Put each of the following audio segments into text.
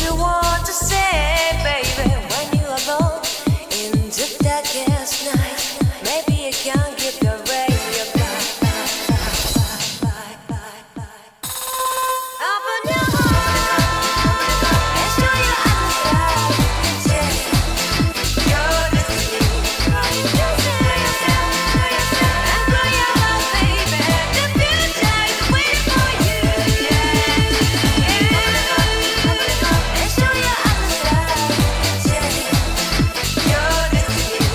you want to say, baby, when you're alone in the darkest night? Maybe you can give your radio back. Open your heart and show your eyes and change your destiny. And grow your heart, baby. The future is waiting for you. And show your eyes and change your destiny.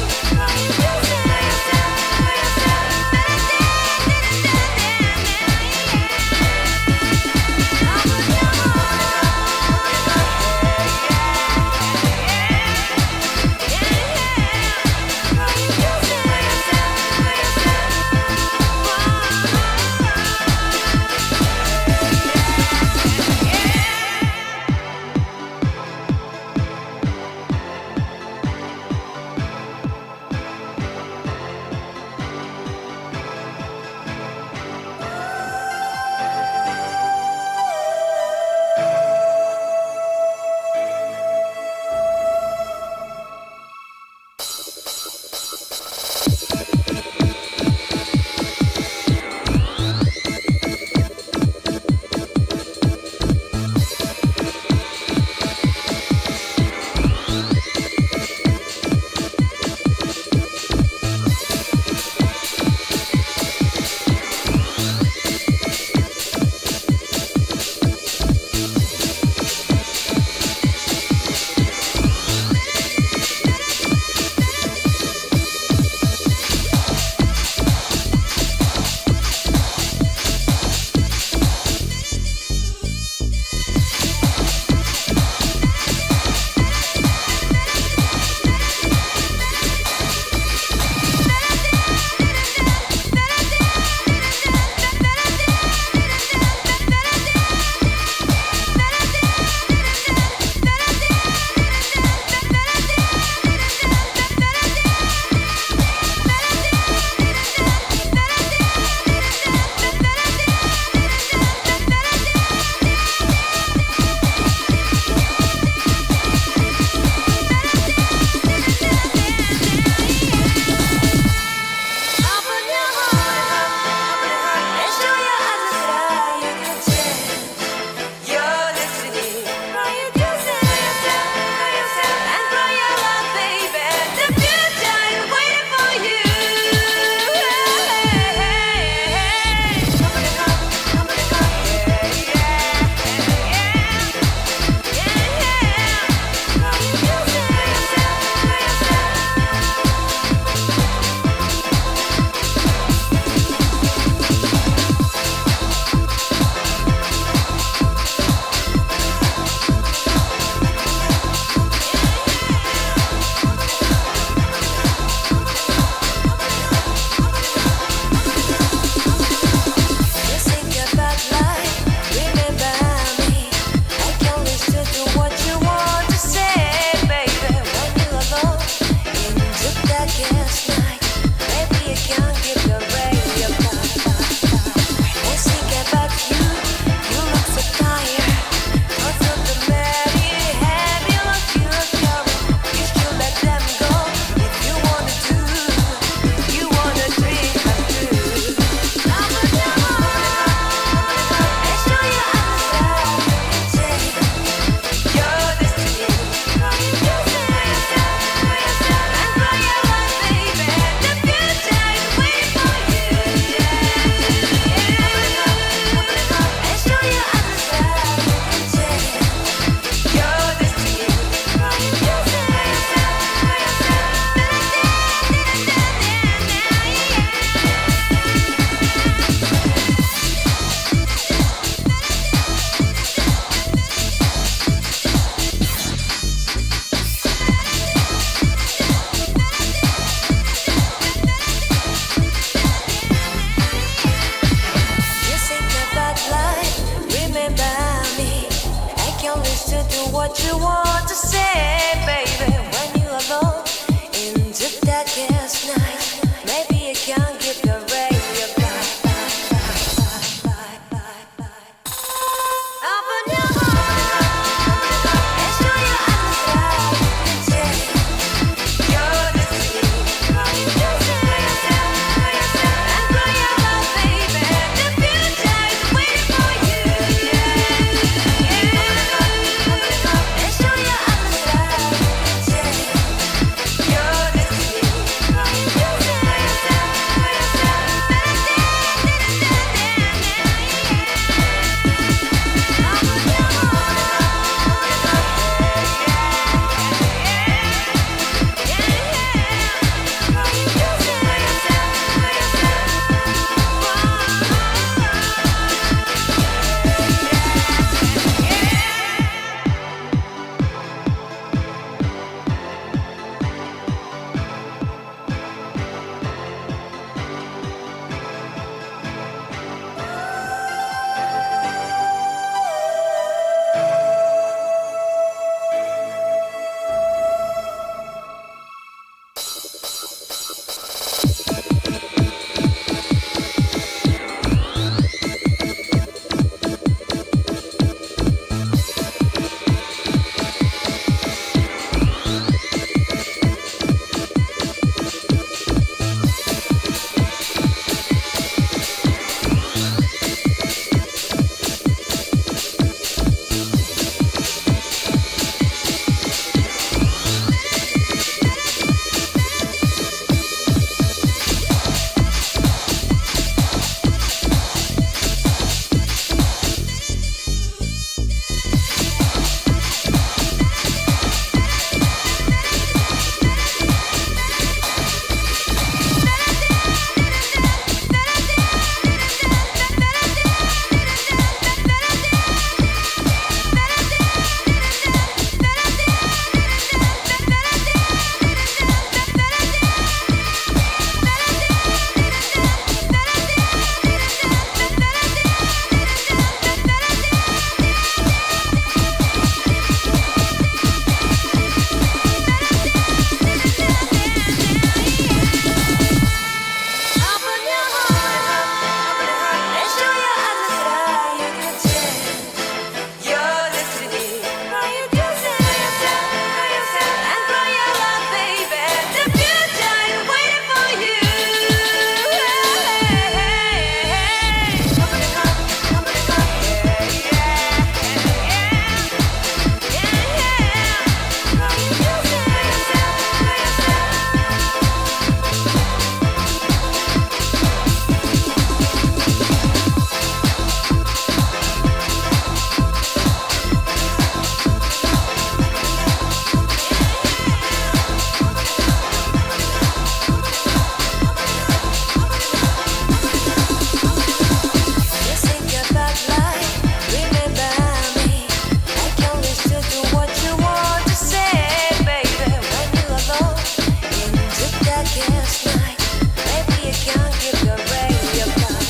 darkest night. Maybe I can't keep the radio on.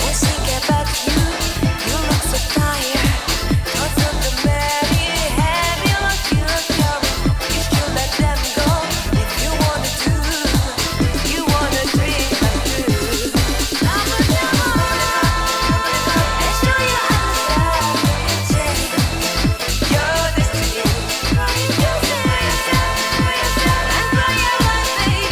When I think about you, you look so tired. Thoughts of the many heavy like you carry. You should let them go if you wanna do. You wanna dream like you. Love with your heart and show you how to change your destiny. Crying yourself and cry your life, baby.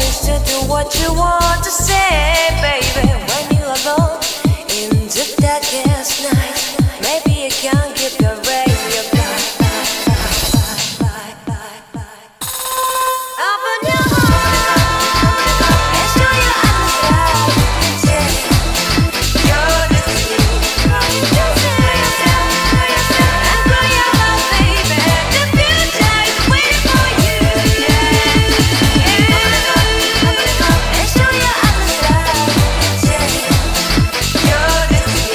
listen to what you want to say, baby. When you're alone in the darkest night, maybe you can't keep your radio back. Open your heart and show your eyes that your destiny. And grow your love, baby. The future is waiting for you. And show your eyes that your destiny.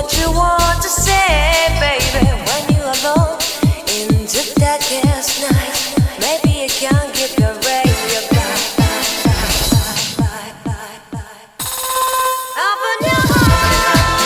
what you want to say, baby. When you're alone in the darkest night, maybe you can't give your radio back. Open your heart.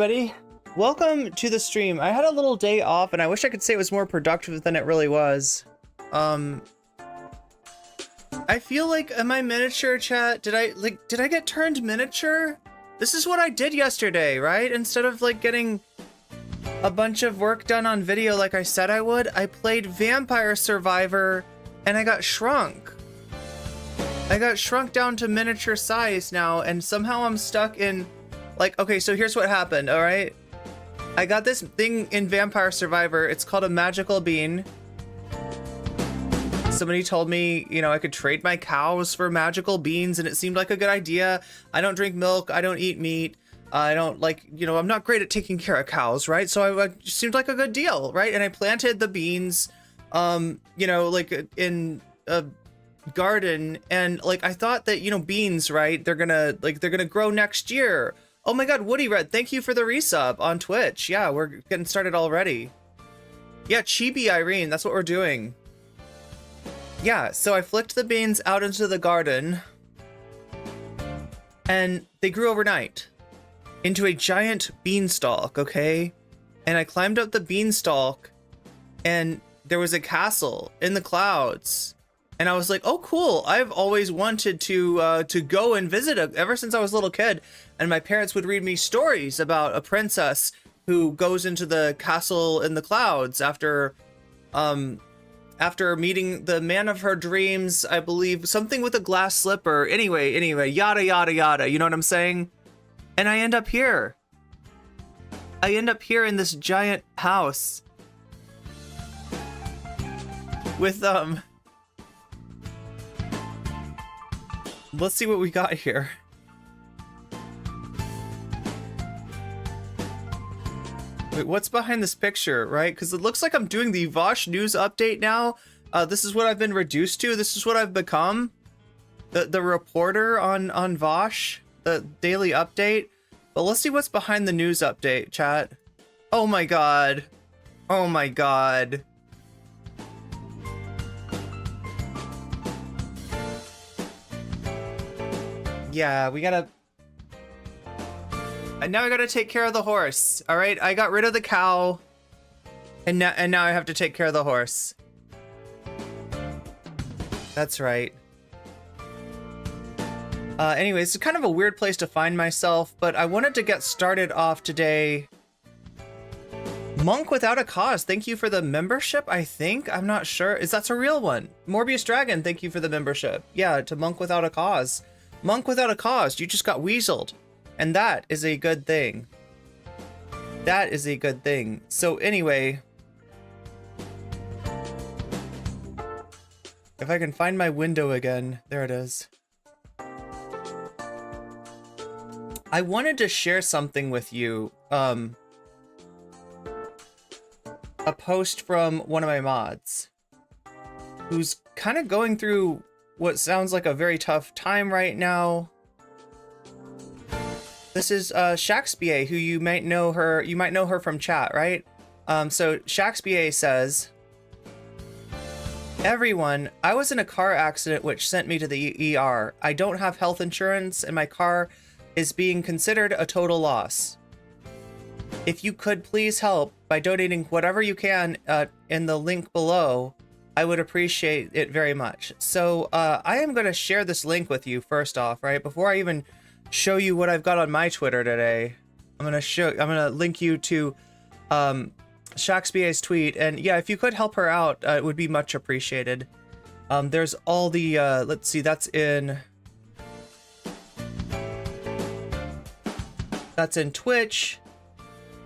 everybody. Welcome to the stream. I had a little day off and I wish I could say it was more productive than it really was. I feel like in my miniature chat, did I get turned miniature? This is what I did yesterday, right? Instead of like getting a bunch of work done on video like I said I would, I played Vampire Survivor and I got shrunk. I got shrunk down to miniature size now, and somehow I'm stuck in, like, okay, so here's what happened, all right? I got this thing in Vampire Survivor. It's called a magical bean. Somebody told me, you know, I could trade my cows for magical beans, and it seemed like a good idea. I don't drink milk. I don't eat meat. I don't, like, you know, I'm not great at taking care of cows, right? So it seemed like a good deal, right? And I planted the beans, you know, like in a garden, and like I thought that, you know, beans, right? They're gonna grow next year. Oh my god, Woody Red, thank you for the resub on Twitch. Yeah, we're getting started already. Yeah, Chibi Irene, that's what we're doing. Yeah, so I flicked the beans out into the garden and they grew overnight into a giant beanstalk, okay? And I climbed up the beanstalk and there was a castle in the clouds. And I was like, oh, cool. I've always wanted to go and visit ever since I was a little kid. And my parents would read me stories about a princess who goes into the castle in the clouds after meeting the man of her dreams, I believe, something with a glass slipper. Anyway, yada, yada, yada. You know what I'm saying? And I end up here. I end up here in this giant house with, let's see what we got here. Wait, what's behind this picture, right? Because it looks like I'm doing the Vaush news update now. This is what I've been reduced to. This is what I've become. The reporter on Vaush, the daily update. But let's see what's behind the news update, chat. Oh my god. Oh my god. Yeah, we gotta... And now I gotta take care of the horse. All right, I got rid of the cow. And now I have to take care of the horse. That's right. Anyways, it's kind of a weird place to find myself, but I wanted to get started off today. Monk Without a Cause, thank you for the membership, I think. I'm not sure. That's a real one. Morbius Dragon, thank you for the membership. Yeah, to Monk Without a Cause. Monk Without a Cause, you just got weaseled. And that is a good thing. That is a good thing. So anyway, if I can find my window again, there it is. I wanted to share something with you. A post from one of my mods who's kind of going through what sounds like a very tough time right now. This is Shaxbia, who you might know her from chat, right? So Shaxbia says, everyone, I was in a car accident which sent me to the ER. I don't have health insurance and my car is being considered a total loss. If you could please help by donating whatever you can in the link below, I would appreciate it very much. So I am going to share this link with you first off, right? Before I even show you what I've got on my Twitter today, I'm going to link you to Shaxbia's tweet. And yeah, if you could help her out, it would be much appreciated. There's all the, let's see, that's in Twitch.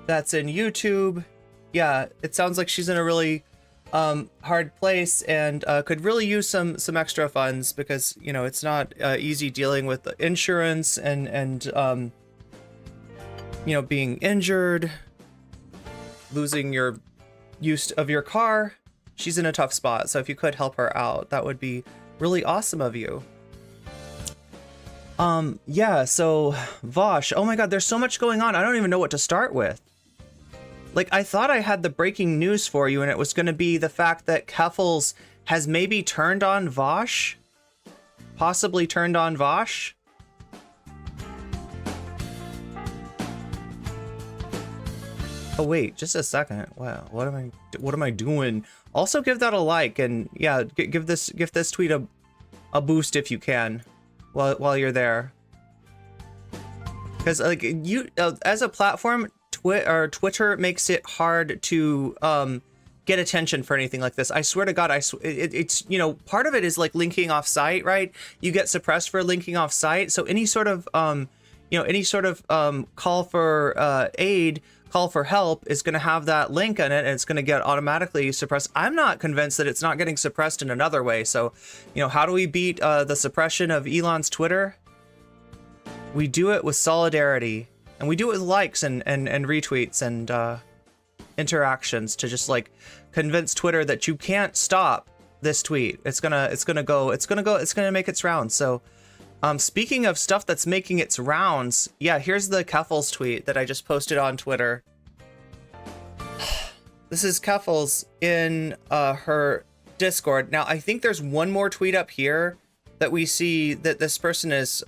That's in YouTube. Yeah, it sounds like she's in a really hard place and could really use some extra funds because, you know, it's not easy dealing with the insurance and you know, being injured, losing your use of your car. She's in a tough spot, so if you could help her out, that would be really awesome of you. Yeah, so Vaush, oh my god, there's so much going on. I don't even know what to start with. Like, I thought I had the breaking news for you, and it was going to be the fact that Keffels has maybe turned on Vaush? Possibly turned on Vaush? Oh wait, just a second. Wow, what am I doing? Also give that a like, and yeah, give this tweet a boost if you can while you're there. Because like you as a platform, Twitter makes it hard to get attention for anything like this. I swear to God, it's, you know, part of it is like linking off site, right? You get suppressed for linking off site. So any sort of you know, any sort of call for aid, call for help is going to have that link in it, and it's going to get automatically suppressed. I'm not convinced that it's not getting suppressed in another way. So, you know, how do we beat the suppression of Elon's Twitter? We do it with solidarity, and we do it with likes and retweets and interactions to just like convince Twitter that you can't stop this tweet. It's gonna make its rounds. So speaking of stuff that's making its rounds, yeah, here's the Keffels tweet that I just posted on Twitter. This is Keffels in her Discord. Now I think there's one more tweet up here that we see that this person is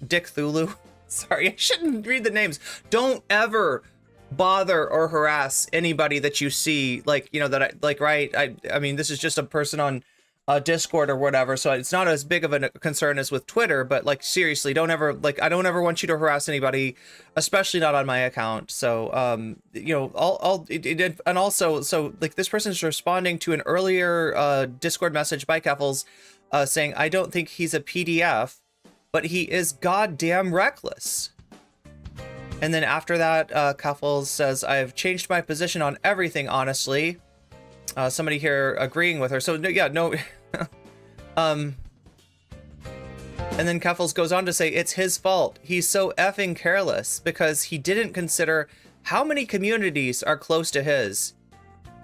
Dick Thulu. Sorry, I shouldn't read the names. Don't ever bother or harass anybody that you see, like, you know, that I like, right? I mean, this is just a person on Discord or whatever, so it's not as big of a concern as with Twitter, but like, seriously, don't ever, like, I don't ever want you to harass anybody, especially not on my account. So you know, and also, so like, this person is responding to an earlier Discord message by Keffels saying, I don't think he's a PDF, but he is goddamn reckless. And then after that, Keffels says, I've changed my position on everything, honestly. Somebody here agreeing with her. So yeah, no. And then Keffels goes on to say, it's his fault. He's so effing careless because he didn't consider how many communities are close to his.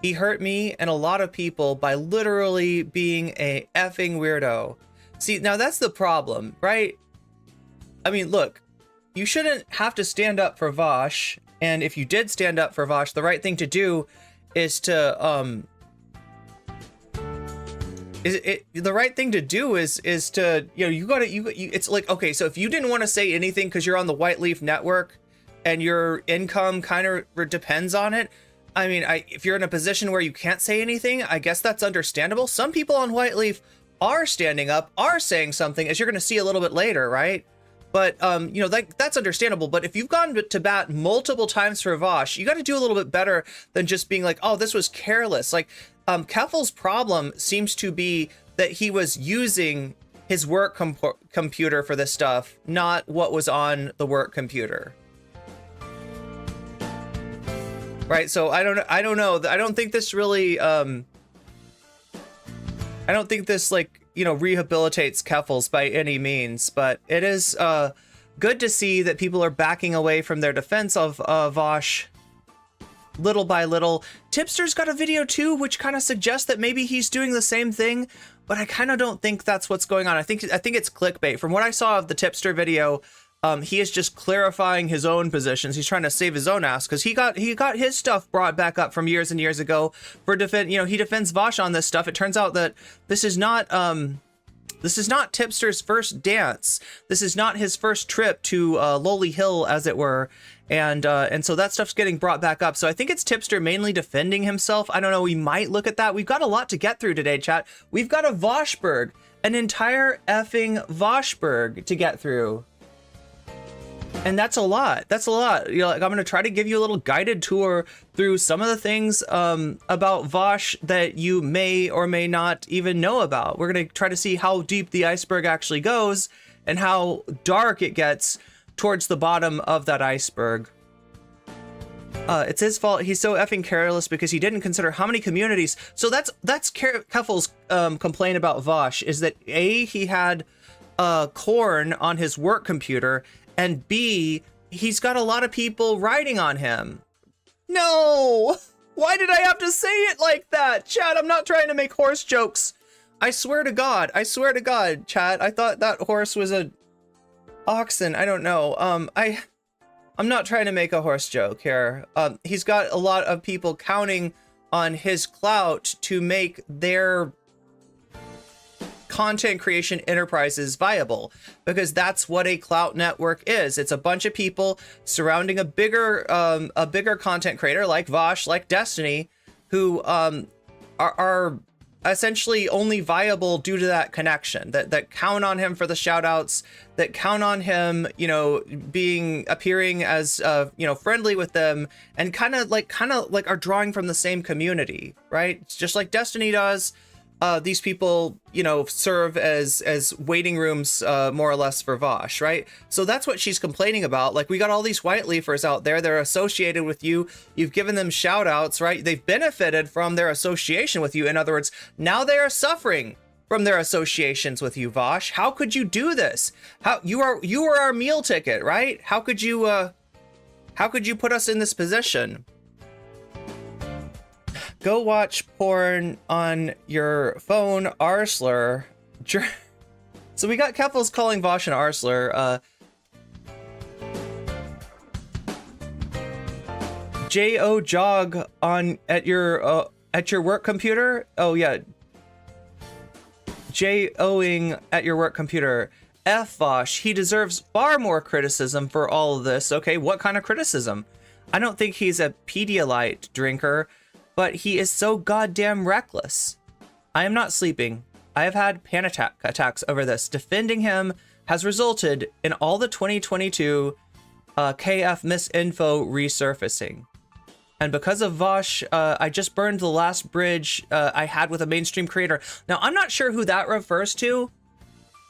He hurt me and a lot of people by literally being a effing weirdo. See, now that's the problem, right? I mean, look, you shouldn't have to stand up for Vaush, and if you did stand up for Vaush, the right thing to do is to the right thing to do is to, you know, it's like, okay, so if you didn't want to say anything because you're on the White Leaf network and your income kind of depends on it, I mean, if you're in a position where you can't say anything, I guess that's understandable. Some people on White Leaf are standing up, are saying something, as you're going to see a little bit later, right? But, you know, that's understandable. But if you've gone to bat multiple times for Vaush, you got to do a little bit better than just being like, oh, this was careless. Like, Keffels' problem seems to be that he was using his work computer for this stuff, not what was on the work computer. Right? So I don't know. I don't think this really, I don't think this, like, you know, rehabilitates Keffels by any means, but it is good to see that people are backing away from their defense of Vaush little by little. Tipster's got a video too, which kind of suggests that maybe he's doing the same thing, but I kind of don't think that's what's going on. I think it's clickbait. From what I saw of the Tipster video, he is just clarifying his own positions. He's trying to save his own ass because he got his stuff brought back up from years and years ago for defend. You know, he defends Vaush on this stuff. It turns out that this is not Tipster's first dance. This is not his first trip to Lowly Hill, as it were. And so that stuff's getting brought back up. So I think it's Tipster mainly defending himself. I don't know. We might look at that. We've got a lot to get through today, chat. We've got a Vaushberg, an entire effing Vaushberg to get through. And that's a lot. That's a lot. You know, like, I'm going to try to give you a little guided tour through some of the things about Vaush that you may or may not even know about. We're going to try to see how deep the iceberg actually goes and how dark it gets towards the bottom of that iceberg. It's his fault. He's so effing careless because he didn't consider how many communities. So that's Keffels' complaint about Vaush, is that A, he had corn on his work computer, and B, he's got a lot of people writing on him. No! Why did I have to say it like that? Chat, I'm not trying to make horse jokes. I swear to God, chat. I thought that horse was a oxen. I don't know. I'm not trying to make a horse joke here. He's got a lot of people counting on his clout to make their content creation enterprises viable, because that's what a clout network is. It's a bunch of people surrounding a bigger content creator like Vaush, like Destiny, who are essentially only viable due to that connection, that count on him for the shout outs, that count on him, you know, appearing as friendly with them, and kind of like are drawing from the same community, right? It's just like Destiny does. These people, you know, serve as waiting rooms, more or less, for Vaush, right? So that's what she's complaining about. Like, we got all these white leafers out there. They're associated with you. You've given them shout outs, right? They've benefited from their association with you. In other words, now they are suffering from their associations with you, Vaush. How could you do this? How you are our meal ticket, right? How could you put us in this position? Go watch porn on your phone, Arsler. So we got Keffels calling Vaush an Arsler. J.O. jog on at your work computer. Oh yeah. J.O.ing at your work computer. F Vaush, he deserves far more criticism for all of this. Okay, what kind of criticism? I don't think he's a Pedialyte drinker, but he is so goddamn reckless. I am not sleeping. I have had panic attacks over this. Defending him has resulted in all the 2022 KF misinfo resurfacing. And because of Vaush, I just burned the last bridge I had with a mainstream creator. Now, I'm not sure who that refers to.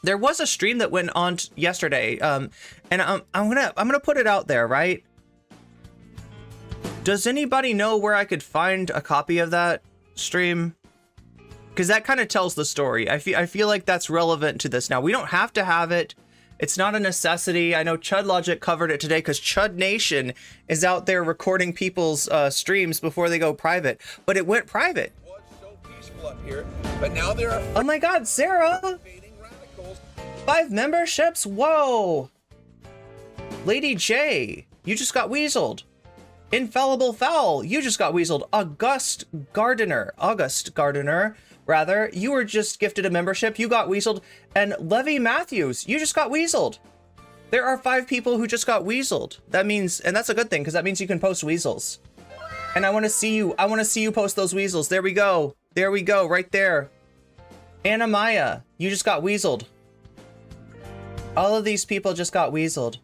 There was a stream that went on yesterday, and I'm gonna put it out there, right? Does anybody know where I could find a copy of that stream? Because that kind of tells the story. I feel like that's relevant to this. Now, we don't have to have it. It's not a necessity. I know Chud Logic covered it today because Chud Nation is out there recording people's streams before they go private. But it went private. Was so peaceful up here, but now there are Oh my God, Sarah! radicals. 5 memberships? Whoa! Lady J, you just got weaseled. Infallible Fowl, you just got weaseled. August Gardener, rather, you were just gifted a membership. You got weaseled. And Levy Matthews, you just got weaseled. There are 5 people who just got weaseled. That means, and that's a good thing, because that means you can post weasels. And I want to see you. I want to see you post those weasels. There we go. There we go. Right there. Anna Maya, you just got weaseled. All of these people just got weaseled.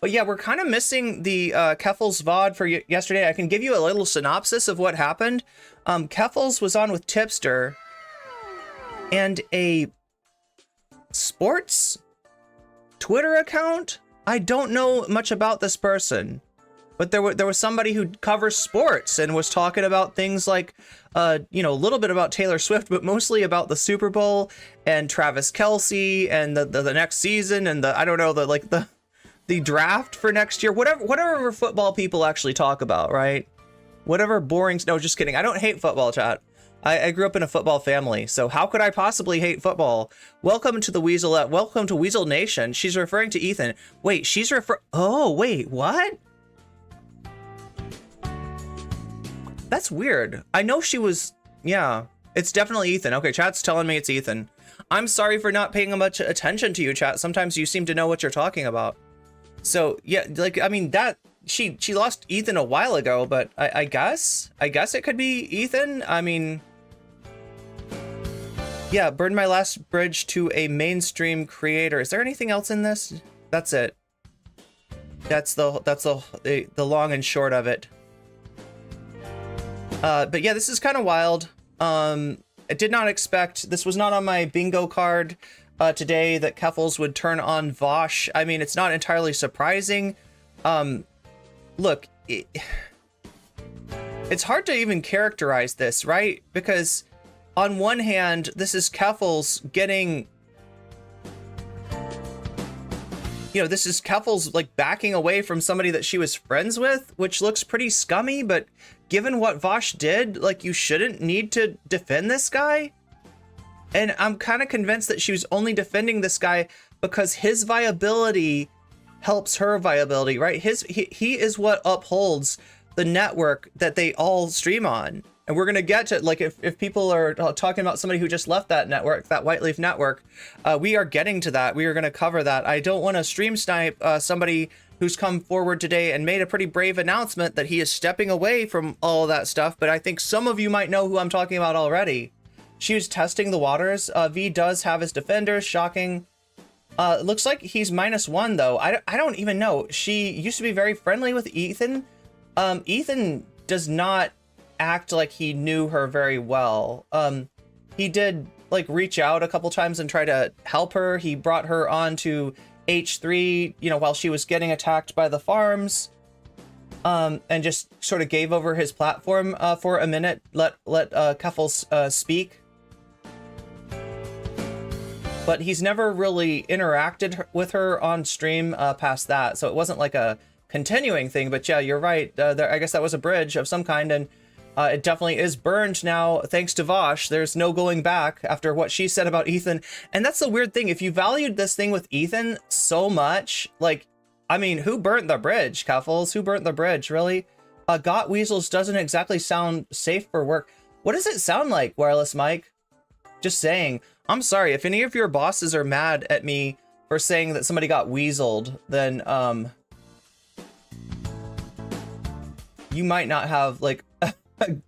But yeah, we're kind of missing the Keffels VOD for yesterday. I can give you a little synopsis of what happened. Keffels was on with Tipster and a sports Twitter account. I don't know much about this person, but there was somebody who covers sports and was talking about things like, a little bit about Taylor Swift, but mostly about the Super Bowl and Travis Kelce and the next season and the draft for next year, whatever football people actually talk about, right? Whatever boring, no, just kidding. I don't hate football, chat. I grew up in a football family, so how could I possibly hate football? Welcome to the Weaselette. Welcome to Weasel Nation. She's referring to Ethan. Wait, oh, wait, what? That's weird. I know she was, yeah, it's definitely Ethan. Okay, chat's telling me it's Ethan. I'm sorry for not paying much attention to you, chat. Sometimes you seem to know what you're talking about. So yeah, like, I mean, that she lost Ethan a while ago, but I guess it could be Ethan. I mean, yeah, burned my last bridge to a mainstream creator. Is there anything else in this? That's it. That's the long and short of it. But yeah, this is kind of wild. I did not expect, this was not on my bingo card today, that Keffels would turn on Vaush. I mean, it's not entirely surprising. Look, it's hard to even characterize this, right? Because on one hand, this is Keffels getting, this is Keffels like backing away from somebody that she was friends with, which looks pretty scummy, but given what Vaush did, like, you shouldn't need to defend this guy. And I'm kind of convinced that she was only defending this guy because his viability helps her viability, right? He is what upholds the network that they all stream on. And we're gonna get to, like, if people are talking about somebody who just left that network, that White Leaf network, we are getting to that. We are gonna cover that. I don't want to stream snipe somebody who's come forward today and made a pretty brave announcement that he is stepping away from all that stuff, but I think some of you might know who I'm talking about already. She was testing the waters. V does have his defenders, shocking. It looks like he's -1 though. I don't even know. She used to be very friendly with Ethan. Ethan does not act like he knew her very well. He did like reach out a couple times and try to help her. He brought her on to H3, you know, while she was getting attacked by the farms, and just sort of gave over his platform for a minute. Let Keffels speak. But he's never really interacted with her on stream past that, so it wasn't like a continuing thing. But yeah, you're right. I guess that was a bridge of some kind, and it definitely is burned now, thanks to Vaush. There's no going back after what she said about Ethan. And that's the weird thing. If you valued this thing with Ethan so much, like, I mean, who burnt the bridge, Keffels? Who burnt the bridge, really? Got Weasels doesn't exactly sound safe for work. What does it sound like, Wireless Mike? Just saying. I'm sorry, if any of your bosses are mad at me for saying that somebody got weaseled, then you might not have like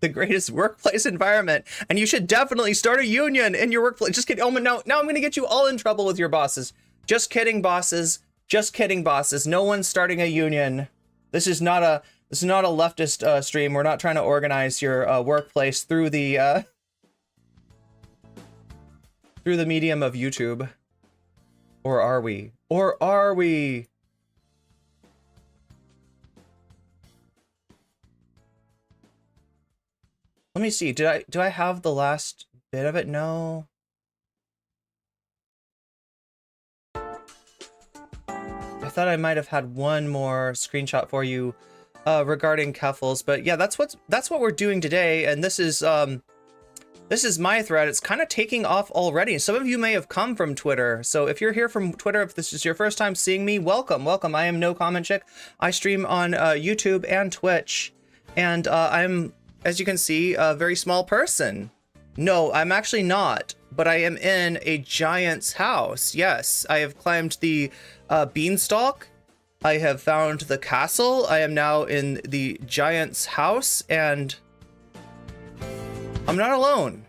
the greatest workplace environment, and you should definitely start a union in your workplace. Just kidding. Oh, now I'm gonna get you all in trouble with your bosses. Just kidding, bosses. Just kidding, bosses. No one's starting a union. This is not a leftist stream. We're not trying to organize your workplace through the medium of YouTube. Or are we? Or are we? Let me see. Do I have the last bit of it? No. I thought I might have had one more screenshot for you regarding Keffels, but yeah, that's what we're doing today, and this is my thread. It's kind of taking off already. Some of you may have come from Twitter. So if you're here from Twitter, if this is your first time seeing me, welcome. I am nocommentchick. I stream on YouTube and Twitch. And I'm, as you can see, a very small person. No, I'm actually not. But I am in a giant's house. Yes, I have climbed the beanstalk. I have found the castle. I am now in the giant's house, and I'm not alone.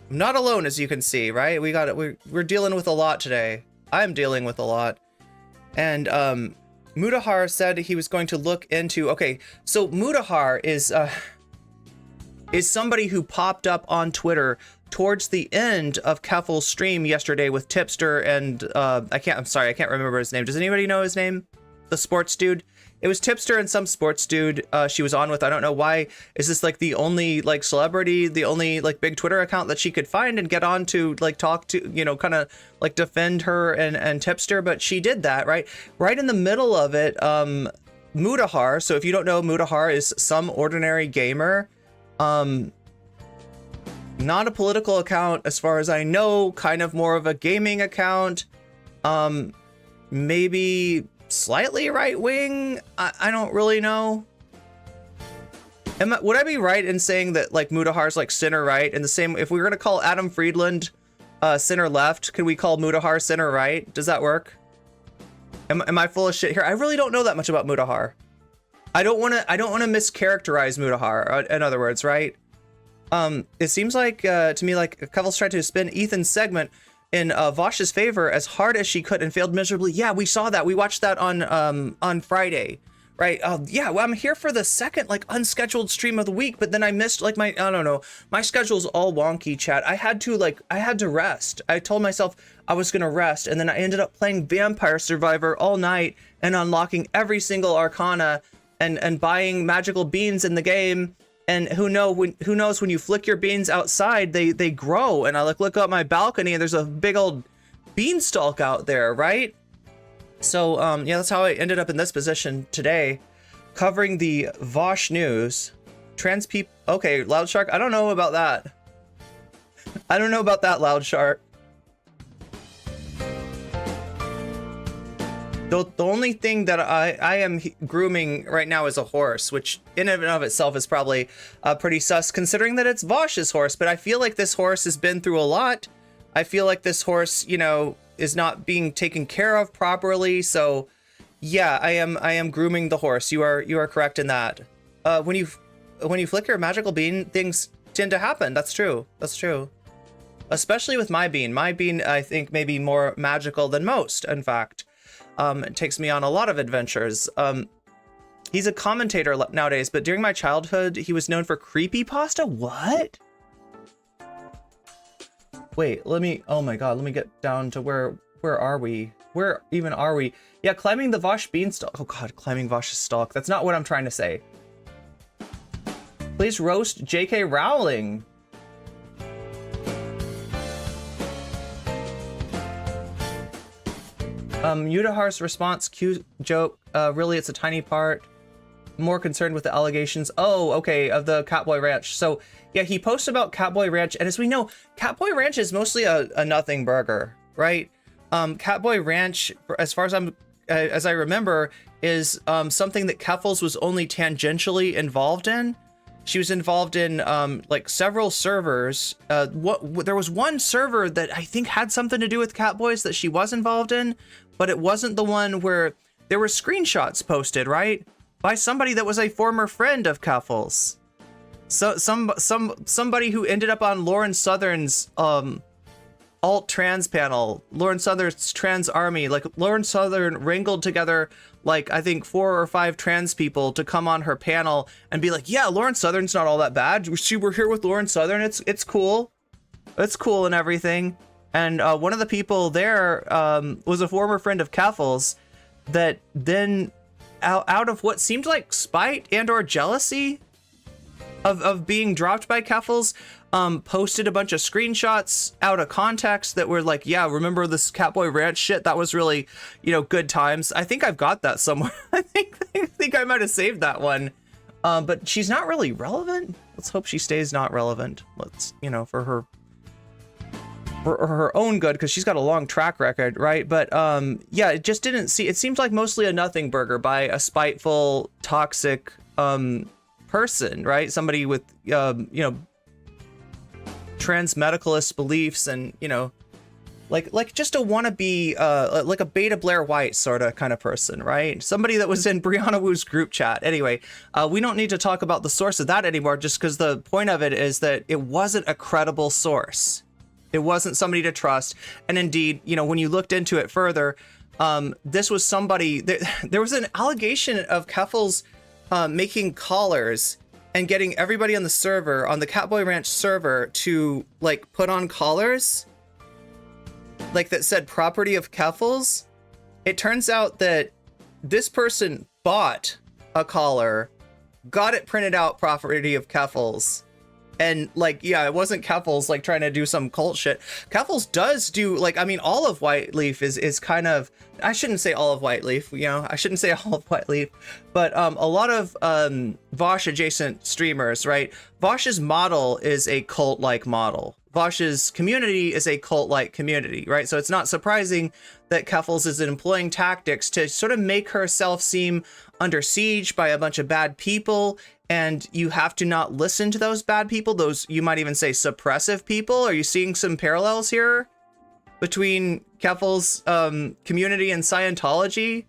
I'm not alone, as you can see, right? We're dealing with a lot today. I'm dealing with a lot. And Mudahar said he was going to look into, okay, so Mudahar is somebody who popped up on Twitter towards the end of Keffel's stream yesterday with Tipster and I can't remember his name. Does anybody know his name? The sports dude? It was Tipster and some sports dude she was on with. I don't know why. Is this like the only like celebrity, the only like big Twitter account that she could find and get on to like talk to, you know, kind of like defend her and Tipster? But she did that, right? Right in the middle of it, Mudahar. So if you don't know, Mudahar is some ordinary gamer. Not a political account as far as I know, kind of more of a gaming account. Maybe slightly right-wing. I don't really know. Would I be right in saying that like Mudahar's like center right? In the same, if we were gonna call Adam Friedland center left, could we call Mudahar center right? Does that work? Am I full of shit here? I really don't know that much about Mudahar. I don't want to mischaracterize Mudahar. In other words, right? It seems like to me like Keffels tried to spin Ethan's segment in Vaush's favor as hard as she could and failed miserably. Yeah, we saw that. We watched that on Friday, right? Yeah, well, I'm here for the second like unscheduled stream of the week, but then I missed like I don't know. My schedule's all wonky, chat. I had to rest. I told myself I was gonna rest, and then I ended up playing Vampire Survivor all night and unlocking every single arcana and buying magical beans in the game. And who knows when you flick your beans outside, they grow. And I look up my balcony and there's a big old beanstalk out there, right? So yeah, that's how I ended up in this position today, covering the Vaush news. Trans people. Okay, Loud Shark. I don't know about that. I don't know about that, Loud Shark. The only thing that I am grooming right now is a horse, which in and of itself is probably pretty sus considering that it's Vaush's horse. But I feel like this horse has been through a lot. I feel like this horse, you know, is not being taken care of properly. So yeah, I am grooming the horse. You are correct in that. When you flicker a magical bean, things tend to happen. That's true. That's true. Especially with my bean. My bean, I think, may be more magical than most, in fact. It takes me on a lot of adventures. He's a commentator nowadays, but during my childhood, he was known for creepypasta. What? Wait, oh my god, let me get down to where are we? Where even are we? Yeah, climbing the Vaush beanstalk. Oh god, climbing Vaush's stalk. That's not what I'm trying to say. Please roast J.K. Rowling. Udahar's response, cute joke. Really, it's a tiny part. More concerned with the allegations. Oh, okay, of the Catboy Ranch. So, yeah, he posted about Catboy Ranch, and as we know, Catboy Ranch is mostly a nothing burger, right? Catboy Ranch, as far as I remember, is something that Keffals was only tangentially involved in. She was involved in like several servers. There was one server that I think had something to do with Catboys that she was involved in, but it wasn't the one where there were screenshots posted, right? By somebody that was a former friend of Keffals. So somebody who ended up on Lauren Southern's alt trans panel, Lauren Southern's trans army. Like Lauren Southern wrangled together like I think 4 or 5 trans people to come on her panel and be like, yeah, Lauren Southern's not all that bad. We're here with Lauren Southern. It's cool. It's cool and everything. And one of the people there was a former friend of Keffals that then out of what seemed like spite and or jealousy of being dropped by Keffals, posted a bunch of screenshots out of context that were like, yeah, remember this Catboy Ranch shit? That was really, you know, good times. I think I've got that somewhere. I think I might have saved that one. But she's not really relevant. Let's hope she stays not relevant. Let's, you know, for her own good, because she's got a long track record, right? But yeah, it just didn't see. It seems like mostly a nothing burger by a spiteful, toxic person, right? Somebody with you know, trans medicalist beliefs, and you know, like just a wannabe like a beta Blair White sort of kind of person, right? Somebody that was in Brianna Wu's group chat. Anyway, we don't need to talk about the source of that anymore, just because the point of it is that it wasn't a credible source. It wasn't somebody to trust. And indeed, you know, when you looked into it further, this was somebody, there was an allegation of Keffals making collars and getting everybody on the server, on the Catboy Ranch server, to like put on collars like that said property of Keffals. It turns out that this person bought a collar, got it printed out property of Keffals. And like, yeah, it wasn't Keffals like trying to do some cult shit. Keffals does do like, I mean, all of Whiteleaf is kind of, I shouldn't say all of Whiteleaf, you know, I shouldn't say all of Whiteleaf, but a lot of Vaush adjacent streamers, right? Vaush's model is a cult-like model. Vaush's community is a cult-like community, right? So it's not surprising that Keffals is employing tactics to sort of make herself seem under siege by a bunch of bad people. And you have to not listen to those bad people, those, you might even say, suppressive people. Are you seeing some parallels here between Keffals' community and Scientology?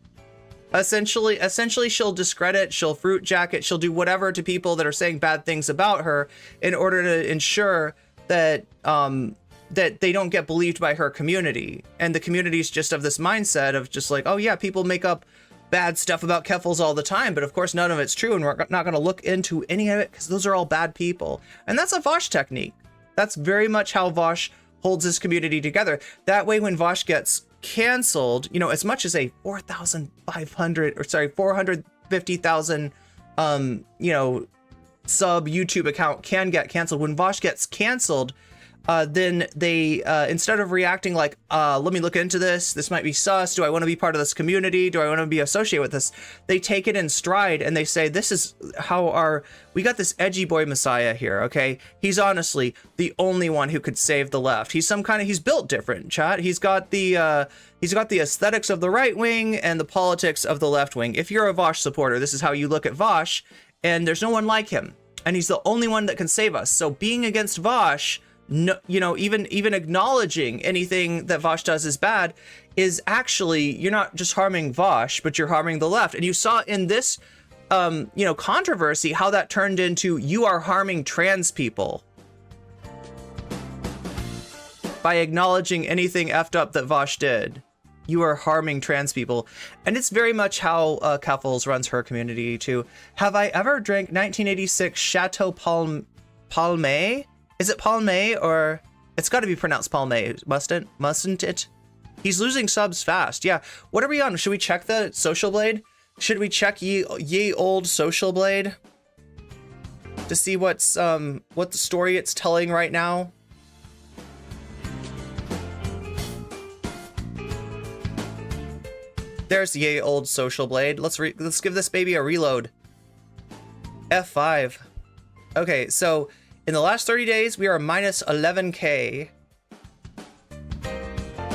Essentially, she'll discredit, she'll fruit jacket, she'll do whatever to people that are saying bad things about her in order to ensure that that they don't get believed by her community. And the community's just of this mindset of just like, oh yeah, people make up bad stuff about Keffals all the time, but of course none of it's true, and we're not going to look into any of it because those are all bad people. And that's a Vaush technique. That's very much how Vaush holds his community together. That way, when Vaush gets canceled, you know, as much as a 450,000 you know, sub YouTube account can get canceled. When Vaush gets canceled, then they, instead of reacting like, let me look into this, this might be sus, do I want to be part of this community, do I want to be associated with this, they take it in stride and they say, this is how we got this edgy boy messiah here, okay? He's honestly the only one who could save the left. He's he's built different, chat. He's got the aesthetics of the right wing and the politics of the left wing. If you're a Vaush supporter, this is how you look at Vaush, and there's no one like him. And he's the only one that can save us. So being against Vaush, no, you know, even acknowledging anything that Vaush does is bad is actually, you're not just harming Vaush, but you're harming the left. And you saw in this, you know, controversy how that turned into, you are harming trans people by acknowledging anything effed up that Vaush did. You are harming trans people. And it's very much how Keffels runs her community too. Have I ever drank 1986 Chateau Palme? Is it Palme, or it's got to be pronounced Palme, mustn't it? He's losing subs fast. Yeah. What are we on? Should we check the Social Blade? Should we check ye old Social Blade to see what the story it's telling right now? There's ye old Social Blade. Let's give this baby a reload. F5. Okay, so in the last 30 days, we are minus 11K.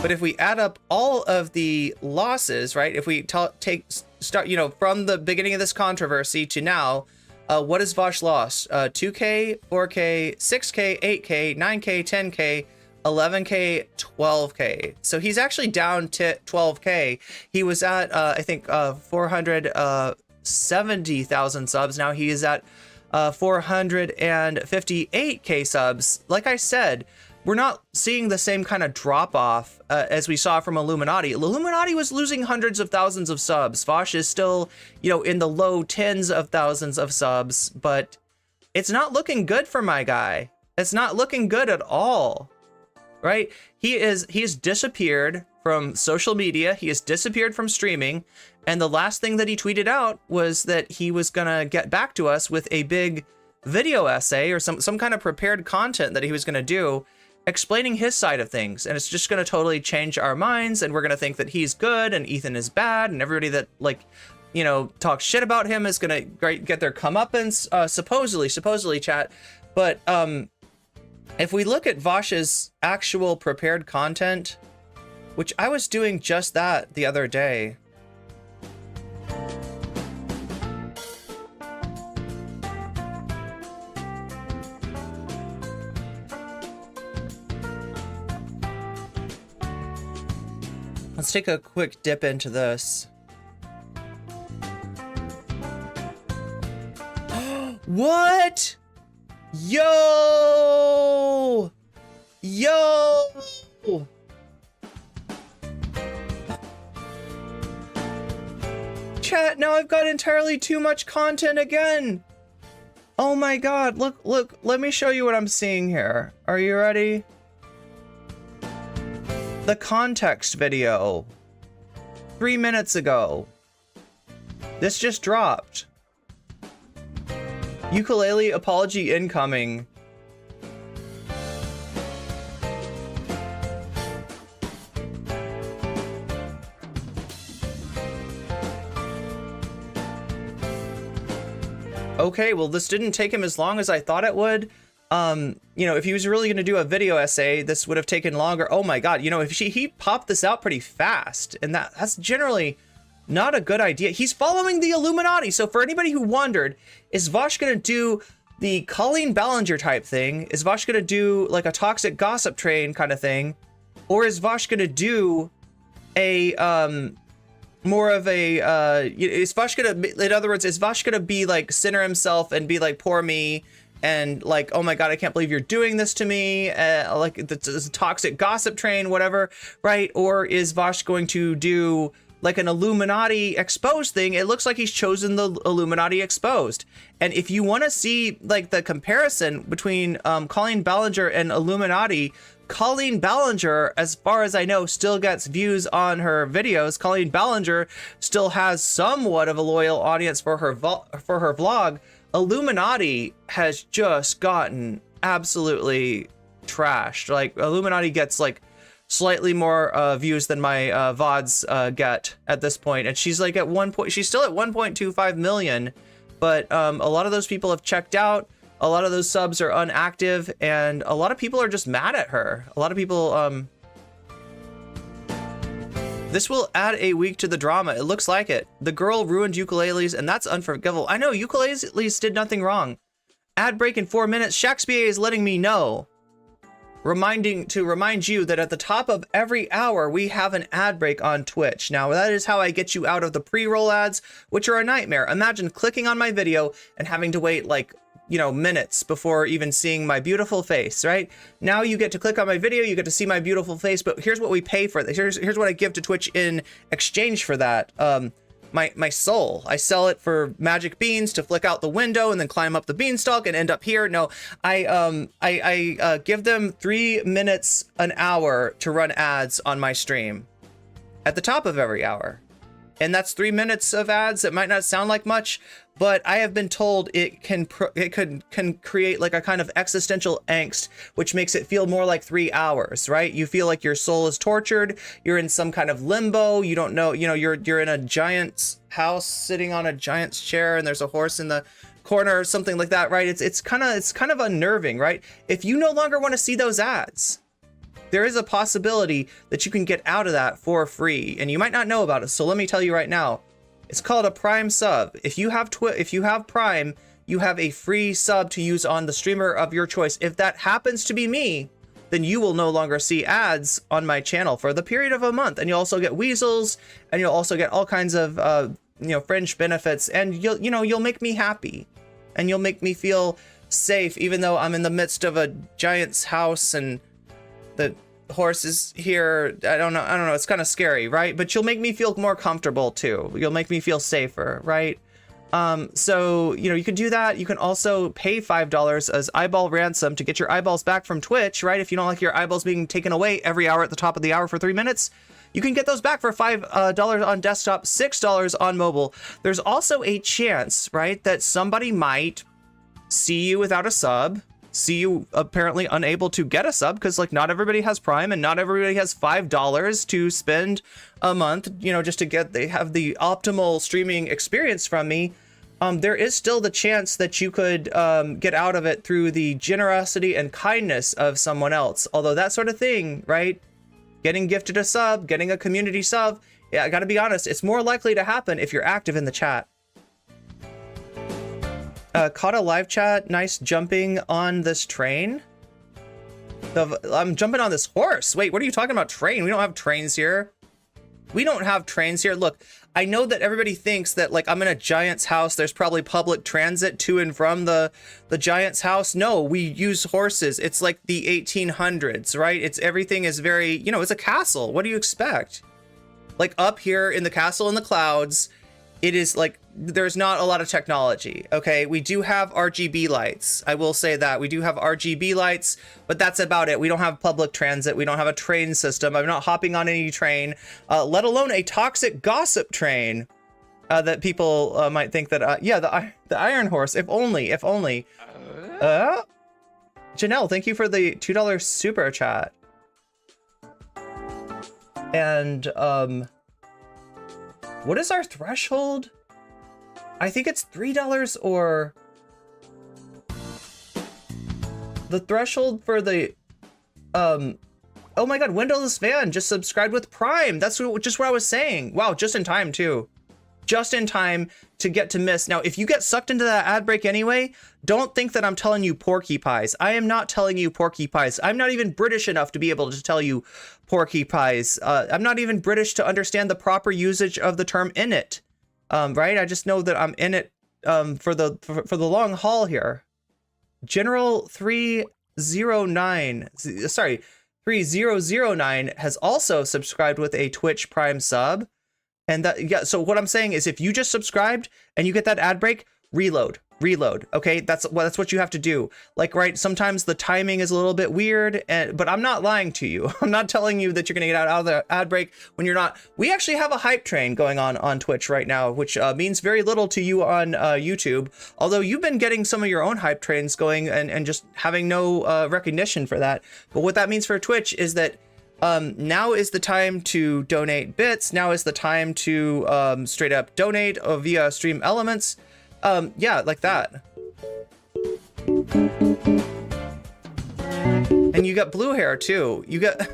But if we add up all of the losses, right? If we start, you know, from the beginning of this controversy to now, what has Vaush lost? 2K, 4K, 6K, 8K, 9K, 10K, 11K, 12K. So he's actually down to 12K. He was at, I think, 470,000 subs. Now he is at 458K subs. Like I said, we're not seeing the same kind of drop off as we saw from Illuminati. Illuminati was losing hundreds of thousands of subs. Vaush is still, you know, in the low tens of thousands of subs, but it's not looking good for my guy. It's not looking good at all, right? He's disappeared from social media. He has disappeared from streaming. And the last thing that he tweeted out was that he was gonna get back to us with a big video essay or some kind of prepared content that he was gonna do explaining his side of things. And it's just gonna totally change our minds, and we're gonna think that he's good and Ethan is bad, and everybody that, like, you know, talks shit about him is gonna get their comeuppance, supposedly, chat. But if we look at Vaush's actual prepared content, which I was doing just that the other day. Let's take a quick dip into this. What? Yo! Chat, now I've got entirely too much content again. Oh my god, look, let me show you what I'm seeing here. Are you ready? The context video 3 minutes ago. This just dropped. Ukulele apology incoming. Okay, well, this didn't take him as long as I thought it would. You know, if he was really going to do a video essay, this would have taken longer. Oh my god, you know, if he popped this out pretty fast, and that's generally not a good idea. He's following the Illuminati. So for anybody who wondered, is Vaush going to do the Colleen Ballinger type thing? Is Vaush going to do like a toxic gossip train kind of thing? Or is Vaush going to do a, more of a, is Vaush going to, in other words, is Vaush going to be like center himself and be like, poor me, and like, oh my god, I can't believe you're doing this to me, like the toxic gossip train, whatever, right? Or is Vaush going to do like an Illuminati exposed thing? It looks like he's chosen the Illuminati exposed. And if you want to see like the comparison between Colleen Ballinger and Illuminati, Colleen Ballinger, as far as I know, still gets views on her videos. Colleen Ballinger still has somewhat of a loyal audience for her vlog. Illuminati has just gotten absolutely trashed. Like Illuminati gets like slightly more views than my VODs get at this point, and she's like at she's still at 1.25 million, but a lot of those people have checked out. A lot of those subs are inactive, and a lot of people are just mad at her. A lot of people this will add a week to the drama. It looks like it. The girl ruined ukuleles, and that's unforgivable. I know, ukuleles did nothing wrong. Ad break in 4 minutes. Shakespeare is letting me know. Remind you that at the top of every hour, we have an ad break on Twitch. Now, that is how I get you out of the pre-roll ads, which are a nightmare. Imagine clicking on my video and having to wait like, you know, minutes before even seeing my beautiful face, right? Now you get to click on my video, you get to see my beautiful face, but here's what we pay for this. Here's what I give to Twitch in exchange for that. My soul. I sell it for magic beans to flick out the window and then climb up the beanstalk and end up here. No, I give them 3 minutes an hour to run ads on my stream at the top of every hour. And that's 3 minutes of ads. It might not sound like much, but I have been told it can create like a kind of existential angst, which makes it feel more like 3 hours, right? You feel like your soul is tortured. You're in some kind of limbo. You don't know, you know, you're in a giant's house sitting on a giant's chair, and there's a horse in the corner or something like that, right? It's kind of unnerving, right? If you no longer want to see those ads, there is a possibility that you can get out of that for free, and you might not know about it. So let me tell you right now, it's called a Prime sub. If you have Prime, you have a free sub to use on the streamer of your choice. If that happens to be me, then you will no longer see ads on my channel for the period of a month, and you'll also get weasels, and you'll also get all kinds of you know, fringe benefits, and you'll make me happy, and you'll make me feel safe, even though I'm in the midst of a giant's house and the horse is here. I don't know. It's kind of scary, right? But you'll make me feel more comfortable too. You'll make me feel safer, right? So, you know, you can do that. You can also pay $5 as eyeball ransom to get your eyeballs back from Twitch, right? If you don't like your eyeballs being taken away every hour at the top of the hour for 3 minutes, you can get those back for $5 on desktop, $6 on mobile. There's also a chance, right, that somebody might see you without a sub, see you apparently unable to get a sub, because like not everybody has Prime and not everybody has $5 to spend a month, you know, just to have the optimal streaming experience from me. There is still the chance that you could get out of it through the generosity and kindness of someone else. Although that sort of thing, right? Getting gifted a sub, getting a community sub, yeah, I gotta be honest, it's more likely to happen if you're active in the chat. Caught a live chat. Nice jumping on this train. I'm jumping on this horse. Wait, what are you talking about? Train? We don't have trains here. We don't have trains here. Look, I know that everybody thinks that like I'm in a giant's house. There's probably public transit to and from the giant's house. No, we use horses. It's like the 1800s, right? Everything is very, you know, it's a castle. What do you expect? Like up here in the castle in the clouds, it is like, there's not a lot of technology, okay? We do have RGB lights. I will say that. We do have RGB lights, but that's about it. We don't have public transit. We don't have a train system. I'm not hopping on any train, let alone a toxic gossip train that people might think that, yeah, the Iron Horse, if only. Janelle, thank you for the $2 super chat. And, what is our threshold? I think it's $3 or the threshold for the oh my god, Windowless Van just subscribed with Prime. That's just what I was saying. Wow, just in time too. Just in time to get to miss. Now, if you get sucked into that ad break anyway, don't think that I'm telling you porky pies. I am not telling you porky pies. I'm not even British enough to be able to tell you porky pies. I'm not even British to understand the proper usage of the term in it. Right? I just know that I'm in it for the long haul here. General 309 has also subscribed with a Twitch Prime sub. And that, yeah, so what I'm saying is if you just subscribed and you get that ad break, reload. reload. Okay, that's what you have to do. Like, right, sometimes the timing is a little bit weird, but I'm not lying to you. I'm not telling you that you're gonna get out of the ad break when you're not. We actually have a hype train going on Twitch right now, which means very little to you on YouTube, although you've been getting some of your own hype trains going and just having no recognition for that. But what that means for Twitch is that now is the time to donate bits. Now is the time to straight up donate via Stream Elements. Yeah, like that. And you got blue hair too. You get the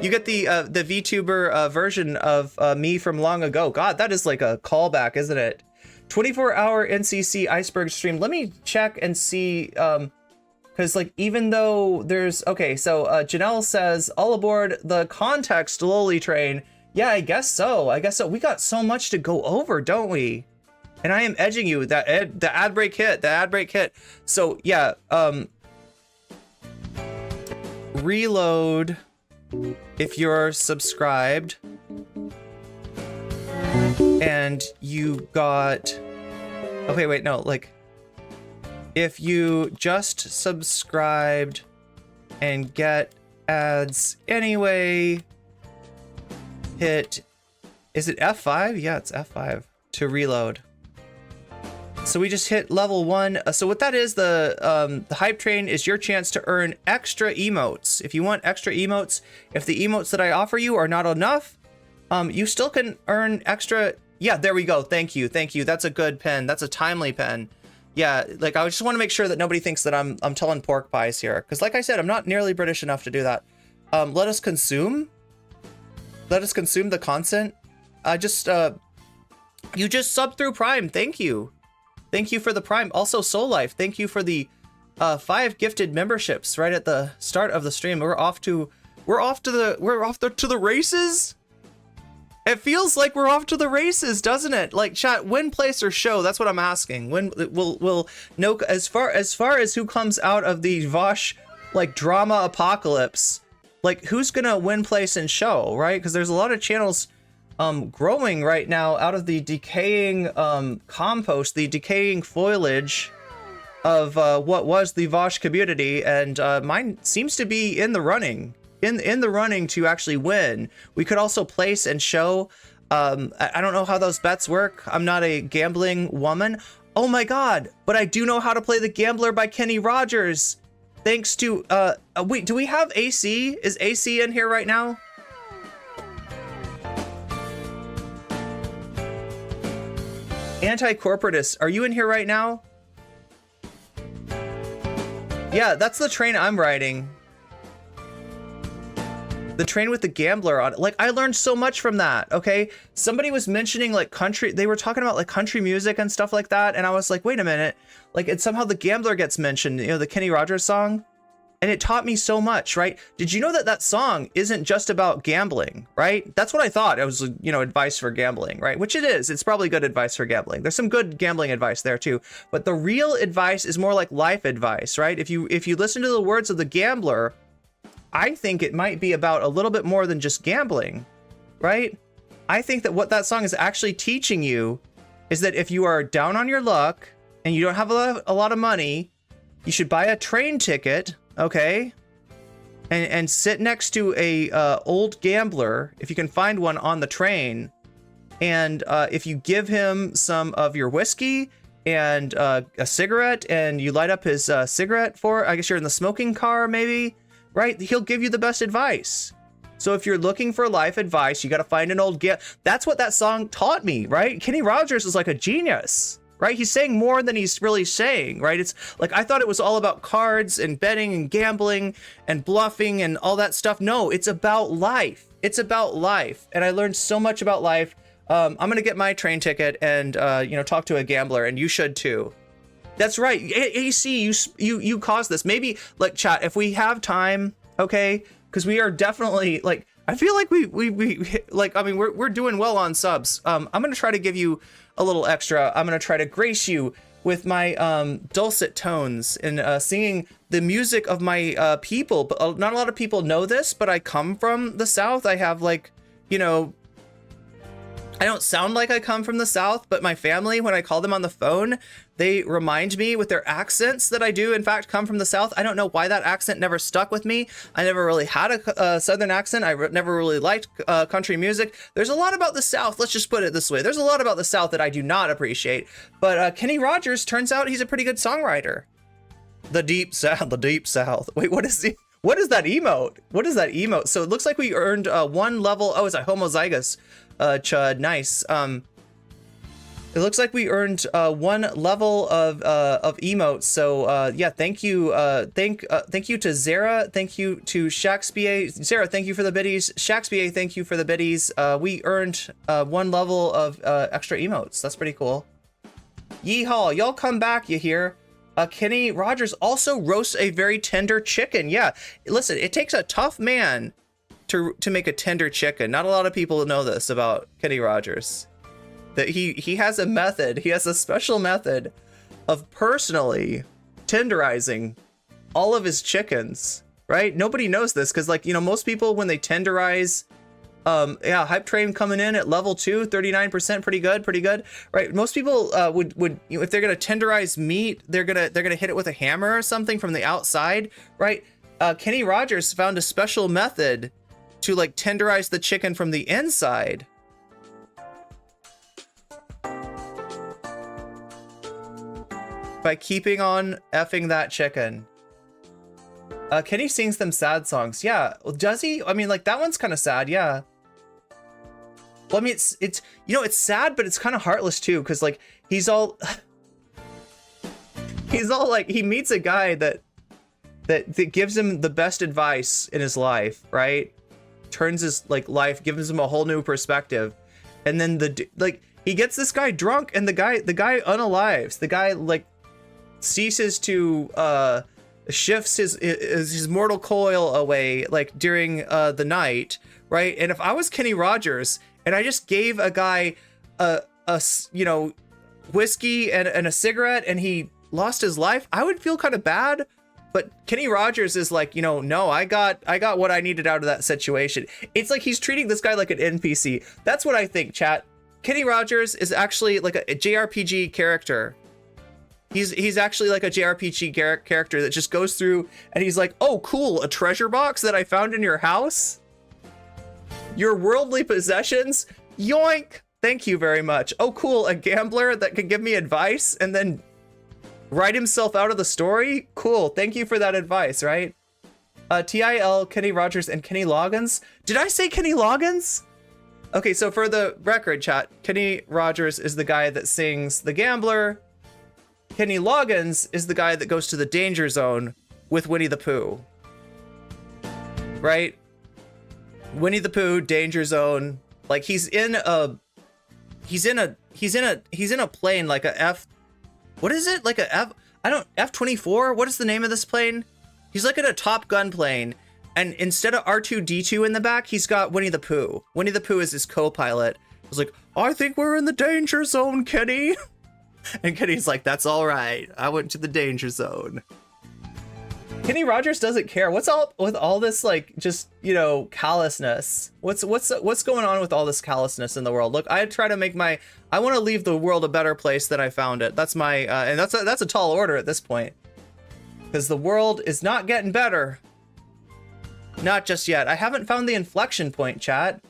VTuber version of me from long ago. God, that is like a callback, isn't it? 24-hour NCC iceberg stream. Let me check and see, because like even though there's okay, so Janelle says all aboard the context lowly train. Yeah, I guess so. We got so much to go over, don't we? And I am edging you, the ad break hit. So yeah, reload if you're subscribed and you got, okay, wait, no, like if you just subscribed and get ads anyway, hit, is it F5? Yeah, it's F5 to reload. So we just hit level 1. So what that is, the hype train is your chance to earn extra emotes. If you want extra emotes, if the emotes that I offer you are not enough, you still can earn extra. Yeah, there we go. Thank you. That's a good pen. That's a timely pen. Yeah, like I just want to make sure that nobody thinks that I'm telling pork pies here, because like I said, I'm not nearly British enough to do that. Let us consume the content. You just subbed through Prime. Thank you for the Prime. Also, Soul Life, thank you for the 5 gifted memberships right at the start of the stream. We're off to the races. It feels like we're off to the races, doesn't it? Like, chat, win, place, or show. That's what I'm asking. When will no, as far as who comes out of the Vaush like drama apocalypse, like who's gonna win, place, and show, right? Because there's a lot of channels growing right now out of the decaying compost, the decaying foliage of what was the Vaush community, and mine seems to be in the running, in the running to actually win. We could also place and show. I don't know how those bets work. I'm not a gambling woman. Oh my god, but I do know how to play The Gambler by Kenny Rogers. Thanks to wait, do we have AC? Is AC in here right now? Anti-corporatist, are you in here right now? Yeah, that's the train I'm riding. The train with the gambler on it. Like, I learned so much from that, okay? Somebody was mentioning like country, they were talking about like country music and stuff like that, and I was like, wait a minute. Like, and somehow the gambler gets mentioned, you know, the Kenny Rogers song. And it taught me so much, right? Did you know that that song isn't just about gambling, right? That's what I thought. It was, you know, advice for gambling, right? Which it is. It's probably good advice for gambling. There's some good gambling advice there too. But the real advice is more like life advice, right? If you listen to the words of the gambler, I think it might be about a little bit more than just gambling, right? I think that what that song is actually teaching you is that if you are down on your luck and you don't have a lot of money, you should buy a train ticket, okay, and sit next to a old gambler, if you can find one on the train, and if you give him some of your whiskey and a cigarette, and you light up his cigarette for, I guess you're in the smoking car maybe, right? He'll give you the best advice. So if you're looking for life advice, you got to find an old that's what that song taught me, right? Kenny Rogers is like a genius. Right? He's saying more than he's really saying, right? It's like, I thought it was all about cards and betting and gambling and bluffing and all that stuff. No, it's about life. It's about life. And I learned so much about life. I'm going to get my train ticket and, you know, talk to a gambler, and you should too. That's right. AC, you caused this. Maybe like chat, if we have time, okay? Because we are definitely like, I feel like we like, I mean, we're doing well on subs. I'm going to try to give you a little extra. I'm going to try to grace you with my dulcet tones and singing the music of my people. But not a lot of people know this, but I come from the South. I have like, you know, I don't sound like I come from the South, but my family, when I call them on the phone, They remind me with their accents that I do, in fact, come from the South. I don't know why that accent never stuck with me. I never really had a Southern accent. I never really liked country music. There's a lot about the South. Let's just put it this way. There's a lot about the South that I do not appreciate. But Kenny Rogers, turns out he's a pretty good songwriter. The Deep South, the Deep South. Wait, what is that emote? What is that emote? So it looks like we earned one level. Oh, it's a homozygous chud. Nice. It looks like we earned one level of emotes. So yeah, thank you. Thank you to Zara. Thank you to Shakespeare. Zara, thank you for the biddies. Shakespeare, thank you for the biddies. We earned one level of extra emotes. That's pretty cool. Yeehaw, y'all come back, you hear? Kenny Rogers also roasts a very tender chicken. Yeah, listen, it takes a tough man to make a tender chicken. Not a lot of people know this about Kenny Rogers. That he has a method. He has a special method of personally tenderizing all of his chickens, right? Nobody knows this because, like, you know, most people when they tenderize, yeah, Hype Train coming in at level 2, 39%, pretty good, right? Most people would you know, if they're gonna tenderize meat, they're gonna hit it with a hammer or something from the outside, right? Kenny Rogers found a special method to like tenderize the chicken from the inside. By keeping on effing that chicken. Kenny sings them sad songs. Yeah, well, does he? I mean, like, that one's kind of sad, yeah. Well, I mean, it's you know, it's sad, but it's kind of heartless too, because like he's all like, he meets a guy that gives him the best advice in his life, right? Turns his like life, gives him a whole new perspective, and then he gets this guy drunk, and the guy unalives. The guy like ceases to shifts his mortal coil away like during the night, right? And if I was Kenny Rogers and I just gave a guy a you know, whiskey and a cigarette and he lost his life, I would feel kind of bad. But Kenny Rogers is like, you know, no, I got what I needed out of that situation. It's like he's treating this guy like an NPC. That's what I think, chat. Kenny Rogers is actually like a JRPG character. He's actually like a JRPG character that just goes through and he's like, oh, cool, a treasure box that I found in your house? Your worldly possessions? Yoink! Thank you very much. Oh, cool, a gambler that could give me advice and then write himself out of the story? Cool, thank you for that advice, right? TIL, Kenny Rogers, and Kenny Loggins? Did I say Kenny Loggins? Okay, so for the record, chat, Kenny Rogers is the guy that sings The Gambler. Kenny Loggins is the guy that goes to the danger zone with Winnie the Pooh. Right? Winnie the Pooh, danger zone. Like he's in a plane like a F. What is it? Like a F, F-24? What is the name of this plane? He's like in a Top Gun plane. And instead of R2-D2 in the back, he's got Winnie the Pooh. Winnie the Pooh is his co-pilot. He's like, I think we're in the danger zone, Kenny. And Kenny's like, that's all right. I went to the danger zone. Kenny Rogers doesn't care. What's all with all this, like, just, you know, callousness? What's going on with all this callousness in the world? Look, I try to make I want to leave the world a better place than I found it. That's my, and that's a tall order at this point. Because the world is not getting better. Not just yet. I haven't found the inflection point, chat.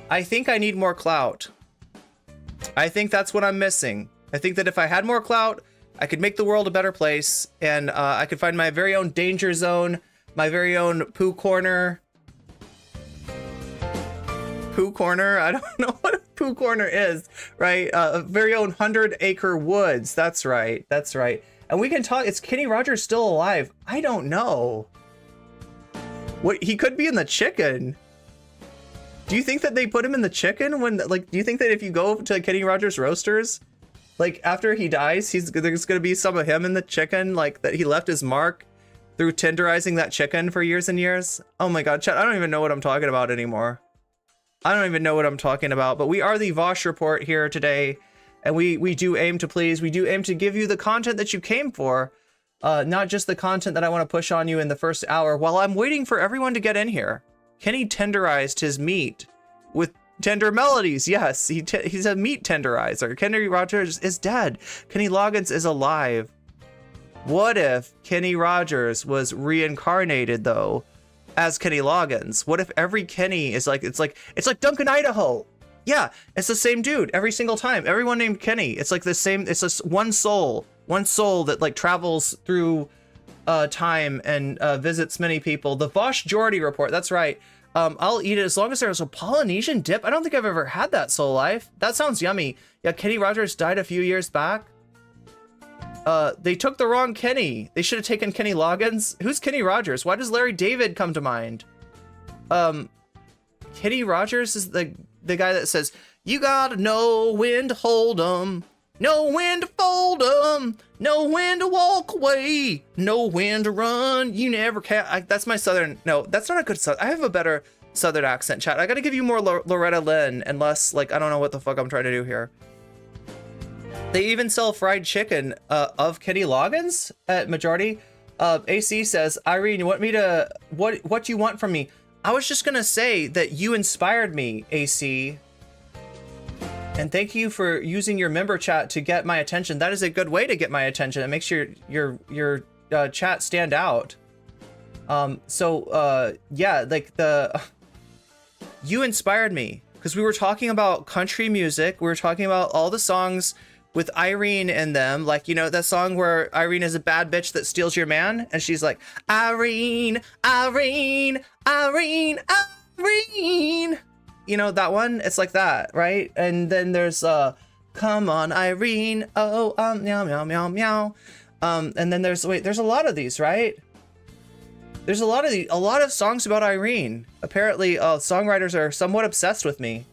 I think I need more clout. I think that's what I'm missing. I think that if I had more clout, I could make the world a better place, and I could find my very own danger zone, my very own Pooh Corner. Pooh Corner? I don't know what a Pooh Corner is, right? A very own 100-acre woods. That's right. That's right. And we can talk. Is Kenny Rogers still alive? I don't know. What, he could be in the chicken. Do you think that they put him in the chicken when, like, do you think that if you go to Kenny Rogers Roasters, like, after he dies, there's going to be some of him in the chicken, like, that he left his mark through tenderizing that chicken for years and years? Oh my god, chat, I don't even know what I'm talking about anymore. I don't even know what I'm talking about, but we are the Vaush Report here today, and we do aim to please. We do aim to give you the content that you came for, not just the content that I want to push on you in the first hour while I'm waiting for everyone to get in here. Kenny tenderized his meat with Tender Melodies, yes, he's a meat tenderizer. Kenny Rogers is dead. Kenny Loggins is alive. What if Kenny Rogers was reincarnated though as Kenny Loggins? What if every Kenny is like it's like Duncan, Idaho? Yeah, it's the same dude every single time. Everyone named Kenny. It's like the same. It's just one soul that like travels through time and visits many people. The Vaush Geordie report. That's right. I'll eat it as long as there's a Polynesian dip. I don't think I've ever had that, Soul Life. That sounds yummy. Yeah, Kenny Rogers died a few years back. They took the wrong Kenny. They should have taken Kenny Loggins. Who's Kenny Rogers? Why does Larry David come to mind? Kenny Rogers is the guy that says, "You gotta know when to hold 'em, know when to fold 'em, know when to walk away, know when to run. You never can." That's my southern. No, that's not a good southern. I have a better southern accent, chat. I gotta give you more Loretta Lynn and less like I don't know what the fuck I'm trying to do here. They even sell fried chicken of Kenny Loggins at Majority. AC says, Irene, you want me to what do you want from me? I was just gonna say that you inspired me, AC. And thank you for using your member chat to get my attention. That is a good way to get my attention. It makes your chat stand out. Yeah, like you inspired me because we were talking about country music. We were talking about all the songs with Irene in them, like, you know, that song where Irene is a bad bitch that steals your man, and she's like, Irene, Irene, Irene, Irene. You know, that one? It's like that, right? And then there's, come on, Irene, oh, meow, meow, meow, meow. And then there's a lot of these, right? There's a lot of songs about Irene. Apparently, songwriters are somewhat obsessed with me.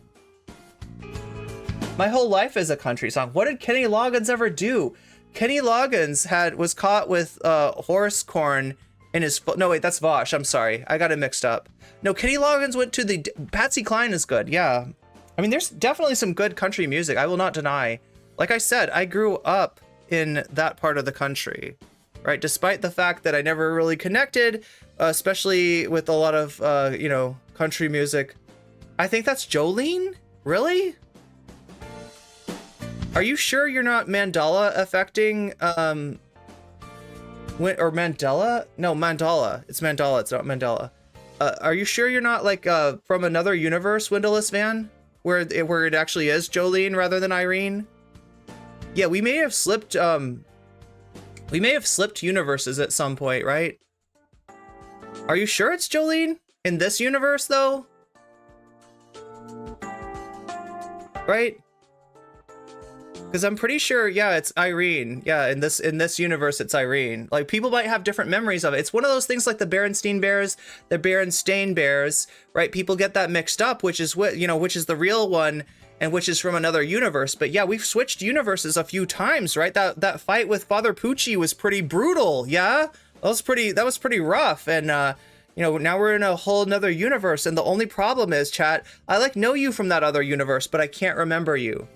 My whole life is a country song. What did Kenny Loggins ever do? Kenny Loggins was caught with horse corn in his foot. No, wait, that's Vaush. I'm sorry. I got it mixed up. No, Kenny Loggins went to the... Patsy Cline is good, yeah. I mean, there's definitely some good country music. I will not deny. Like I said, I grew up in that part of the country, right? Despite the fact that I never really connected, especially with a lot of, you know, country music. I think that's Jolene? Really? Are you sure you're not Mandela affecting, or Mandela? No, Mandala. It's Mandala, it's not Mandela. Are you sure you're not, like, from another universe, Windowless Van? Where it actually is Jolene rather than Irene? Yeah, we may have slipped universes at some point, right? Are you sure it's Jolene? In this universe, though? Right? Because I'm pretty sure, yeah, it's Irene. Yeah, in this universe, it's Irene. Like, people might have different memories of it. It's one of those things like the Berenstain Bears, the Berenstain Bears, right? People get that mixed up, which is what, you know, which is the real one and which is from another universe. But yeah, we've switched universes a few times, right? That fight with Father Pucci was pretty brutal, yeah? That was pretty rough. And you know, now we're in a whole nother universe. And the only problem is, chat, I like know you from that other universe, but I can't remember you.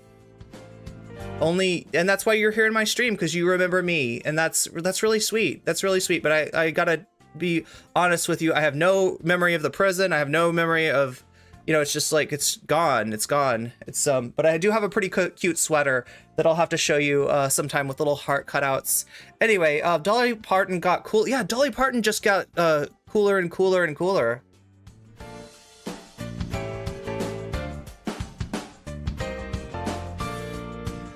And that's why you're here in my stream, because you remember me, and that's really sweet. That's really sweet. But I gotta be honest with you. I have no memory of the prison. I have no memory of, you know, it's just like it's gone. It's gone. It's but I do have a pretty cute sweater that I'll have to show you sometime with little heart cutouts. Anyway, Dolly Parton got cool. Yeah, Dolly Parton just got cooler and cooler and cooler.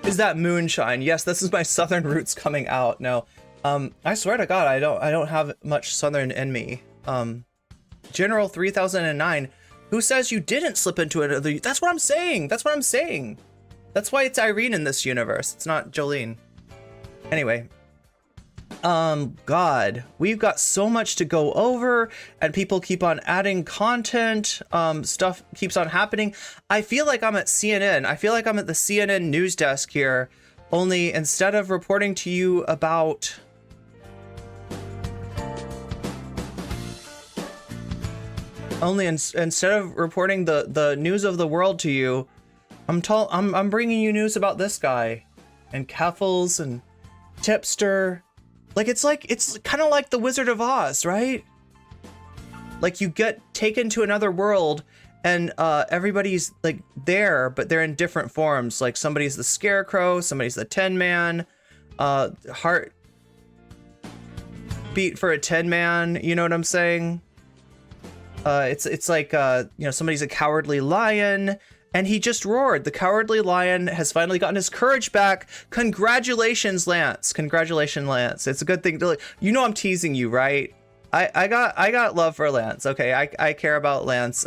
Is that moonshine? Yes, this is my southern roots coming out. No, I swear to God, I don't have much southern in me. General 3009, who says you didn't slip into another? That's what I'm saying. That's what I'm saying. That's why it's Irene in this universe. It's not Jolene. Anyway, God, we've got so much to go over, and people keep on adding content. Stuff keeps on happening. I feel like I'm at CNN. I feel like I'm at the CNN news desk here, only instead of reporting to you about instead of reporting the news of the world to you, I'm bringing you news about this guy and Keffels and Tipster. It's kind of like the Wizard of Oz, right? Like, you get taken to another world and everybody's like there, but they're in different forms. Like somebody's the Scarecrow, somebody's the Tin Man, heart beat for a Tin Man, you know what I'm saying? It's like somebody's a Cowardly Lion, and he just roared. The Cowardly Lion has finally gotten his courage back. Congratulations, Lance. Congratulations, Lance. It's a good thing to, I'm teasing you, right? I got love for Lance. Okay, I care about Lance.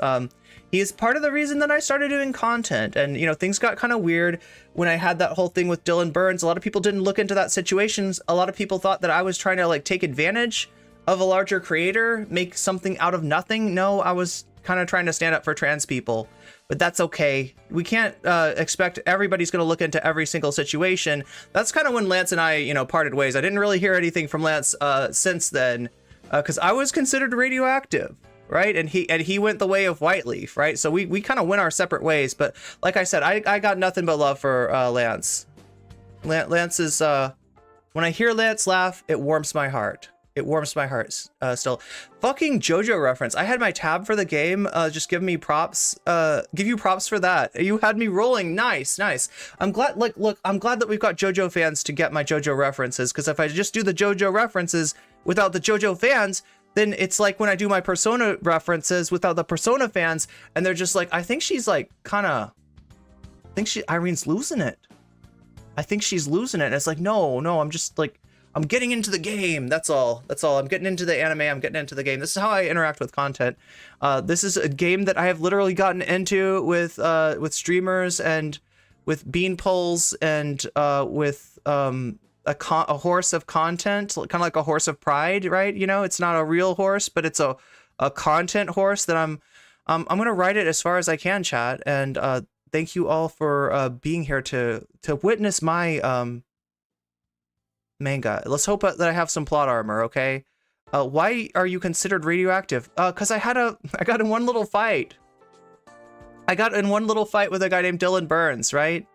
He is part of the reason that I started doing content, and things got kind of weird when I had that whole thing with Dylan Burns. A lot of people didn't look into that situation. A lot of people thought that I was trying to like take advantage of a larger creator, make something out of nothing. No, I was kind of trying to stand up for trans people, but that's okay. We can't expect everybody's going to look into every single situation. That's kind of when Lance and I, parted ways. I didn't really hear anything from Lance since then, because I was considered radioactive, right? And he went the way of Whiteleaf, right? So we kind of went our separate ways. But like I said, I got nothing but love for Lance. Lance is, when I hear Lance laugh, it warms my heart. It warms my heart still. Fucking JoJo reference. I had my tab for the game. Just give me props. Give you props for that. You had me rolling. Nice. I'm glad. Look, I'm glad that we've got JoJo fans to get my JoJo references. Because if I just do the JoJo references without the JoJo fans, then it's like when I do my Persona references without the Persona fans, and they're just like, I think she's like I think Irene's losing it. I think she's losing it. And it's like, no, I'm just like, I'm getting into the game. That's all. I'm getting into the anime. I'm getting into the game. This is how I interact with content. This is a game that I have literally gotten into with streamers and with beanpoles and with a horse of content, kind of like a horse of pride, right? It's not a real horse, but it's a content horse that I'm gonna ride it as far as I can, chat. And thank you all for being here to witness my manga. Let's hope that I have some plot armor, okay? Why are you considered radioactive? Because I got in one little fight. I got in one little fight with a guy named Dylan Burns, right?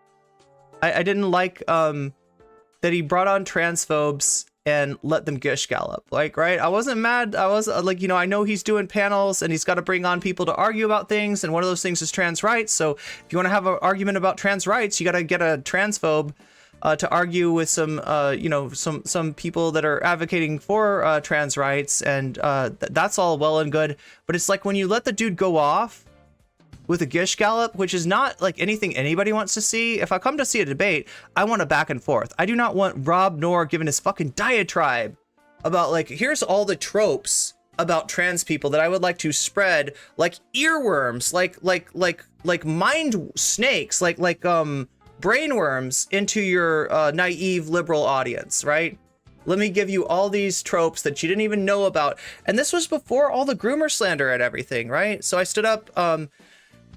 I didn't like that he brought on transphobes and let them gish gallop, like, right? I wasn't mad. I was like, I know he's doing panels and he's got to bring on people to argue about things, and one of those things is trans rights. So if you want to have an argument about trans rights, you got to get a transphobe to argue with some some people that are advocating for trans rights, and that's all well and good. But it's like when you let the dude go off with a gish gallop, which is not like anything anybody wants to see. If I come to see a debate, I want a back and forth. I do not want Rob Noor giving his fucking diatribe about like, here's all the tropes about trans people that I would like to spread like earworms, like mind snakes, like brainworms into your naive liberal audience, right? Let me give you all these tropes that you didn't even know about. And this was before all the groomer slander and everything, right? So I stood up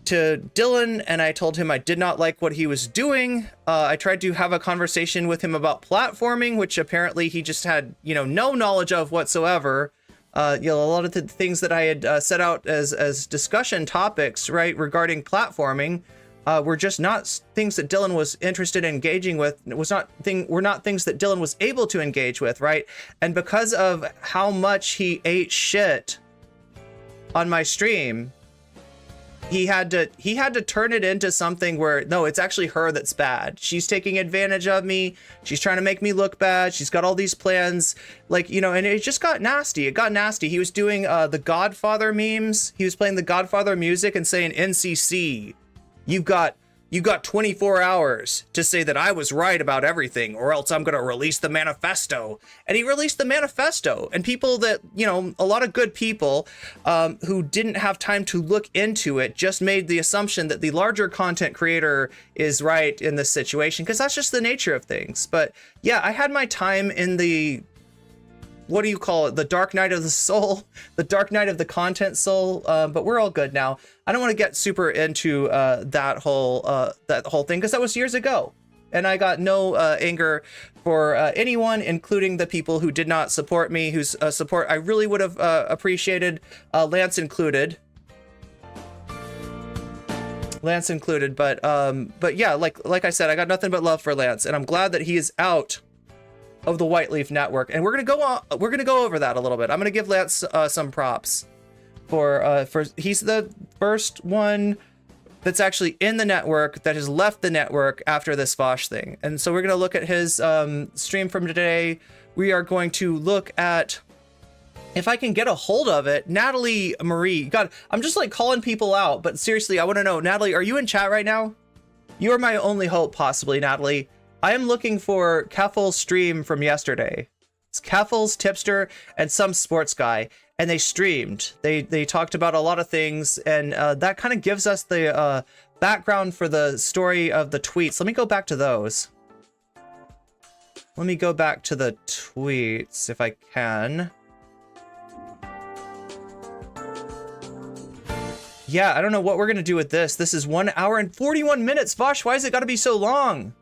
to Dylan and I told him I did not like what he was doing. I tried to have a conversation with him about platforming, which apparently he just had, no knowledge of whatsoever. A lot of the things that I had set out as discussion topics, right, regarding platforming, were just not things that Dylan was interested in engaging with. Were not things that Dylan was able to engage with, right? And because of how much he ate shit on my stream, he had to turn it into something where, no, it's actually her that's bad. She's taking advantage of me. She's trying to make me look bad. She's got all these plans, like, and it just got nasty. It got nasty. He was doing the Godfather memes. He was playing the Godfather music and saying, NCC, you got 24 hours to say that I was right about everything, or else I'm going to release the manifesto. And he released the manifesto, and people that, a lot of good people who didn't have time to look into it just made the assumption that the larger content creator is right in this situation, because that's just the nature of things. But yeah, I had my time in the, what do you call it? The dark night of the soul, the dark night of the content soul. But we're all good now. I don't want to get super into that whole thing, because that was years ago, and I got no anger for anyone, including the people who did not support me, whose support I really would have appreciated, Lance included. But yeah, like I said, I got nothing but love for Lance, and I'm glad that he is out of the Whiteleaf network, and we're gonna go over that a little bit. I'm gonna give Lance some props for he's the first one that's actually in the network that has left the network after this Vaush thing. And so we're going to look at his stream from today. We are going to look at, if I can get a hold of it, Natalie Marie. God, I'm just like calling people out, but seriously, I want to know, Natalie, are you in chat right now? You are my only hope, possibly, Natalie. I am looking for Keffel's stream from yesterday. It's Keffel's, Tipster, and some sports guy, and they streamed. They talked about a lot of things, and that kind of gives us the background for the story of the tweets. Let me go back to those. Let me go back to the tweets if I can. Yeah, I don't know what we're gonna do with this. This is 1 hour and 41 minutes. Vaush, why has it gotta be so long?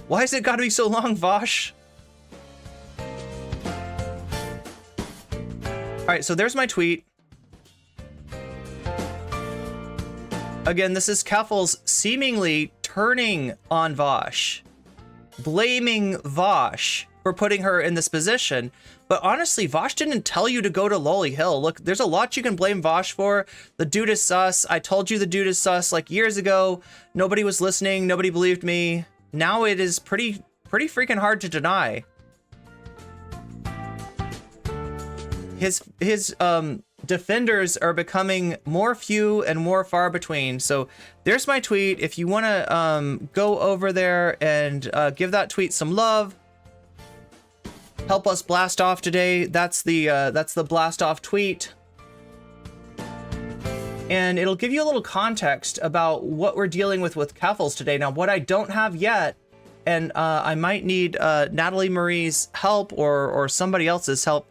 Why has it gotta be so long, Vaush? All right, so there's my tweet. Again, this is Keffel's seemingly turning on Vaush, blaming Vaush for putting her in this position. But honestly, Vaush didn't tell you to go to Lolly Hill. Look, there's a lot you can blame Vaush for. The dude is sus. I told you the dude is sus like years ago. Nobody was listening. Nobody believed me. Now it is pretty freaking hard to deny. His defenders are becoming more few and more far between. So there's my tweet. If you want to go over there and give that tweet some love, help us blast off today. That's the blast off tweet, and it'll give you a little context about what we're dealing with Keffel's today. Now, what I don't have yet, and I might need Natalie Marie's help or somebody else's help.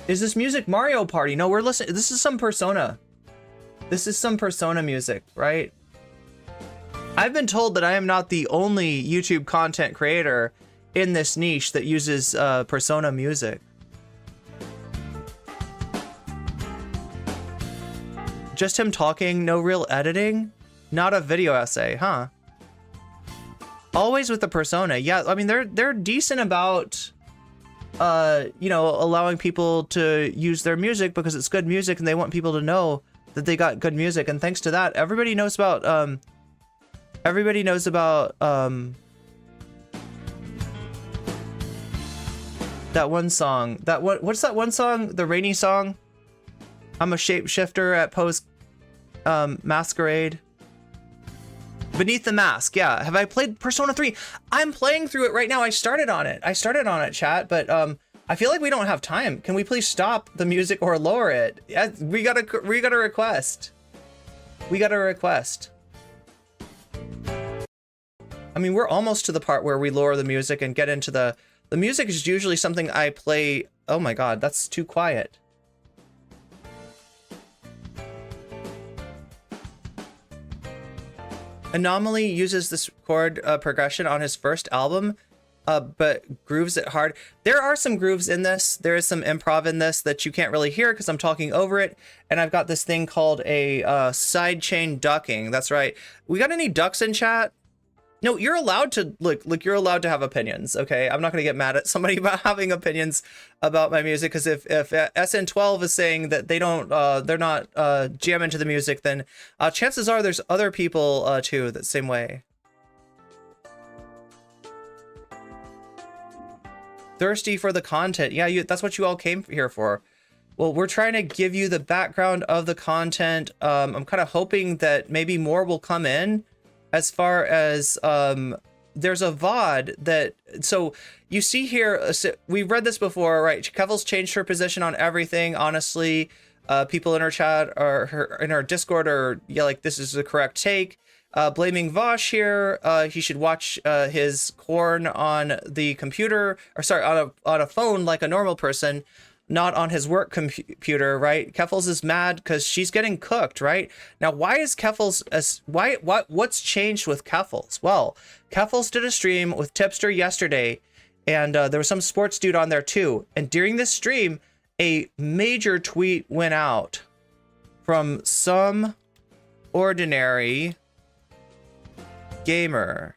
Is this music Mario Party? No, we're listening. This is some Persona. This is some Persona music, right? I've been told that I am not the only YouTube content creator in this niche that uses Persona music. Just him talking, no real editing, not a video essay, huh? Always with the Persona. Yeah, I mean, they're decent about you know, allowing people to use their music because it's good music and they want people to know that they got good music. And thanks to that, everybody knows about that one song. What's that one song? The rainy song? I'm a shapeshifter at post masquerade. Beneath the Mask, yeah. Have I played Persona 3? I'm playing through it right now. I started on it, chat, but I feel like we don't have time. Can we please stop the music or lower it? Yeah, we got a request. We got a request. I mean, we're almost to the part where we lower the music and get into the music is usually something I play. Oh my god, that's too quiet. Anomaly uses this chord progression on his first album, but grooves it hard. There are some grooves in this. There is some improv in this that you can't really hear because I'm talking over it. And I've got this thing called a sidechain ducking. That's right. We got any ducks in chat? No, you're allowed to look, you're allowed to have opinions, okay? I'm not gonna get mad at somebody about having opinions about my music, because if SN12 is saying that they don't, they're not jamming to the music, then chances are there's other people too that same way. Thirsty for the content. Yeah, that's what you all came here for. Well, we're trying to give you the background of the content. I'm kind of hoping that maybe more will come in. As far as there's a VOD that, so you see here, we read this before, right? Keffel's changed her position on everything. Honestly, people in our chat or in our Discord are like, this is the correct take. Blaming Vaush here. He should watch his corn on the computer, or sorry, on a phone like a normal person, not on his work computer, right? Keffel's is mad because she's getting cooked, right? Now, why is Keffel's, what's changed with Keffel's? Well, Keffel's did a stream with Tipster yesterday, and there was some sports dude on there too. And during this stream, a major tweet went out from some ordinary gamer.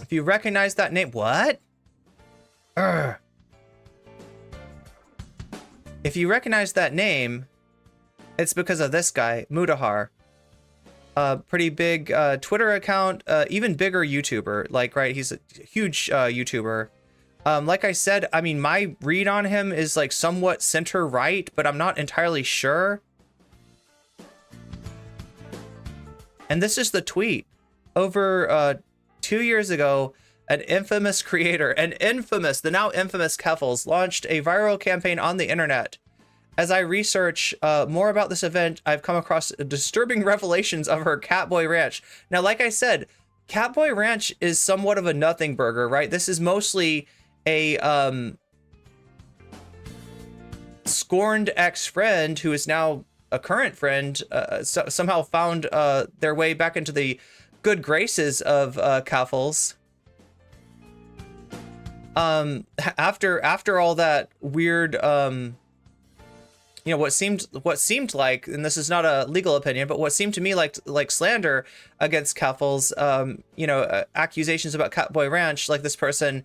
If you recognize that name, what? Urgh. If you recognize that name, it's because of this guy, Mudahar. Pretty big Twitter account, even bigger YouTuber. Like, right, he's a huge YouTuber. Like I said, I mean, my read on him is like somewhat center-right, but I'm not entirely sure. And this is the tweet. Over 2 years ago, an infamous creator, the now infamous Keffals, launched a viral campaign on the internet. As I research more about this event, I've come across disturbing revelations of her Catboy Ranch. Now, like I said, Catboy Ranch is somewhat of a nothing burger, right? This is mostly a scorned ex-friend who is now a current friend, somehow found their way back into the good graces of Keffals. After all that weird, you know, what seemed like, and this is not a legal opinion, but what seemed to me like slander against Keffals, you know, accusations about Catboy Ranch, like this person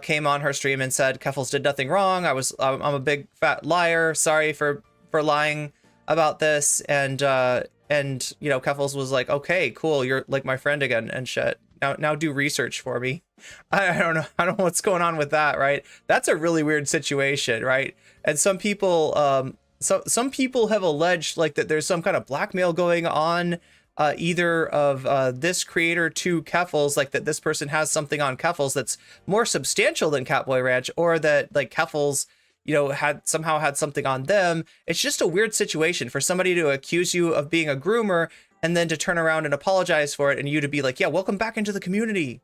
came on her stream and said Keffals did nothing wrong. I'm a big fat liar. Sorry for lying about this. And you know, Keffals was like, okay, cool, you're like my friend again and shit. Now do research for me. I don't know what's going on with that, right? That's a really weird situation, right? And some people some people have alleged like that there's some kind of blackmail going on, either of this creator to Keffals, like that this person has something on Keffals that's more substantial than Catboy Ranch, or that like Keffals, you know, had something on them. It's just a weird situation for somebody to accuse you of being a groomer and then to turn around and apologize for it, and you to be like, yeah, welcome back into the community.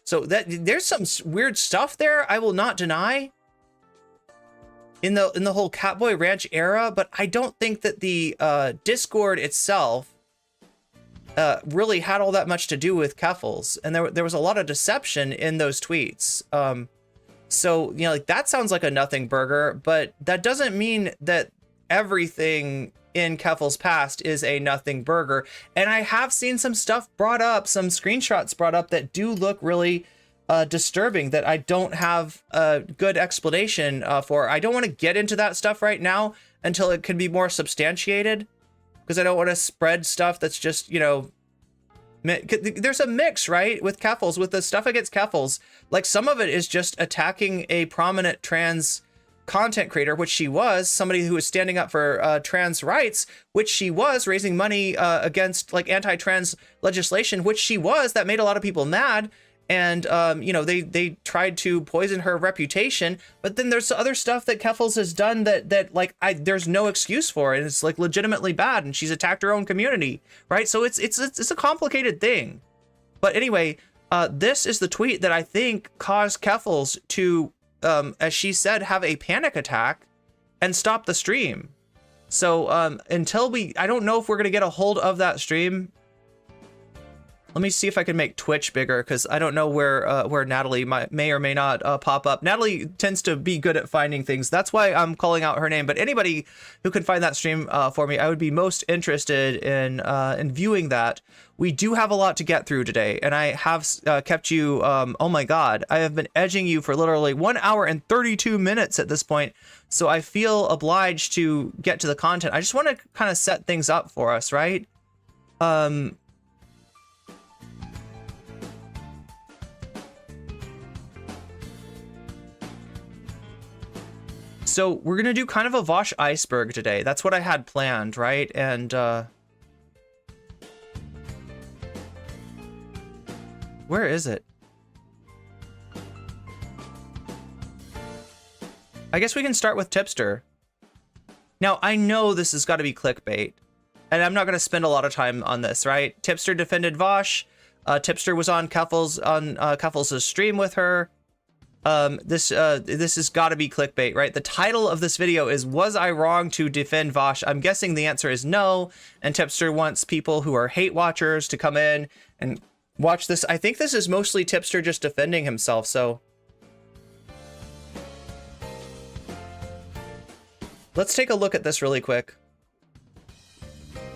So that there's some weird stuff there, I will not deny, in the whole Catboy Ranch era, but I don't think that the Discord itself really had all that much to do with Keffals, and there was a lot of deception in those tweets. So, you know, like that sounds like a nothing burger, but that doesn't mean that everything in Keffals' past is a nothing burger. And I have seen some stuff brought up, some screenshots brought up that do look really disturbing, that I don't have a good explanation for. I don't want to get into that stuff right now until it can be more substantiated, because I don't want to spread stuff that's just, you know, there's a mix, right, with Keffals, with the stuff against Keffals. Like, some of it is just attacking a prominent trans content creator, which she was, somebody who was standing up for trans rights, which she was, raising money against like anti-trans legislation, which she was. That made a lot of people mad. And, you know, they tried to poison her reputation. But then there's other stuff that Keffals has done that like, there's no excuse for it. And it's like legitimately bad. And she's attacked her own community, right? So it's a complicated thing. But anyway, this is the tweet that I think caused Keffals to, as she said, have a panic attack and stop the stream. So until I don't know if we're going to get a hold of that stream. Let me see if I can make Twitch bigger, because I don't know where Natalie may or may not pop up. Natalie tends to be good at finding things. That's why I'm calling out her name. But anybody who could find that stream for me, I would be most interested in viewing that. We do have a lot to get through today, and I have kept you. Oh my God, I have been edging you for literally 1 hour and 32 minutes at this point. So I feel obliged to get to the content. I just want to kind of set things up for us, right? So we're going to do kind of a Vaush iceberg today. That's what I had planned, right? And where is it? I guess we can start with Tipster. Now, I know this has got to be clickbait, and I'm not going to spend a lot of time on this, right? Tipster defended Vaush. Tipster was on Keffals' stream with her. This has got to be clickbait, right? The title of this video is, was I wrong to defend Vaush? I'm guessing the answer is no, and Tipster wants people who are hate watchers to come in and watch this. I think this is mostly Tipster just defending himself, so let's take a look at this really quick.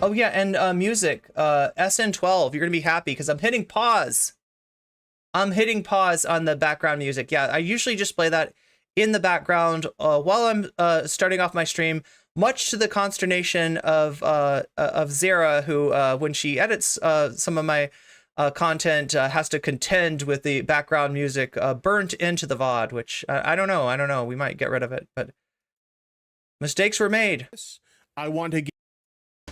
Oh yeah, and music, SN12, you're gonna be happy because I'm hitting pause. I'm hitting pause on the background music. Yeah, I usually just play that in the background while I'm starting off my stream, much to the consternation of Zara, who when she edits some of my content has to contend with the background music burnt into the VOD, which I don't know. I don't know. We might get rid of it, but mistakes were made. I want to get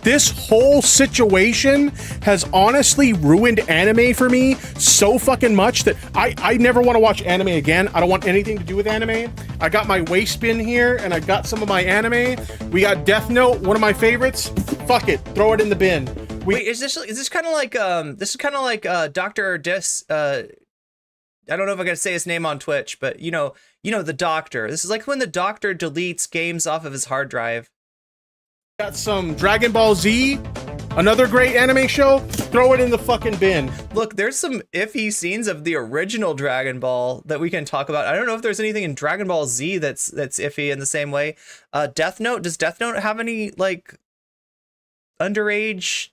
this whole situation has honestly ruined anime for me so fucking much that I never want to watch anime again. I don't want anything to do with anime. I got my waist bin here and I got some of my anime. We got Death Note, one of my favorites. Fuck it, throw it in the bin. Wait, is this kind of like this is kind of like Dr. Dis I don't know if I gotta say his name on Twitch, but you know the Doctor. This is like when the Doctor deletes games off of his hard drive. Got some Dragon Ball Z, another great anime show. Throw it in the fucking bin. Look, there's some iffy scenes of the original Dragon Ball that we can talk about. I don't know if there's anything in Dragon Ball Z that's iffy in the same way. Death Note, does Death Note have any like underage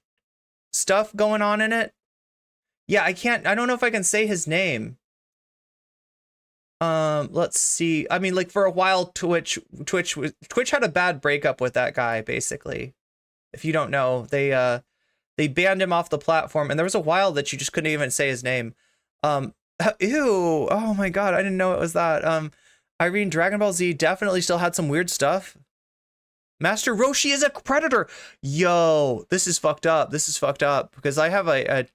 stuff going on in it? Yeah, I don't know if I can say his name. Let's see. I mean, like for a while, Twitch had a bad breakup with that guy. Basically, if you don't know, they banned him off the platform, and there was a while that you just couldn't even say his name. Ew. Oh my god, I didn't know it was that. Irene, Dragon Ball Z definitely still had some weird stuff. Master Roshi is a predator. Yo, this is fucked up. This is fucked up because I have I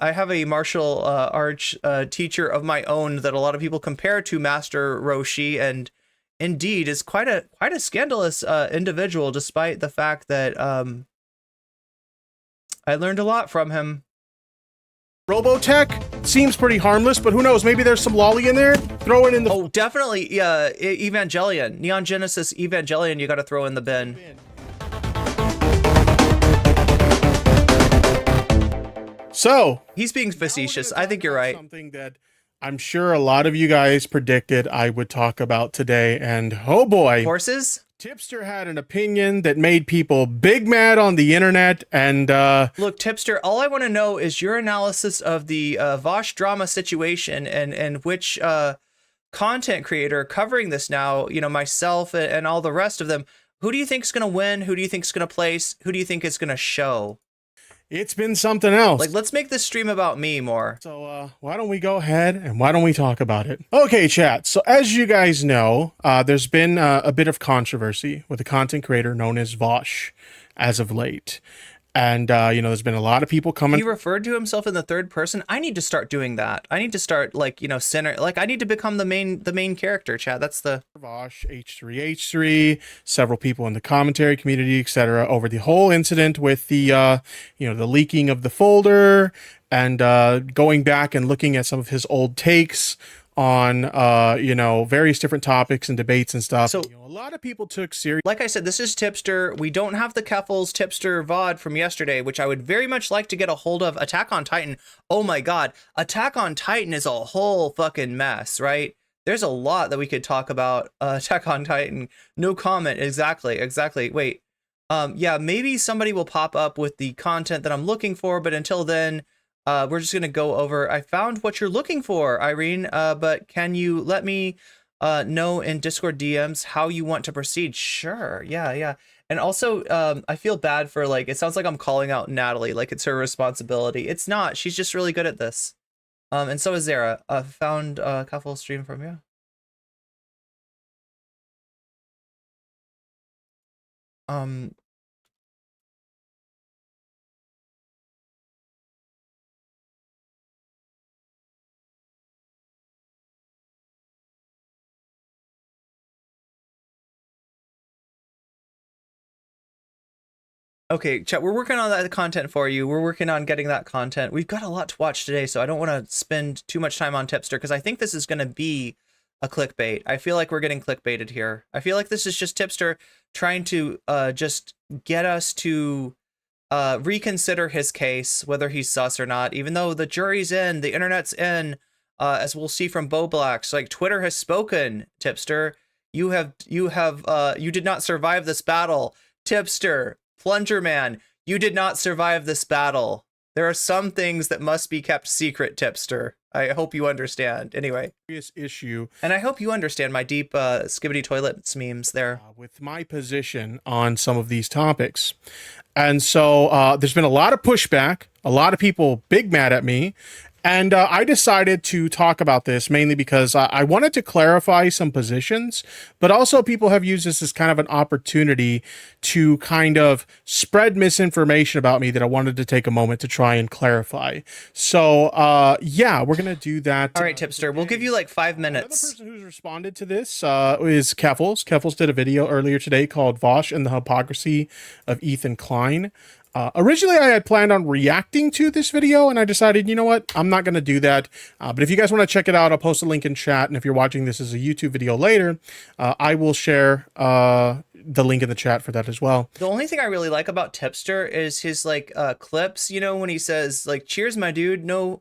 have a martial arts teacher of my own that a lot of people compare to Master Roshi, and indeed is quite a scandalous individual, despite the fact that I learned a lot from him. Robotech seems pretty harmless, but who knows? Maybe there's some lolly in there. Throw it in the. Oh, definitely. Yeah, Evangelion, Neon Genesis Evangelion. You got to throw in the bin. So He's being facetious. I think you're right. Something that I'm sure a lot of you guys predicted I would talk about today, and oh boy, Horses. Tipster had an opinion that made people big mad on the internet, and Look, Tipster, all I want to know is your analysis of the Vaush drama situation and which content creator covering this now, you know, myself and all the rest of them, who do you think is going to win? Who do you think is going to place? Who do you think is going to show? it's been something else. Like, let's make this stream about me more. So why don't we go ahead and why don't we talk about it? Okay, chat. So as you guys know, there's been a bit of controversy with a content creator known as Vaush as of late. And, you know, there's been a lot of people coming. He referred to himself in the third person. I need to start doing that. I need to start, like, you know, I need to become the main character, chat. That's the Vaush H3H3, several people in the commentary community, etc., over the whole incident with the, you know, the leaking of the folder and going back and looking at some of his old takes on, you know, various different topics and debates and stuff. So, you know, a lot of people took serious. Like I said, this is Tipster. We don't have the Keffels Tipster VOD from yesterday, which I would very much like to get a hold of. Attack on Titan. Oh my God. Attack on Titan is a whole fucking mess, right? There's a lot that we could talk about. Attack on Titan. No comment. Exactly. Wait. Yeah, maybe somebody will pop up with the content that I'm looking for, but until then, we're just going to go over. I found what you're looking for, Irene, but can you let me know in Discord DMs how you want to proceed? Sure. Yeah. And also, I feel bad for, like, it sounds like I'm calling out Natalie, like it's her responsibility. It's not. She's just really good at this. And so is Zara. Found a couple stream from you. Okay, chat, we're working on that content for you. We're working on getting that content. We've got a lot to watch today, so I don't want to spend too much time on Tipster, because I think this is going to be a clickbait. I feel like we're getting clickbaited here. I feel like this is just Tipster trying to just get us to reconsider his case, whether he's sus or not, even though the jury's in, the internet's in, as we'll see from Bo Blacks. Like, Twitter has spoken, Tipster. You did not survive this battle. Tipster, Plunger Man, you did not survive this battle. There are some things that must be kept secret, tipster. I hope you understand. Anyway. Issue. And I hope you understand my deep skibbity toilets memes there. With my position on some of these topics. And so there's been a lot of pushback, a lot of people big mad at me. And I decided to talk about this mainly because I wanted to clarify some positions, but also people have used this as kind of an opportunity to kind of spread misinformation about me that I wanted to take a moment to try and clarify. So, yeah, we're going to do that. All right, tipster, we'll give you like 5 minutes. Another person who's responded to this is Keffels. Keffels did a video earlier today called Vaush and the Hypocrisy of Ethan Klein. Originally, I had planned on reacting to this video, and I decided, you know what, I'm not going to do that. But if you guys want to check it out, I'll post a link in chat. And if you're watching this as a YouTube video later, I will share the link in the chat for that as well. The only thing I really like about Tipster is his like clips, you know, when he says like, cheers, my dude, no,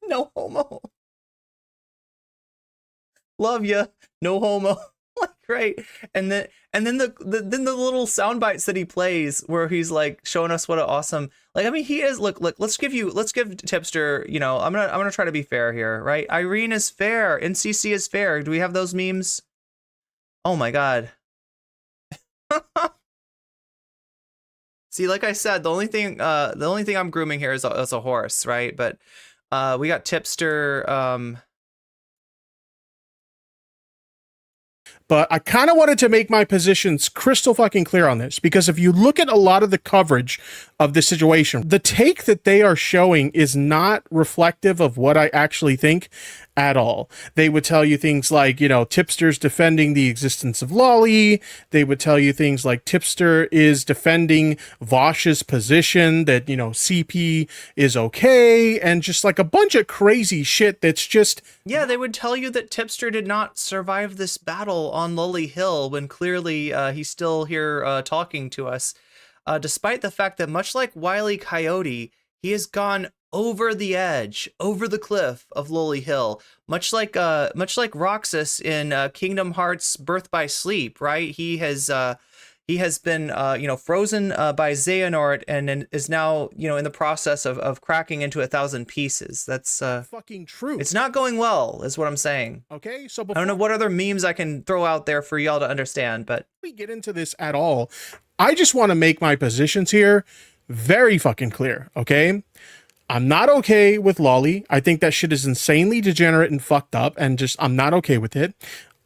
no homo. Love ya, no homo. Like, right. And then the little sound bites that he plays where he's like showing us what an awesome, like, I mean, he is, look, let's give Tipster, you know, I'm gonna try to be fair here, right? Irene is fair, NCC is fair. Do we have those memes? Oh my god. See, like I said, the only thing I'm grooming here is a horse, right? But we got Tipster. But I kind of wanted to make my positions crystal fucking clear on this, because if you look at a lot of the coverage of this situation, the take that they are showing is not reflective of what I actually think at all. They would tell you things like, you know, Tipster's defending the existence of Lolly. They would tell you things like Tipster is defending Vaush's position that, you know, CP is okay, and just like a bunch of crazy shit that's just... Yeah, they would tell you that Tipster did not survive this battle on Lully Hill when clearly he's still here talking to us, despite the fact that much like Wile E. Coyote, he has gone over the edge, over the cliff of Lully Hill, much like Roxas in Kingdom Hearts Birth by Sleep, right? He has been you know, frozen by Xehanort and is now, you know, in the process of cracking into 1,000 pieces. That's fucking true. It's not going well, is what I'm saying. Okay, so I don't know what other memes I can throw out there for y'all to understand, but we get into this at all. I just want to make my positions here very fucking clear, okay? I'm not okay with Lolly. I think that shit is insanely degenerate and fucked up, and just, I'm not okay with it.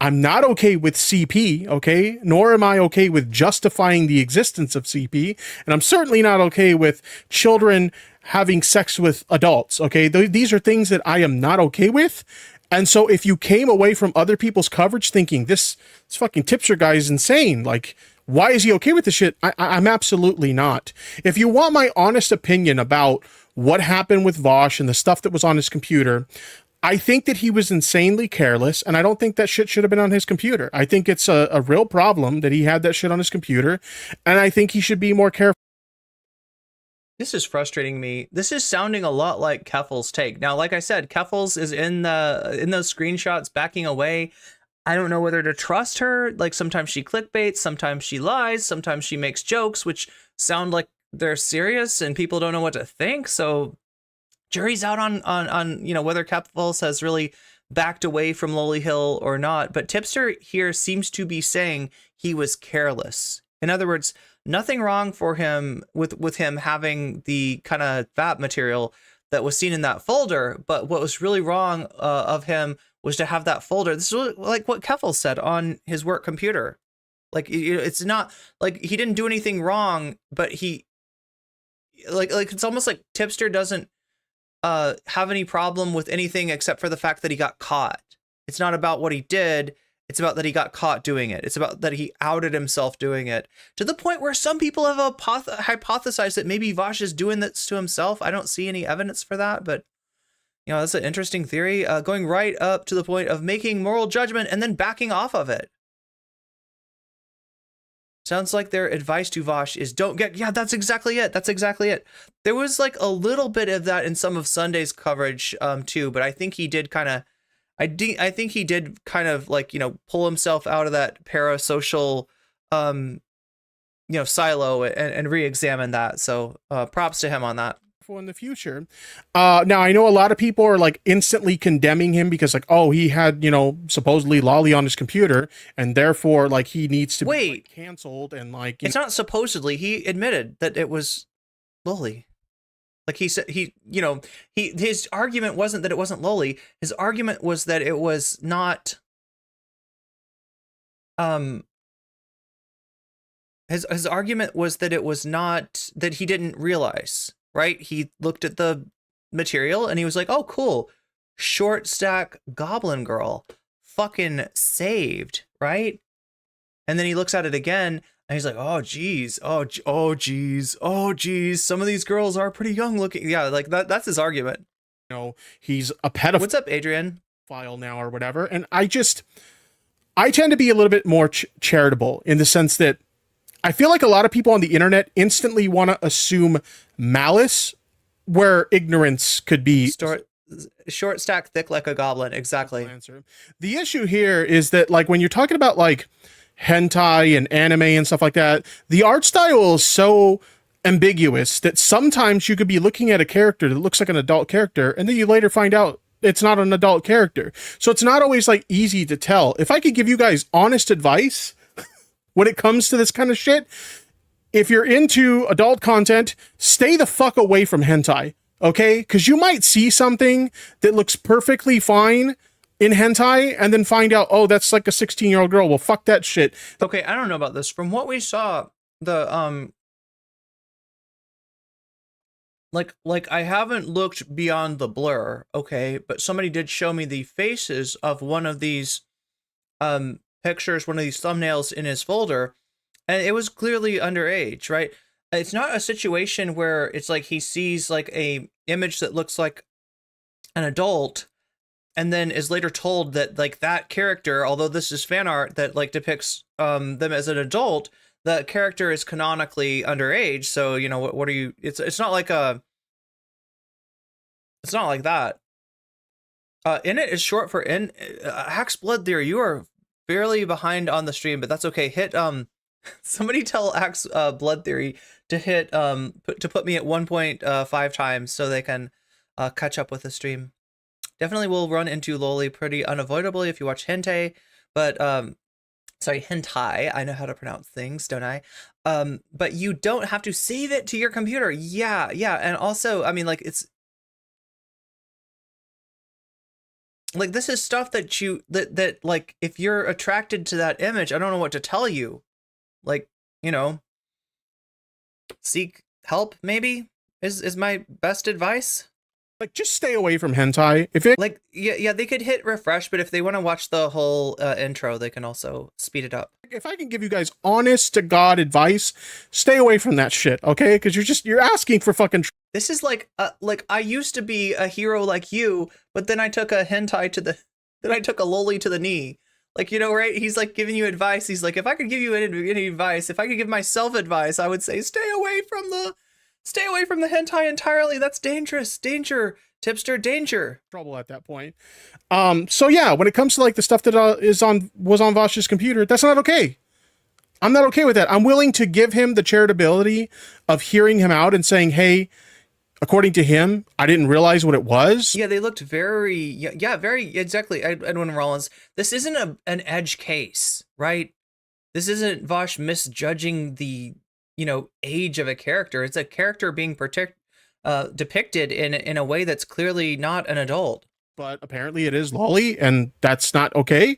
I'm not okay with CP, okay? Nor am I okay with justifying the existence of CP. And I'm certainly not okay with children having sex with adults, okay? These are things that I am not okay with. And so if you came away from other people's coverage thinking this fucking Tipster guy is insane, like, why is he okay with this shit? I'm absolutely not. If you want my honest opinion about what happened with Vaush and the stuff that was on his computer, I think that he was insanely careless, and I don't think that shit should have been on his computer. I think it's a real problem that he had that shit on his computer, and I think he should be more careful. this is frustrating me. This is sounding a lot like Keffels' take. Now, like I said, Keffels is in those screenshots backing away. I don't know whether to trust her. Like, sometimes she clickbaits, sometimes she lies, sometimes she makes jokes which sound like they're serious and people don't know what to think. So jury's out on you know, whether Keffels has really backed away from Lully Hill or not. But Tipster here seems to be saying he was careless. In other words, nothing wrong for him with him having the kind of VAP material that was seen in that folder. But what was really wrong of him was to have that folder. This is like what Keffels said on his work computer. Like, it's not like he didn't do anything wrong, but he like it's almost like Tipster doesn't have any problem with anything except for the fact that he got caught. It's not about what he did. It's about that he got caught doing it. It's about that he outed himself doing it, to the point where some people have hypothesized that maybe Vaush is doing this to himself. I don't see any evidence for that, but you know, that's an interesting theory, going right up to the point of making moral judgment and then backing off of it. Sounds like their advice to Vaush is don't get... Yeah, that's exactly it. That's exactly it. There was like a little bit of that in some of Sunday's coverage too, but I think he did kind of... I think he did kind of like, you know, pull himself out of that parasocial, you know, silo and re-examine that. So props to him on that. for in the future. Now I know a lot of people are like instantly condemning him because like, oh, he had, you know, supposedly lolly on his computer and therefore like he needs to be like, canceled and like it's not supposedly. He admitted that it was lolly. Like he said, his argument wasn't that it wasn't lolly. His argument was that it was not. His argument was that it was not, that he didn't realize, right? He looked at the material and he was like, oh, cool. Short stack goblin girl. Fucking saved, right? And then he looks at it again and he's like, oh, geez. Oh, geez. Some of these girls are pretty young looking. Yeah, like that's his argument. You know, he's a pedophile. What's up, Adrian? File now or whatever. And I tend to be a little bit more charitable in the sense that I feel like a lot of people on the internet instantly want to assume malice where ignorance could be. Short stack, thick like a goblin. Exactly. The issue here is that like when you're talking about like hentai and anime and stuff like that, the art style is so ambiguous that sometimes you could be looking at a character that looks like an adult character and then you later find out it's not an adult character. So it's not always like easy to tell. If I could give you guys honest advice when it comes to this kind of shit, if you're into adult content, stay the fuck away from hentai, okay? Because you might see something that looks perfectly fine in hentai and then find out, oh, that's like a 16-year-old girl. Well, fuck that shit. Okay, I don't know about this. From what we saw, the like I haven't looked beyond the blur, okay, but somebody did show me the faces of one of these pictures, one of these thumbnails in his folder, and it was clearly underage, right? It's not a situation where it's like he sees like a image that looks like an adult and then is later told that like that character, although this is fan art that like depicts them as an adult, the character is canonically underage. So, you know, what are you, it's not like that. In it is short for Axe Blood Theory. You are barely behind on the stream, but that's okay. Hit somebody tell Axe Blood Theory to hit to put me at 1.5 times so they can catch up with the stream. Definitely will run into loli pretty unavoidably if you watch hentai, but sorry, hentai. I know how to pronounce things, don't I? But you don't have to save it to your computer. Yeah, and also, I mean, like it's like this is stuff that you that like if you're attracted to that image, I don't know what to tell you. Like, you know, seek help maybe is my best advice. Like just stay away from hentai. If it like yeah, they could hit refresh, but if they want to watch the whole intro, they can also speed it up. If I can give you guys honest to God advice, stay away from that shit, okay? Because you're asking for fucking. This is like I used to be a hero like you, but then I took a hentai then I took a loli to the knee. Like, you know, right? He's like giving you advice. He's like, if I could give you any advice, if I could give myself advice, I would say stay away from the hentai entirely. That's dangerous. Danger, tipster, danger. Trouble at that point. So yeah, when it comes to like the stuff that was on Vaush's computer, that's not okay. I'm not okay with that. I'm willing to give him the charitability of hearing him out and saying, hey, according to him, I didn't realize what it was. Yeah, they looked very, very, exactly. Edwin Rollins, this isn't an edge case, right? This isn't Vaush misjudging the, you know, age of a character. It's a character being depicted in a way that's clearly not an adult. But apparently it is lolly, and that's not okay.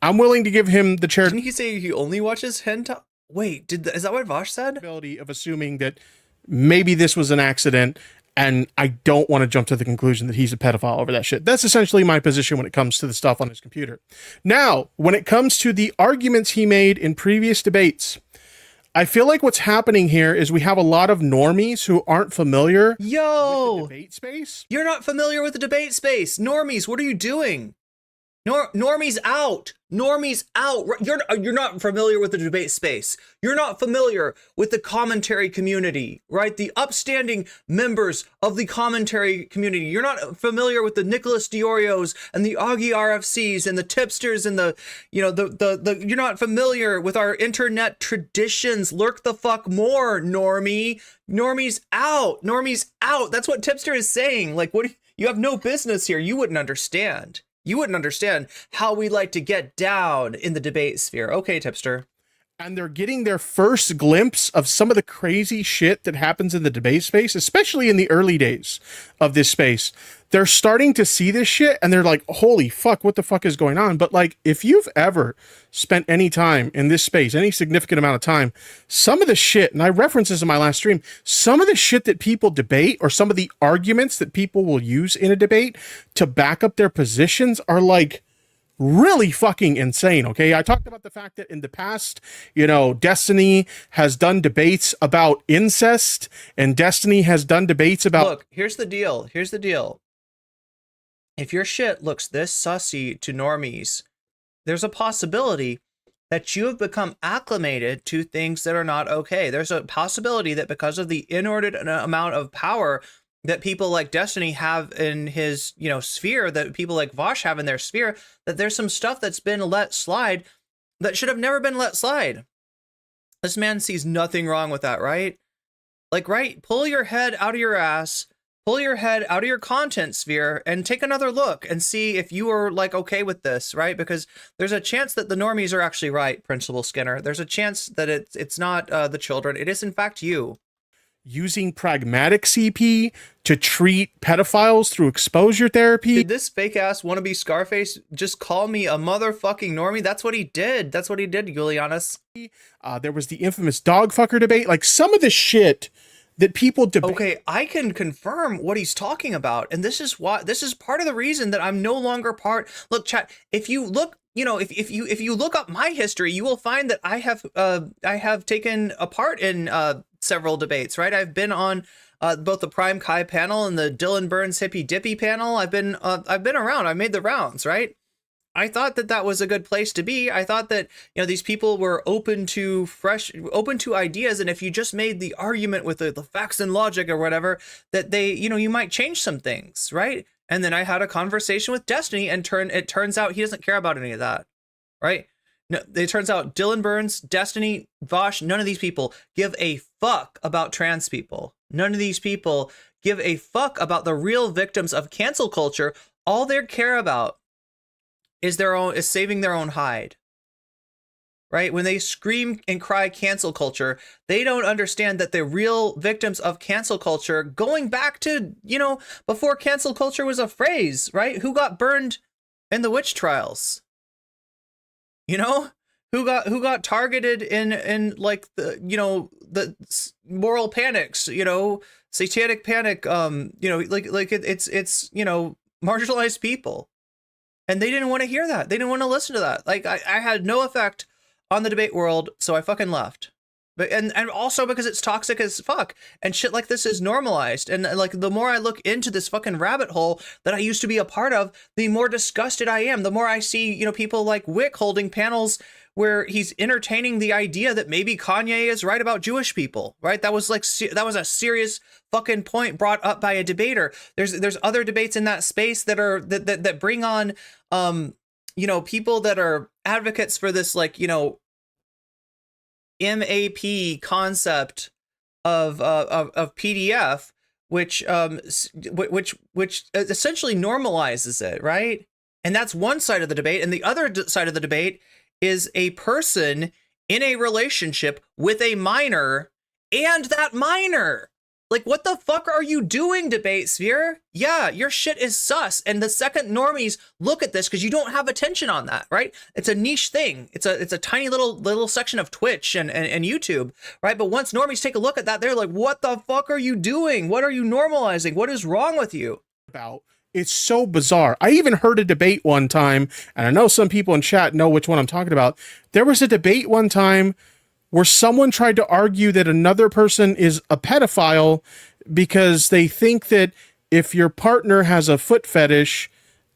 I'm willing to give him the charity. Didn't he say he only watches hentai? Wait, is that what Vaush said? Ability of assuming that maybe this was an accident, and I don't want to jump to the conclusion that he's a pedophile over that shit. That's essentially my position when it comes to the stuff on his computer. Now, when it comes to the arguments he made in previous debates, I feel like what's happening here is we have a lot of normies who aren't familiar with the debate space. You're not familiar with the debate space. Normies, what are you doing? Normies out. Normies out. You're not familiar with the debate space. You're not familiar with the commentary community, right? The upstanding members of the commentary community. You're not familiar with the Nicholas Diorios and the Augie RFCs and the tipsters and you're not familiar with our internet traditions. Lurk the fuck more, normie. Normies out. Normies out. That's what Tipster is saying. Like, you have no business here. You wouldn't understand. You wouldn't understand how we like to get down in the debate sphere. Okay, Tipster. And they're getting their first glimpse of some of the crazy shit that happens in the debate space, especially in the early days of this space. They're starting to see this shit and they're like, holy fuck, what the fuck is going on? But like, if you've ever spent any time in this space, any significant amount of time, some of the shit, and I referenced this in my last stream, some of the shit that people debate or some of the arguments that people will use in a debate to back up their positions are like, really fucking insane. Okay, I talked about the fact that in the past, Destiny has done debates about incest, and Destiny has done debates about. Look, here's the deal. If your shit looks this sussy to normies, there's a possibility that you have become acclimated to things that are not okay. There's a possibility that because of the inordinate amount of power that people like Destiny have in his, sphere, that people like Vaush have in their sphere, that there's some stuff that's been let slide that should have never been let slide. This man sees nothing wrong with that, right? Like, right? Pull your head out of your ass, pull your head out of your content sphere and take another look and see if you are like okay with this, right? Because there's a chance that the normies are actually right, Principal Skinner. There's a chance that it's not the children. It is in fact you. Using pragmatic CP to treat pedophiles through exposure therapy. Did this fake ass wannabe Scarface just call me a motherfucking normie? That's what he did. That's what he did, Julianus. There was the infamous dog fucker debate. Like some of the shit that people debate. Okay, I can confirm what he's talking about. And this is part of the reason that I'm no longer part. Look, chat, if you look, if you look up my history, you will find that I have taken a part in several debates, right? I've been on both the Prime Kai panel and the Dylan Burns Hippy Dippy panel. I've been around. I've made the rounds, right? I thought that was a good place to be. I thought that these people were open to ideas, and if you just made the argument with the facts and logic or whatever, that they you might change some things, right? And then I had a conversation with Destiny, and it turns out he doesn't care about any of that, right? No, it turns out Dylan Burns, Destiny, Vaush, none of these people give a fuck about trans people. None of these people give a fuck about the real victims of cancel culture. All they care about is saving their own hide. Right? When they scream and cry cancel culture, they don't understand that the real victims of cancel culture, going back to, before cancel culture was a phrase, right? Who got burned in the witch trials? Who got targeted in like the moral panics, satanic panic, it's marginalized people. And they didn't want to hear that. They didn't want to listen to that. Like I had no effect on the debate world, so I fucking left. But and also because it's toxic as fuck and shit like this is normalized. And like the more I look into this fucking rabbit hole that I used to be a part of, the more disgusted I am. The more I see, people like Wick holding panels where he's entertaining the idea that maybe Kanye is right about Jewish people, right? That was a serious fucking point brought up by a debater. There's other debates in that space that bring on people that are advocates for this MAP concept of PDF, which essentially normalizes it, right? And that's one side of the debate, and the other side of the debate is a person in a relationship with a minor, and that minor. Like, what the fuck are you doing, debate sphere? Yeah, your shit is sus. And the second normies look at this, because you don't have attention on that, right? It's a niche thing. It's a tiny little section of Twitch and YouTube, right? But once normies take a look at that, they're like, what the fuck are you doing? What are you normalizing? What is wrong with you? It's so bizarre. I even heard a debate one time, and I know some people in chat know which one I'm talking about. There was a debate one time where someone tried to argue that another person is a pedophile because they think that if your partner has a foot fetish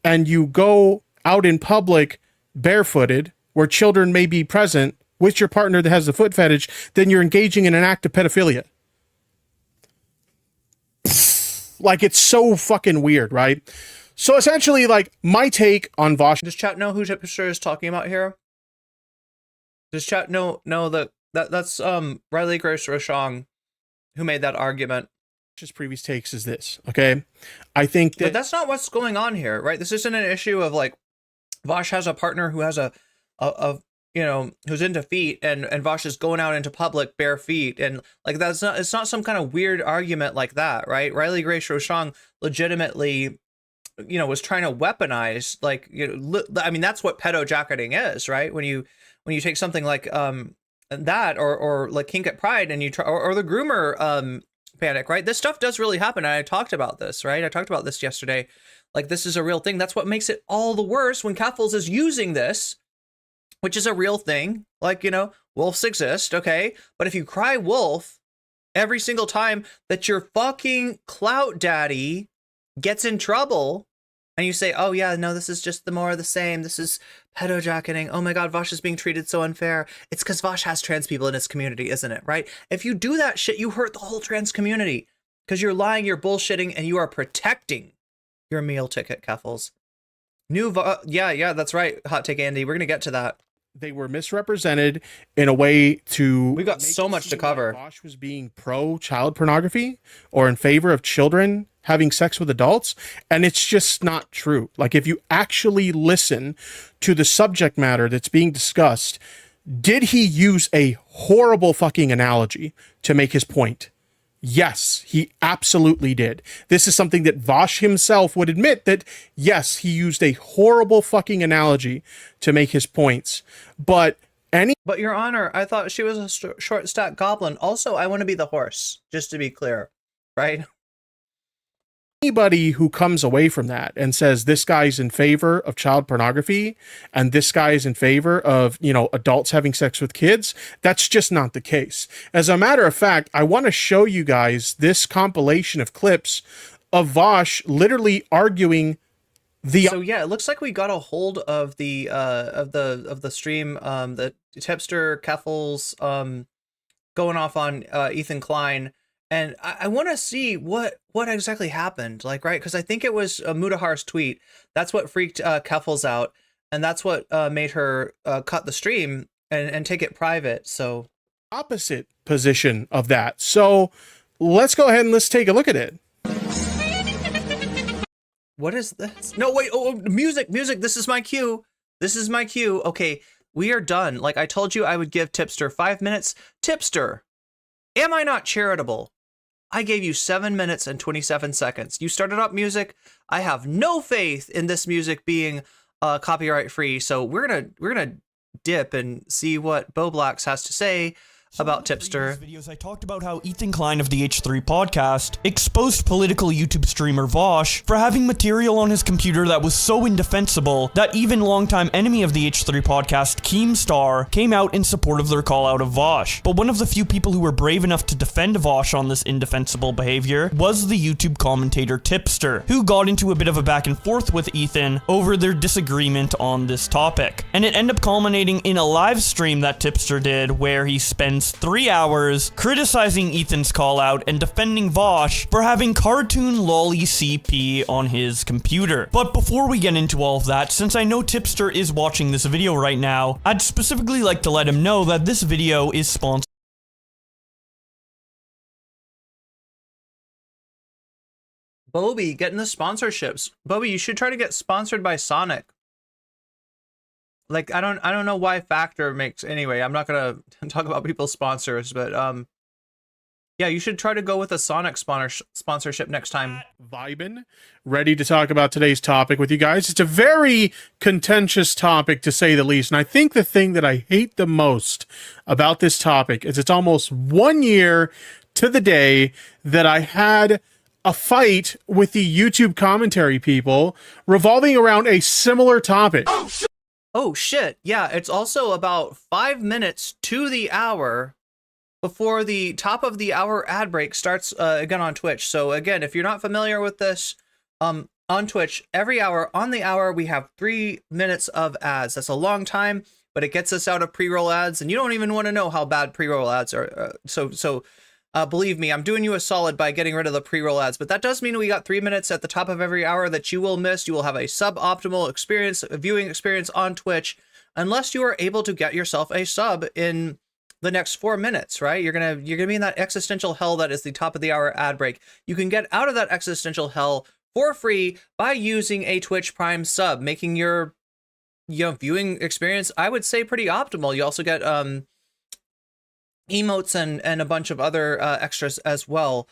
and you go out in public barefooted, where children may be present with your partner that has the foot fetish, then you're engaging in an act of pedophilia. Like, it's so fucking weird, right? So essentially, like, my take on Vaush. Does chat know who Tipster is talking about here? Does chat know that's Riley Grace Rochon who made that argument? His previous takes is this, okay? I think that... But that's not what's going on here, right? This isn't an issue of, like, Vaush has a partner who has a you know, who's into feet, and Vaush is going out into public bare feet, and like it's not some kind of weird argument like that, right? Riley Grace Rochon legitimately, you know, was trying to weaponize, like, you know, I mean, that's what pedojacketing is, right? When you take something like that or like kink at pride, and you try, or the groomer panic, right? This stuff does really happen, and I talked about this, right? I talked about this yesterday. Like, this is a real thing. That's what makes it all the worse when Kaffles is using this, which is a real thing. Like, you know, wolves exist, okay? But if you cry wolf every single time that your fucking clout daddy gets in trouble, and you say, oh yeah, no, this is just the more of the same, this is pedojacketing, oh my god, Vaush is being treated so unfair, it's because Vaush has trans people in his community, isn't it, right? If you do that shit, you hurt the whole trans community, because you're lying, you're bullshitting, and you are protecting your meal ticket, Kaffles. Yeah, that's right, Hot Take Andy, we're gonna get to that. They were misrepresented in a way to... We got so much to cover. Vaush was being pro-child pornography or in favor of children having sex with adults, and it's just not true. Like, if you actually listen to the subject matter that's being discussed, did he use a horrible fucking analogy to make his point? Yes, he absolutely did. This is something that Vaush himself would admit, that yes, he used a horrible fucking analogy to make his points. But Your Honor, I thought she was a short stack goblin. Also, I want to be the horse, just to be clear, right? Anybody who comes away from that and says this guy's in favor of child pornography and this guy is in favor of, you know, adults having sex with kids, that's just not the case. As a matter of fact, I want to show you guys this compilation of clips of Vaush literally arguing the... So yeah, it looks like we got a hold of the stream, the Tipster Kaffles going off on Ethan Klein. And I want to see what exactly happened, like, right? Because I think it was Mudahar's tweet. That's what freaked Kaffles out, and that's what made her cut the stream and take it private. So opposite position of that. So let's go ahead and let's take a look at it. What is this? No, wait. Oh, music. This is my cue. Okay, we are done. Like I told you, I would give Tipster 5 minutes. Tipster, am I not charitable? I gave you 7 minutes and 27 seconds. You started up music. I have no faith in this music being copyright free. So we're gonna dip and see what Bo Blacks has to say about Tipster. Videos I talked about how Ethan Klein of the H3 podcast exposed political YouTube streamer Vaush for having material on his computer that was so indefensible that even longtime enemy of the H3 podcast, Keemstar, came out in support of their call out of Vaush. But one of the few people who were brave enough to defend Vaush on this indefensible behavior was the YouTube commentator Tipster, who got into a bit of a back and forth with Ethan over their disagreement on this topic. And it ended up culminating in a live stream that Tipster did where he spends 3 hours criticizing Ethan's call out and defending Vaush for having cartoon lolly CP on his computer. But before we get into all of that, since I know Tipster is watching this video right now, I'd specifically like to let him know that this video is sponsored. Bobby, getting the sponsorships. Bobby, you should try to get sponsored by Sonic. Like, I don't know why Factor makes... Anyway, I'm not gonna talk about people's sponsors, but yeah, you should try to go with a Sonic sponsorship next time. Vibin, ready to talk about today's topic with you guys. It's a very contentious topic, to say the least, and I think the thing that I hate the most about this topic is it's almost 1 year to the day that I had a fight with the YouTube commentary people revolving around a similar topic. Oh shit, yeah, it's also about 5 minutes to the hour before the top of the hour ad break starts again on Twitch. So again, if you're not familiar with this, on Twitch every hour. On the hour, we have 3 minutes of ads. That's a long time, but it gets us out of pre-roll ads, and you don't even want to know how bad pre-roll ads are. So believe me, I'm doing you a solid by getting rid of the pre-roll ads, but that does mean we got 3 minutes at the top of every hour that you will miss. You will have a suboptimal experience, a viewing experience on Twitch, unless you are able to get yourself a sub in the next 4 minutes, right? You're gonna be in that existential hell that is the top of the hour ad break. You can get out of that existential hell for free by using a Twitch Prime sub, making your viewing experience, I would say, pretty optimal. You also get emotes and a bunch of other extras as well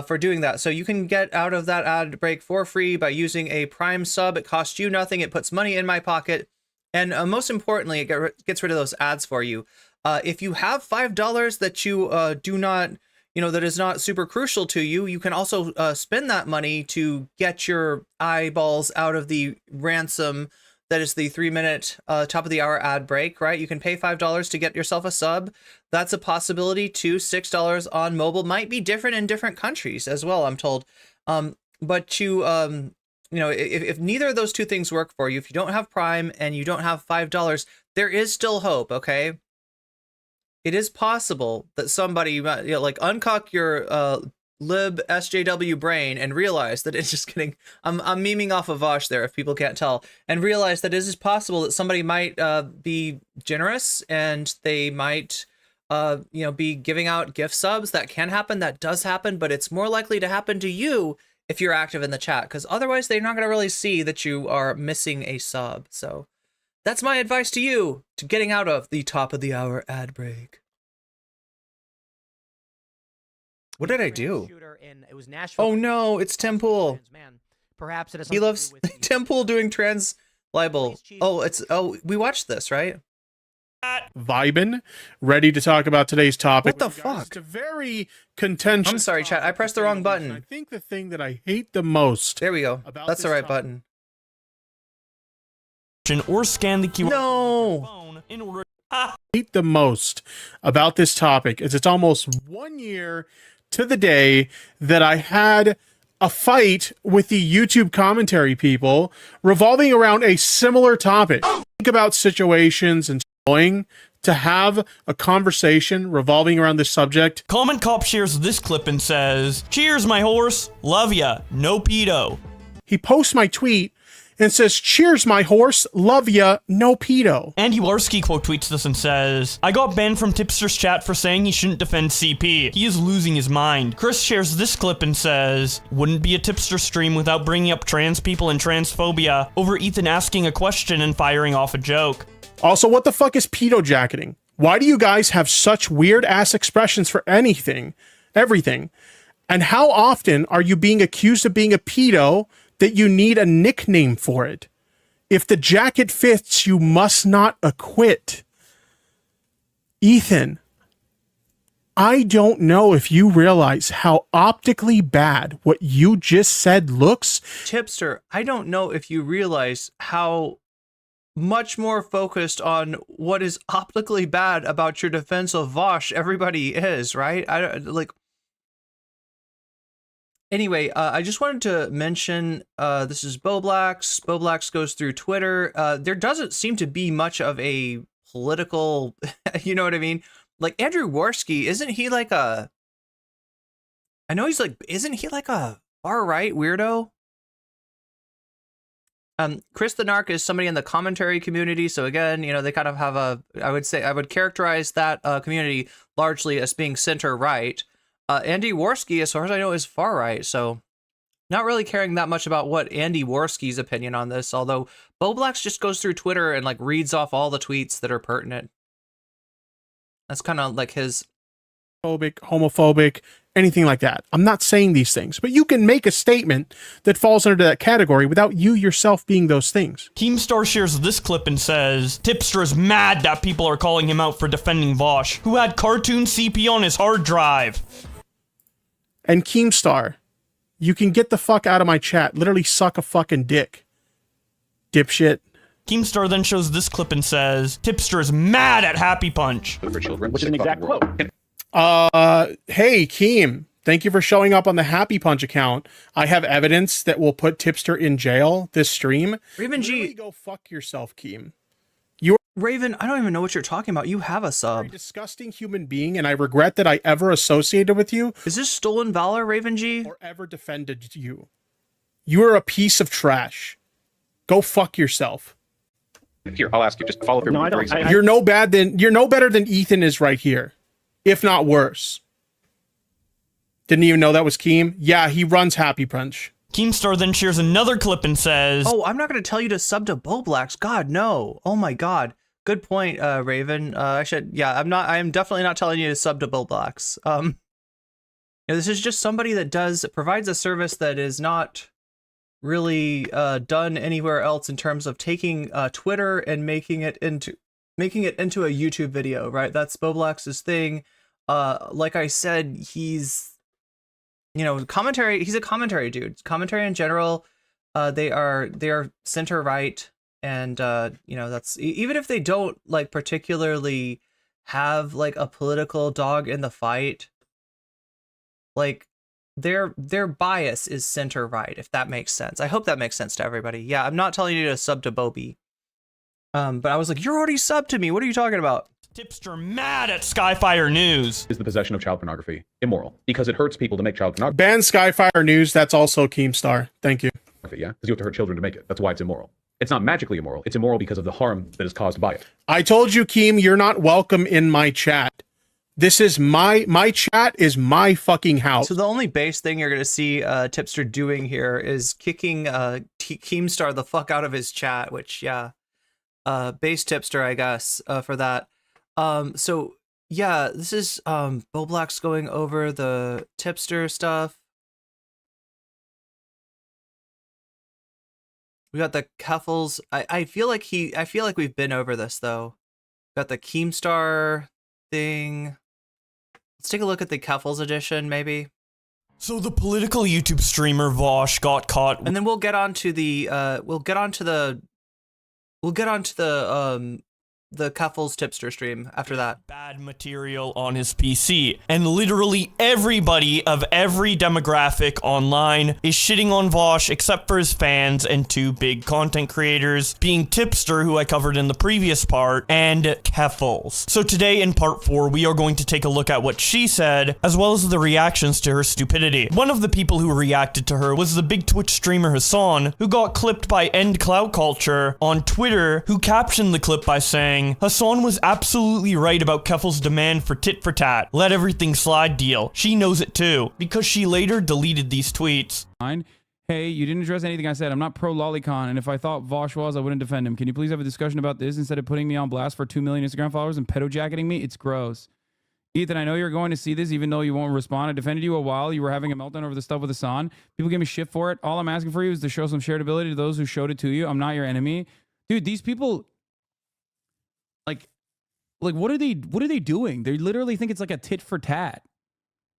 for doing that. So you can get out of that ad break for free by using a Prime sub. It costs you nothing. It puts money in my pocket. And most importantly, it gets rid of those ads for you. If you have $5 that you do not, that is not super crucial to you, you can also spend that money to get your eyeballs out of the ransom that is the 3 minute top of the hour ad break, right? You can pay $5 to get yourself a sub. That's a possibility too. $6 on mobile might be different in different countries as well, I'm told. But if neither of those two things work for you, if you don't have Prime and you don't have $5, there is still hope, okay? It is possible that somebody, uncock your lib SJW brain and realize that it's just kidding. I'm memeing off of Vaush there, if people can't tell, and realize that it is possible that somebody might be generous and they might, be giving out gift subs. That can happen. That does happen, but it's more likely to happen to you if you're active in the chat, because otherwise they're not going to really see that you are missing a sub. So that's my advice to you, to getting out of the top of the hour ad break. What did I do? Oh no, it's Tim Pool. Perhaps it is. He loves Tim Pool doing trans libel. We watched this, right? Vibin, ready to talk about today's topic. What the fuck? It's a very contentious. I'm sorry, chat. I pressed the wrong button. I think the thing that I hate the most. There we go. That's the right button. Or scan the keyword. No. In order. Hate the most about this topic is it's almost 1 year to the day that I had a fight with the YouTube commentary people revolving around a similar topic. Think about situations and going to have a conversation revolving around this subject. Comment Cop shares this clip and says, "Cheers, my horse. Love ya. No pedo." He posts my tweet and says, "Cheers, my horse. Love ya. No pedo." Andy Warski quote tweets this and says, "I got banned from Tipster's chat for saying he shouldn't defend CP. He is losing his mind." Chris shares this clip and says, "Wouldn't be a Tipster stream without bringing up trans people and transphobia over Ethan asking a question and firing off a joke." Also, what the fuck is pedo jacketing? Why do you guys have such weird ass expressions for anything, everything? And how often are you being accused of being a pedo that you need a nickname for it? If the jacket fits, you must not acquit. Ethan, I don't know if you realize how optically bad what you just said looks. Tipster, I don't know if you realize how much more focused on what is optically bad about your defense of Vaush everybody is, right? Anyway, I just wanted to mention, this is Boblax. Boblax goes through Twitter. There doesn't seem to be much of a political, you know what I mean? Like Andrew Warski, isn't he like a, I know he's like, isn't he like a far-right weirdo? Chris the Narc is somebody in the commentary community. So again, they kind of have I would characterize that community largely as being center-right. Andy Warski, as far as I know, is far right, so not really caring that much about what Andy Warski's opinion on this, although Boblax just goes through Twitter and reads off all the tweets that are pertinent. That's kind of like his homophobic, anything like that. I'm not saying these things, but you can make a statement that falls under that category without you yourself being those things. Keemstar shares this clip and says, "Tipster is mad that people are calling him out for defending Vaush, who had cartoon CP on his hard drive." And Keemstar, you can get the fuck out of my chat. Literally suck a fucking dick. Dipshit. Keemstar then shows this clip and says, "Tipster is mad at Happy Punch." For children, which is an exact quote. Hey, Keem. Thank you for showing up on the Happy Punch account. I have evidence that will put Tipster in jail this stream. Raven G, really go fuck yourself, Keem. Raven, I don't even know what you're talking about. You have a You're a sub. disgusting human being, and I regret that I ever associated with you Is this stolen valor, Raven G? or ever defended you. You are a piece of trash. Go fuck yourself. Here, I'll ask you. Just follow through. No, I Very don't. simple. You're no better than Ethan is right here, if not worse. Didn't even know that was Keem. Yeah, he runs Happy Punch. Keemstar then shares another clip and says, Oh, I'm not going to tell you to sub to Boblax. God, no. Oh my God. Good point, Raven. I am definitely not telling you to sub to Boblax. This is just somebody that provides a service that is not really done anywhere else in terms of taking Twitter and making it into a YouTube video, right? That's Boblax's thing. Like I said, he's commentary. He's a commentary dude. Commentary in general, they are center right, and that's even if they don't like particularly have like a political dog in the fight, like their bias is center right, if that makes sense. I hope that makes sense to everybody. Yeah, I'm not telling you to sub to Bobby. But I was like, you're already subbed to me. What are you talking about? Tipster mad at Skyfire News. Is the possession of child pornography immoral because it hurts people to make child pornography? Ban Skyfire News. That's also Keemstar. Thank you. Yeah, because you have to hurt children to make it. That's why it's immoral. It's not magically immoral. It's immoral because of the harm that is caused by it. I told you, Keem, you're not welcome in my chat. This is my chat is my fucking house. So the only base thing you're gonna see Tipster doing here is kicking Keemstar the fuck out of his chat, which base Tipster, I guess, for that. So yeah, this is Boblax going over the Tipster stuff. We got the Keffels. I feel like we've been over this though. Got the Keemstar thing. Let's take a look at the Keffels edition, maybe. So the political YouTube streamer Vaush got caught, And then we'll get on to the Keffels Tipster stream after that. bad material on his PC, and literally everybody of every demographic online is shitting on Vaush except for his fans and two big content creators, being Tipster, who I covered in the previous part, and Keffels. So today in part 4, we are going to take a look at what she said, as well as the reactions to her stupidity. One of the people who reacted to her was the big Twitch streamer Hassan, who got clipped by End Clout Culture on Twitter, who captioned the clip by saying, Hassan was absolutely right about Keffel's demand for tit for tat, let everything slide deal. She knows it too, because she later deleted these tweets. Hey, you didn't address anything I said. I'm not pro Lolicon, and if I thought Vaush was, I wouldn't defend him. Can you please have a discussion about this instead of putting me on blast for 2 million Instagram followers and pedo-jacketing me? It's gross. Ethan, I know you're going to see this even though you won't respond. I defended you a while. You were having a meltdown over the stuff with Hassan. People give me shit for it. All I'm asking for you is to show some shared ability to those who showed it to you. I'm not your enemy. Dude, these people... Like what are they doing? They literally think it's like a tit for tat.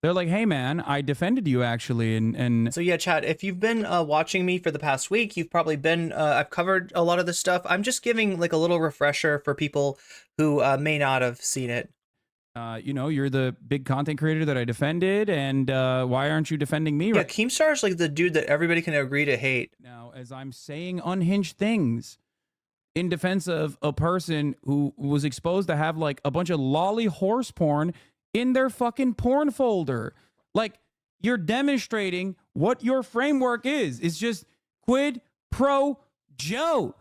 They're like, hey man, I defended you actually, and So yeah, chat, if you've been watching me for the past week, you've probably been I've covered a lot of this stuff. I'm just giving like a little refresher for people who may not have seen it. you're the big content creator that I defended, and why aren't you defending me? Yeah, Keemstar is like the dude that everybody can agree to hate. Now, as I'm saying unhinged things in defense of a person who was exposed to have like a bunch of lolly horse porn in their fucking porn folder. Like, you're demonstrating what your framework is. It's just quid pro Joe,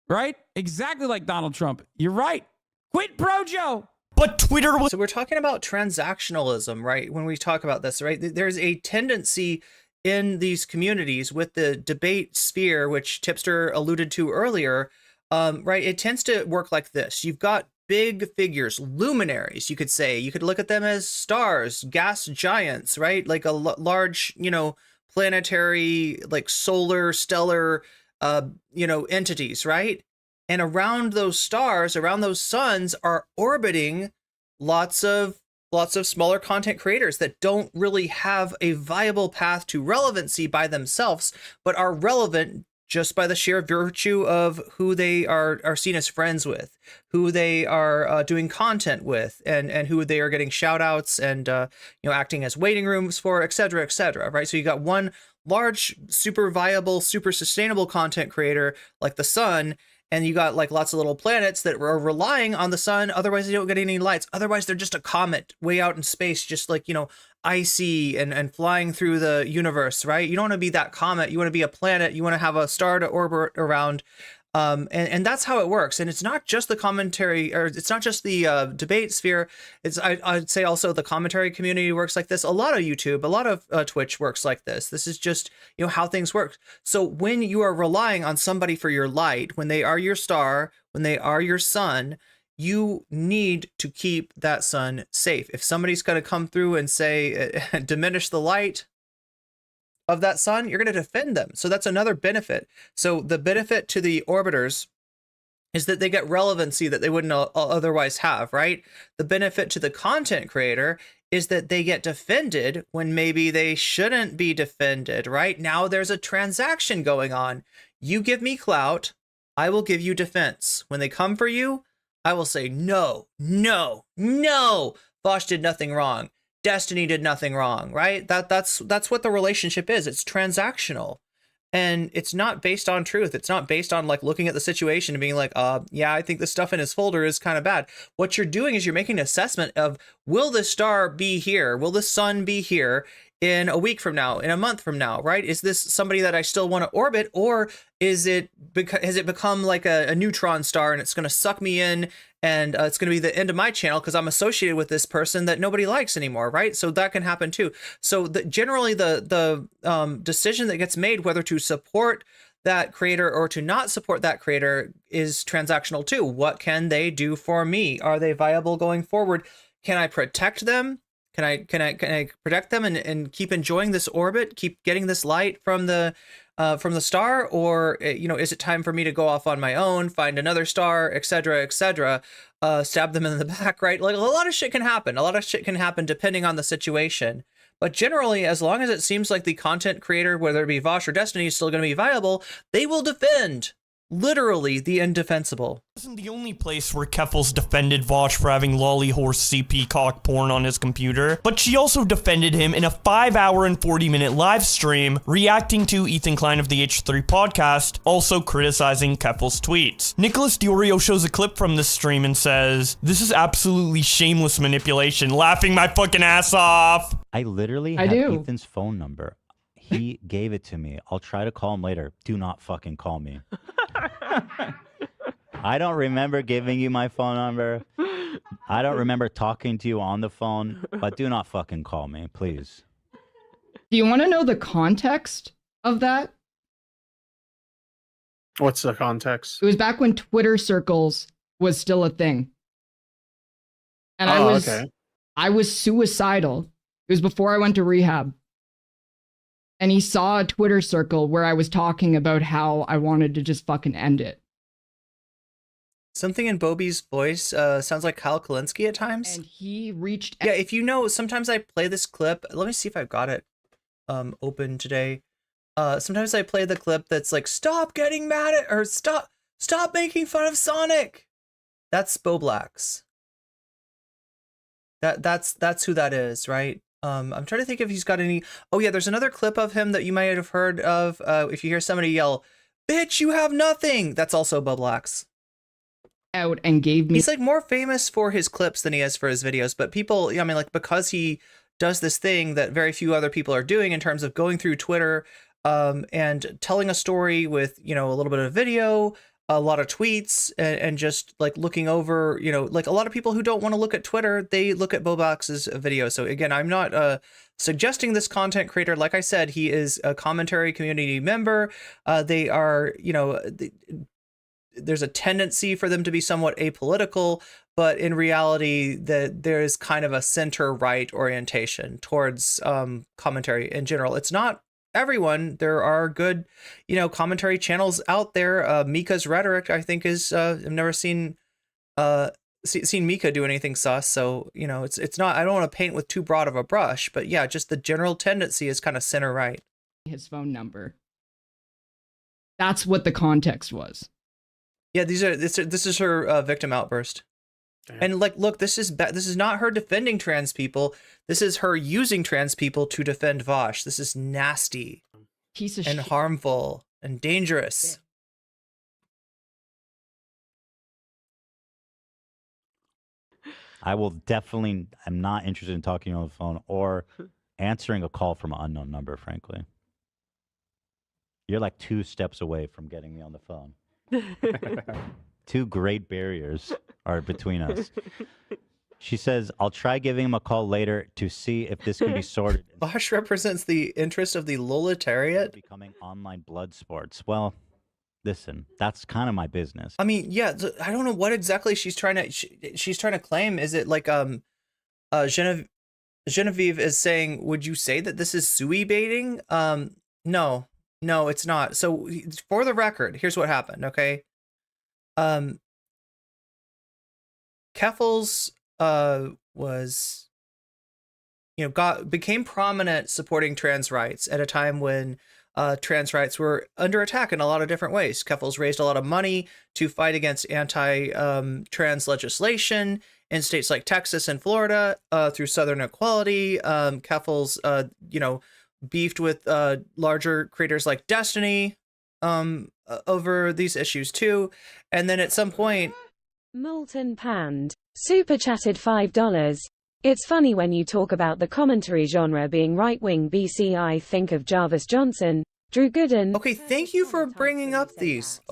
right? Exactly like Donald Trump. You're right. Quid pro Joe. But Twitter was... So we're talking about transactionalism, right? When we talk about this, right? There's a tendency in these communities with the debate sphere, which Tipster alluded to earlier, right? It tends to work like this. You've got big figures, luminaries, you could say. You could look at them as stars, gas giants, right? Like a large, planetary, like solar, stellar, entities, right? And around those stars, around those suns are orbiting lots of smaller content creators that don't really have a viable path to relevancy by themselves, but are relevant just by the sheer virtue of who they are seen as friends with, who they are doing content with, and who they are getting shout outs and acting as waiting rooms for, etc., etc. Right? So you got one large, super viable, super sustainable content creator like the sun, and you got like lots of little planets that are relying on the sun. Otherwise, they don't get any lights. Otherwise, they're just a comet way out in space, just like, icy and flying through the universe, right? You don't want to be that comet. You want to be a planet. You want to have a star to orbit around. And that's how it works. And it's not just the commentary, or it's not just the debate sphere. I'd say also the commentary community works like this. A lot of YouTube, a lot of Twitch works like this. This is just, how things work. So when you are relying on somebody for your light, when they are your star, when they are your sun, you need to keep that sun safe. If somebody's going to come through and say, diminish the light of that sun, you're going to defend them. So that's another benefit. So the benefit to the orbiters is that they get relevancy that they wouldn't otherwise have, right? The benefit to the content creator is that they get defended when maybe they shouldn't be defended, right? Now there's a transaction going on. You give me clout, I will give you defense. When they come for you, I will say, no, no, no, Vaush did nothing wrong. Destiny did nothing wrong, right? That's what the relationship is. It's transactional. And it's not based on truth. It's not based on like looking at the situation and being like, yeah, I think the stuff in his folder is kind of bad. What you're doing is you're making an assessment of, will this star be here? Will the sun be here in a week from now, in a month from now, right? Is this somebody that I still want to orbit, or has it become like a neutron star and it's going to suck me in, and it's going to be the end of my channel because I'm associated with this person that nobody likes anymore, right? So that can happen too. So generally the decision that gets made whether to support that creator or to not support that creator is transactional too. What can they do for me? Are they viable going forward? Can I protect them? Can I protect them and keep enjoying this orbit, keep getting this light from the star, or is it time for me to go off on my own, find another star, etc., etc., stab them in the back, right? Like a lot of shit can happen. A lot of shit can happen depending on the situation. But generally, as long as it seems like the content creator, whether it be Vaush or Destiny, is still going to be viable, they will defend literally the indefensible. Isn't the only place where Keffels defended Vaush for having lolly horse CP cock porn on his computer, but she also defended him in a 5-hour and 40-minute live stream, reacting to Ethan Klein of the H3 podcast, also criticizing Keffels' tweets. Nicholas Diorio shows a clip from this stream and says, "This is absolutely shameless manipulation, laughing my fucking ass off." I literally have Ethan's phone number. He gave it to me. I'll try to call him later. Do not fucking call me. I don't remember giving you my phone number. I don't remember talking to you on the phone, but do not fucking call me, please. Do you want to know the context of that? What's the context? It was back when Twitter circles was still a thing. And I was suicidal. It was before I went to rehab. And he saw a Twitter circle where I was talking about how I wanted to just fucking end it. Something in Bobby's voice sounds like Kyle Kalinske at times. And he reached... Yeah, if you know, sometimes I play this clip. Let me see if I've got it open today. Sometimes I play the clip that's like, stop getting mad at... or stop making fun of Sonic. That's Bo Black's. That's who that is, right? I'm trying to think if he's got any... Oh yeah, there's another clip of him that you might have heard of. If you hear somebody yell, "Bitch, you have nothing!" That's also Bo Black's. Out and gave me... He's like more famous for his clips than he is for his videos, but people, I mean, like, because he does this thing that very few other people are doing in terms of going through Twitter and telling a story with, a little bit of video, a lot of tweets, and just like looking over, like a lot of people who don't want to look at Twitter, they look at Bobax's video. So again, I'm not suggesting this content creator. Like I said, he is a commentary community member. They are, there's a tendency for them to be somewhat apolitical, but in reality, there is kind of a center-right orientation towards commentary in general. It's not everyone. There are good, commentary channels out there. Mika's Rhetoric, I think, is I've never seen Mika do anything sus. So it's not. I don't want to paint with too broad of a brush, but yeah, just the general tendency is kind of center-right. His phone number. That's what the context was. Yeah, this is her victim outburst. And like, look, this is not her defending trans people. This is her using trans people to defend Vaush. This is nasty, piece of and shit. harmful and dangerous. I will definitely. I'm not interested in talking on the phone or answering a call from an unknown number. Frankly, you're like 2 steps away from getting me on the phone. 2 great barriers are between us. She says, I'll try giving him a call later to see if this can be sorted. Vaush represents the interest of the proletariat. Becoming online blood sports. Well, listen, that's kind of my business. I mean, yeah, I don't know what exactly she's trying to claim. Is it like Genevieve is saying, would you say that this is sui baiting? No, it's not. So for the record, here's what happened, okay? Keffels was, became prominent supporting trans rights at a time when trans rights were under attack in a lot of different ways. Keffels raised a lot of money to fight against anti-trans legislation in states like Texas and Florida through Southern Equality. Keffels, beefed with larger creators like Destiny over these issues too. And then at some point, Molten Panned super chatted $5. It's funny when you talk about the commentary genre being right-wing BC. I think of Jarvis Johnson, Drew Gooden. Okay, thank you for bringing up these.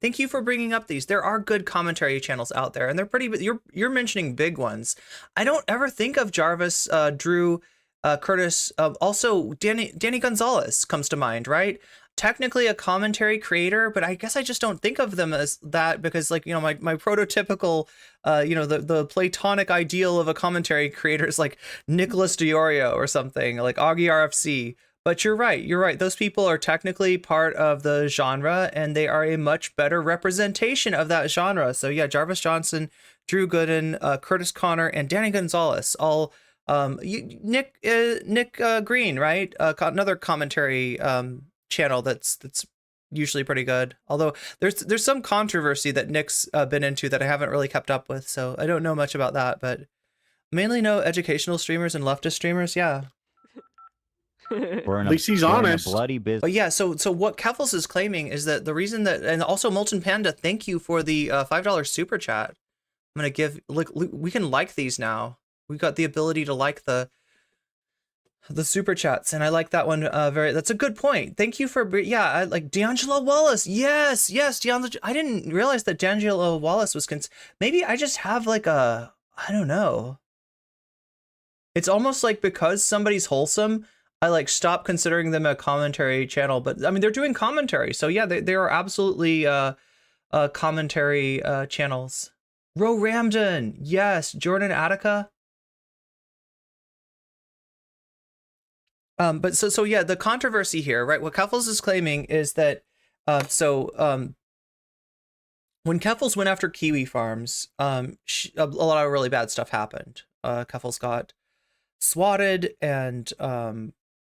Thank you for bringing up these. There are good commentary channels out there, and they're pretty. You're mentioning big ones. I don't ever think of Jarvis, Drew, Curtis. Also, Danny Gonzalez comes to mind, right? Technically a commentary creator, but I guess I just don't think of them as that because, like, my prototypical, the platonic ideal of a commentary creator is like Nicholas Diorio or something, like Augie RFC. But you're right. Those people are technically part of the genre, and they are a much better representation of that genre. So yeah, Jarvis Johnson, Drew Gooden, Curtis Connor, and Danny Gonzalez, all Nick Green, right? Another commentary channel that's usually pretty good. Although there's some controversy that Nick's been into that I haven't really kept up with, so I don't know much about that. But mainly know educational streamers and leftist streamers. Yeah. At least he's honest. Bloody business. But yeah, so what Keffels is claiming is that the reason that, and also Molten Panda, thank you for the $5 super chat. I'm gonna give, we can like these now. We got the ability to like the super chats, and I like that one that's a good point. Thank you for, I like D'Angelo Wallace. Yes, D'Angelo. I didn't realize that D'Angelo Wallace was maybe I just have like I don't know. It's almost like because somebody's wholesome, I like stop considering them a commentary channel, but I mean, they're doing commentary. So yeah, they are absolutely commentary channels. Ro Ramden. Yes. Jordan Attica. But so yeah, the controversy here, right? What Keffels is claiming is that, when Keffels went after Kiwi Farms, a lot of really bad stuff happened. Keffels got swatted and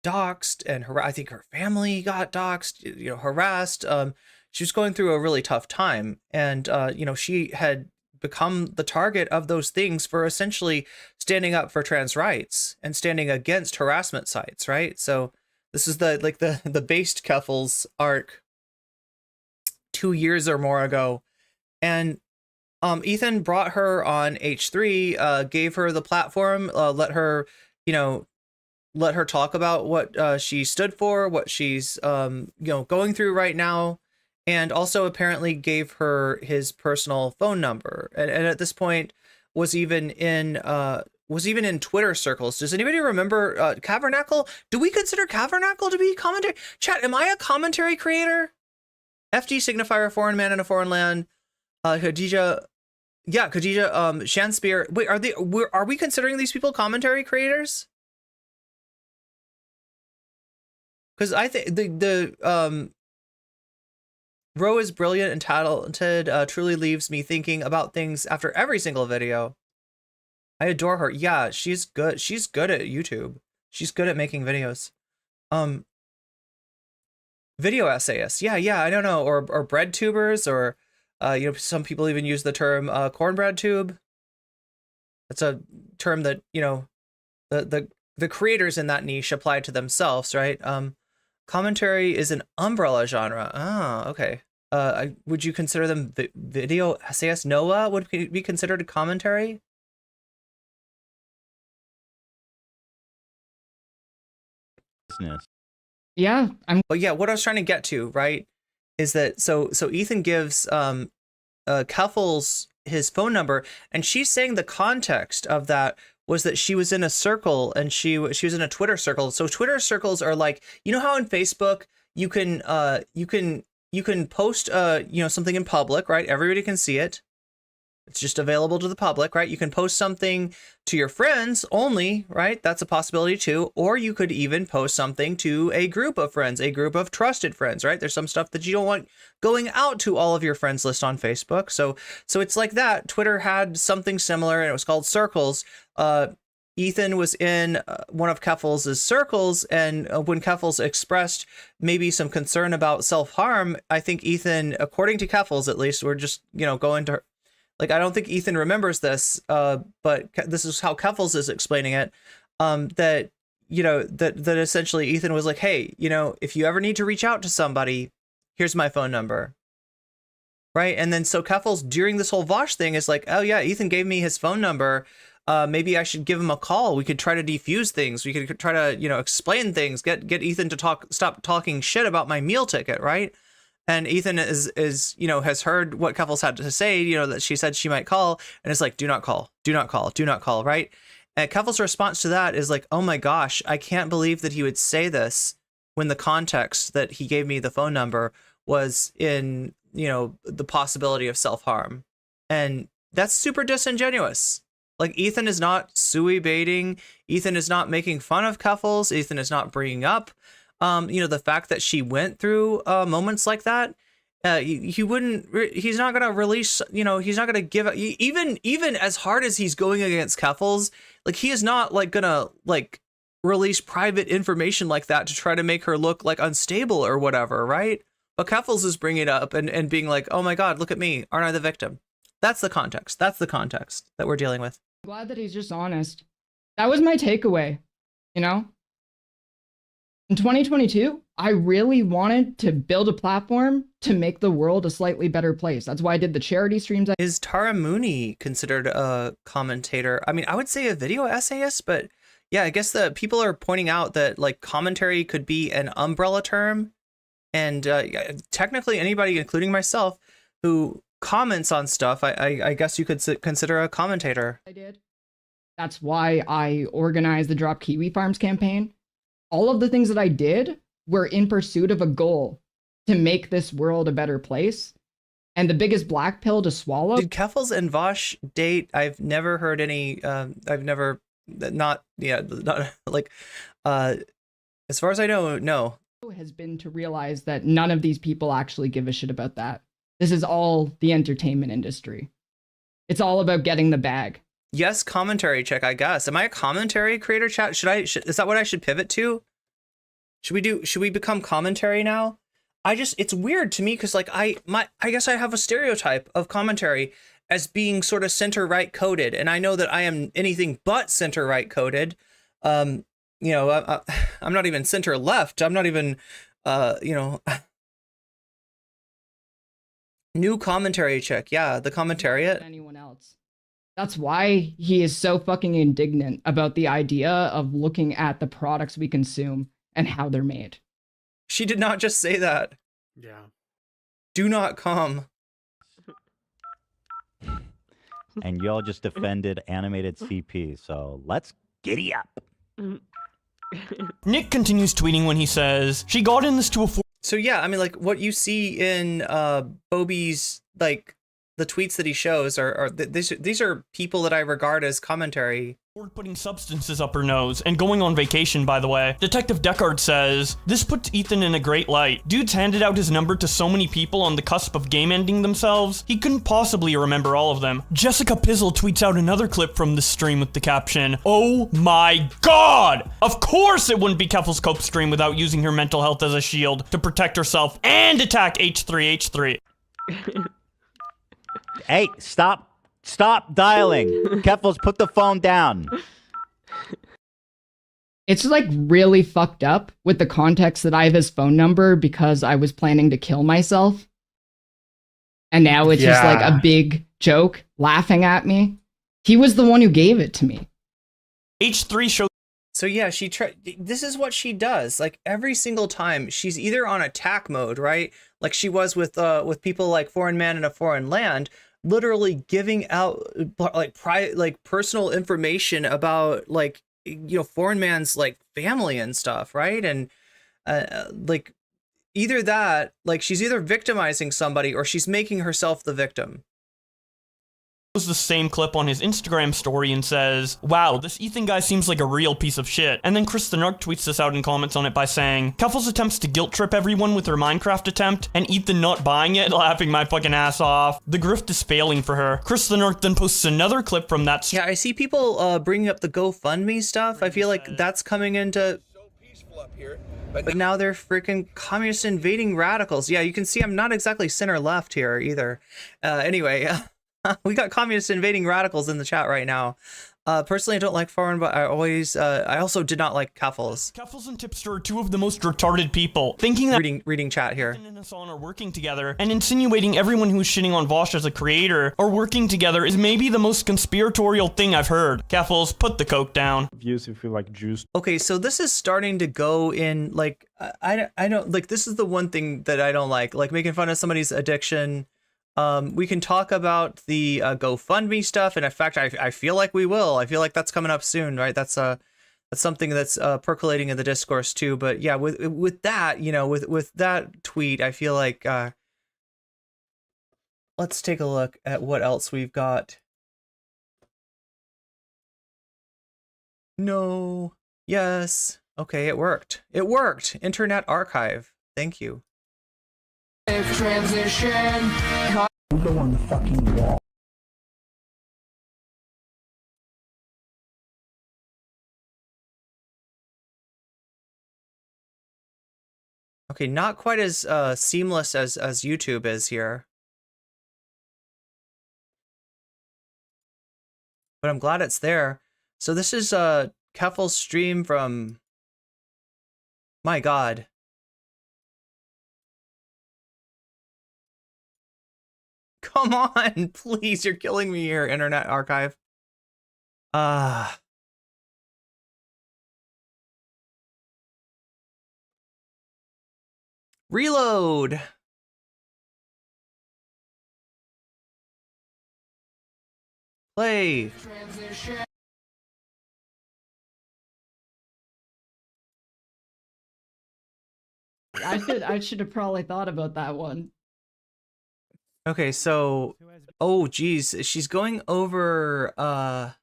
doxxed, and I think her family got doxxed, harassed. She was going through a really tough time, and she had become the target of those things for essentially standing up for trans rights and standing against harassment sites, right? So this is the based Keffels arc 2 years or more ago, and Ethan brought her on H3, gave her the platform, let her talk about what she stood for, what she's going through right now, and also apparently gave her his personal phone number, and at this point was even in Twitter circles. Does anybody remember Cavernacle? Do we consider Cavernacle to be commentary? Chat, am I a commentary creator? FD signifier, foreign man in a foreign land. Khadija, Shanspear. Wait, are we considering these people commentary creators? Because I think the Ro is brilliant and talented, truly leaves me thinking about things after every single video. I adore her. Yeah, she's good. She's good at YouTube. She's good at making videos. Video essayists. Yeah, I don't know. Or bread tubers, or some people even use the term cornbread tube. That's a term that, the creators in that niche apply to themselves, right? Commentary is an umbrella genre. Oh, okay. Would you consider them video essayists? Noah would be considered a commentary? Business. Yeah, But yeah, what I was trying to get to, right, is that so Ethan gives Keffels his phone number, and she's saying the context of that was that she was in a circle, and she was in a Twitter circle. So Twitter circles are like, how in Facebook you can post something in public, right? Everybody can see it. It's just available to the public, right? You can post something to your friends only, right? That's a possibility too. Or you could even post something to a group of friends, a group of trusted friends, right? There's some stuff that you don't want going out to all of your friends list on Facebook. So it's like that. Twitter had something similar, and it was called Circles. Ethan was in one of Keffels' circles, and when Keffels expressed maybe some concern about self-harm, I think Ethan, according to Keffels at least, we're just, going to... Like, I don't think Ethan remembers this, but this is how Keffels is explaining it, that essentially Ethan was like, hey, if you ever need to reach out to somebody, here's my phone number. Right? And then so Keffels, during this whole Vaush thing, is like, oh yeah, Ethan gave me his phone number. Maybe I should give him a call. We could try to defuse things. We could try to, explain things, get Ethan to stop talking shit about my meal ticket, right? And Ethan has heard what Keffels had to say, that she said she might call, and it's like, do not call, right? And Keffels' response to that is like, oh my gosh, I can't believe that he would say this when the context that he gave me the phone number was in, the possibility of self-harm. And that's super disingenuous. Like, Ethan is not sui baiting. Ethan is not making fun of Keffels. Ethan is not bringing up the fact that she went through moments like that. He's not going to release, he's not going to give even as hard as he's going against Keffels, like, he is not like going to like release private information like that to try to make her look like unstable or whatever, right? But Keffels is bringing it up and being like, oh my God, look at me. Aren't I the victim? That's the context. That's the context that we're dealing with. Glad that he's just honest. That was my takeaway, In 2022, I really wanted to build a platform to make the world a slightly better place. That's why I did the charity streams. Is Tara Mooney considered a commentator? I mean, I would say a video essayist, but yeah, I guess the people are pointing out that like commentary could be an umbrella term. And technically anybody, including myself, who comments on stuff, I guess you could consider a commentator. I did. That's why I organized the Drop Kiwi Farms campaign. All of the things that I did were in pursuit of a goal to make this world a better place. And the biggest black pill to swallow. Did Keffels and Vaush date? I've never heard any, as far as I know, no. Has been to realize that none of these people actually give a shit about that. This is all the entertainment industry. It's all about getting the bag. Yes, commentary check, I guess. Am I a commentary creator, chat? Is that what I should pivot to? Should we become commentary now? It's weird to me because like I guess I have a stereotype of commentary as being sort of center right coded, and I know that I am anything but center right coded. I'm not even center left. I'm not even new commentary check. Yeah, the commentariat. Anyone else. That's why he is so fucking indignant about the idea of looking at the products we consume and how they're made. She did not just say that. Yeah. Do not come. And y'all just defended animated CP, so let's giddy up. Nick continues tweeting when he says, she got in this to a... So yeah, I mean, like, what you see in Bobby's, like, the tweets that he shows these are people that I regard as commentary. Putting substances up her nose and going on vacation, by the way. Detective Deckard says, this puts Ethan in a great light. Dude's handed out his number to so many people on the cusp of game ending themselves, he couldn't possibly remember all of them. Jessica Pizzle tweets out another clip from this stream with the caption, oh my god! Of course it wouldn't be Keffel's cope stream without using her mental health as a shield to protect herself and attack H3H3. Hey, stop dialing. Keffels, put the phone down. It's like really fucked up with the context that I have his phone number because I was planning to kill myself. And now it's just like a big joke laughing at me. He was the one who gave it to me. H3 shows. So yeah, this is what she does. Like every single time she's either on attack mode, right? Like she was with people like Foreign Man in a Foreign Land, literally giving out like personal information about like, you know, Foreign Man's like family and stuff, right? And like either that, like she's either victimizing somebody or she's making herself the victim. The same clip on his Instagram story and says, wow, this Ethan guy seems like a real piece of shit. And then Chris the Narc tweets this out and comments on it by saying, Keffel's attempts to guilt trip everyone with her Minecraft attempt and Ethan not buying it, laughing my fucking ass off. The grift is failing for her. Chris the Narc then posts another clip from that. Yeah, I see people bringing up the GoFundMe stuff. I feel like that's coming into... But now they're freaking communist invading radicals. Yeah, you can see I'm not exactly center left here either. Anyway... we got communist invading radicals in the chat right now. Personally, I don't like foreign, but I also did not like Keffels. Keffels and Tipster are two of the most retarded people. Thinking that reading chat here. Ethan and Hassan are working together and insinuating everyone who's shitting on Vaush as a creator are working together is maybe the most conspiratorial thing I've heard. Keffels, put the coke down. Views if you like juice. Okay, so this is starting to go in like I don't like. This is the one thing that I don't like making fun of somebody's addiction. We can talk about the GoFundMe stuff, and in fact, I feel like we will. I feel like that's coming up soon, right? That's something that's percolating in the discourse too. But yeah, with that, you know, with that tweet, I feel like let's take a look at what else we've got. No, yes, okay, it worked. It worked. Internet Archive. Thank you. Transition. Go on the fucking wall. Okay, not quite as seamless as YouTube is here. But I'm glad it's there. So this is Keffel's stream from... My god. Come on, please, you're killing me here, Internet Archive. Reload. Play. Transition. I should have probably thought about that one. Okay, so oh geez, she's going over Bad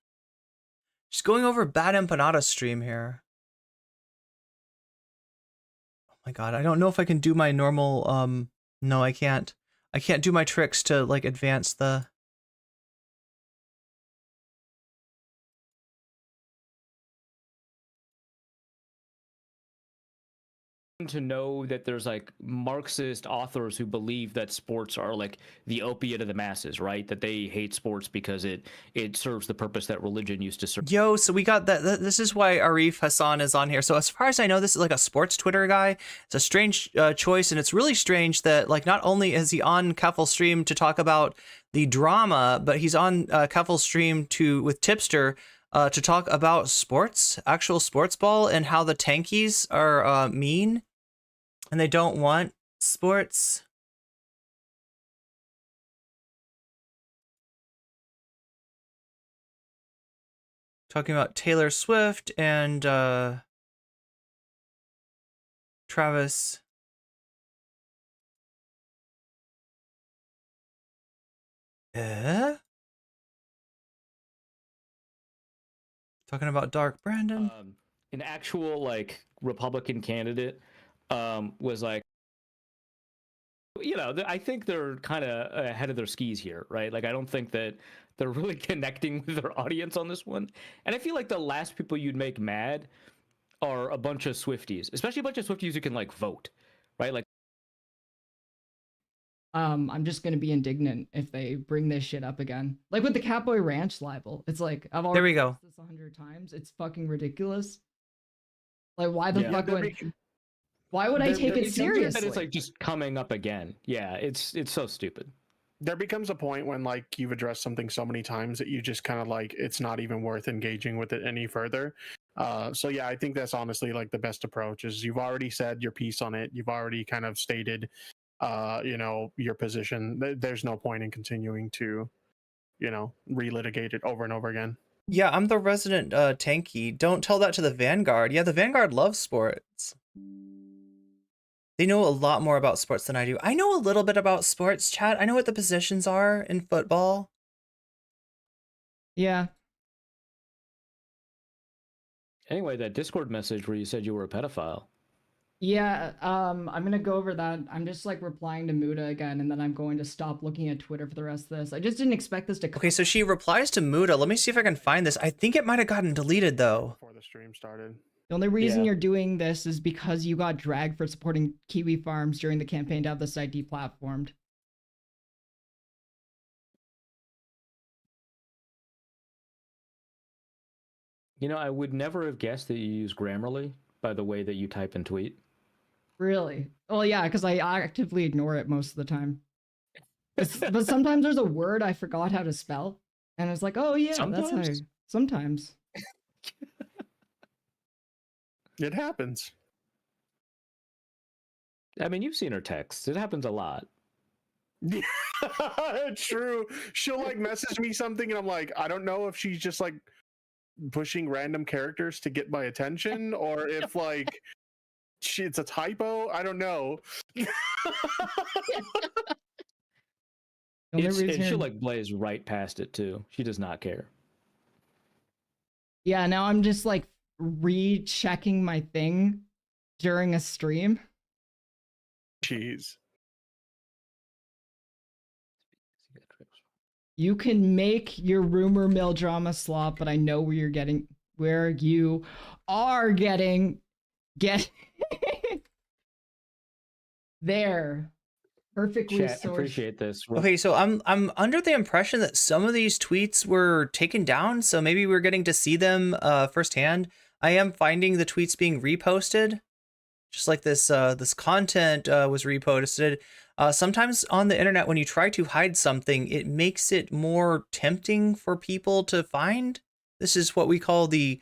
Empanada stream here. Oh my god, I don't know if I can do my normal no, I can't. I can't do my tricks to like advance the to know that there's like Marxist authors who believe that sports are like the opiate of the masses, right? That they hate sports because it serves the purpose that religion used to serve. Yo, so we got that. This is why Arif Hassan is on here. So as far as I know, this is like a sports Twitter guy. It's a strange choice, and it's really strange that like not only is he on Keffel's stream to talk about the drama, but he's on Keffel's stream with Tipster to talk about sports, actual sports ball, and how the tankies are mean and they don't want sports. Talking about Taylor Swift and Travis. Talking about Dark Brandon. An actual like Republican candidate was like, I think they're kind of ahead of their skis here, right? Like, I don't think that they're really connecting with their audience on this one. And I feel like the last people you'd make mad are a bunch of Swifties, especially a bunch of Swifties who can like vote, right? Like, I'm just gonna be indignant if they bring this shit up again. Like with the Catboy Ranch libel. It's like I've already There we go. watched this 100 times. It's fucking ridiculous. Like why the fuck would why would I take it seriously? That it's like just coming up again. Yeah, it's so stupid. There becomes a point when like you've addressed something so many times that you just kind of like it's not even worth engaging with it any further. So yeah, I think that's honestly like the best approach is you've already said your piece on it. You've already kind of stated your position. There's no point in continuing to, relitigate it over and over again. Yeah, I'm the resident tanky. Don't tell that to the Vanguard. Yeah, the Vanguard loves sports. They know a lot more about sports than I do. I know a little bit about sports, chat. I know what the positions are in football. Yeah. Anyway, that Discord message where you said you were a pedophile. Yeah, I'm gonna go over that. I'm just like replying to Muda again, and then I'm going to stop looking at Twitter for the rest of this. I just didn't expect this to come. Okay, so she replies to Muda. Let me see if I can find this. I think it might have gotten deleted though. Before the stream started. The only reason you're doing this is because you got dragged for supporting Kiwi Farms during the campaign to have the site deplatformed. I would never have guessed that you use Grammarly by the way that you type and tweet. Really? Well, yeah, because I actively ignore it most of the time. But sometimes there's a word I forgot how to spell, and it's like, oh yeah, that's how. Sometimes. It happens. I mean, you've seen her texts. It happens a lot. Yeah, true. She'll like message me something, and I'm like, I don't know if she's just like pushing random characters to get my attention, or if like it's a typo. I don't know. She'll like blaze right past it too. She does not care. Yeah, now I'm just like rechecking my thing during a stream. Jeez. You can make your rumor mill drama slop, but I know where you are getting there. Perfectly Chat, sourced. appreciate this. Okay, so I'm under the impression that some of these tweets were taken down, so maybe we're getting to see them firsthand. I am finding the tweets being reposted, just like this this content was reposted. Sometimes on the internet, when you try to hide something, it makes it more tempting for people to find. This is what we call the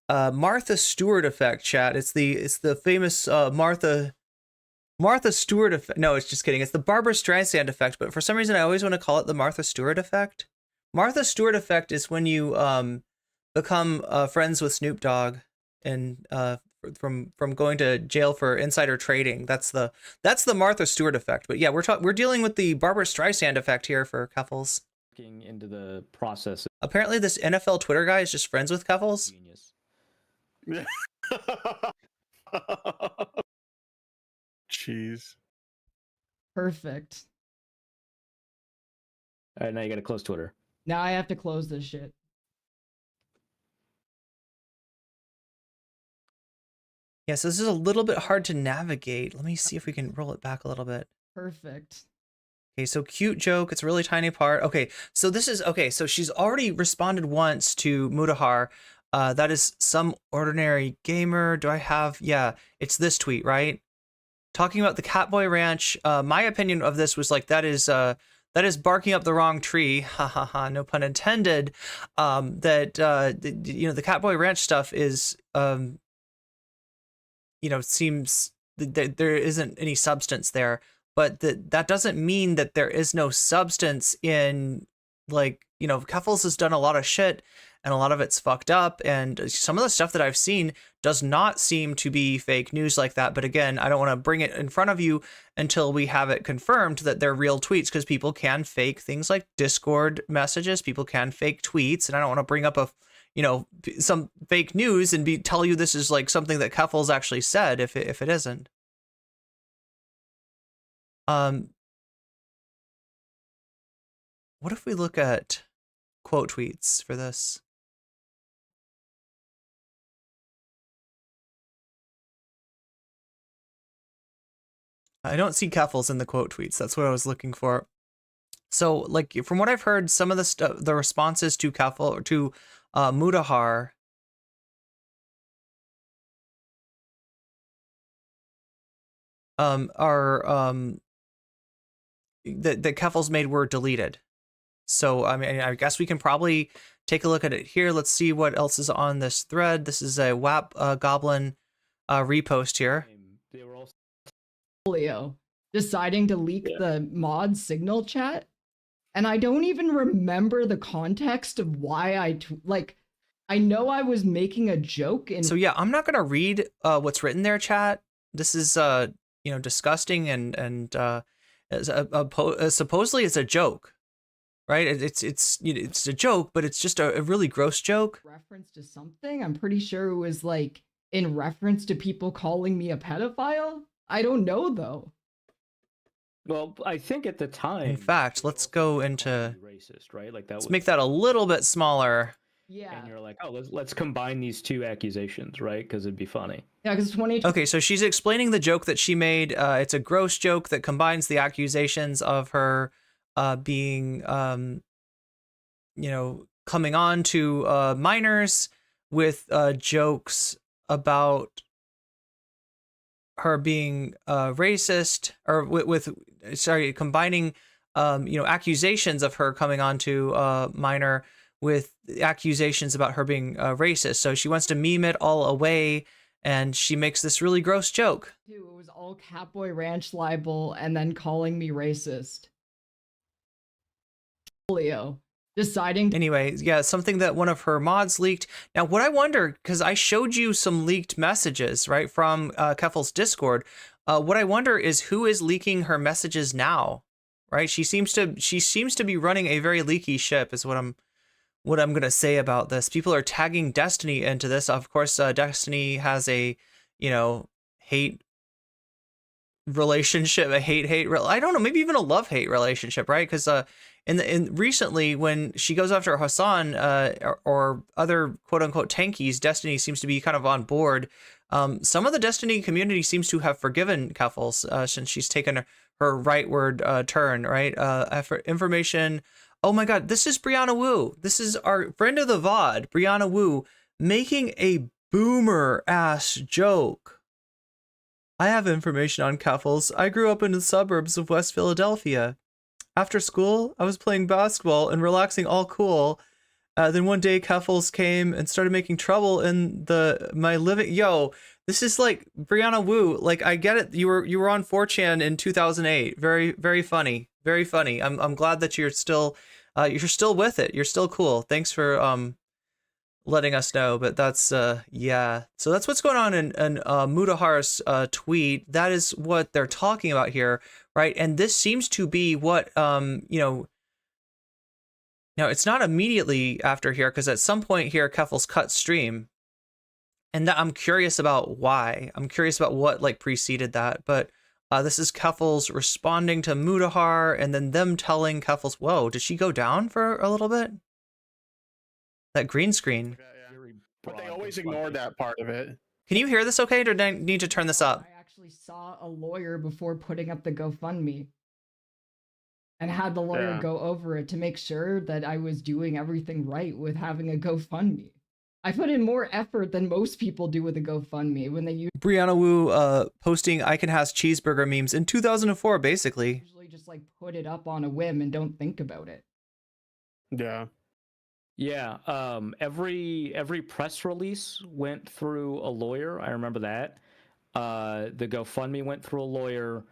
Martha Stewart effect, chat. It's the famous Martha Stewart effect. No, it's just kidding. It's the Barbara Streisand effect, but for some reason I always want to call it the Martha Stewart effect. Martha Stewart effect is when you become friends with Snoop Dogg and from going to jail for insider trading. That's the Martha Stewart effect. But yeah, we're dealing with the Barbara Streisand effect here for Keffels. Into the process. Apparently this NFL Twitter guy is just friends with Keffels. Genius. Jeez. Perfect. All right, now you gotta close Twitter. Now I have to close this shit. Yeah, so this is a little bit hard to navigate. Let me see if we can roll it back a little bit. Perfect. Okay, so cute joke. It's a really tiny part. Okay, so so she's already responded once to Mudahar. That is some ordinary gamer. Do I have? Yeah, it's this tweet, right? Talking about the Catboy Ranch. My opinion of this was like, that is barking up the wrong tree. Ha ha ha. No pun intended. The Catboy Ranch stuff is, seems that there isn't any substance there. But that doesn't mean that there is no substance in, Keffels has done a lot of shit and a lot of it's fucked up. And some of the stuff that I've seen does not seem to be fake news like that. But again, I don't want to bring it in front of you until we have it confirmed that they're real tweets, because people can fake things like Discord messages. People can fake tweets. And I don't want to bring up some fake news and tell you this is like something that Keffels actually said if it isn't. What if we look at quote tweets for this? I don't see Keffels in the quote tweets. That's what I was looking for. So, like, from what I've heard, some of the responses to Keffel or to Mudahar that Keffels made were deleted. So, I mean, I guess we can probably take a look at it here. Let's see what else is on this thread. This is a WAP Goblin repost here. They were also deciding to leak the mod signal chat, and I don't even remember the context of why I know I was making a joke. So yeah, I'm not gonna read what's written there, chat. This is disgusting and supposedly it's a joke, right? It's a joke, but it's just a really gross joke. Reference to something. I'm pretty sure it was like in reference to people calling me a pedophile. I don't know though. Well, I think at the time. In fact, let's go into racist, right? Like that. Let's make that a little bit smaller. Yeah. And you're like, oh, let's combine these two accusations, right? Because it'd be funny. Yeah, because 20. Okay, so she's explaining the joke that she made. It's a gross joke that combines the accusations of her being, coming on to minors with jokes about her being racist, or combining accusations of her coming on to minor with accusations about her being racist. So she wants to meme it all away, and she makes this really gross joke. It was all Catboy Ranch libel and then calling me racist. Deciding. Anyway, yeah, something that one of her mods leaked. Now, what I wonder, because I showed you some leaked messages, right, from Keffel's Discord. What I wonder is who is leaking her messages now, right? She seems to be running a very leaky ship, is what I'm gonna say about this. People are tagging Destiny into this. Of course, Destiny has a hate relationship, I don't know, maybe even a love-hate relationship, right? Because in recently, when she goes after Hassan or other quote-unquote tankies, Destiny seems to be kind of on board. Some of the Destiny community seems to have forgiven Keffels since she's taken her rightward turn, right? Information. Oh my god, this is Brianna Wu. This is our friend of the VOD, Brianna Wu, making a boomer-ass joke. I have information on Keffels. I grew up in the suburbs of West Philadelphia. After school, I was playing basketball and relaxing all cool. Then one day, Keffels came and started making trouble in my living. Yo, this is like Brianna Wu. Like, I get it. You were on 4chan in 2008. Very, very funny. Very funny. I'm glad that you're still with it. You're still cool. Thanks for letting us know. But that's yeah. So that's what's going on in Mudahar's tweet. That is what they're talking about here, right? And this seems to be what Now, it's not immediately after here, because at some point here, Keffels cut stream. And I'm curious about why. I'm curious about what preceded that. But this is Keffels responding to Mudahar, and then them telling Keffels, whoa, did she go down for a little bit? That green screen. Yeah. But they always ignored that part of it. Can you hear this okay, or do I need to turn this up? I actually saw a lawyer before putting up the GoFundMe. And had the lawyer go over it to make sure that I was doing everything right with having a GoFundMe. I put in more effort than most people do with a GoFundMe when they use Brianna Wu posting I Can Has Cheeseburger memes in 2004, basically. Usually just put it up on a whim and don't think about it. Yeah. Yeah. Every press release went through a lawyer. I remember that. The GoFundMe went through a lawyer.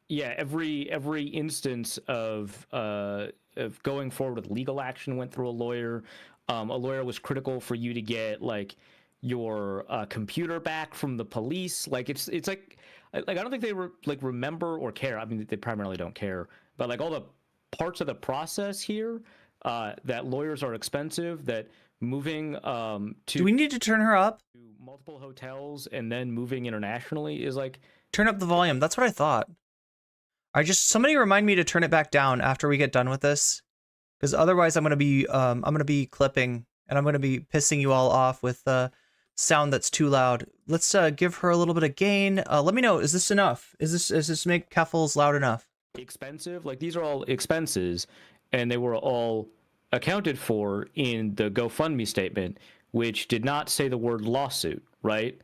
Yeah, every instance of going forward with legal action went through a lawyer. A lawyer was critical for you to get your computer back from the police. It's like I don't think they were remember or care. I mean, they primarily don't care, but all the parts of the process here that lawyers are expensive, that moving to Do we need to turn her up? multiple hotels and then moving internationally is like Turn up the volume. That's what I thought. Somebody remind me to turn it back down after we get done with this, because otherwise I'm gonna be clipping and I'm gonna be pissing you all off with sound that's too loud. Let's give her a little bit of gain. Let me know. Is this enough? Is this make Keffels loud enough? expensive. Like these are all expenses, and they were all accounted for in the GoFundMe statement, which did not say the word lawsuit. Right?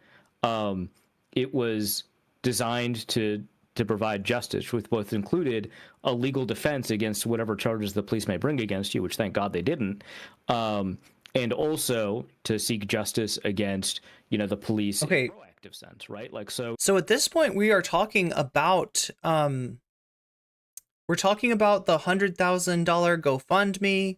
It was designed to provide justice, which both included a legal defense against whatever charges the police may bring against you, which thank God they didn't, and also to seek justice against, the police in a proactive sense, right? Like so. So at this point, we are talking about the $100,000 GoFundMe.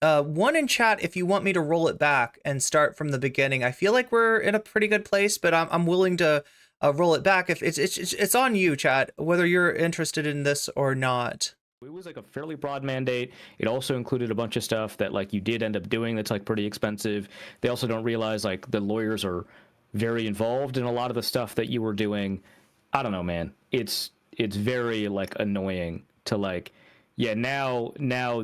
One in chat if you want me to roll it back and start from the beginning. I feel like we're in a pretty good place, but I'm willing to roll it back. If it's on you, chat, whether you're interested in this or not. It was like a fairly broad mandate. It also included a bunch of stuff that like you did end up doing that's like pretty expensive. They also don't realize like the lawyers are very involved in a lot of the stuff that you were doing. I don't know, man. It's very like annoying to like, yeah, now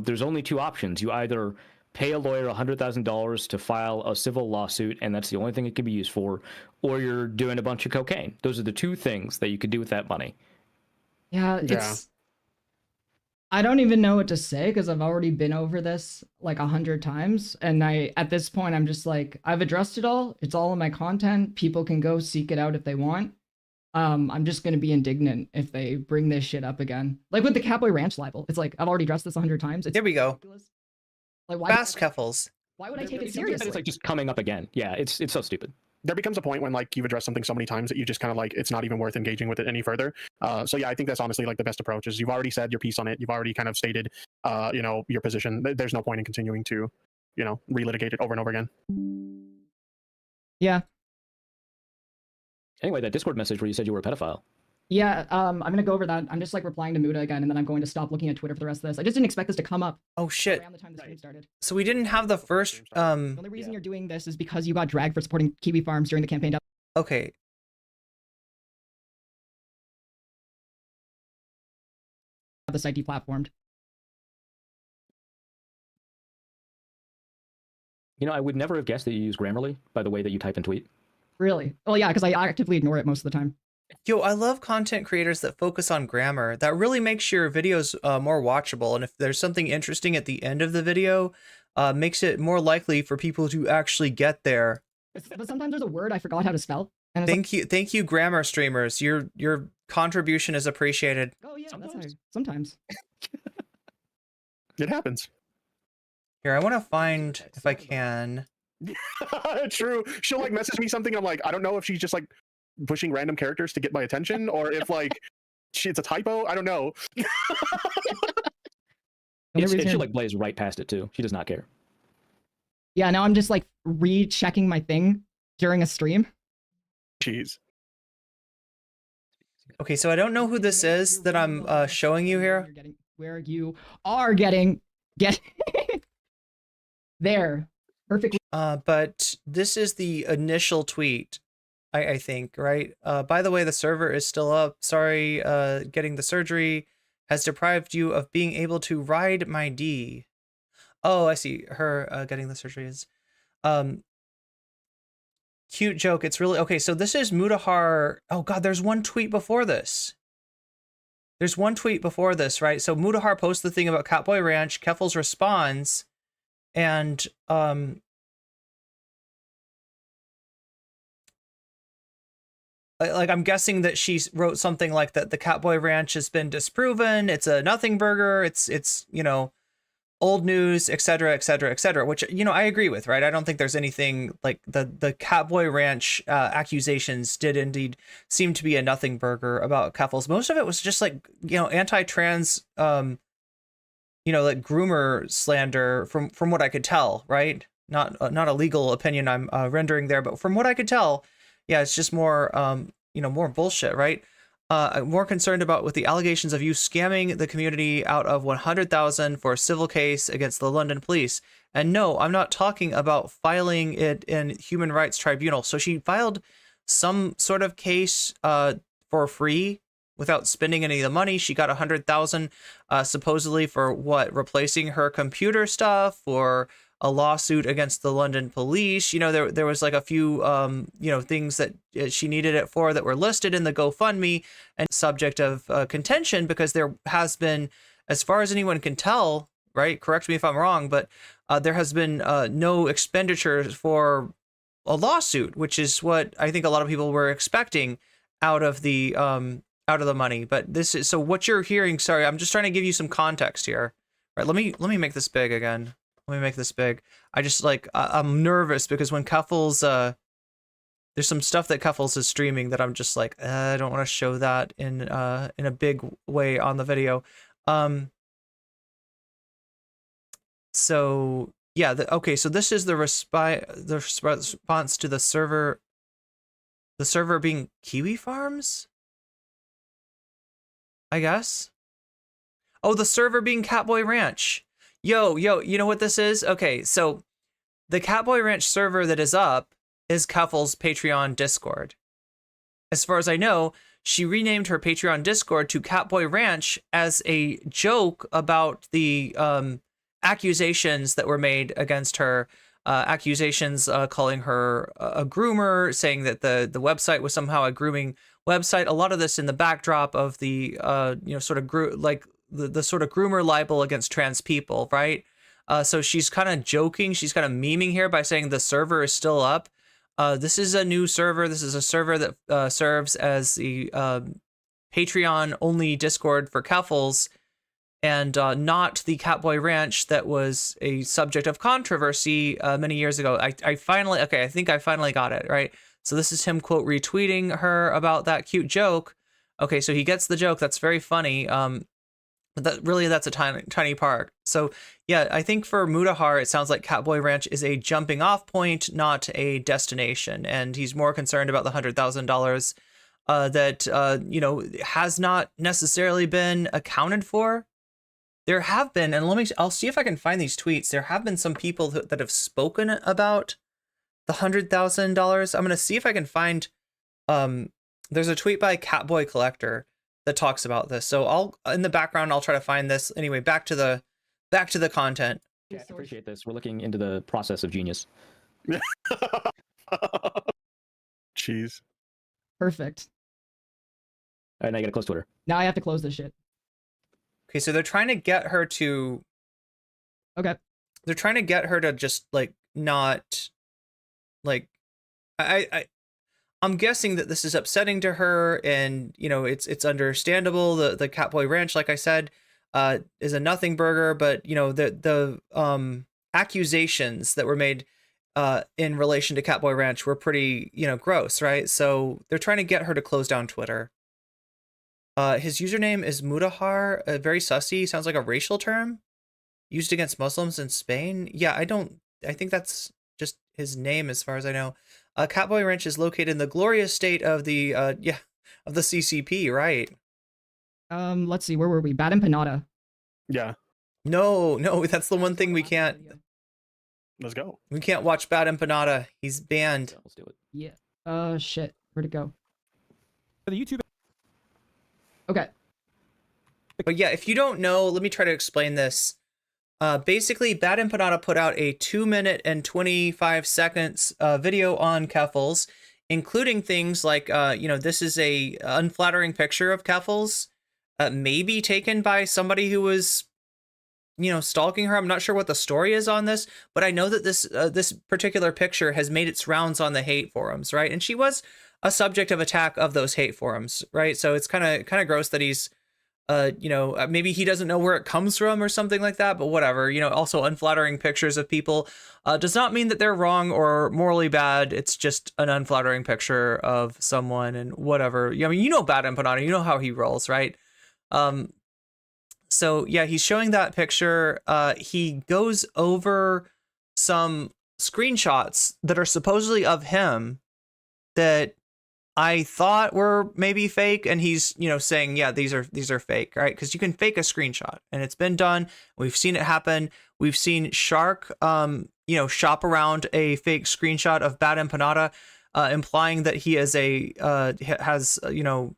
there's only two options. You either pay a lawyer $100,000 to file a civil lawsuit, and that's the only thing it can be used for, or you're doing a bunch of cocaine. Those are the two things that you could do with that money. Yeah, I don't even know what to say because I've already been over this like 100 times. And at this point, I'm just like, I've addressed it all. It's all in my content. People can go seek it out if they want. I'm just going to be indignant if they bring this shit up again. Like with the Catboy Ranch libel. It's like, I've already addressed this 100 times. There we go. Ridiculous. Like, Fast Keffels. Why would I take it It's seriously? like just coming up again. Yeah, it's so stupid. There becomes a point when like you've addressed something so many times that you just kind of like it's not even worth engaging with it any further. So yeah, I think that's honestly like the best approach is you've already said your piece on it. You've already kind of stated, your position. There's no point in continuing to, relitigate it over and over again. Yeah. Anyway, that Discord message where you said you were a pedophile. Yeah, I'm gonna go over that. I'm just like replying to Muda again, and then I'm going to stop looking at Twitter for the rest of this. I just didn't expect this to come up. Oh shit. Around the time the stream started. So we didn't have the first The only reason you're doing this is because you got dragged for supporting Kiwi Farms during the campaign. Okay. The site deplatformed. I would never have guessed that you use Grammarly by the way that you type and tweet. Really? Well, yeah, because I actively ignore it most of the time. Yo, I love content creators that focus on grammar. That really makes your videos more watchable. And if there's something interesting at the end of the video, makes it more likely for people to actually get there. But sometimes there's a word I forgot how to spell. And Thank you, grammar streamers. Your contribution is appreciated. Oh yeah, sometimes. It happens. Here, I want to find if I can. True. She'll like message me something. And I'm like, I don't know if she's just like pushing random characters to get my attention, or if like it's a typo. I don't know. She'll like blaze right past it too. She does not care. Yeah, now I'm just like rechecking my thing during a stream. Jeez. Okay, so I don't know who this is that I'm showing you here. Where you are getting there. Perfectly. But this is the initial tweet, I think, right? By the way, the server is still up. Sorry, getting the surgery has deprived you of being able to ride my D. Oh, I see. Her getting the surgery is cute joke. It's really okay. So this is Mudahar. Oh God, there's one tweet before this. There's one tweet before this, right? So Mudahar posts the thing about Catboy Ranch. Keffels responds, and like I'm guessing that she wrote something like that the Catboy Ranch has been disproven. It's a nothing burger. It's old news, etc., etc., etc. Which I agree with, right? I don't think there's anything like the Catboy Ranch accusations did indeed seem to be a nothing burger about Keffels. Most of it was just like anti-trans, like groomer slander from what I could tell, right? Not a legal opinion I'm rendering there, but from what I could tell, yeah, it's just more more bullshit, right? I'm more concerned about with the allegations of you scamming the community out of 100,000 for a civil case against the London police. And no, I'm not talking about filing it in Human Rights Tribunal. So she filed some sort of case for free without spending any of the money. She got 100,000 supposedly for what, replacing her computer stuff, or a lawsuit against the London police. You know, there was like a few you know, things that she needed it for that were listed in the GoFundMe and subject of contention, because there has been, as far as anyone can tell, right, correct me if I'm wrong, but there has been no expenditures for a lawsuit, which is what I think a lot of people were expecting out of the money. But this is, so what you're hearing, sorry, I'm just trying to give you some context here. Right, let me make this big again. Let me make this big. I just like, I'm nervous because when Cuffles, there's some stuff that Cuffles is streaming that I'm just like, I don't want to show that in a big way on the video. So yeah, okay, so this is the response to the server being Kiwi Farms, I guess. Oh, the server being Catboy Ranch. Yo, you know what this is? Okay, so the Catboy Ranch server that is up is Cuffles' Patreon Discord. As far as I know, she renamed her Patreon Discord to Catboy Ranch as a joke about the accusations that were made against her. Accusations calling her a groomer, saying that the website was somehow a grooming website. A lot of this in the backdrop of the you know, sort of the sort of groomer libel against trans people, right? So she's kind of joking, she's kind of memeing here by saying the server is still up. This is a new server. This is a server that serves as the Patreon only Discord for Cuffles, and not the Catboy Ranch that was a subject of controversy many years ago. I finally, okay, I think I finally got it, right? So this is him, quote, retweeting her about that cute joke. Okay, so he gets the joke. That's very funny. But that's a tiny part. So yeah, I think for Mudahar, it sounds like Catboy Ranch is a jumping off point, not a destination. And he's more concerned about the $100,000 that, you know, has not necessarily been accounted for. There have been, and I'll see if I can find these tweets. There have been some people that have spoken about the $100,000. I'm going to see if I can find, there's a tweet by Catboy Collector that talks about this. So I'll, in the background, I'll try to find this. Anyway, back to the content. Yeah, I appreciate this. We're looking into the process of genius. Jeez. Perfect. All right, now you gotta close Twitter. Now I have to close this shit. Okay, so they're trying to get her to... Okay. They're trying to get her to just, like, not... Like, I'm guessing that this is upsetting to her, and, you know, it's understandable. The Catboy Ranch, like I said, is a nothing burger, but, you know, the accusations that were made in relation to Catboy Ranch were pretty, you know, gross, right? So they're trying to get her to close down Twitter. His username is Mudahar, very sussy, sounds like a racial term used against Muslims in Spain. Yeah, I think that's just his name as far as I know. Catboy Ranch is located in the glorious state of the of the CCP, right? Let's see, where were we? Bad Empanada. Yeah. No, that's the one thing we can't. Let's go. We can't watch Bad Empanada. He's banned. Yeah, let's do it. Yeah. Shit. Where'd it go? For the YouTube. Okay. But yeah, if you don't know, let me try to explain this. Basically, Bad Empanada put out a 2 minute and 25 seconds video on Cuffles, including things like, you know, this is a unflattering picture of Cuffles, maybe taken by somebody who was, you know, stalking her. I'm not sure what the story is on this, but I know that this particular picture has made its rounds on the hate forums, right? And she was a subject of attack of those hate forums, right? So it's kind of gross that he's, you know, maybe he doesn't know where it comes from or something like that, but whatever. You know, also unflattering pictures of people does not mean that they're wrong or morally bad. It's just an unflattering picture of someone and whatever. I mean, you know, Bad Empanada, you know how he rolls, right? So yeah, he's showing that picture. He goes over some screenshots that are supposedly of him that I thought were maybe fake, and he's, you know, saying, yeah, these are fake, right? Because you can fake a screenshot, and it's been done. We've seen it happen. We've seen Shark, you know, shop around a fake screenshot of Bad Empanada, implying that he is has you know,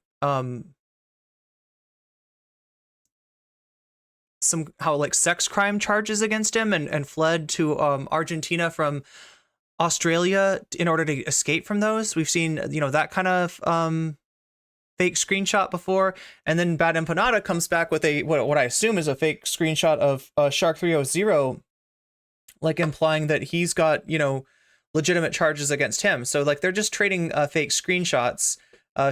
somehow like sex crime charges against him, and fled to Argentina from Australia in order to escape from those. We've seen, you know, that kind of fake screenshot before, and then Bad Empanada comes back with a what I assume is a fake screenshot of Shark 300, like implying that he's got, you know, legitimate charges against him. So like they're just trading fake screenshots.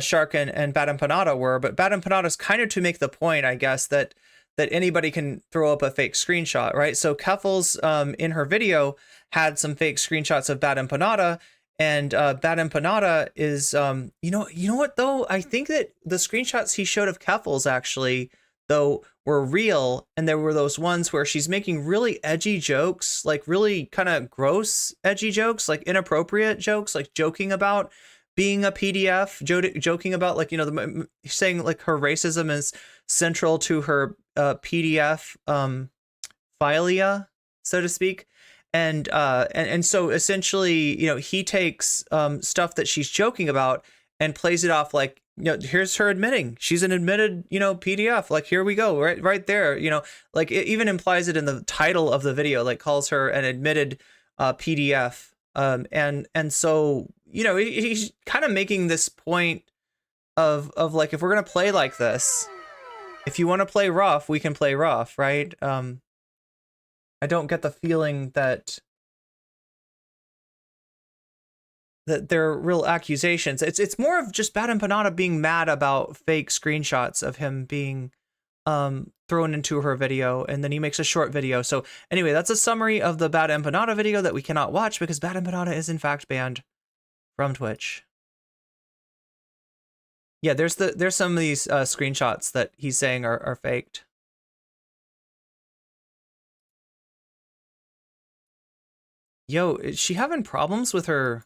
Shark and Bad Empanada were, but Bad Empanada's kind of to make the point, I guess, that anybody can throw up a fake screenshot, right? So Keffels, in her video, had some fake screenshots of Bad Empanada, and Bad Empanada is, you know what though? I think that the screenshots he showed of Keffels actually, though, were real, and there were those ones where she's making really edgy jokes, like really kind of gross edgy jokes, like inappropriate jokes, like joking about being a PDF, joking about, like, you know, saying like her racism is central to her PDF philia, so to speak. And so essentially, you know, he takes stuff that she's joking about and plays it off like, you know, here's her admitting she's an admitted, you know, PDF. Like, here we go, right there. You know, like it even implies it in the title of the video, like calls her an admitted PDF. And so, you know, he's kind of making this point of like, if we're gonna play like this, if you want to play rough, we can play rough, right? I don't get the feeling that they're real accusations. It's more of just Bad Empanada being mad about fake screenshots of him being thrown into her video, and then he makes a short video. So anyway, that's a summary of the Bad Empanada video that we cannot watch because Bad Empanada is in fact banned from Twitch. Yeah, there's some of these screenshots that he's saying are faked. Yo, is she having problems with her?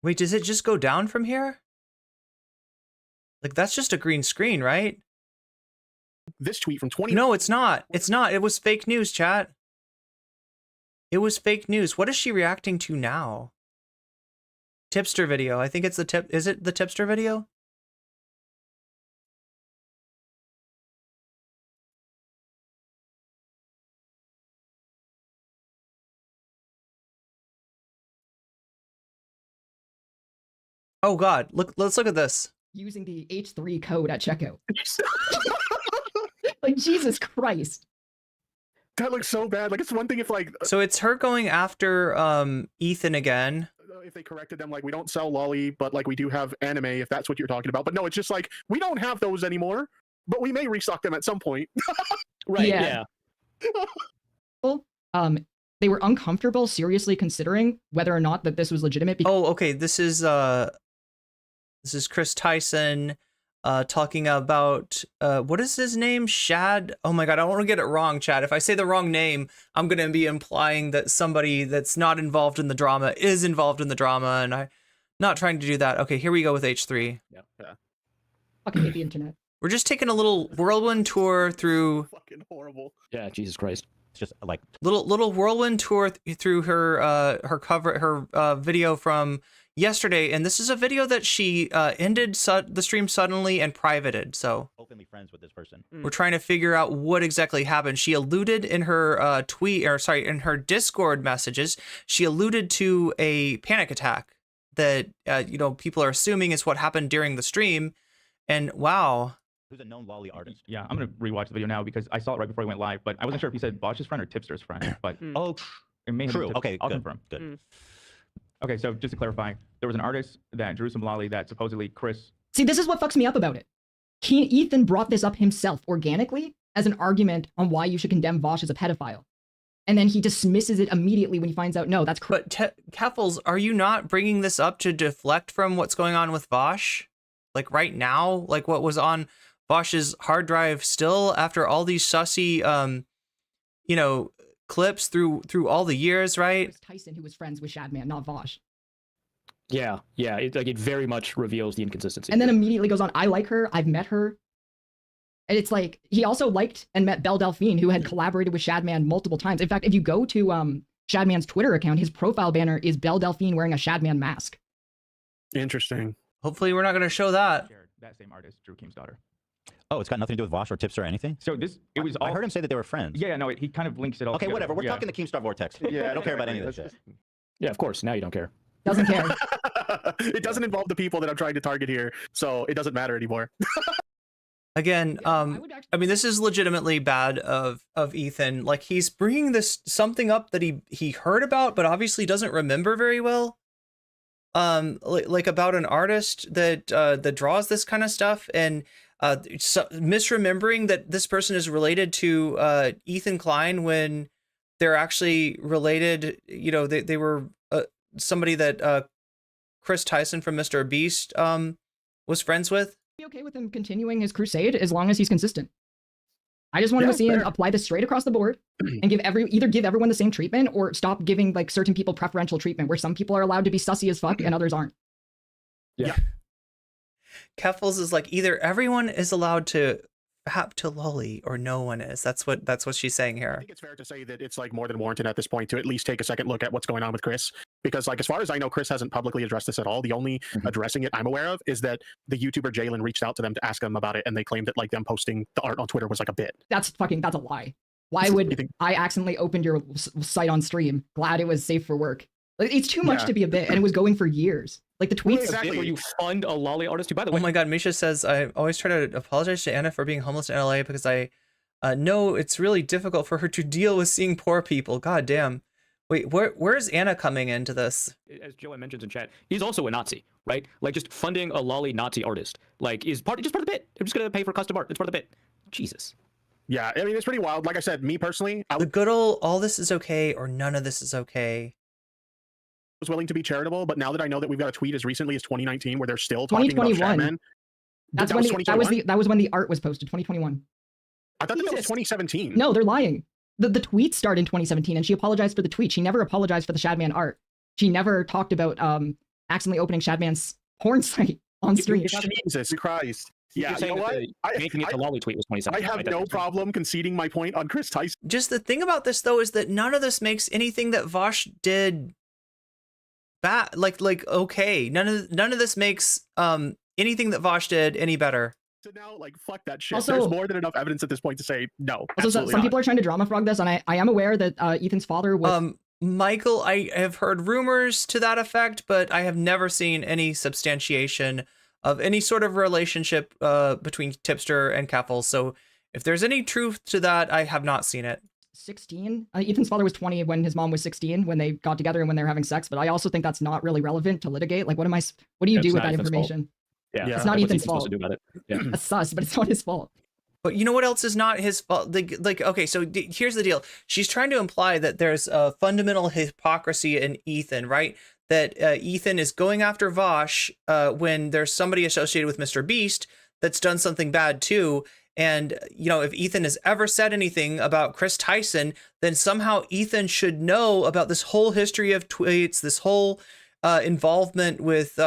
Wait, does it just go down from here? Like, that's just a green screen, right? This tweet from 20. No, it's not. It's not. It was fake news, chat. It was fake news. What is she reacting to now? Tipster video. I think it's the tip. Is it the tipster video? Oh God, let's look at this. Using the H3 code at checkout. Like, Jesus Christ. That looks so bad. Like, it's one thing if like... So it's her going after Ethan again. If they corrected them, like, we don't sell lolly, but like we do have anime, if that's what you're talking about. But no, it's just like, we don't have those anymore, but we may restock them at some point. Right, yeah. They were uncomfortable seriously considering whether or not that this was legitimate. Oh, okay. This is Chris Tyson talking about what is his name? Shad. Oh my God, I don't want to get it wrong, Chad. If I say the wrong name, I'm gonna be implying that somebody that's not involved in the drama is involved in the drama, and I'm not trying to do that. Okay, here we go with H3. Yeah. Fucking hate the internet. We're just taking a little whirlwind tour through. Fucking horrible. Yeah, Jesus Christ. It's just like little whirlwind tour through her video from yesterday, and this is a video that she ended the stream suddenly and privated. So openly friends with this person. We're trying to figure out what exactly happened. She alluded in her in her Discord messages, she alluded to a panic attack that you know, people are assuming is what happened during the stream. And wow. Who's a known lolly artist? Yeah, I'm gonna rewatch the video now because I saw it right before he went live, but I wasn't sure if he said Vaush's friend or Tipster's friend. But Oh, it may have true. been Okay, I'll good. confirm. Good. Okay, so just to clarify, there was an artist that drew some lolly that supposedly Chris. See, this is what fucks me up about it. Ethan brought this up himself organically as an argument on why you should condemn Vaush as a pedophile. And then he dismisses it immediately when he finds out, no, that's correct. But Keffels, are you not bringing this up to deflect from what's going on with Vaush? Like right now? Like what was on Vaush's hard drive still after all these sussy, you know, clips through all the years, right? Chris Tyson, who was friends with Shadman, not Vaush. Yeah, it very much reveals the inconsistency. And then immediately goes on, I like her, I've met her. And it's like, he also liked and met Belle Delphine, who had collaborated with Shadman multiple times. In fact, if you go to Shadman's Twitter account, his profile banner is Belle Delphine wearing a Shadman mask. Interesting. Hopefully we're not going to show that. That same artist, Drew Keem's daughter. Oh, it's got nothing to do with Vaush or Tipster or anything? So it was all... I heard him say that they were friends. Yeah, no, he kind of links it all Okay, together. whatever. We're talking the Keemstar Vortex. Yeah, I don't care about any of this shit. Yeah, of course. Now you don't care. Doesn't care. It doesn't involve the people that I'm trying to target here, so it doesn't matter anymore. Again, I mean, this is legitimately bad of Ethan. Like, he's bringing this something up that he heard about, but obviously doesn't remember very well. Like about an artist that that draws this kind of stuff, and misremembering that this person is related to Ethan Klein when they're actually related. You know, they were somebody that Chris Tyson from Mr. Beast was friends with. Be okay with him continuing his crusade as long as he's consistent. I just wanted to see him apply this straight across the board and either give everyone the same treatment or stop giving like certain people preferential treatment where some people are allowed to be sussy as fuck and others aren't. Yeah. Keffels is like, either everyone is allowed to hap to lolly or no one is. That's what she's saying here. I think it's fair to say that it's like more than warranted at this point to at least take a second look at what's going on with Chris, because like as far as I know, Chris hasn't publicly addressed this at all. The only addressing it I'm aware of is that the YouTuber Jalen reached out to them to ask them about it, and they claimed that like them posting the art on Twitter was like a bit. That's a lie. Why would I accidentally opened your site on stream? Glad it was safe for work. Like, it's too much to be a bit, and it was going for years. Like the tweets. Exactly. Where you fund a lolly artist who, by the way. Oh my God, Misha says, I always try to apologize to Anna for being homeless in LA because I know it's really difficult for her to deal with seeing poor people. God damn. Wait, where's Anna coming into this? As Joanne mentions in chat, he's also a Nazi, right? Like, just funding a lolly Nazi artist, like, is part of the bit. I'm just gonna pay for custom art. It's part of the bit. Jesus. Yeah, I mean, it's pretty wild. Like I said, me personally, The good old all this is okay or none of this is okay. Was willing to be charitable, but now that I know that we've got a tweet as recently as 2019 where they're still talking about 2021. That's when that was when the art was posted. 2021. I thought that was 2017. No, they're lying. The tweet started in 2017, and she apologized for the tweet. She never apologized for the Shadman art. She never talked about accidentally opening Shadman's porn site on stream. Jesus Christ. Yeah, you know what? Making it the lolly tweet was 2017. I have no problem conceding my point on Chris Tyson. Just the thing about this though is that none of this makes anything that Vaush did bad. Like okay. None of this makes anything that Vaush did any better. So now, like, fuck that shit. Also, there's more than enough evidence at this point to say no. Also, some people are trying to drama frog this, and I am aware that Ethan's father was. Michael, I have heard rumors to that effect, but I have never seen any substantiation of any sort of relationship between Tipster and Keffels. So if there's any truth to that, I have not seen it. 16. Ethan's father was 20 when his mom was 16 when they got together and when they were having sex. But I also think that's not really relevant to litigate. Like, what do you do with that information? Yeah, it's not Ethan's fault. To do about it? Yeah. That's sus, but it's not his fault. But you know what else is not his fault? Like okay, so here's the deal. She's trying to imply that there's a fundamental hypocrisy in Ethan, right? That Ethan is going after Vaush when there's somebody associated with Mr. Beast that's done something bad too. And, you know, if Ethan has ever said anything about Chris Tyson, then somehow Ethan should know about this whole history of tweets, this whole involvement with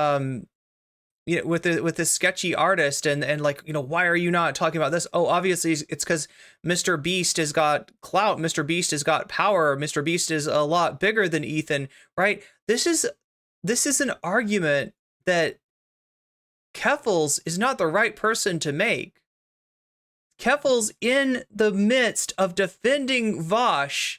with this sketchy artist, and like, you know, why are you not talking about this? Oh, obviously it's because Mr. Beast has got clout, Mr. Beast has got power, Mr. Beast is a lot bigger than Ethan, right? This is an argument that Keffels is not the right person to make. Keffels, in the midst of defending Vaush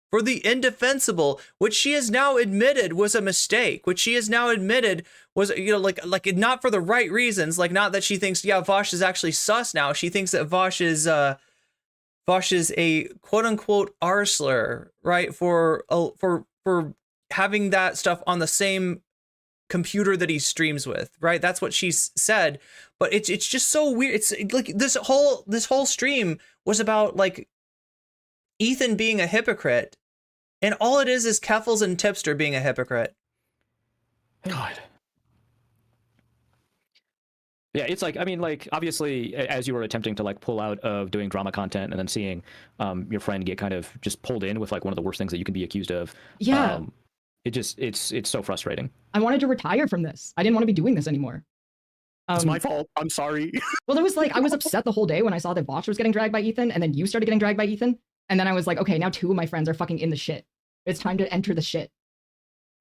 for the indefensible, which she has now admitted was a mistake, which she has now admitted was, you know, like not for the right reasons, like not that she thinks, yeah, Vaush is actually sus now. She thinks that Vaush is a quote unquote arsler, right? For having that stuff on the same computer that he streams with, right? That's what she's said. But it's just so weird. It's like this whole stream was about like Ethan being a hypocrite, and all it is Keffels and Tipster being a hypocrite. God. Yeah, it's like, I mean, like, obviously, as you were attempting to like pull out of doing drama content and then seeing your friend get kind of just pulled in with like one of the worst things that you can be accused of. Yeah. It's so frustrating. I wanted to retire from this. I didn't want to be doing this anymore. It's my fault. I'm sorry. Well, there was like, I was upset the whole day when I saw that Vaush was getting dragged by Ethan, and then you started getting dragged by Ethan. And then I was like, okay, now 2 of my friends are fucking in the shit. It's time to enter the shit.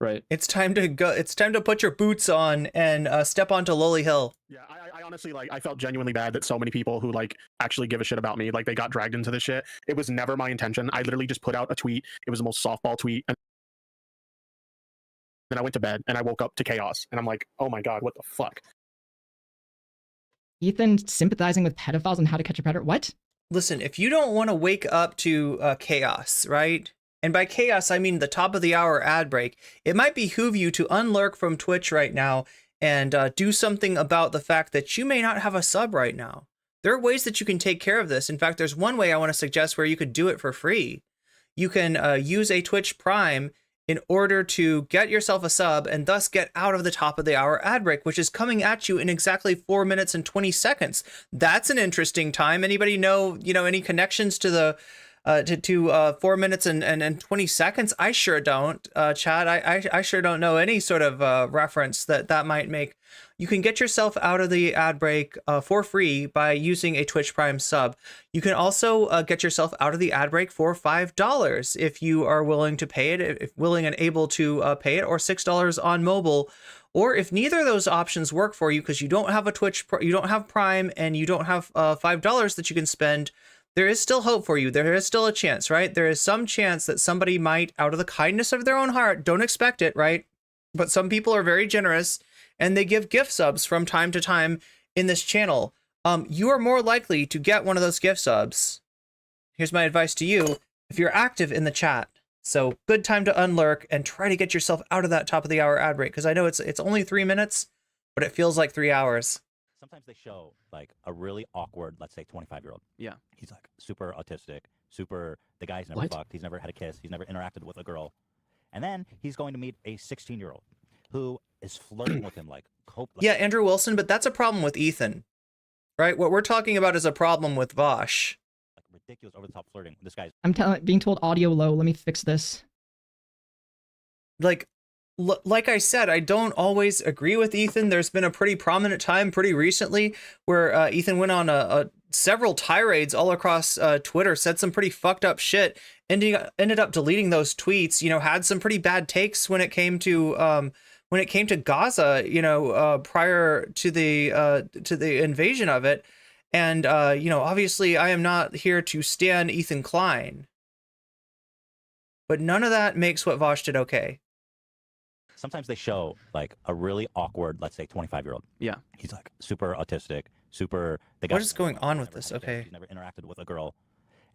Right. It's time to go. It's time to put your boots on and step onto Lowly Hill. Yeah, I honestly, like, I felt genuinely bad that so many people who, like, actually give a shit about me, like, they got dragged into this shit. It was never my intention. I literally just put out a tweet. It was the most softball tweet. And then I went to bed, and I woke up to chaos. And I'm like, oh my god, what the fuck? Ethan sympathizing with pedophiles on How to Catch a Predator? What? Listen, if you don't want to wake up to chaos, right? And by chaos, I mean the top of the hour ad break. It might behoove you to unlurk from Twitch right now and do something about the fact that you may not have a sub right now. There are ways that you can take care of this. In fact, there's one way I want to suggest where you could do it for free. You can use a Twitch Prime in order to get yourself a sub and thus get out of the top of the hour ad break, which is coming at you in exactly 4 minutes and 20 seconds. That's an interesting time. Anybody know, any connections to the 4 minutes and 20 seconds? I sure don't, Chad. I sure don't know any sort of reference that might make. You can get yourself out of the ad break for free by using a Twitch Prime sub. You can also get yourself out of the ad break for $5 if you are willing to pay it, if willing and able to pay it, or $6 on mobile. Or if neither of those options work for you because you don't have you don't have Prime and you don't have $5 that you can spend, there is still hope for you. There is still a chance, right? There is some chance that somebody might, out of the kindness of their own heart, don't expect it, right? But some people are very generous and they give gift subs from time to time in this channel. You are more likely to get one of those gift subs. Here's my advice to you, if you're active in the chat. So good time to unlurk and try to get yourself out of that top of the hour ad break, because I know it's only 3 minutes, but it feels like 3 hours. Sometimes they show like a really awkward, let's say 25-year-old. Yeah. He's like super autistic, the guy's never fucked, he's never had a kiss, he's never interacted with a girl. And then he's going to meet a 16-year-old who is flirting with him like yeah, Andrew Wilson, but that's a problem with Ethan, right? What we're talking about is a problem with Vaush. Like ridiculous over the top flirting. This guy's being told audio low. Let me fix this. Like I said, I don't always agree with Ethan. There's been a pretty prominent time pretty recently where Ethan went on several tirades all across Twitter, said some pretty fucked up shit, ended up deleting those tweets, had some pretty bad takes when it came to Gaza, prior to the invasion of it. And, obviously I am not here to stan Ethan Klein, but none of that makes what Vaush did okay. Sometimes they show like a really awkward, let's say 25-year-old. Yeah. He's like super autistic, the guy. What is going on with this? Okay. He's never interacted with a girl.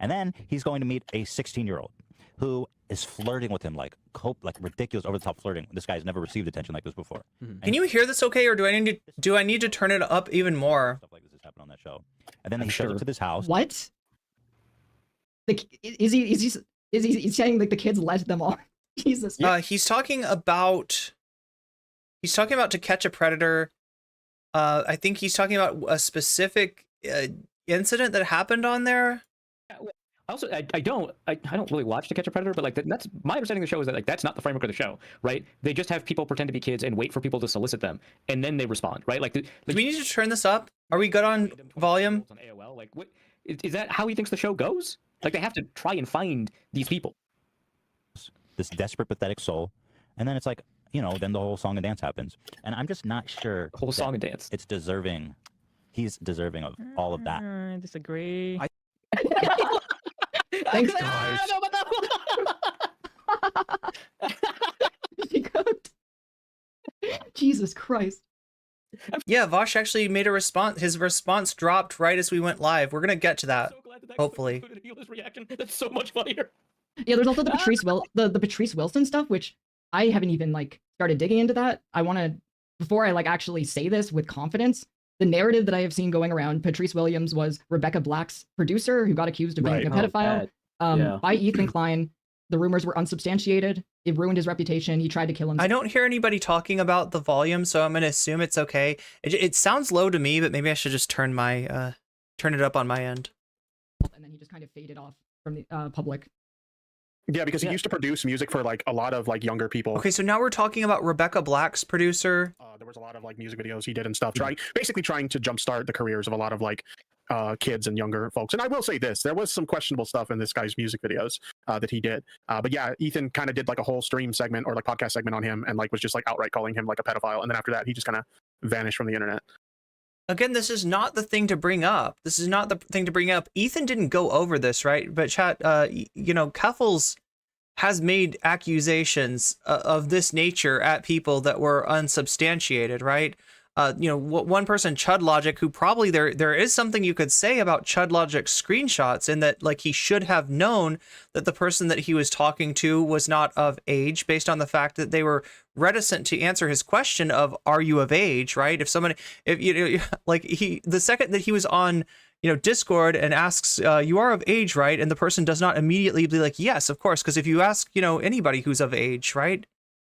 And then he's going to meet a 16-year-old who is flirting with him like ridiculous over the top flirting. This guy's never received attention like this before. Can you hear this okay, or do I need to turn it up even more? Stuff like this has happened on that show. And then he shows up to this house. What? Is he saying like the kids let them on? Jesus. He's talking about To Catch a Predator. I think he's talking about a specific incident that happened on there. Also, I don't really watch To Catch a Predator, but like that's my understanding of the show is that like that's not the framework of the show, right? They just have people pretend to be kids and wait for people to solicit them, and then they respond, right? Like, do we need to turn this up? Are we good on volume? On AOL, like, what is that? How he thinks the show goes? Like, they have to try and find these people. This desperate, pathetic soul, and then it's like, then the whole song and dance happens, and I'm just not sure. Whole song and dance. It's deserving. He's deserving of all of that. I disagree. Thanks, guys. Jesus Christ. Yeah, Vaush actually made a response. His response dropped right as we went live. We're gonna get to that, hopefully. This reaction. That's so much funnier. Yeah, there's also the Patrice Wilson stuff, which I haven't even like started digging into that. I want to, before I like actually say this with confidence, the narrative that I have seen going around, Patrice Williams was Rebecca Black's producer who got accused of being a pedophile by Ethan Klein. The rumors were unsubstantiated. It ruined his reputation. He tried to kill himself. I don't hear anybody talking about the volume, so I'm going to assume it's okay. It sounds low to me, but maybe I should just turn it up on my end. And then he just kind of faded off from the public. Yeah, because he used to produce music for like a lot of like younger people. Okay, so now we're talking about Rebecca Black's producer. There was a lot of like music videos he did and stuff, basically trying to jumpstart the careers of a lot of like kids and younger folks. And I will say this, there was some questionable stuff in this guy's music videos that he did. But yeah, Ethan kind of did like a whole stream segment or like podcast segment on him and like was just like outright calling him like a pedophile. And then after that, he just kind of vanished from the internet. Again, this is not the thing to bring up. This is not the thing to bring up. Ethan didn't go over this, right? But chat, Keffels has made accusations of this nature at people that were unsubstantiated, right? One person, Chud Logic, who probably there is something you could say about Chud Logic's screenshots in that, like, he should have known that the person that he was talking to was not of age based on the fact that they were reticent to answer his question of, are you of age, right? The second that he was on, Discord and asks, you are of age, right? And the person does not immediately be like, yes, of course. Because if you ask, anybody who's of age, right?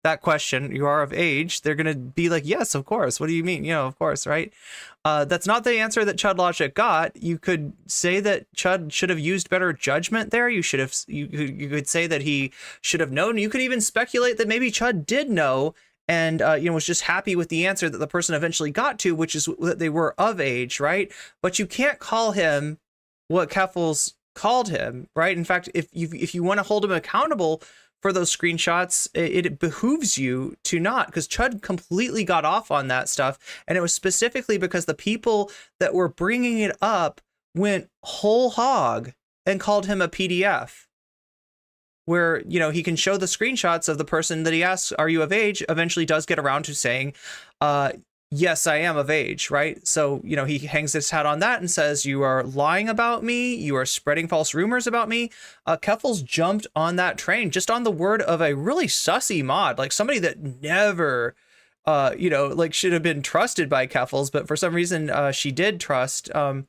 That question, you are of age, they're going to be like, yes, of course. What do you mean? Of course, right? That's not the answer that Chud Logic got. You could say that Chud should have used better judgment there. You could say that he should have known. You could even speculate that maybe Chud did know and was just happy with the answer that the person eventually got to, which is that they were of age, right? But you can't call him what Keffels called him, right? In fact, if you want to hold him accountable for those screenshots, it behooves you to not, because Chud completely got off on that stuff. And it was specifically because the people that were bringing it up went whole hog and called him a PDF, where, he can show the screenshots of the person that he asks, are you of age, eventually does get around to saying, yes, I am of age, right? So, he hangs his hat on that and says, you are lying about me. You are spreading false rumors about me. Keffels jumped on that train just on the word of a really sussy mod, like somebody that never, should have been trusted by Keffels, but for some reason she did trust, so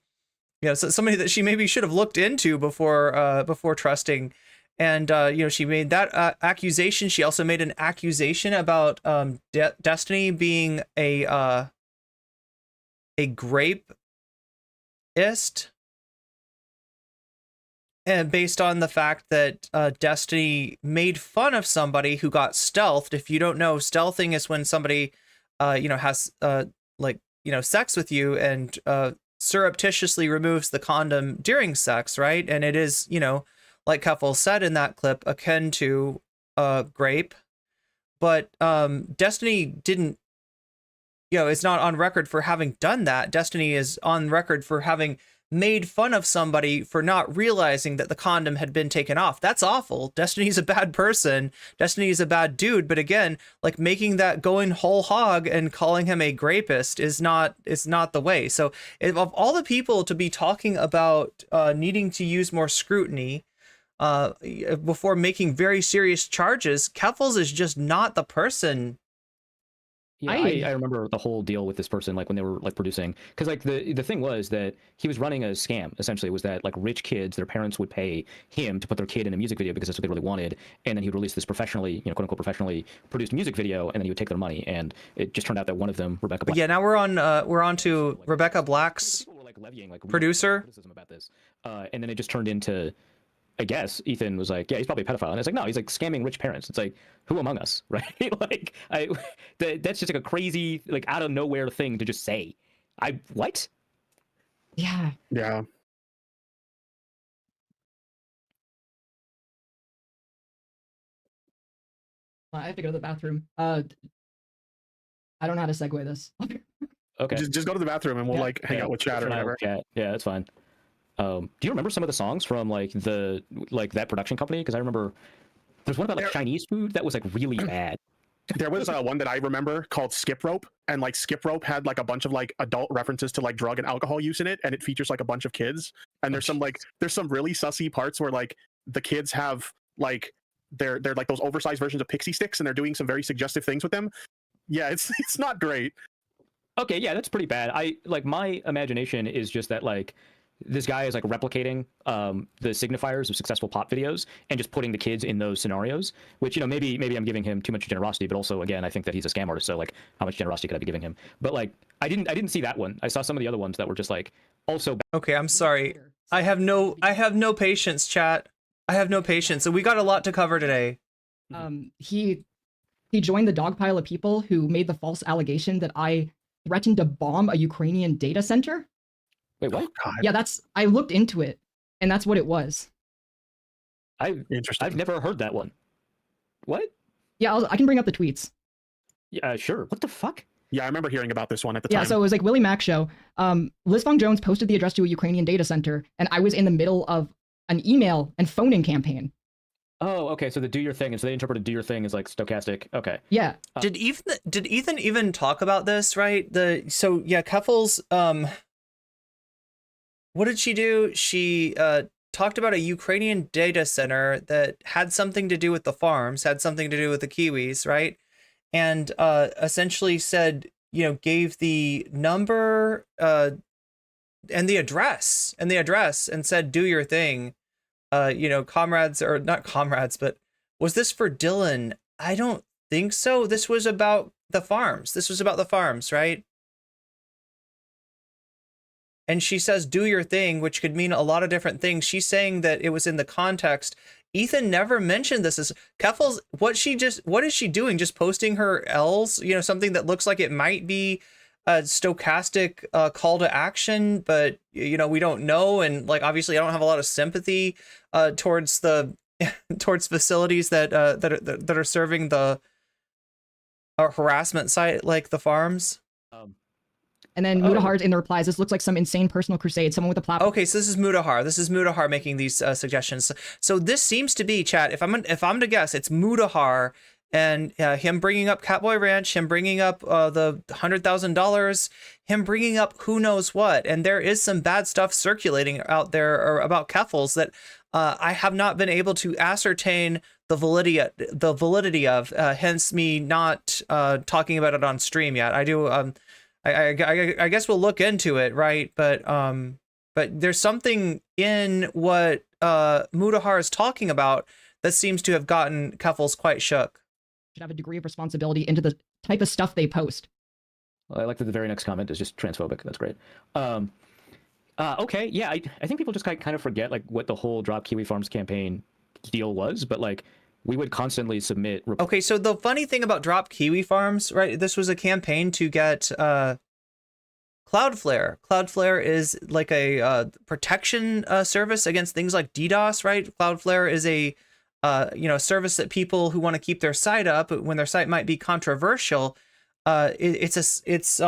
somebody that she maybe should have looked into before trusting. And, she made that accusation. She also made an accusation about Destiny being a grapeist. And based on the fact that Destiny made fun of somebody who got stealthed. If you don't know, stealthing is when somebody, has, sex with you and surreptitiously removes the condom during sex, right? And it is, like Keffels said in that clip, akin to grape. But Destiny didn't, it's not on record for having done that. Destiny is on record for having made fun of somebody for not realizing that the condom had been taken off. That's awful. Destiny's a bad person. Destiny's a bad dude. But again, like making that going whole hog and calling him a grapist is not the way. So of all the people to be talking about needing to use more scrutiny, before making very serious charges, Keffels is just not the person. Yeah, I remember the whole deal with this person, like when they were like producing, because like the thing was that he was running a scam. Essentially, was that like rich kids, their parents would pay him to put their kid in a music video because that's what they really wanted, and then he would release this professionally, quote unquote professionally produced music video, and then he would take their money. And it just turned out that one of them, Rebecca Black. But yeah, now we're on to Rebecca Black's producer. Criticism about this, and then it just turned into, I guess Ethan was like, yeah, he's probably a pedophile. And it's like, no, he's like scamming rich parents. It's like, who among us, right? Like, that's just like a crazy, like out of nowhere thing to just say. What? Yeah. Yeah. I have to go to the bathroom. I don't know how to segue this. Okay. Just go to the bathroom and we'll hang out with chat or whatever. Yeah, that's fine. Do you remember some of the songs from that production company? Because I remember there's one about like Chinese food that was like really bad. There was one that I remember called Skip Rope, and like Skip Rope had like a bunch of like adult references to like drug and alcohol use in it, and it features like a bunch of kids. And there's some really sussy parts where like the kids have like they're like those oversized versions of pixie sticks, and they're doing some very suggestive things with them. Yeah, it's not great. Okay, yeah, that's pretty bad. My imagination is just that like this guy is like replicating the signifiers of successful pop videos and just putting the kids in those scenarios, which, you know, maybe I'm giving him too much generosity, but also, again, I think that he's a scam artist, so like how much generosity could I be giving him? But like I didn't see that one. I saw some of the other ones that were just like also Okay, I'm sorry. I have no patience, chat. I have no patience. And we got a lot to cover today. He joined the dogpile of people who made the false allegation that I threatened to bomb a Ukrainian data center. Wait, what? Yeah, I looked into it, and that's what it was. I've never heard that one. What? Yeah, I can bring up the tweets. Yeah, sure. What the fuck? Yeah, I remember hearing about this one at the time. Yeah, so it was like Willie Mac show. Liz Fong Jones posted the address to a Ukrainian data center, and I was in the middle of an email and phoning campaign. Oh, okay. So the do your thing, and so they interpreted do your thing as like stochastic. Okay. Yeah. Did Ethan even talk about this? Right. Keffels. What did she do? She talked about a Ukrainian data center that had something to do with the farms, had something to do with the Kiwis, right? And essentially said, you know, gave the number and the address and said, do your thing. You know, comrades, or not comrades, but was this for Dylan? I don't think so. This was about the farms. Right? And she says, do your thing, which could mean a lot of different things. She's saying that it was in the context. Ethan never mentioned this as Keffels. What is she doing? Just posting her L's, you know, something that looks like it might be a stochastic call to action, but you know, we don't know. And like, obviously I don't have a lot of sympathy towards facilities that are serving the harassment site, like the farms. And then Mudahar's in the replies, this looks like some insane personal crusade, someone with a platform. Okay, so this is Mudahar making these suggestions. So this seems to be, chat, if I'm to guess, it's Mudahar and him bringing up Catboy Ranch, him bringing up the $100,000, him bringing up who knows what. And there is some bad stuff circulating out there about Keffels that I have not been able to ascertain the validity of, hence me not talking about it on stream yet. I do. I guess we'll look into it, right? But there's something in what Mudahar is talking about that seems to have gotten Keffels quite shook. Should have a degree of responsibility into the type of stuff they post. Well, I like that the very next comment is just transphobic. That's great. Okay, yeah, I think people just kind of forget like what the whole Drop Kiwi Farms campaign deal was, but like we would constantly submit. Okay, so the funny thing about Drop Kiwi Farms, right? This was a campaign to get Cloudflare. Cloudflare is like a protection service against things like DDoS, right? Cloudflare is a service that people who want to keep their site up when their site might be controversial, it's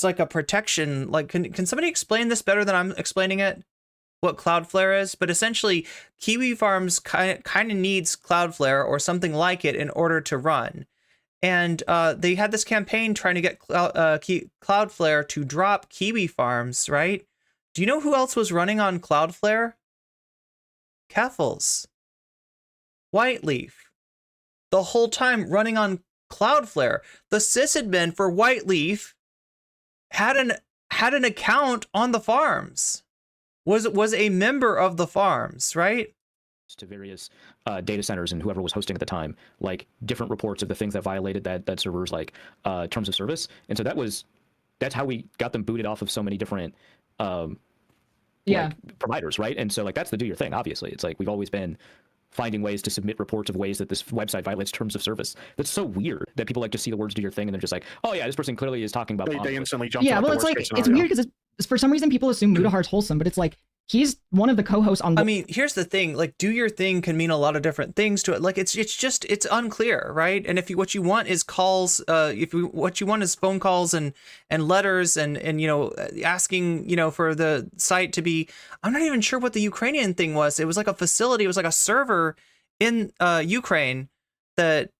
like a protection. Like, can somebody explain this better than I'm explaining it? What Cloudflare is? But essentially, Kiwi Farms kind of needs Cloudflare or something like it in order to run. And they had this campaign trying to get Cloudflare to drop Kiwi Farms, right? Do you know who else was running on Cloudflare? Keffels. Whiteleaf. The whole time running on Cloudflare. The sysadmin for Whiteleaf had an account on the farms. Was a member of the farms, right? To various data centers and whoever was hosting at the time, like different reports of the things that violated that server's like terms of service, and so that's how we got them booted off of so many different providers, right? And so like that's the do your thing. Obviously, it's like we've always been finding ways to submit reports of ways that this website violates terms of service. That's so weird that people like to see the words do your thing and they're just like, oh yeah, this person clearly is talking about. They instantly jump. Yeah, well, it's like it's weird because for some reason people assume Mudahar's wholesome, but it's like he's one of the co-hosts on. I mean, here's the thing: like, do your thing can mean a lot of different things to it. Like, it's unclear, right? And if what you want is calls, what you want is phone calls and letters and asking for the site to be. I'm not even sure what the Ukrainian thing was. It was like a facility. It was like a server in Ukraine that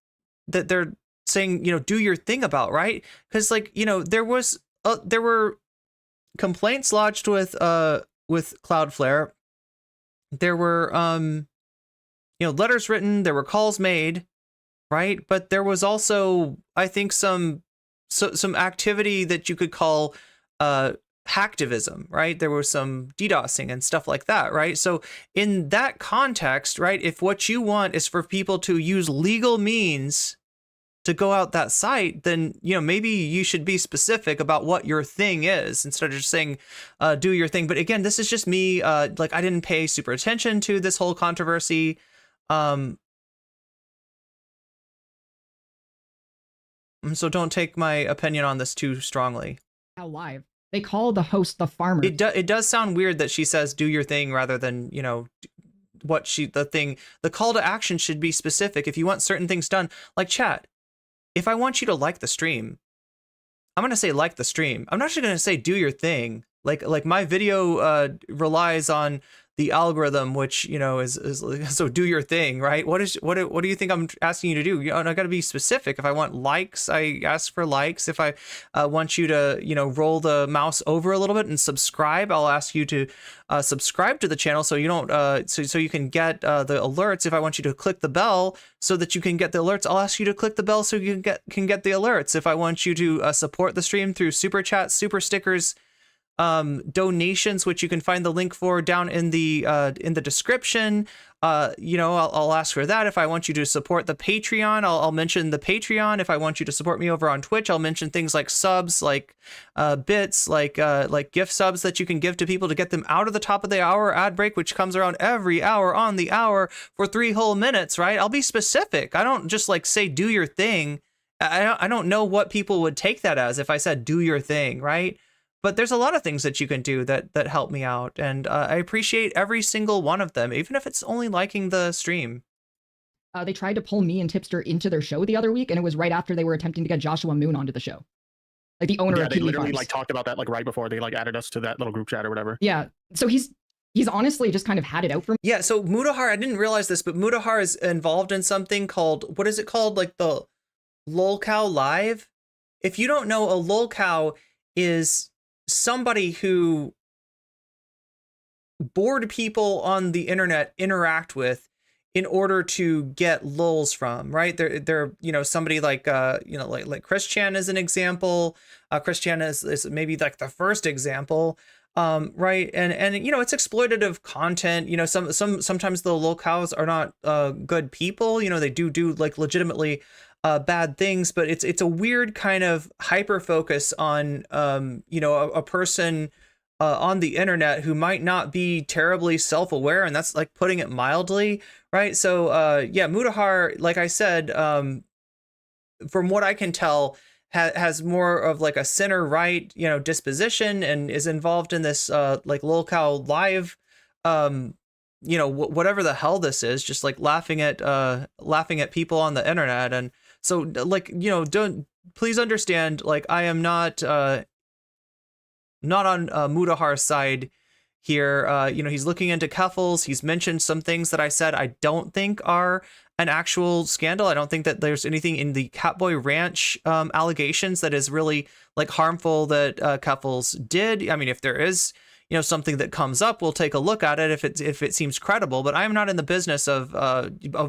they're saying do your thing about, right? Because there were complaints lodged with Cloudflare. There were letters written, there were calls made, right? But there was also, I think, some activity that you could call hacktivism, right? There was some DDoSing and stuff like that, right? So in that context, right, if what you want is for people to use legal means to go out that site, then, you know, maybe you should be specific about what your thing is instead of just saying, do your thing. But again, this is just me, like, I didn't pay super attention to this whole controversy. So don't take my opinion on this too strongly. Live. They call the host the farmer. It does sound weird that she says do your thing rather than, you know, the call to action should be specific. If you want certain things done, like chat, if I want you to like the stream, I'm going to say like the stream. I'm not actually going to say do your thing. Like my video relies on the algorithm, which, you know, is so do your thing, right? What do you think I'm asking you to do? You know, I got to be specific. If I want likes, I ask for likes. If I want you to, you know, roll the mouse over a little bit and subscribe, I'll ask you to subscribe to the channel so you don't so you can get the alerts. If I want you to click the bell so that you can get the alerts, I'll ask you to click the bell so you can get the alerts. If I want you to support the stream through super chat, super stickers, donations, which you can find the link for down in the description, you know, I'll ask for that. If I want you to support the Patreon, I'll mention the Patreon. If I want you to support me over on Twitch, I'll mention things like subs, like bits, like gift subs that you can give to people to get them out of the top of the hour ad break, which comes around every hour on the hour for 3 whole minutes, right? I'll be specific. I don't just like say do your thing. I don't know what people would take that as if I said do your thing, right? But there's a lot of things that you can do that help me out, and I appreciate every single one of them, even if it's only liking the stream. They tried to pull me and Tipster into their show the other week, and it was right after they were attempting to get Joshua Moon onto the show. Like the owner of they Kiwi literally Farms. like talked about that like right before they like added us to that little group chat or whatever. Yeah, so he's honestly just kind of had it out for me. Yeah, so Mudahar, I didn't realize this, but Mudahar is involved in something called, what is it called? Like the lolcow live? If you don't know, a lolcow is somebody who bored people on the internet interact with in order to get lulz from, right? They're you know, somebody like you know, like Chris Chan is an example. Chris Chan is maybe like the first example, right? And you know, it's exploitative content. You know, sometimes the lolcows are not good people. You know, they do like legitimately bad things, but it's a weird kind of hyper focus on you know, a person on the internet who might not be terribly self-aware, and that's like putting it mildly, right? So yeah, Mudahar, like I said, from what I can tell, has more of like a center right, you know, disposition, and is involved in this like lolcow live, you know, whatever the hell this is, just like laughing at people on the internet. And so, like, you know, please understand, like, I am not on Mudahar's side here. You know, he's looking into Keffels. He's mentioned some things that I said I don't think are an actual scandal. I don't think that there's anything in the Catboy Ranch allegations that is really like harmful that Keffels did. I mean, if there is, you know, something that comes up, we'll take a look at it if it seems credible. But I'm not in the business of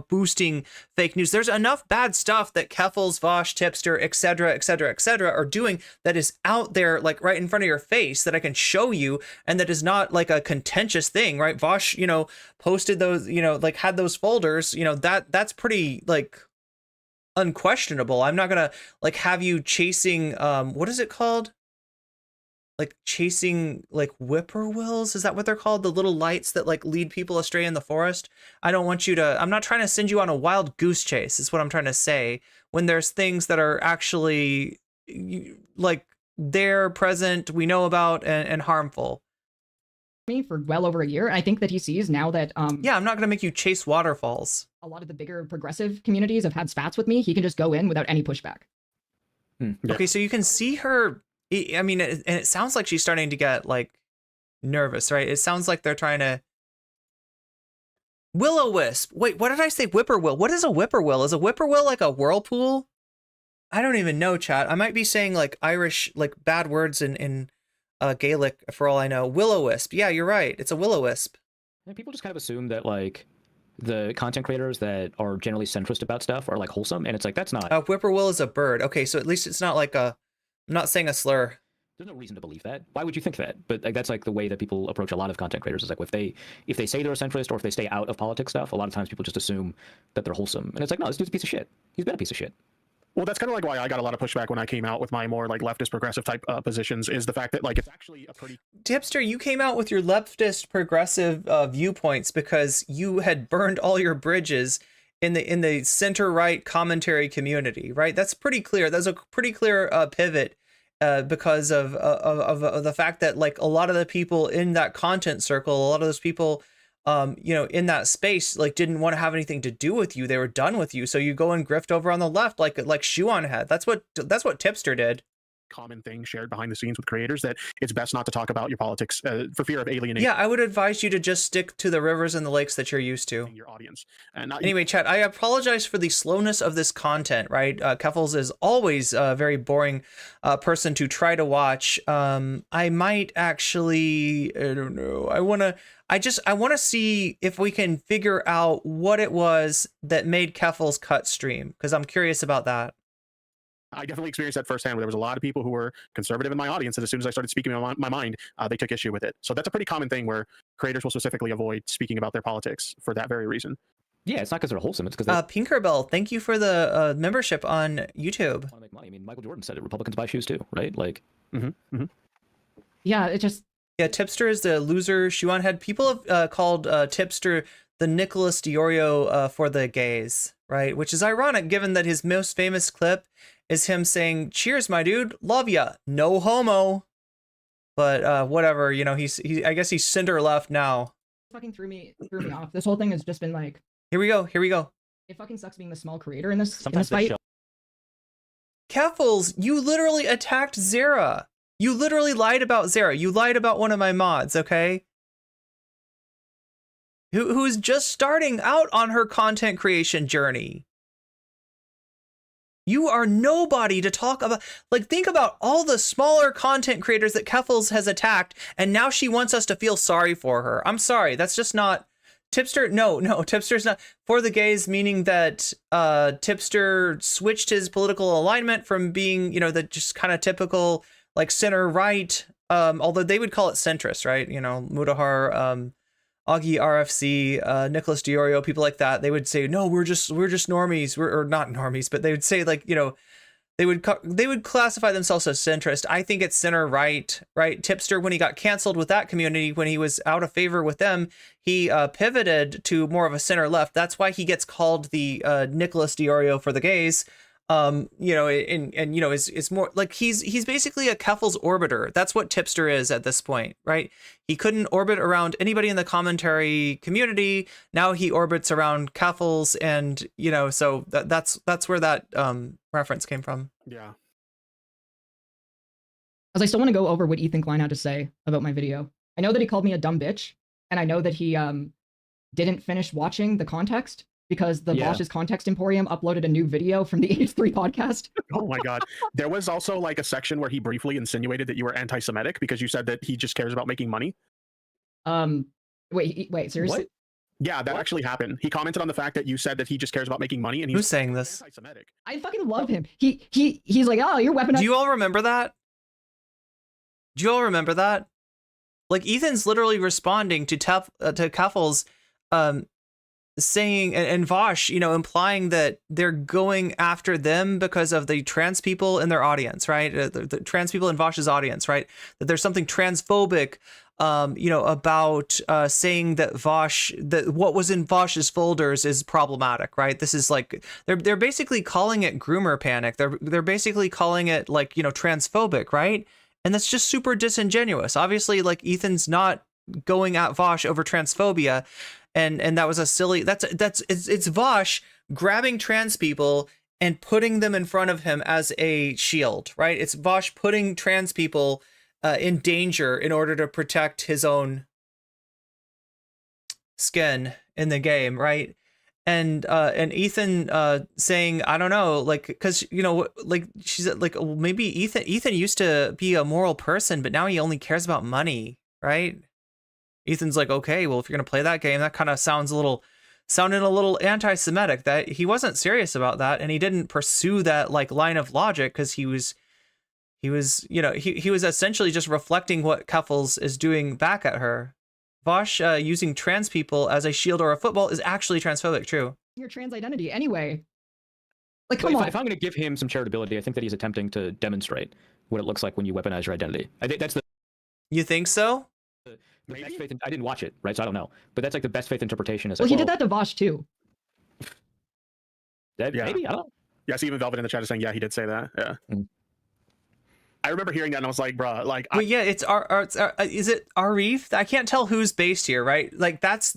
boosting fake news. There's enough bad stuff that Keffels, Vaush, Tipster, etc., are doing that is out there, like right in front of your face, that I can show you, and that is not like a contentious thing, right? Vaush, you know, posted those, you know, like had those folders, you know, that's pretty like unquestionable. I'm not gonna like have you chasing what is it called? Like chasing like whippoorwills, is that what they're called? The little lights that like lead people astray in the forest. I don't want you to, I'm not trying to send you on a wild goose chase, is what I'm trying to say, when there's things that are actually like there, present, we know about, and harmful. Me for well over a year. I think that he sees now that yeah, I'm not gonna make you chase waterfalls. A lot of the bigger progressive communities have had spats with me. He can just go in without any pushback. Yeah. Okay, so you can see her. I mean, and it sounds like she's starting to get like nervous, right? It sounds like they're trying to will-o-wisp. Wait, what did I say? Whippoorwill. What is a whippoorwill? Is a whippoorwill like a whirlpool? I don't even know, chat. I might be saying like Irish, like bad words in Gaelic for all I know. Will-o-wisp. Yeah, you're right. It's a will-o-wisp. Yeah, people just kind of assume that like the content creators that are generally centrist about stuff are like wholesome, and it's like that's not. A whippoorwill is a bird. Okay, so at least it's not like a. I'm not saying a slur. There's no reason to believe that. Why would you think that? But like, that's like the way that people approach a lot of content creators. Is like if they say they're a centrist or if they stay out of politics stuff, a lot of times people just assume that they're wholesome. And it's like, no, this dude's a piece of shit. He's been a piece of shit. Well, that's kind of like why I got a lot of pushback when I came out with my more like leftist progressive type positions, is the fact that like it's actually a pretty... Tipster, you came out with your leftist progressive viewpoints because you had burned all your bridges in the center right commentary community, right? That's pretty clear. That's a pretty clear pivot because of the fact that like a lot of the people in that content circle, a lot of those people, you know, in that space, like didn't want to have anything to do with you. They were done with you. So you go and grift over on the left, like Shuan had. That's what Tipster did. Common thing shared behind the scenes with creators, that it's best not to talk about your politics for fear of alienating. Yeah, I would advise you to just stick to the rivers and the lakes that you're used to. Your audience. And not anyway, chat, I apologize for the slowness of this content, right? Keffels is always a very boring person to try to watch. I might actually, I don't know. I want to see if we can figure out what it was that made Keffels cut stream, because I'm curious about that. I definitely experienced that firsthand, where there was a lot of people who were conservative in my audience, and as soon as I started speaking my mind, they took issue with it. So that's a pretty common thing where creators will specifically avoid speaking about their politics for that very reason. Yeah, it's not because they're wholesome. It's because Pinkerbell, thank you for the membership on YouTube. Want to make money. I mean, Michael Jordan said it. Republicans buy shoes too, right? Like, yeah, it just... Yeah, Tipster is the loser Shuan had. People have called Tipster the Nicholas Diorio for the gays, right? Which is ironic given that his most famous clip is him saying, "Cheers, my dude, love ya, no homo." But whatever, you know, I guess he's cinder left now. Fucking threw me off. This whole thing has just been like, here we go. it fucking sucks being the small creator in this fight. Keffels, you literally attacked Zara. You literally lied about Zara. You lied about one of my mods, okay? Who's just starting out on her content creation journey. You are nobody to talk about. Like, think about all the smaller content creators that Keffels has attacked, and now she wants us to feel sorry for her. I'm sorry, that's just not... Tipster, no, Tipster's not for the gays, meaning that Tipster switched his political alignment from being, you know, the just kind of typical, like, center-right, although they would call it centrist, right? You know, Mudahar, Augie RFC, Nicholas Diorio, people like that, they would say, no, we're just normies, or not normies, but they would say, like, you know, they would classify themselves as centrist. I think it's center right, right? Tipster, when he got canceled with that community, when he was out of favor with them, he pivoted to more of a center left. That's why he gets called the Nicholas Diorio for the gays. You know, and you know, is more like he's basically a Keffels orbiter. That's what Tipster is at this point, right? He couldn't orbit around anybody in the commentary community. Now he orbits around Keffels, and you know, so that's where that reference came from. Yeah. As I still want to go over what Ethan Klein had to say about my video. I know that he called me a dumb bitch, and I know that he didn't finish watching the context, because the Vaush's Context Emporium uploaded a new video from the H3 podcast. Oh my god. There was also like a section where he briefly insinuated that you were anti-Semitic because you said that he just cares about making money. Wait, seriously? What? Yeah, that actually happened. He commented on the fact that you said that he just cares about making money, and who's saying this? Anti-Semitic. I fucking love him. He's like, oh, you're weaponized. Do you all remember that? Do you all remember that? Like, Ethan's literally responding to Keffels, saying, and Vaush, you know, implying that they're going after them because of the trans people in their audience, right? The trans people in Vaush's audience, right? That there's something transphobic, you know, about saying that that what was in Vaush's folders is problematic, right? This is like they're basically calling it groomer panic. They're basically calling it, like, you know, transphobic, right? And that's just super disingenuous. Obviously, like, Ethan's not going at Vaush over transphobia. And that was a silly, it's Vaush grabbing trans people and putting them in front of him as a shield, right? It's Vaush putting trans people in danger in order to protect his own skin in the game, right? And Ethan saying, I don't know, like, because, you know, like, she's like, well, maybe Ethan used to be a moral person, but now he only cares about money, right? Ethan's like, okay, well, if you're gonna play that game, that kind of sounded a little anti-Semitic. That he wasn't serious about that, and he didn't pursue that, like, line of logic because he was He was, you know, he was essentially just reflecting what Keffels is doing back at her. Vaush using trans people as a shield or a football is actually transphobic, true. Your trans identity anyway. Like, come on. If I'm going to give him some charitability, I think that he's attempting to demonstrate what it looks like when you weaponize your identity. I think that's the. You think so? The best faith. I didn't watch it, right? So I don't know. But that's like the best faith interpretation. Is Well, like, he did that to Vaush too. Yeah. Maybe, I don't know. Yeah, see, even Velvet in the chat is saying, yeah, he did say that. Yeah. I remember hearing that and I was like, bruh, like. Well, yeah, it's is it Arif? I can't tell who's based here, right? Like there's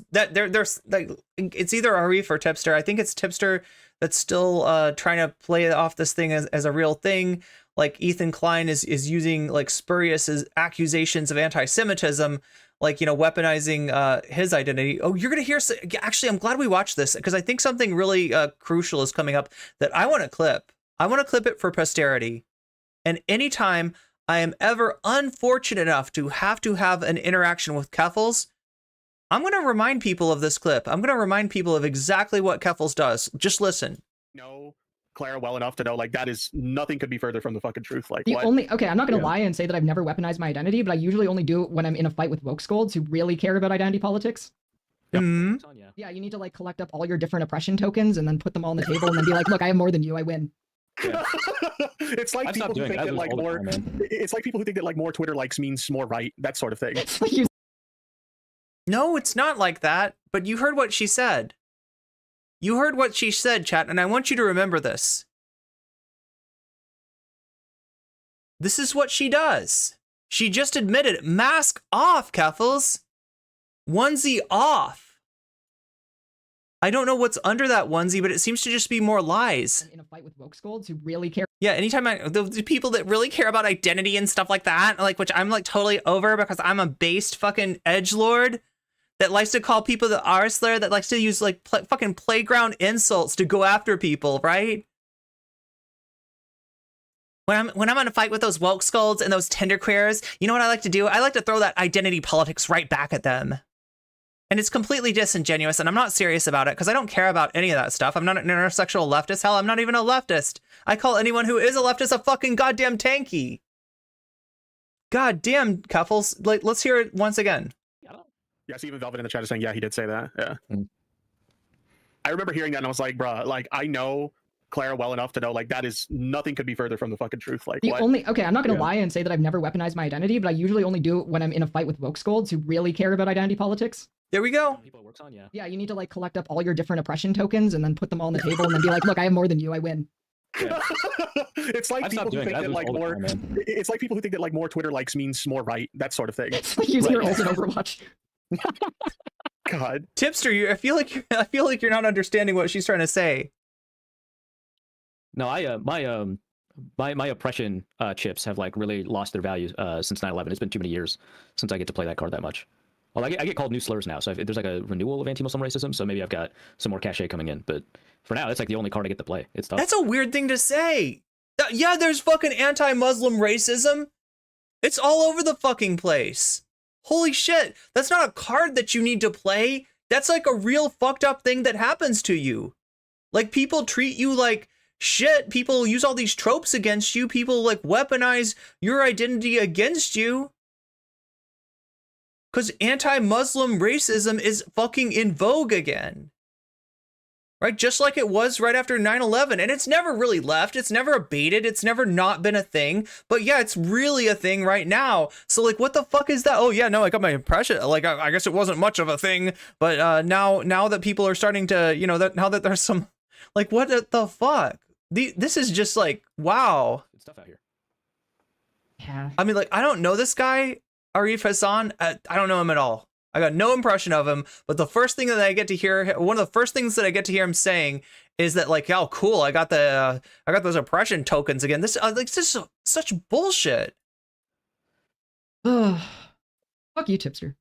like it's either Arif or Tipster. I think it's Tipster that's still trying to play off this thing as a real thing. Like Ethan Klein is using like spurious accusations of anti-Semitism, like, you know, weaponizing his identity. Oh, you're gonna hear. Actually, I'm glad we watched this because I think something really crucial is coming up that I want to clip. I want to clip it for posterity. And anytime I am ever unfortunate enough to have an interaction with Keffels, I'm going to remind people of this clip. I'm going to remind people of exactly what Keffels does. Just listen. Know Clara well enough to know, like, that is nothing could be further from the fucking truth. Like, The what? only okay, I'm not gonna lie and say that I've never weaponized my identity, but I usually only do it when I'm in a fight with woke scolds who really care about identity politics. Mm-hmm. Yeah, you need to like collect up all your different oppression tokens and then put them all on the table and then be like, look, I have more than you, I win. It's like people who think that like more. It's like people who think that like more Twitter likes means more right. That sort of thing. No, it's not like that. But you heard what she said. You heard what she said, chat, and I want you to remember this. This is what she does. She just admitted it. Mask off, Keffels. Onesie off. I don't know what's under that onesie, but it seems to just be more lies. In a fight with woke scolds who really care. Yeah, anytime the people that really care about identity and stuff like that, like, which I'm like totally over because I'm a based fucking edgelord that likes to call people the R-slur, that likes to use like fucking playground insults to go after people, right? When I'm in a fight with those woke scolds and those tenderqueers, you know what I like to do? I like to throw that identity politics right back at them. And it's completely disingenuous, and I'm not serious about it because I don't care about any of that stuff. I'm not an intersectional leftist. Hell, I'm not even a leftist. I call anyone who is a leftist a fucking goddamn tanky. Goddamn, Keffels. Like, let's hear it once again. Yeah, see, even Velvet in the chat is saying, yeah, he did say that. Yeah. I remember hearing that and I was like, bruh, like, I know Clara well enough to know, like, that is nothing could be further from the fucking truth. Like, The only okay, I'm not gonna lie and say that I've never weaponized my identity, but I usually only do it when I'm in a fight with woke scolds who really care about identity politics. There we go. Yeah, you need to like collect up all your different oppression tokens and then put them all on the table and then be like, look, I have more than you, I win. It's like people who think that like more. It's like people who think that like more Twitter likes means more right. That sort of thing. It's like using your ult in Overwatch. God, Tipster, I feel like you're not understanding what she's trying to say. No, my oppression chips have like really lost their value since 9/11. It's been too many years since I get to play that card that much. Well, I get called new slurs now, so if there's like a renewal of anti-Muslim racism, so maybe I've got some more cachet coming in. But for now, it's like the only card I get to play. It's tough. That's a weird thing to say. Yeah, there's fucking anti-Muslim racism. It's all over the fucking place. Holy shit. That's not a card that you need to play. That's like a real fucked up thing that happens to you. Like, people treat you like shit. People use all these tropes against you. People like weaponize your identity against you. Because anti-Muslim racism is fucking in vogue again. Right? Just like it was right after 9/11. And it's never really left. It's never abated. It's never not been a thing. But yeah, it's really a thing right now. So like, what the fuck is that? Oh yeah, no, I got my impression. Like, I guess it wasn't much of a thing. But now that people are starting to, you know, now that there's some, like, what the fuck? This is just like, wow. Good stuff out here. Yeah. I mean, like, I don't know this guy. Arif Hassan, I don't know him at all. I got no impression of him, but the first thing that I get to hear, one of the first things that I get to hear him saying is that, like, oh, cool, I got those oppression tokens again. This is such bullshit. Fuck you, Tipster.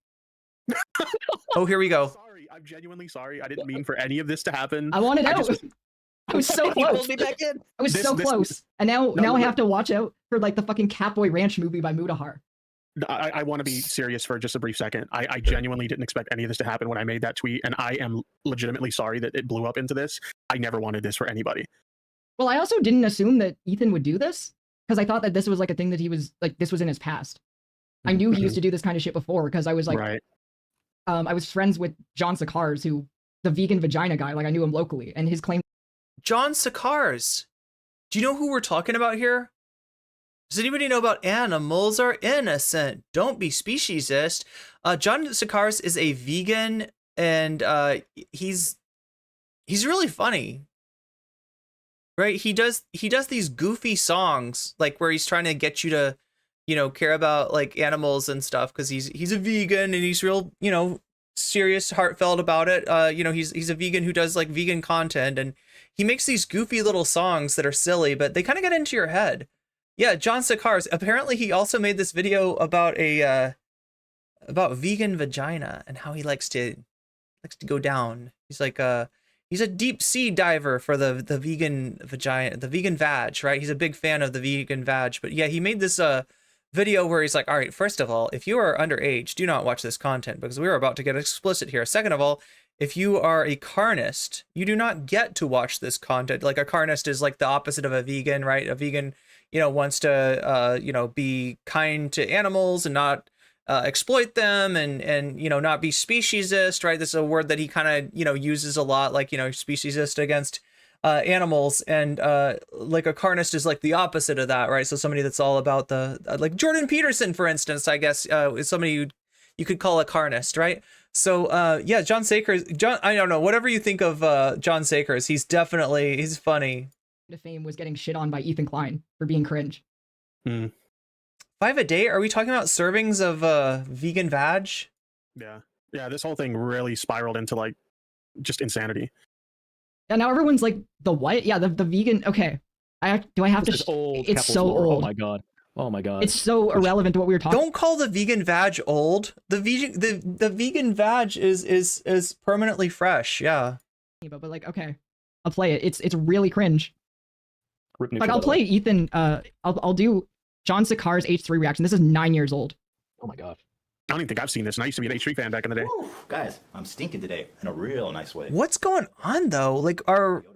Oh, here we go. Sorry, I'm genuinely sorry. I didn't mean for any of this to happen. I wanted out. I was so He close. pulled me back in. I was so close. And now I have to watch out for like the fucking Catboy Ranch movie by Mudahar. I want to be serious for just a brief second. I genuinely didn't expect any of this to happen when I made that tweet, and I am legitimately sorry that it blew up into this. I never wanted this for anybody. Well, I also didn't assume that Ethan would do this because I thought that this was like a thing that he was like, this was in his past. I knew he used to do this kind of shit before because I was like, I was friends with John Sakars, who the vegan vagina guy. Like I knew him locally, and his claim. John Sakars. Do you know who we're talking about here? Does anybody know about animals are innocent? Don't be speciesist. John Sakars is a vegan, and he's really funny. Right? He does these goofy songs like where he's trying to get you to, you know, care about like animals and stuff because he's a vegan and he's real, you know, serious, heartfelt about it. You know, he's a vegan who does like vegan content, and he makes these goofy little songs that are silly, but they kind of get into your head. Yeah, John Sakars. Apparently, he also made this video about about vegan vagina and how he likes to go down. He's like he's a deep sea diver for the vegan vagina, the vegan vag, right? He's a big fan of the vegan vag. But yeah, he made this video where he's like, all right, first of all, if you are underage, do not watch this content because we're about to get explicit here. Second of all, if you are a carnist, you do not get to watch this content. Like a carnist is like the opposite of a vegan, right? A vegan, you know, wants to, you know, be kind to animals and not exploit them and, you know, not be speciesist, right? This is a word that he kind of, you know, uses a lot, like, you know, speciesist against animals. And like a carnist is like the opposite of that, right? So somebody that's all about the, like Jordan Peterson, for instance, I guess, is somebody you could call a carnist, right? So yeah, John Sakars, I don't know, whatever you think of John Sakars, he's funny. To fame was getting shit on by Ethan Klein for being cringe. 5 a day? Are we talking about servings of vegan vag? Yeah, this whole thing really spiraled into like just insanity. And now everyone's like, the what? Yeah, the vegan. Okay, do I have to? Old it's so lore. old. Oh my god. Oh my god. It's so irrelevant to what we were talking. Don't call the vegan vag old. The vegan vag is permanently fresh. Yeah. But like, okay, I'll play it. It's really cringe. Like I'll play Ethan. I'll do John Sakar's H3 reaction. This is 9 years old. Oh my god. I don't even think I've seen this, and I used to be an H3 fan back in the day. Woo, guys, I'm stinking today in a real nice way. What's going on though? Like,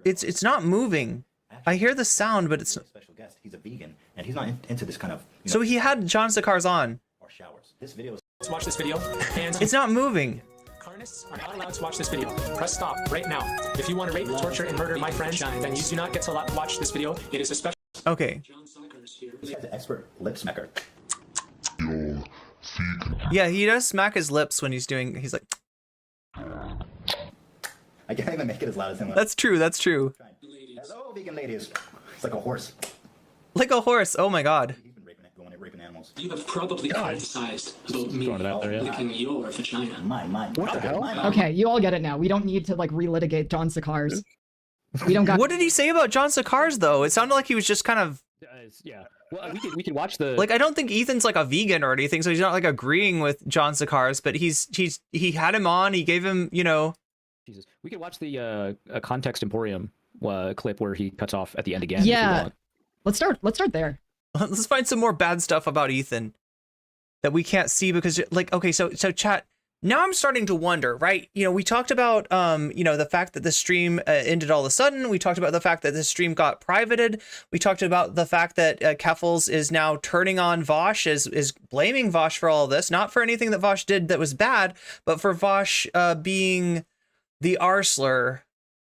it's not moving. I hear the sound, but it's special guest. He's a vegan, and he's not into this kind of. So he had John Sakars on. Or showers. This video is. Let's watch this video. And it's not moving. Carnists are not allowed to watch this video. Press stop right now. If you want to rape, torture, and murder my friends, then you do not get to watch this video. It is a special. Okay. This guy's an expert lip smacker. Yeah, he does smack his lips when he's doing. He's like. I can't even make it as loud as him. That's true. That's true. Hello, vegan ladies. It's like a horse. Like a horse. Oh my god. Raping animals. You have probably fantasized about me licking your vagina. Mine. What the hell? Okay, you all get it now. We don't need to like relitigate John Sakars. We don't got. What did he say about John Sakars though? It sounded like he was just kind of. Yeah. Well, we could watch the. Like I don't think Ethan's like a vegan or anything, so he's not like agreeing with John Sakars, but he had him on. He gave him, you know. Jesus, we could watch the Context Emporium clip where he cuts off at the end again. Yeah. Let's start there. Let's find some more bad stuff about Ethan that we can't see because, like, okay, so chat. Now I'm starting to wonder, right? You know, we talked about, you know, the fact that the stream ended all of a sudden. We talked about the fact that the stream got privated. We talked about the fact that Keffels is now turning on Vaush, is blaming Vaush for all of this, not for anything that Vaush did that was bad, but for Vaush being the arsler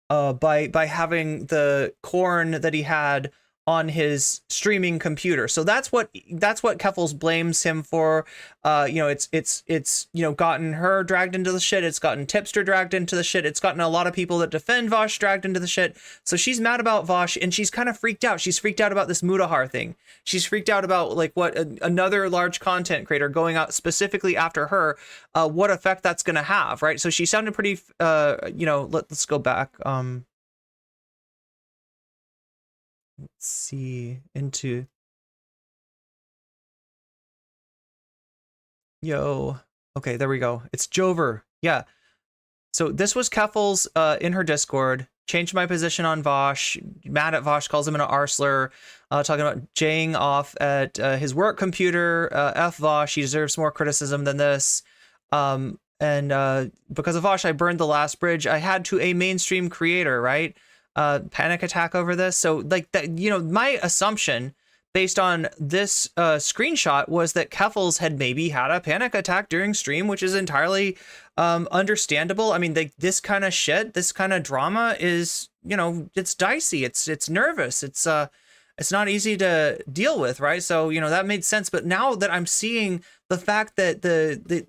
by having the corn that he had on his streaming computer. So that's what Keffels blames him for. You know, it's you know, gotten her dragged into the shit. It's gotten Tipster dragged into the shit. It's gotten a lot of people that defend Vaush dragged into the shit. So she's mad about Vaush and she's kind of freaked out. She's freaked out about this Mudahar thing. She's freaked out about like what another large content creator going out specifically after her, what effect that's going to have, right? So she sounded pretty, you know, let's go back. Let's see into okay, there we go. It's Jover. Yeah. So this was Keffels in her Discord. Changed my position on Vaush. Mad at Vaush, calls him an arsler. Talking about jaying off at his work computer. F Vaush, he deserves more criticism than this. And because of Vaush, I burned the last bridge I had to a mainstream creator, right? Panic attack over this. So like that, you know, my assumption based on this screenshot was that Keffels had maybe had a panic attack during stream, which is entirely understandable. I mean, this kind of shit, this kind of drama is, you know, it's dicey, it's nervous, it's not easy to deal with, right? So, you know, that made sense. But now that I'm seeing the fact that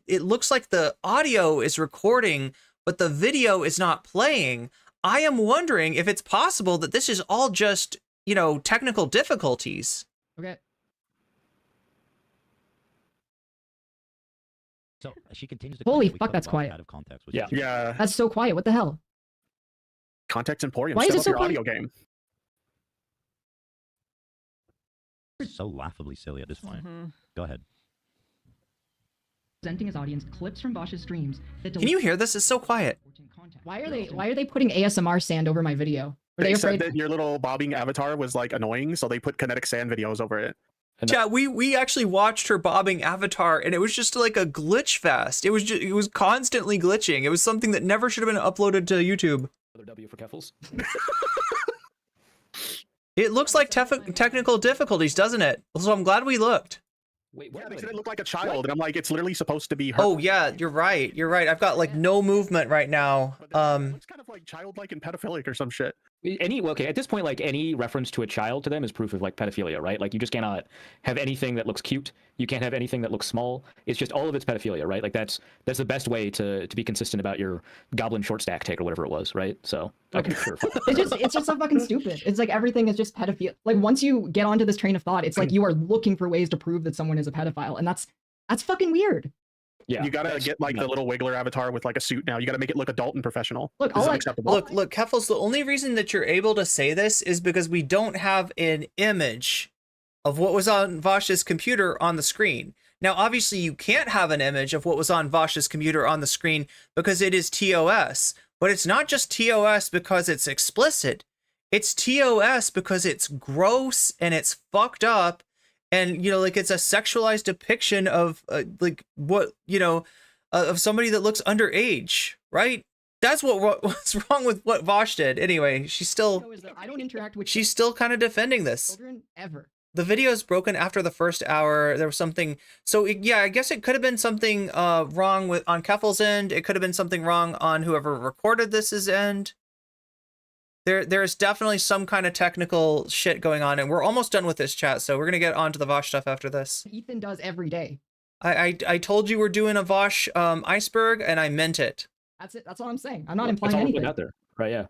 it looks like the audio is recording, but the video is not playing, I am wondering if it's possible that this is all just, you know, technical difficulties. Okay. So she continues to Holy claim we fuck, took that's Vaush quiet. out of context, which Yeah. is- Yeah. That's so quiet. What the hell? Context Emporium. Why is Step it up so your quiet? audio game. so laughably silly at this point. Go ahead. Presenting his audience clips from Vaush's streams that Can you hear this? It's so quiet. Why are they putting ASMR sand over my video? Were They they said afraid? that your little bobbing avatar was like annoying, so they put kinetic sand videos over it. Yeah, we actually watched her bobbing avatar, and it was just like a glitch fest. It was constantly glitching. It was something that never should have been uploaded to YouTube. Another W for Keffels. It looks like technical difficulties, doesn't it? So I'm glad we looked. Wait, Yeah, they said it looked like a child, and I'm like, it's literally supposed to be her. Oh yeah, you're right. You're right. I've got like no movement right now. It's kind of like childlike and pedophilic or some shit. Okay, at this point, like any reference to a child to them is proof of like pedophilia, right? Like you just cannot have anything that looks cute. You can't have anything that looks small. It's just all of it's pedophilia, right? Like that's the best way to be consistent about your goblin short stack take or whatever it was, right? So okay, sure. Fine. It's just so fucking stupid. It's like everything is just pedophile. Like once you get onto this train of thought, it's like you are looking for ways to prove that someone is a pedophile, and that's fucking weird. Yeah, you gotta get like the little Wiggler avatar with like a suit now. You gotta make it look adult and professional. Look, this is unacceptable. Look, Keffels, the only reason that you're able to say this is because we don't have an image of what was on Vaush's computer on the screen. Now, obviously, you can't have an image of what was on Vaush's computer on the screen because it is TOS. But it's not just TOS because it's explicit. It's TOS because it's gross and it's fucked up. And, you know, like it's a sexualized depiction of like what, you know, of somebody that looks underage, right? That's what's wrong with what Vaush did. Anyway, she's still, I don't interact with she's still kind of defending this. children ever. The video is broken after the first hour. There was something. So yeah, I guess it could have been something wrong on Keffels' end. It could have been something wrong on whoever recorded this's end. There's definitely some kind of technical shit going on, and we're almost done with this chat, so we're gonna get on to the Vaush stuff after this. Ethan does every day. I told you we're doing a Vaush iceberg, and I meant it. That's it. That's all I'm saying. I'm not That's implying all we anything. put out there, right? Yeah.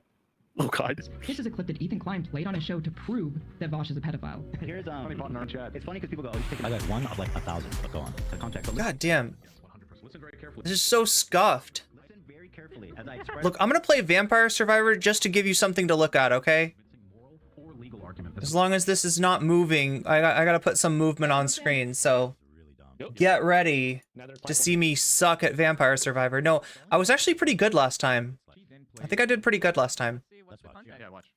Oh god. This is a clip that Ethan Klein played on his show to prove that Vaush is a pedophile. Here's it's funny because people go, oh, I got one of like 1,000, but go on. The context. God damn. Listen very carefully. This is so scuffed. Listen very carefully as I express. Look, I'm gonna play Vampire Survivor just to give you something to look at, okay? As long as this is not moving, I gotta put some movement on screen, so get ready to see me suck at Vampire Survivor. No, I was actually pretty good last time. I think I did pretty good last time.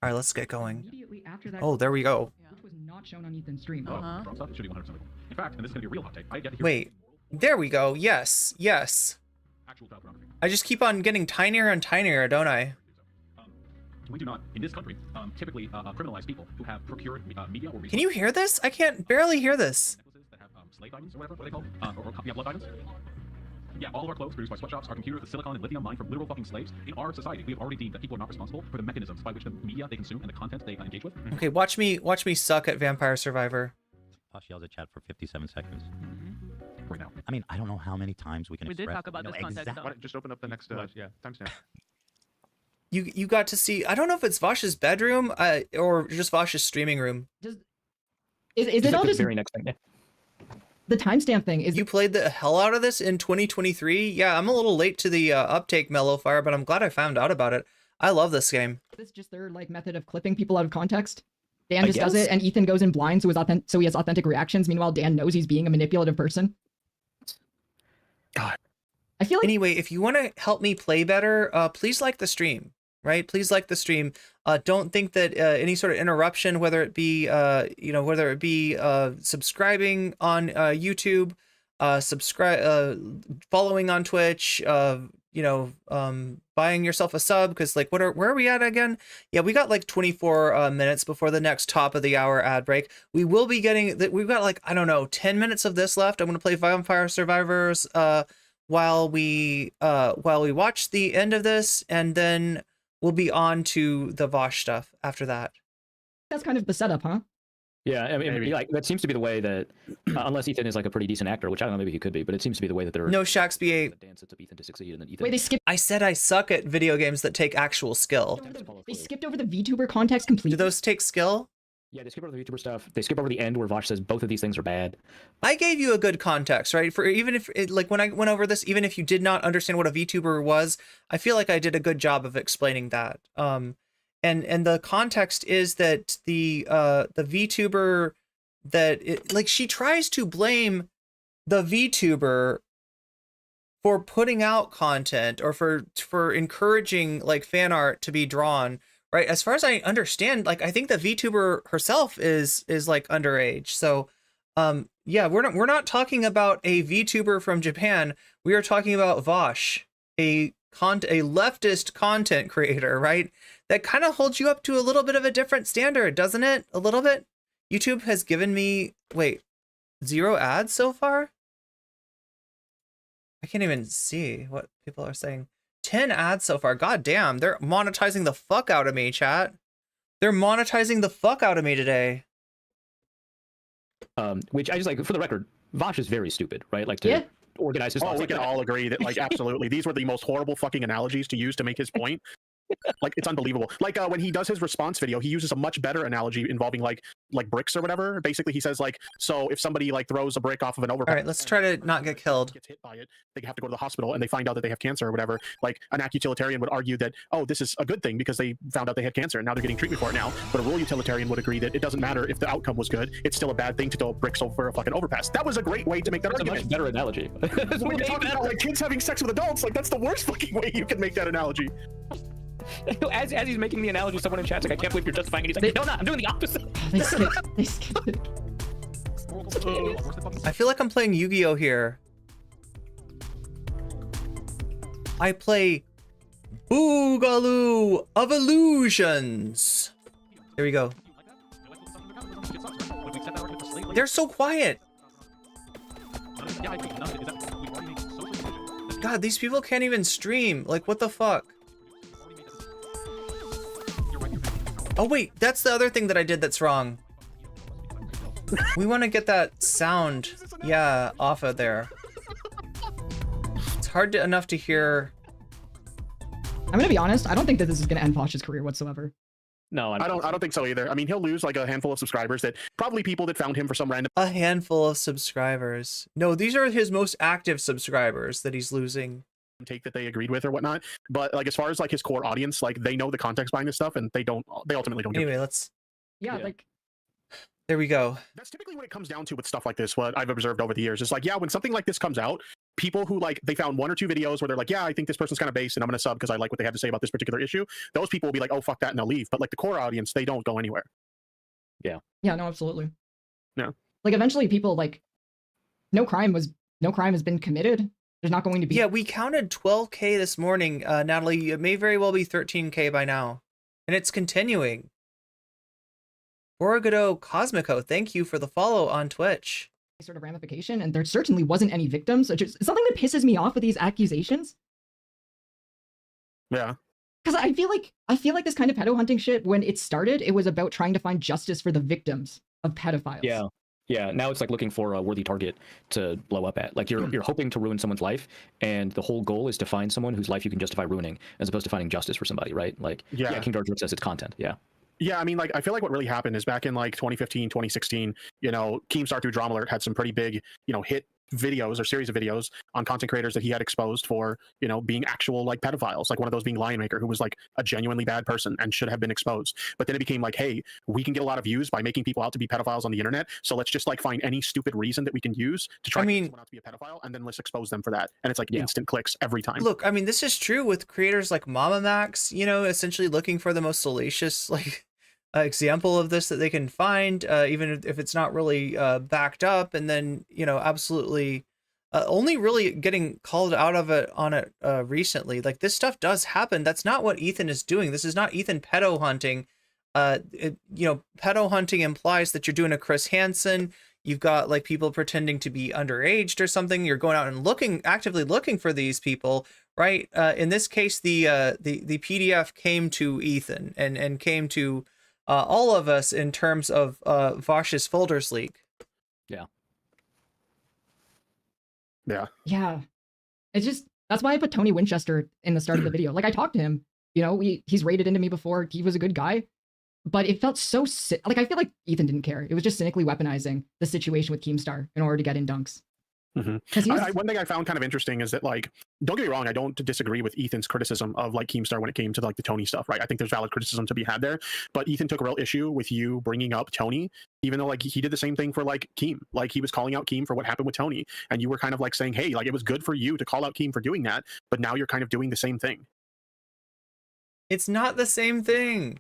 Alright, let's get going. Immediately after that, Oh, there we go. which was not shown on Ethan's stream. Wrong stuff. It should be 100% legal. In fact, and this is going to be a real hot take, I get to hear Wait, there we go. Yes, yes. actual child pornography. I just keep on getting tinier and tinier, don't I? We do not, in this country, typically criminalize people who have procured media or Can you hear this? I can't barely hear this. that have slave diamonds or whatever, what they call, or blood diamonds. Yeah, all of our clothes produced by sweatshops are computers with silicon and lithium mined from literal fucking slaves. In our society, we have already deemed that people are not responsible for the mechanisms by which the media they consume and the content they engage with. Okay, watch me suck at Vampire Survivor. Vaush yells at chat for 57 seconds. Right now. I mean, I don't know how many times we can We did express, talk about you know, this context, exactly. though. Just open up the next timestamp. You got to see, I don't know if it's Vaush's bedroom or just Vaush's streaming room. Is it all the just very next thing? Yeah. the timestamp thing? Is You played the hell out of this in 2023? Yeah, I'm a little late to the uptake, Mellowfire, but I'm glad I found out about it. I love this game. this just their like method of clipping people out of context? Dan I just does guess. it, and Ethan goes in blind, so he has authentic reactions. Meanwhile, Dan knows he's being a manipulative person. God. I feel like Anyway, if you want to help me play better, please like the stream, right? Please like the stream. Don't think that any sort of interruption, whether it be subscribing on YouTube, following on Twitch, buying yourself a sub, because like where are we at again? Yeah, we got like 24 minutes before the next top of the hour ad break. We will be getting that. We've got like, I don't know, 10 minutes of this left. I'm gonna play Vampire Survivors while we watch the end of this, and then we'll be on to the Vaush stuff after that. That's kind of the setup, huh? Yeah, I mean, like that seems to be the way that, unless Ethan is like a pretty decent actor, which I don't know, maybe he could be, but it seems to be the way that they're no Shax BA. Dance of Ethan to succeed, and then Ethan. Wait, they skipped. I said I suck at video games that take actual skill. They skipped over the VTuber context completely. Do those take skill? Yeah, they skip over the VTuber stuff. They skip over the end where Vaush says both of these things are bad. I gave you a good context, right? For even if like when I went over this, even if you did not understand what a VTuber was, I feel like I did a good job of explaining that. And the context is that the VTuber like she tries to blame the VTuber for putting out content or for encouraging like fan art to be drawn, right? As far as I understand, like I think the VTuber herself is like underage. So yeah, we're not talking about a VTuber from Japan. We are talking about Vaush, a leftist content creator, right? That kind of holds you up to a little bit of a different standard, doesn't it? A little bit. YouTube has given me, 0 ads so far? I can't even see what people are saying. 10 ads so far. God damn, they're monetizing the fuck out of me, chat. They're monetizing the fuck out of me today. Which I just like, for the record, Vaush is very stupid, right? Like to organize his thoughts. We can all agree that, like, absolutely. These were the most horrible fucking analogies to use to make his point. Like, it's unbelievable. Like when he does his response video, he uses a much better analogy involving like bricks or whatever. Basically, he says like, so if somebody like throws a brick off of an overpass, all right, let's try to not get killed. Gets hit by it, they have to go to the hospital, and they find out that they have cancer or whatever. Like an utilitarian would argue that, oh, this is a good thing because they found out they had cancer and now they're getting treatment for it now. But a rural utilitarian would agree that it doesn't matter if the outcome was good; it's still a bad thing to throw bricks over a fucking overpass. That was a great way to make that argument. A much better analogy. When you're talking about like kids having sex with adults, like that's the worst fucking way you can make that analogy. As he's making the analogy, someone in chat's like, I can't believe you're justifying it. He's like, no, I'm doing the opposite. They skipped it. I feel like I'm playing Yu-Gi-Oh here. I play Boogaloo of Illusions. There we go. They're so quiet. God, these people can't even stream. Like, what the fuck? Oh wait, that's the other thing that I did that's wrong. We want to get that sound, yeah, off of there. It's hard enough to hear. I'm gonna be honest. I don't think that this is gonna end Vaush's career whatsoever. No, I don't think so either. I mean, he'll lose like a handful of subscribers that probably people that found him for some random. A handful of subscribers. No, these are his most active subscribers that he's losing. Take that they agreed with or whatnot, but like as far as like his core audience, like they know the context behind this stuff and they ultimately don't anyway let's like there we go. That's typically what it comes down to with stuff like this. What I've observed over the years is like, yeah, when something like this comes out, people who like they found 1 or 2 videos where they're like, yeah, I think this person's kind of base and I'm gonna sub because I like what they have to say about this particular issue, those people will be like, oh fuck that, and they'll leave. But like the core audience, they don't go anywhere. Yeah, no, absolutely. No, like eventually people like no crime has been committed. There's not going to be. Yeah, we counted 12K this morning, Natalie. It may very well be 13K by now, and it's continuing. Borogado Cosmico, thank you for the follow on Twitch. Sort of ramification, and there certainly wasn't any victims. It's just something that pisses me off with these accusations. Yeah. Because I feel like this kind of pedo hunting shit, when it started, it was about trying to find justice for the victims of pedophiles. Yeah, now it's like looking for a worthy target to blow up at. Like you're hoping to ruin someone's life, and the whole goal is to find someone whose life you can justify ruining, as opposed to finding justice for somebody, right? Like, yeah King George says it's content, yeah. Yeah, I mean, like, I feel like what really happened is back in, like, 2015, 2016, you know, Keemstar through Drama Alert had some pretty big, you know, hit videos or series of videos on content creators that he had exposed for, you know, being actual, like, pedophiles. Like, one of those being Lionmaker, who was, like, a genuinely bad person and should have been exposed. But then it became like, hey, we can get a lot of views by making people out to be pedophiles on the internet, so let's just, like, find any stupid reason that we can use to try to get someone out to be a pedophile, and then let's expose them for that. And it's, like, instant clicks every time. Look, I mean, this is true with creators like Mama Max, you know, essentially looking for the most salacious, like, example of this that they can find, even if it's not really backed up, and then, you know, absolutely only really getting called out of it on it recently. Like, this stuff does happen. That's not what Ethan is doing. This is not Ethan pedo hunting. Pedo hunting implies that you're doing a Chris Hansen. You've got like people pretending to be underaged or something. You're going out and actively looking for these people, right? In this case, the PDF came to Ethan and came to all of us in terms of Vaush's folders leak. Yeah. Yeah. Yeah. It's just, that's why I put Tony Winchester in the start of the video. Like, I talked to him, you know, he's raided into me before. He was a good guy, but it felt so like, I feel like Ethan didn't care. It was just cynically weaponizing the situation with Keemstar in order to get in dunks. One thing I found kind of interesting is that, like, don't get me wrong, I don't disagree with Ethan's criticism of like Keemstar when it came to like the Tony stuff, right? I think there's valid criticism to be had there, but Ethan took a real issue with you bringing up Tony, even though like he did the same thing for like Keem. Like, he was calling out Keem for what happened with Tony, and you were kind of like saying, hey, like, it was good for you to call out Keem for doing that, but now you're kind of doing the same thing. It's not the same thing.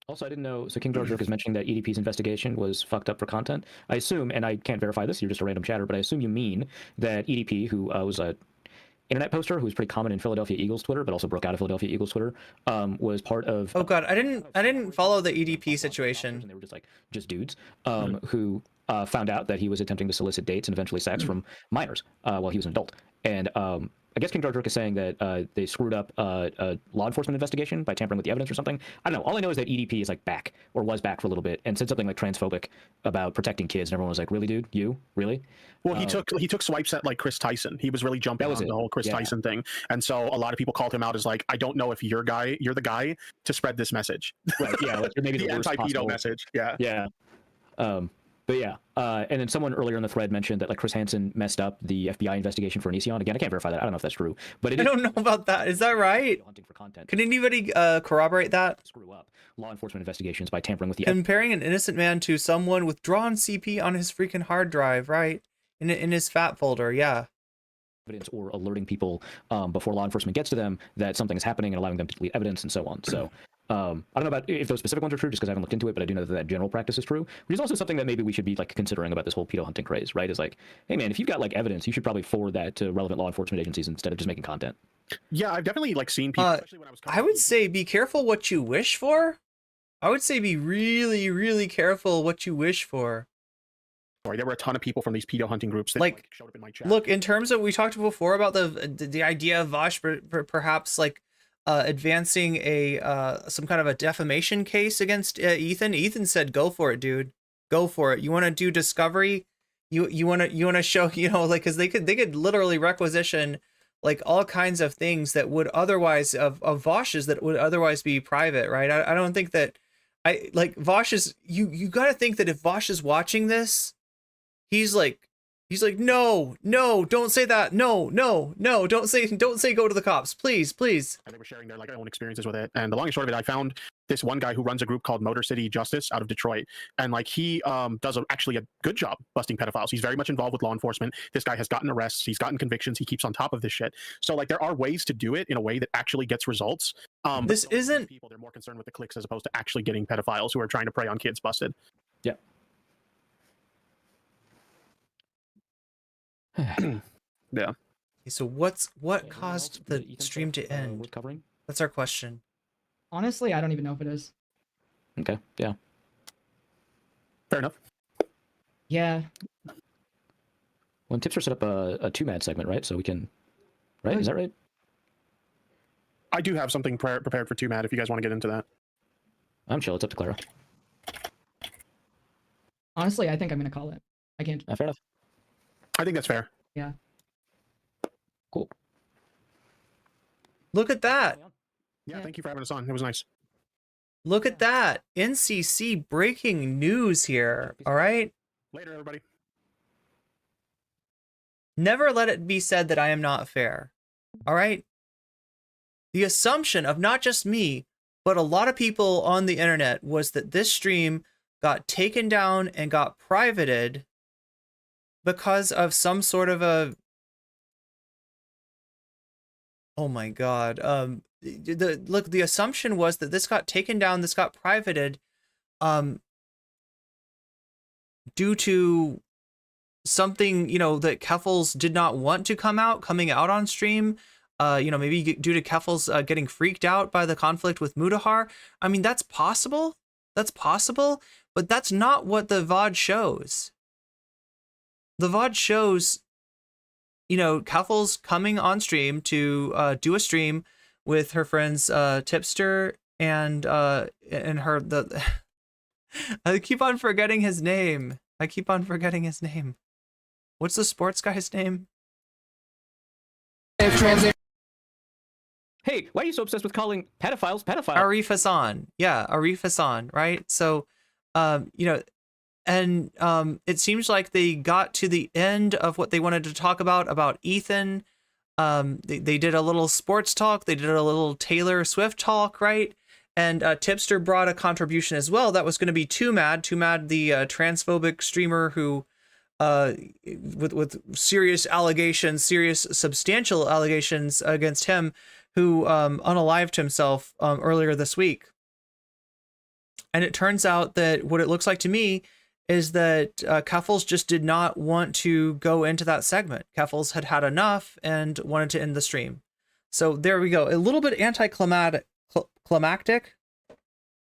Also, I didn't know, so King George Rook is mentioning that EDP's investigation was fucked up for content. I assume, and I can't verify this, you're just a random chatter, but I assume you mean that EDP, who was a internet poster who was pretty common in Philadelphia Eagles Twitter, but also broke out of Philadelphia Eagles Twitter, was part of... Oh god, I didn't follow the EDP situation. They were just dudes who found out that he was attempting to solicit dates and eventually sex from minors while he was an adult. And I guess King George Rook is saying that they screwed up a law enforcement investigation by tampering with the evidence or something. I don't know. All I know is that EDP is like back, or was back for a little bit, and said something like transphobic about protecting kids, and everyone was like, "Really, dude? You really?" Well, he took swipes at like Chris Tyson. He was really jumping on the whole Chris Tyson thing, and so a lot of people called him out as like, "I don't know if you're the guy to spread this message." Right? Yeah, like you're maybe the anti-pedo message. Yeah. Yeah. But yeah, and then someone earlier in the thread mentioned that like Chris Hansen messed up the FBI investigation for Onision. Again, I can't verify that. I don't know if that's true, but I don't know about that. Is that right? Hunting for content. Can anybody corroborate that? Screw up law enforcement investigations by tampering with the comparing an innocent man to someone with drawn CP on his freaking hard drive, right? In his fat folder, yeah. Evidence or alerting people before law enforcement gets to them that something is happening and allowing them to delete evidence and so on. So. I don't know about if those specific ones are true, just because I haven't looked into it, but I do know that general practice is true, which is also something that maybe we should be like considering about this whole pedo hunting craze, right? Is like, hey man, if you've got like evidence, you should probably forward that to relevant law enforcement agencies instead of just making content. Yeah, I've definitely like seen people. Especially when I would say be careful what you wish for. I would say be really, really careful what you wish for. There were a ton of people from these pedo hunting groups that like showed up in my chat. Look, in terms of, we talked before about the idea of Vaush perhaps like advancing some kind of a defamation case against Ethan. Ethan said, "Go for it, dude. Go for it. You want to do discovery? You want to show, you know, like, because they could literally requisition like all kinds of things that would otherwise of Vaush's that would otherwise be private, right? I don't think that Vaush is, you got to think that if Vaush is watching this, he's like, no, don't say that. No, don't say go to the cops, please. They were sharing their like own experiences with it. And the long and short of it, I found this one guy who runs a group called Motor City Justice out of Detroit. And like he does actually a good job busting pedophiles. He's very much involved with law enforcement. This guy has gotten arrests. He's gotten convictions. He keeps on top of this shit. So like there are ways to do it in a way that actually gets results. This isn't people. They're more concerned with the clicks as opposed to actually getting pedophiles who are trying to prey on kids busted. Yeah. Yeah. So what caused the stream to end? Worth covering? That's our question. Honestly, I don't even know if it is. Okay. Yeah. Fair enough. Yeah. Well, Tipster set up a 2-mad segment, right? So we can, right? Is that right? I do have something prepared for 2-mad if you guys want to get into that. I'm chill. It's up to Clara. Honestly, I think I'm gonna call it. I can't. Fair enough. I think that's fair. Yeah. Cool. Look at that. Yeah, thank you for having us on. It was nice. Look at that. NCC breaking news here. All right. Later, everybody. Never let it be said that I am not fair. All right. The assumption of not just me, but a lot of people on the internet was that this stream got taken down and got privated because of some sort of a, oh my god, the assumption was that this got taken down, this got privated due to something, that Keffels did not want to coming out on stream, maybe due to Keffels getting freaked out by the conflict with Mudahar. I mean, that's possible. That's possible, but that's not what the VOD shows. The VOD shows, Keffels coming on stream to do a stream with her friends Tipster and her I keep on forgetting his name. What's the sports guy's name? Hey, why are you so obsessed with calling pedophiles pedophiles? Arif Hassan. Yeah, Arif Hassan, right? So, it seems like they got to the end of what they wanted to talk about Ethan. They did a little sports talk. They did a little Taylor Swift talk, right? And Tipster brought a contribution as well. That was going to be Too Mad, the transphobic streamer who, with serious substantial allegations against him, who unalived himself earlier this week. And it turns out that what it looks like to me is that Keffels just did not want to go into that segment. Keffels had had enough and wanted to end the stream. So there we go. A little bit anticlimactic. A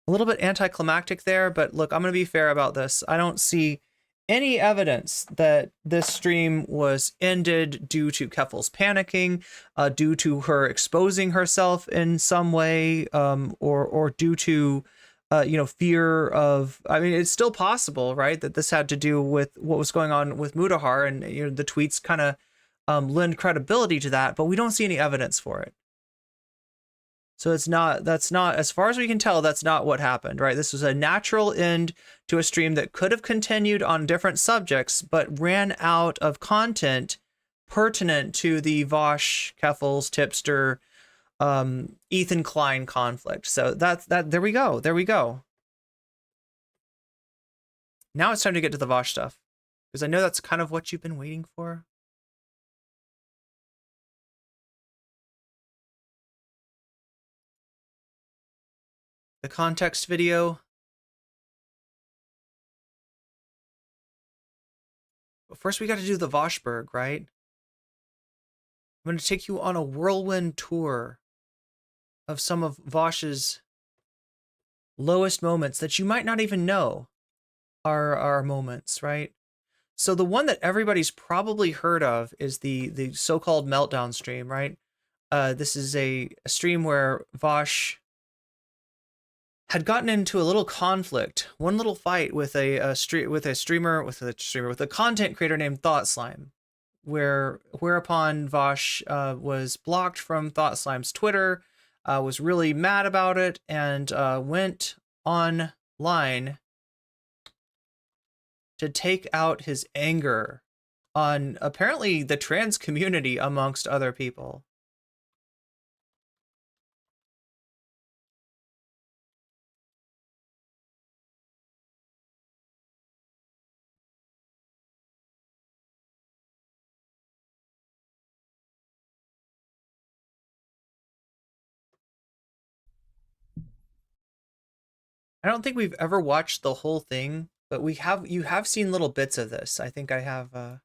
little bit anticlimactic there, but look, I'm going to be fair about this. I don't see any evidence that this stream was ended due to Keffels panicking, due to her exposing herself in some way, or due to fear of, I mean, it's still possible, right, that this had to do with what was going on with Mudahar, and the tweets kind of lend credibility to that, but we don't see any evidence for it. So that's not, as far as we can tell, that's not what happened, right? This was a natural end to a stream that could have continued on different subjects, but ran out of content pertinent to the Vaush, Keffels, Tipster, Ethan Klein conflict. So there we go. Now it's time to get to the Vaush stuff, because I know that's kind of what you've been waiting for. The context video. But first we got to do the Vaushberg, right? I'm going to take you on a whirlwind tour of some of Vaush's lowest moments that you might not even know are moments, right? So the one that everybody's probably heard of is the so-called meltdown stream, right? This is a stream where Vaush had gotten into a little conflict, one little fight with a content creator named Thought Slime, whereupon Vaush was blocked from Thought Slime's Twitter, was really mad about it, and went online to take out his anger on apparently the trans community, amongst other people. I don't think we've ever watched the whole thing, but you have seen little bits of this. I think I have. But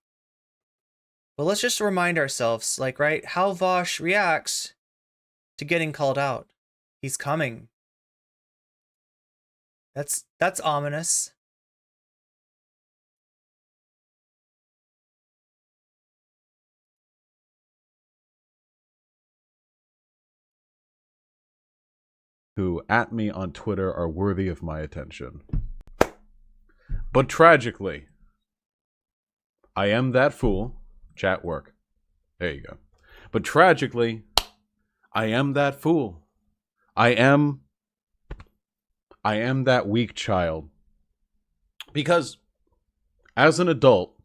let's just remind ourselves, like, right, how Vaush reacts to getting called out. He's coming. That's ominous. Who at me on Twitter are worthy of my attention. But tragically, I am that fool. Chat work. There you go. But tragically, I am that fool. I am that weak child. Because as an adult,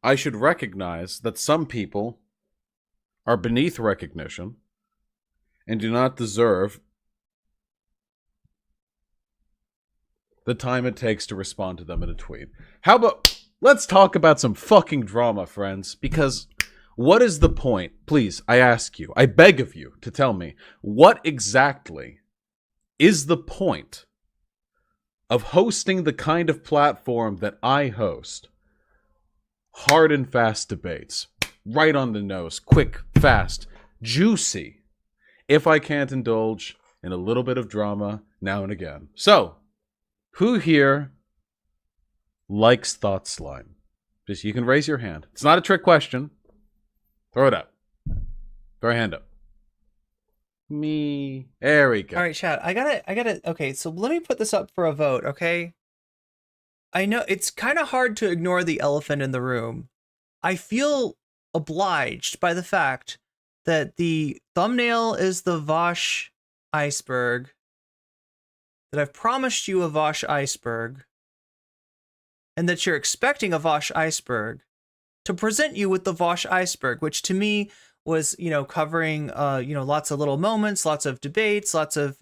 I should recognize that some people are beneath recognition and do not deserve the time it takes to respond to them in a tweet. How about, let's talk about some fucking drama, friends, because what is the point? Please, I ask you, I beg of you to tell me, what exactly is the point of hosting the kind of platform that I host, hard and fast debates. Right on the nose, quick, fast, juicy. If I can't indulge in a little bit of drama now and again. So, who here likes Thought Slime? Just, you can raise your hand. It's not a trick question. Throw it up. Throw your hand up. Me. There we go. All right, chat. I gotta. Okay, so let me put this up for a vote. Okay. I know it's kind of hard to ignore the elephant in the room. I feel obliged by the fact that the thumbnail is the Vaush iceberg. That I've promised you a Vaush iceberg. And that you're expecting a Vaush iceberg to present you with the Vaush iceberg, which to me was, covering, lots of little moments, lots of debates, lots of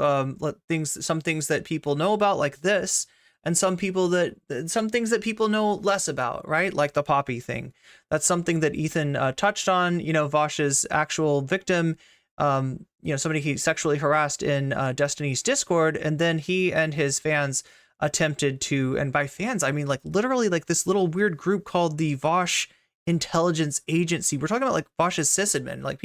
things, some things that people know about, like this, and some things that people know less about, right? Like the Poppy thing. That's something that Ethan touched on. Vaush's actual victim, somebody he sexually harassed in Destiny's Discord, and then he and his fans attempted to, and by fans I mean like literally like this little weird group called the Vaush Intelligence Agency. We're talking about like Vaush's sysadmin, like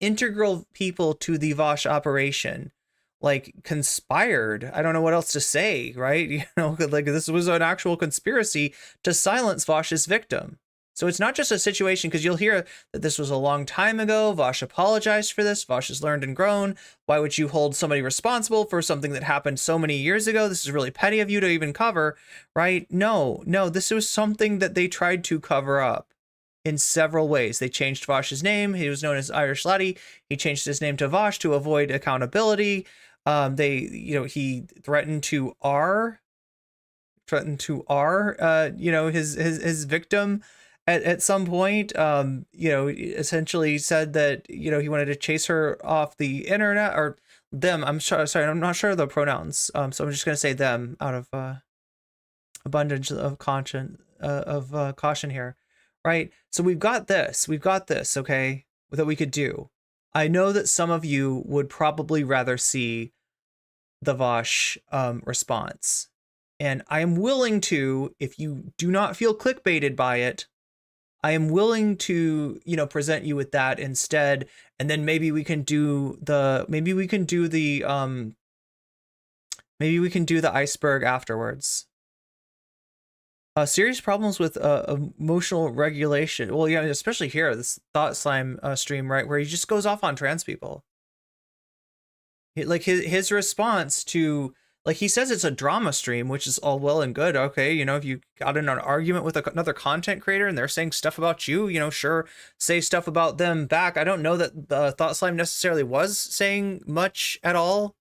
integral people to the Vaush operation, like conspired. I don't know what else to say, right? Like this was an actual conspiracy to silence Vaush's victim. So it's not just a situation, because you'll hear that this was a long time ago. Vaush apologized for this. Vaush has learned and grown. Why would you hold somebody responsible for something that happened so many years ago? This is really petty of you to even cover, right? No, this was something that they tried to cover up in several ways. They changed Vaush's name. He was known as Irish Laddie. He changed his name to Vaush to avoid accountability. He threatened to R, his victim. At some point, essentially said that, he wanted to chase her off the internet, or them. I'm sorry, I'm not sure of the pronouns. So I'm just going to say them out of abundance of caution here, right? So we've got this, okay, that we could do. I know that some of you would probably rather see the Vaush response. And I am willing to, if you do not feel clickbaited by it, I am willing to, present you with that instead, and then maybe we can do the iceberg afterwards. Serious problems with emotional regulation. Well, yeah, especially here, this Thought Slime stream, right, where he just goes off on trans people. Like his response to, like, he says it's a drama stream, which is all well and good. Okay, if you got in an argument with another content creator and they're saying stuff about you, sure, say stuff about them back. I don't know that the Thought Slime necessarily was saying much at all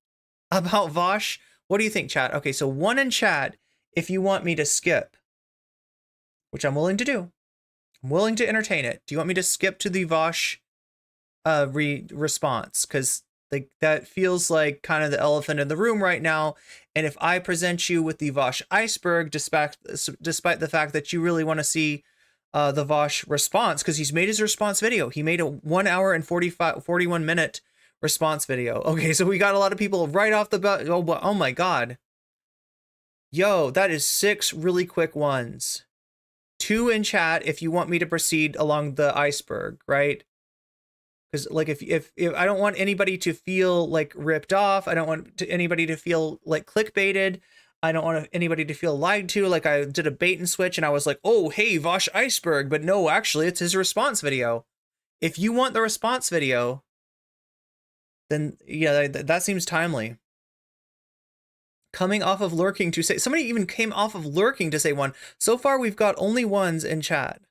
about Vaush. What do you think, chat? Okay, so 1 in chat if you want me to skip, which I'm willing to do. I'm willing to entertain it. Do you want me to skip to the Vaush response? Because like that feels like kind of the elephant in the room right now. And if I present you with the Vaush iceberg, despite the fact that you really want to see the Vaush response, because he's made his response video. He made a 1 hour and 41 minute response video. Okay, so we got a lot of people right off the bat. Oh my God. Yo, that is 6 really quick ones. 2 in chat if you want me to proceed along the iceberg, right? Because like if I don't want anybody to feel like ripped off, I don't want anybody to feel like clickbaited, I don't want anybody to feel lied to, like I did a bait and switch and I was like, oh hey, Vaush iceberg, but no, actually it's his response video. If you want the response video, then yeah, that seems timely. Coming off of lurking to say, somebody even came off of lurking to say 1. So far we've got only 1s in chat.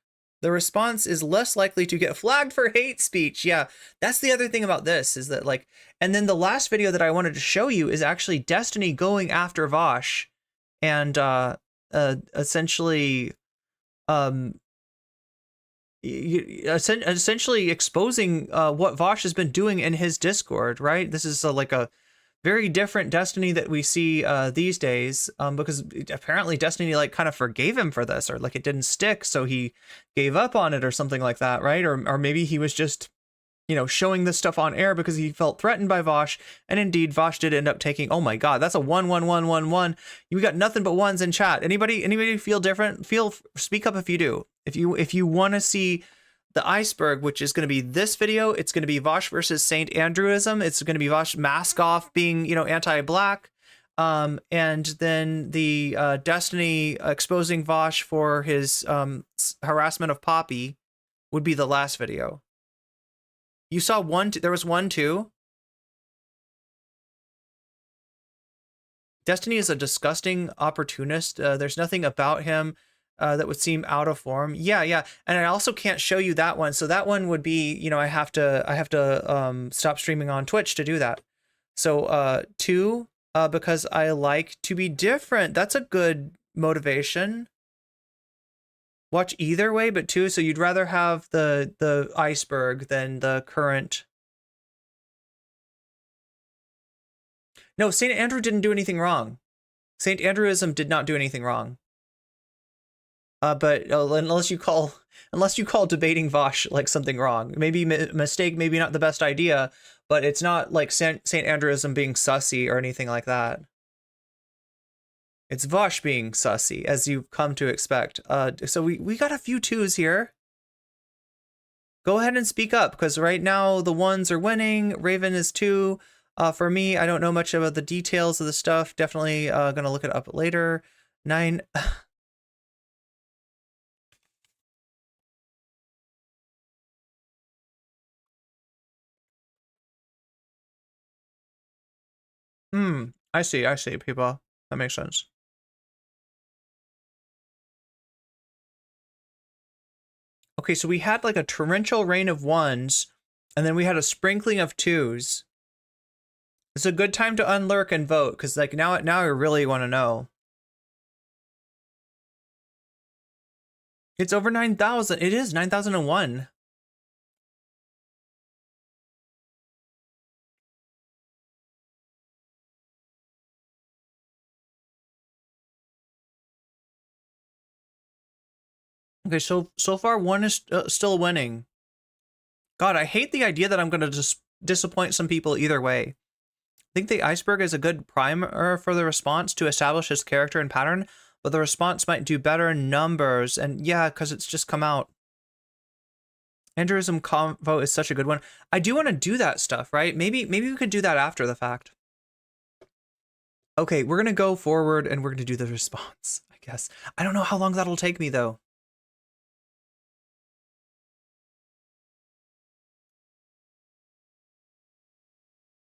The response is less likely to get flagged for hate speech. Yeah, that's the other thing about this, is that like, and then the last video that I wanted to show you is actually Destiny going after Vaush and essentially exposing what Vaush has been doing in his Discord, right? This is like a very different Destiny that we see these days, because apparently Destiny like kind of forgave him for this, or like it didn't stick, so he gave up on it or something like that, right? Or maybe he was just, showing this stuff on air because he felt threatened by Vaush, and indeed Vaush did end up taking. Oh my God, that's a 1 1 1 1 1. You got nothing but 1s in chat. Anybody feel different? Speak up if you do. If you want to see the iceberg, which is going to be this video, it's going to be Vaush versus Saint Andrewism. It's going to be Vaush mask off being, anti-black. And then the Destiny exposing Vaush for his harassment of Poppy would be the last video. You saw one, there was one too. Destiny is a disgusting opportunist. There's nothing about him that would seem out of form. Yeah. And I also can't show you that one. So that one would be, I have to stop streaming on Twitch to do that. So 2, because I like to be different. That's a good motivation. Watch either way, but 2. So you'd rather have the iceberg than the current. No, St. Andrew didn't do anything wrong. St. Andrewism did not do anything wrong. But unless you call debating Vaush like something wrong, maybe mistake, maybe not the best idea, but it's not like St. Andrewism being sussy or anything like that. It's Vaush being sussy, as you've come to expect. So we got a few 2s here. Go ahead and speak up, because right now the 1s are winning. Raven is 2. For me, I don't know much about the details of the stuff. Definitely gonna look it up later. 9. I see, people. That makes sense. Okay, so we had like a torrential rain of 1s, and then we had a sprinkling of 2s. It's a good time to unlurk and vote, because like now I really want to know. It's over 9,000. It is 9,001. Okay, so far 1 is still winning. God, I hate the idea that I'm going to disappoint some people either way. I think the iceberg is a good primer for the response to establish his character and pattern, but the response might do better in numbers, and yeah, because it's just come out. Andrewism convo is such a good one. I do want to do that stuff, right? Maybe we could do that after the fact. Okay, we're going to go forward and we're going to do the response, I guess. I don't know how long that'll take me, though.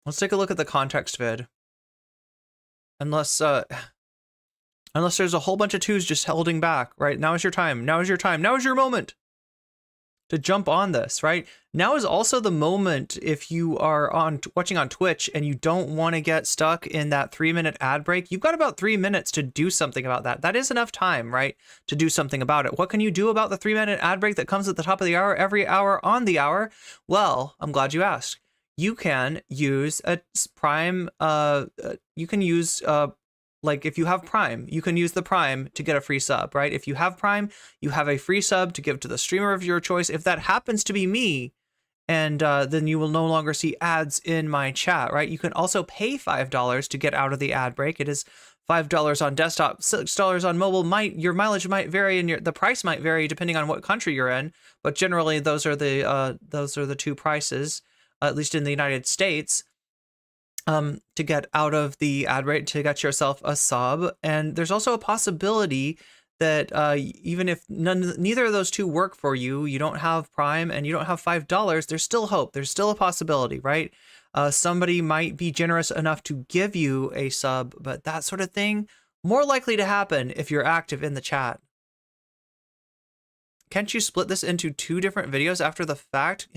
Let's take a look at the context vid. Unless there's a whole bunch of 2s just holding back, right? Now is your time. Now is your time. Now is your moment to jump on this, right? Now is also the moment if you are watching on Twitch and you don't want to get stuck in that 3-minute ad break. You've got about 3 minutes to do something about that. That is enough time, right? To do something about it. What can you do about the 3-minute ad break that comes at the top of the hour, every hour on the hour? Well, I'm glad you asked. You can use a Prime, you can use, like if you have Prime, you can use the Prime to get a free sub, right? If you have Prime, you have a free sub to give to the streamer of your choice. If that happens to be me, and then you will no longer see ads in my chat, right? You can also pay $5 to get out of the ad break. It is $5 on desktop, $6 on mobile. Your mileage might vary, and the price might vary depending on what country you're in, but generally those are the 2 prices. At least in the United States, to get out of the ad rate, to get yourself a sub. And there's also a possibility that even if neither of those 2 work for you, you don't have Prime and you don't have $5, there's still hope. There's still a possibility, right? Somebody might be generous enough to give you a sub, but that sort of thing, more likely to happen if you're active in the chat. Can't you split this into 2 different videos after the fact?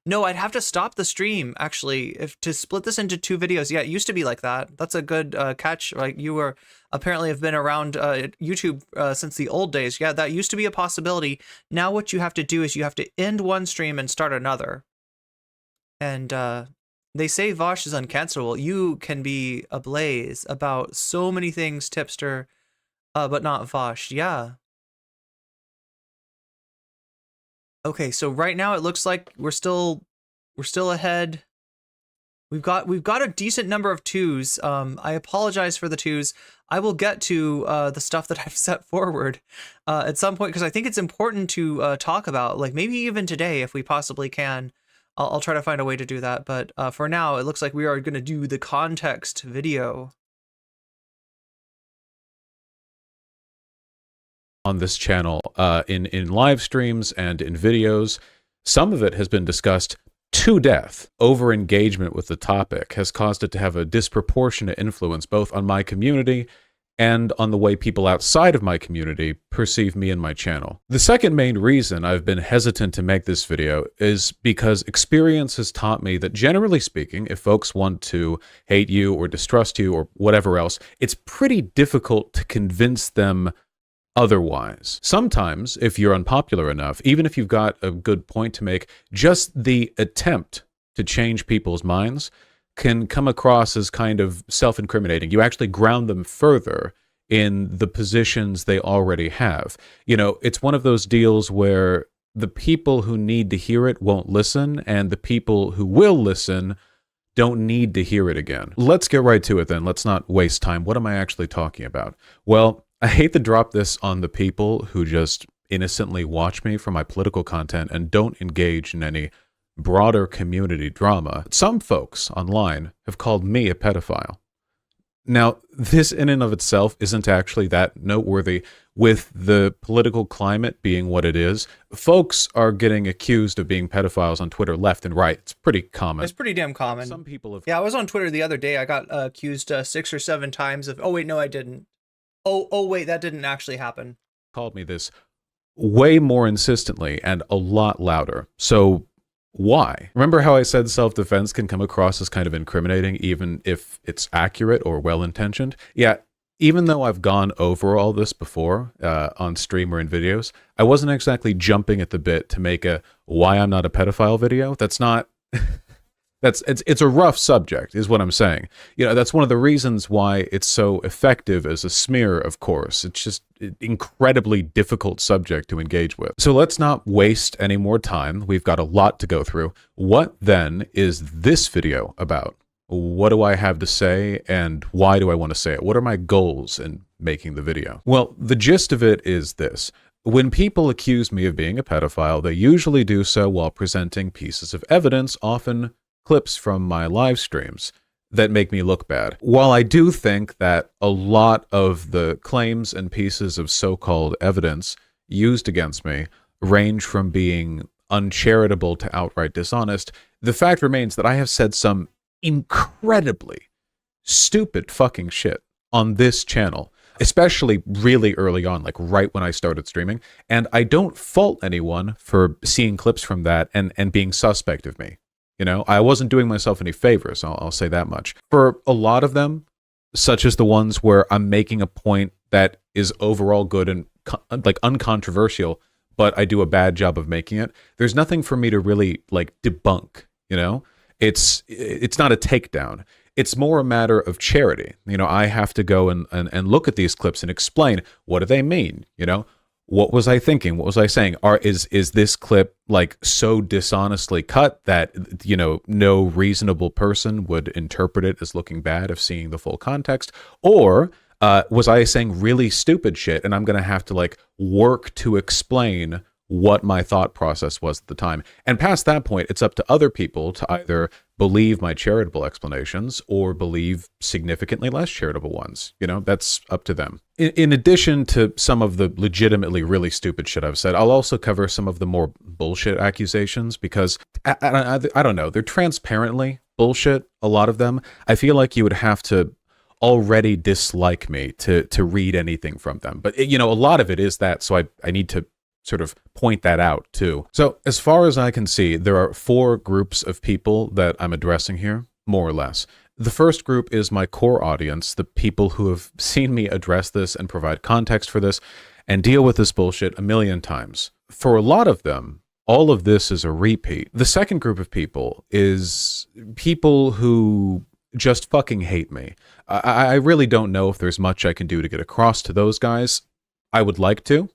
No, I'd have to stop the stream, actually, to split this into 2 videos. Yeah, it used to be like that. That's a good catch. Like, you apparently have been around YouTube since the old days. Yeah, that used to be a possibility. Now what you have to do is you have to end one stream and start another. And they say Vaush is uncancelable. You can be ablaze about so many things, Tipster, but not Vaush. Yeah. Okay, so right now it looks like we're still ahead. We've got a decent number of 2s. I apologize for the 2s. I will get to the stuff that I've set forward at some point, because I think it's important to talk about, like maybe even today if we possibly can. I'll try to find a way to do that. But for now, it looks like we are going to do the context video. On this channel, in live streams and in videos, some of it has been discussed to death. Over engagement with the topic has caused it to have a disproportionate influence both on my community and on the way people outside of my community perceive me and my channel. The second main reason I've been hesitant to make this video is because experience has taught me that, generally speaking, if folks want to hate you or distrust you or whatever else, it's pretty difficult to convince them otherwise. Sometimes, if you're unpopular enough, even if you've got a good point to make, just the attempt to change people's minds can come across as kind of self-incriminating. You actually ground them further in the positions they already have. You know, it's one of those deals where the people who need to hear it won't listen, and the people who will listen don't need to hear it again. Let's get right to it then. Let's not waste time. What am I actually talking about? Well, I hate to drop this on the people who just innocently watch me for my political content and don't engage in any broader community drama. Some folks online have called me a pedophile. Now, this in and of itself isn't actually that noteworthy. With the political climate being what it is, folks are getting accused of being pedophiles on Twitter left and right. It's pretty common. It's pretty damn common. Some people have... Yeah, I was on Twitter the other day. I got accused 6 or 7 times of... Oh, wait, no, I didn't. Oh, wait, that didn't actually happen. Called me this way more insistently and a lot louder. So why? Remember how I said self-defense can come across as kind of incriminating even if it's accurate or well-intentioned? Yeah, even though I've gone over all this before on stream or in videos, I wasn't exactly jumping at the bit to make a why I'm not a pedophile video. That's not... It's a rough subject, is what I'm saying. You know, that's one of the reasons why it's so effective as a smear, of course. It's just an incredibly difficult subject to engage with. So let's not waste any more time. We've got a lot to go through. What then is this video about? What do I have to say, and why do I want to say it? What are my goals in making the video? Well, the gist of it is this. When people accuse me of being a pedophile, they usually do so while presenting pieces of evidence, often clips from my live streams, that make me look bad. While I do think that a lot of the claims and pieces of so-called evidence used against me range from being uncharitable to outright dishonest, the fact remains that I have said some incredibly stupid fucking shit on this channel, especially really early on, like right when I started streaming, and I don't fault anyone for seeing clips from that and being suspect of me. You know, I wasn't doing myself any favors, I'll say that much. For a lot of them, such as the ones where I'm making a point that is overall good and like uncontroversial, but I do a bad job of making it, there's nothing for me to really like debunk, you know? It's not a takedown. It's more a matter of charity. You know, I have to go and look at these clips and explain, what do they mean, you know? What was I thinking? What was I saying? Is this clip like so dishonestly cut that, you know, no reasonable person would interpret it as looking bad if seeing the full context? Or was I saying really stupid shit and I'm going to have to like work to explain what my thought process was at the time? And past that point, it's up to other people to either believe my charitable explanations or believe significantly less charitable ones. You know, that's up to them. In addition to some of the legitimately really stupid shit I've said, I'll also cover some of the more bullshit accusations because, I don't know, they're transparently bullshit, a lot of them. I feel like you would have to already dislike me to read anything from them. But, you know, a lot of it is that, so I need to sort of point that out too. So as far as I can see, there are 4 groups of people that I'm addressing here, more or less. The first group is my core audience, the people who have seen me address this and provide context for this and deal with this bullshit a million times. For a lot of them, all of this is a repeat. The second group of people is people who just fucking hate me. I really don't know if there's much I can do to get across to those guys. I would like to.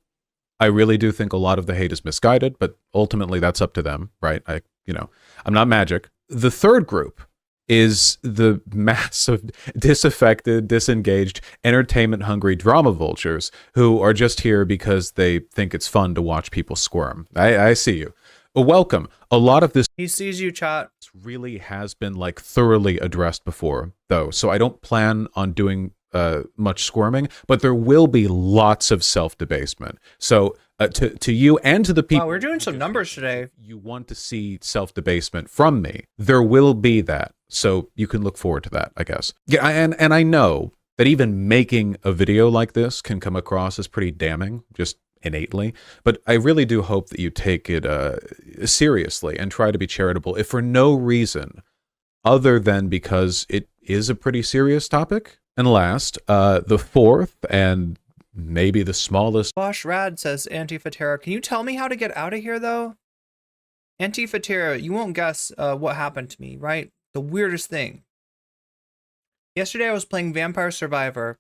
I really do think a lot of the hate is misguided, but ultimately that's up to them, right? I'm not magic. The third group is the mass of disaffected, disengaged, entertainment-hungry drama vultures who are just here because they think it's fun to watch people squirm. I see you. Welcome. A lot of this He sees you, chat. really has been like thoroughly addressed before, though, so I don't plan on doing much squirming, but there will be lots of self-debasement. So to you and to the people, Wow, we're doing some numbers today. you want to see self-debasement from me, there will be that. So you can look forward to that, I guess. Yeah, and I know that even making a video like this can come across as pretty damning, just innately, but I really do hope that you take it seriously and try to be charitable, if for no reason other than because it is a pretty serious topic. And last, the fourth and maybe the smallest. Vaush Rad says Antifatera. Can you tell me how to get out of here, though? Antifatera, you won't guess what happened to me, right? The weirdest thing. Yesterday I was playing Vampire Survivor,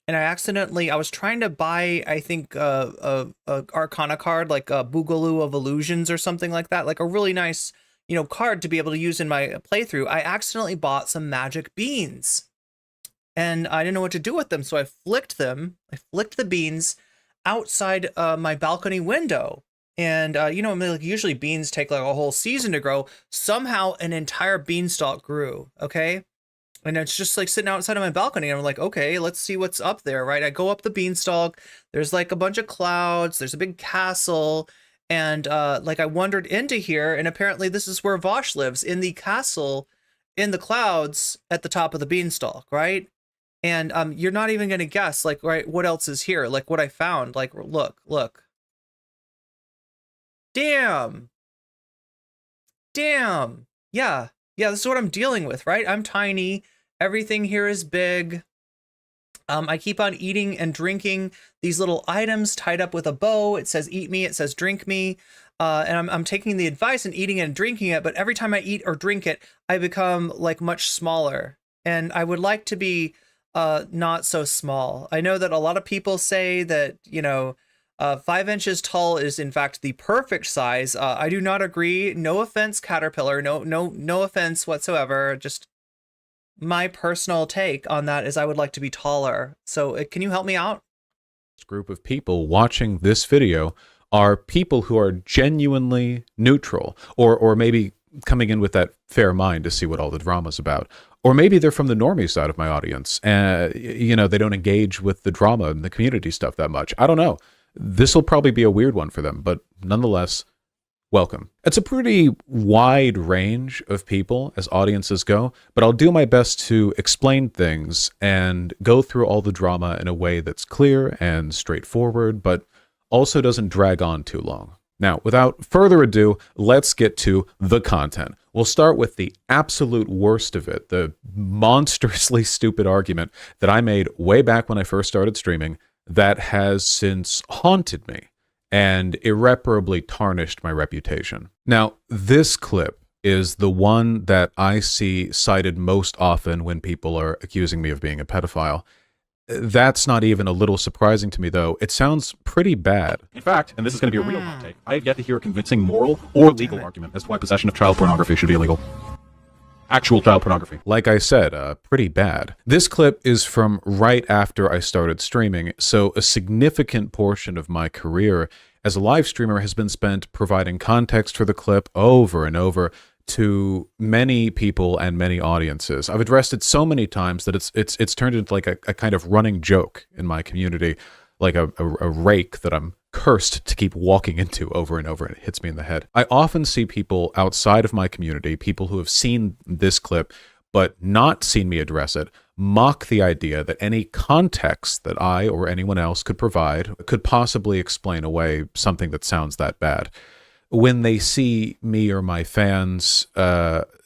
and I was trying to buy, I think, a Arcana card, like a Boogaloo of Illusions or something like that, like a really nice, card to be able to use in my playthrough. I accidentally bought some magic beans, and I didn't know what to do with them, so I flicked them. I flicked the beans outside my balcony window. And, like usually beans take like a whole season to grow. Somehow an entire beanstalk grew, okay? And it's just like sitting outside of my balcony. And I'm like, okay, let's see what's up there, right? I go up the beanstalk. There's like a bunch of clouds. There's a big castle. And like I wandered into here. And apparently this is where Vaush lives, in the castle, in the clouds at the top of the beanstalk, right? And you're not even going to guess, like, right, what else is here? Like what I found. Like, look. Damn. Yeah, this is what I'm dealing with, right? I'm tiny. Everything here is big. I keep on eating and drinking these little items tied up with a bow. It says eat me, it says drink me. And I'm taking the advice and eating and drinking it, but every time I eat or drink it, I become like much smaller. And I would like to be not so small. I know that a lot of people say that, 5 inches tall is in fact the perfect size. I do not agree. No offense, Caterpillar. No offense whatsoever. Just my personal take on that is I would like to be taller. So can you help me out? This group of people watching this video are people who are genuinely neutral, or maybe coming in with that fair mind to see what all the drama's about. Or maybe they're from the normie side of my audience. They don't engage with the drama and the community stuff that much. I don't know. This will probably be a weird one for them, but nonetheless, welcome. It's a pretty wide range of people as audiences go, but I'll do my best to explain things and go through all the drama in a way that's clear and straightforward, but also doesn't drag on too long. Now, without further ado, let's get to the content. We'll start with the absolute worst of it, the monstrously stupid argument that I made way back when I first started streaming that has since haunted me and irreparably tarnished my reputation. Now, this clip is the one that I see cited most often when people are accusing me of being a pedophile. That's not even a little surprising to me, though. It sounds pretty bad. In fact, and this is going to be a real hot take, I have yet to hear a convincing moral or legal argument as to why possession of child pornography should be illegal. Actual child pornography. Like I said, pretty bad. This clip is from right after I started streaming, so a significant portion of my career as a live streamer has been spent providing context for the clip over and over to many people and many audiences. I've addressed it so many times that it's turned into like a kind of running joke in my community, like a rake that I'm cursed to keep walking into over and over, and it hits me in the head. I often see people outside of my community, people who have seen this clip but not seen me address it, mock the idea that any context that I or anyone else could provide could possibly explain away something that sounds that bad. When they see me or my fans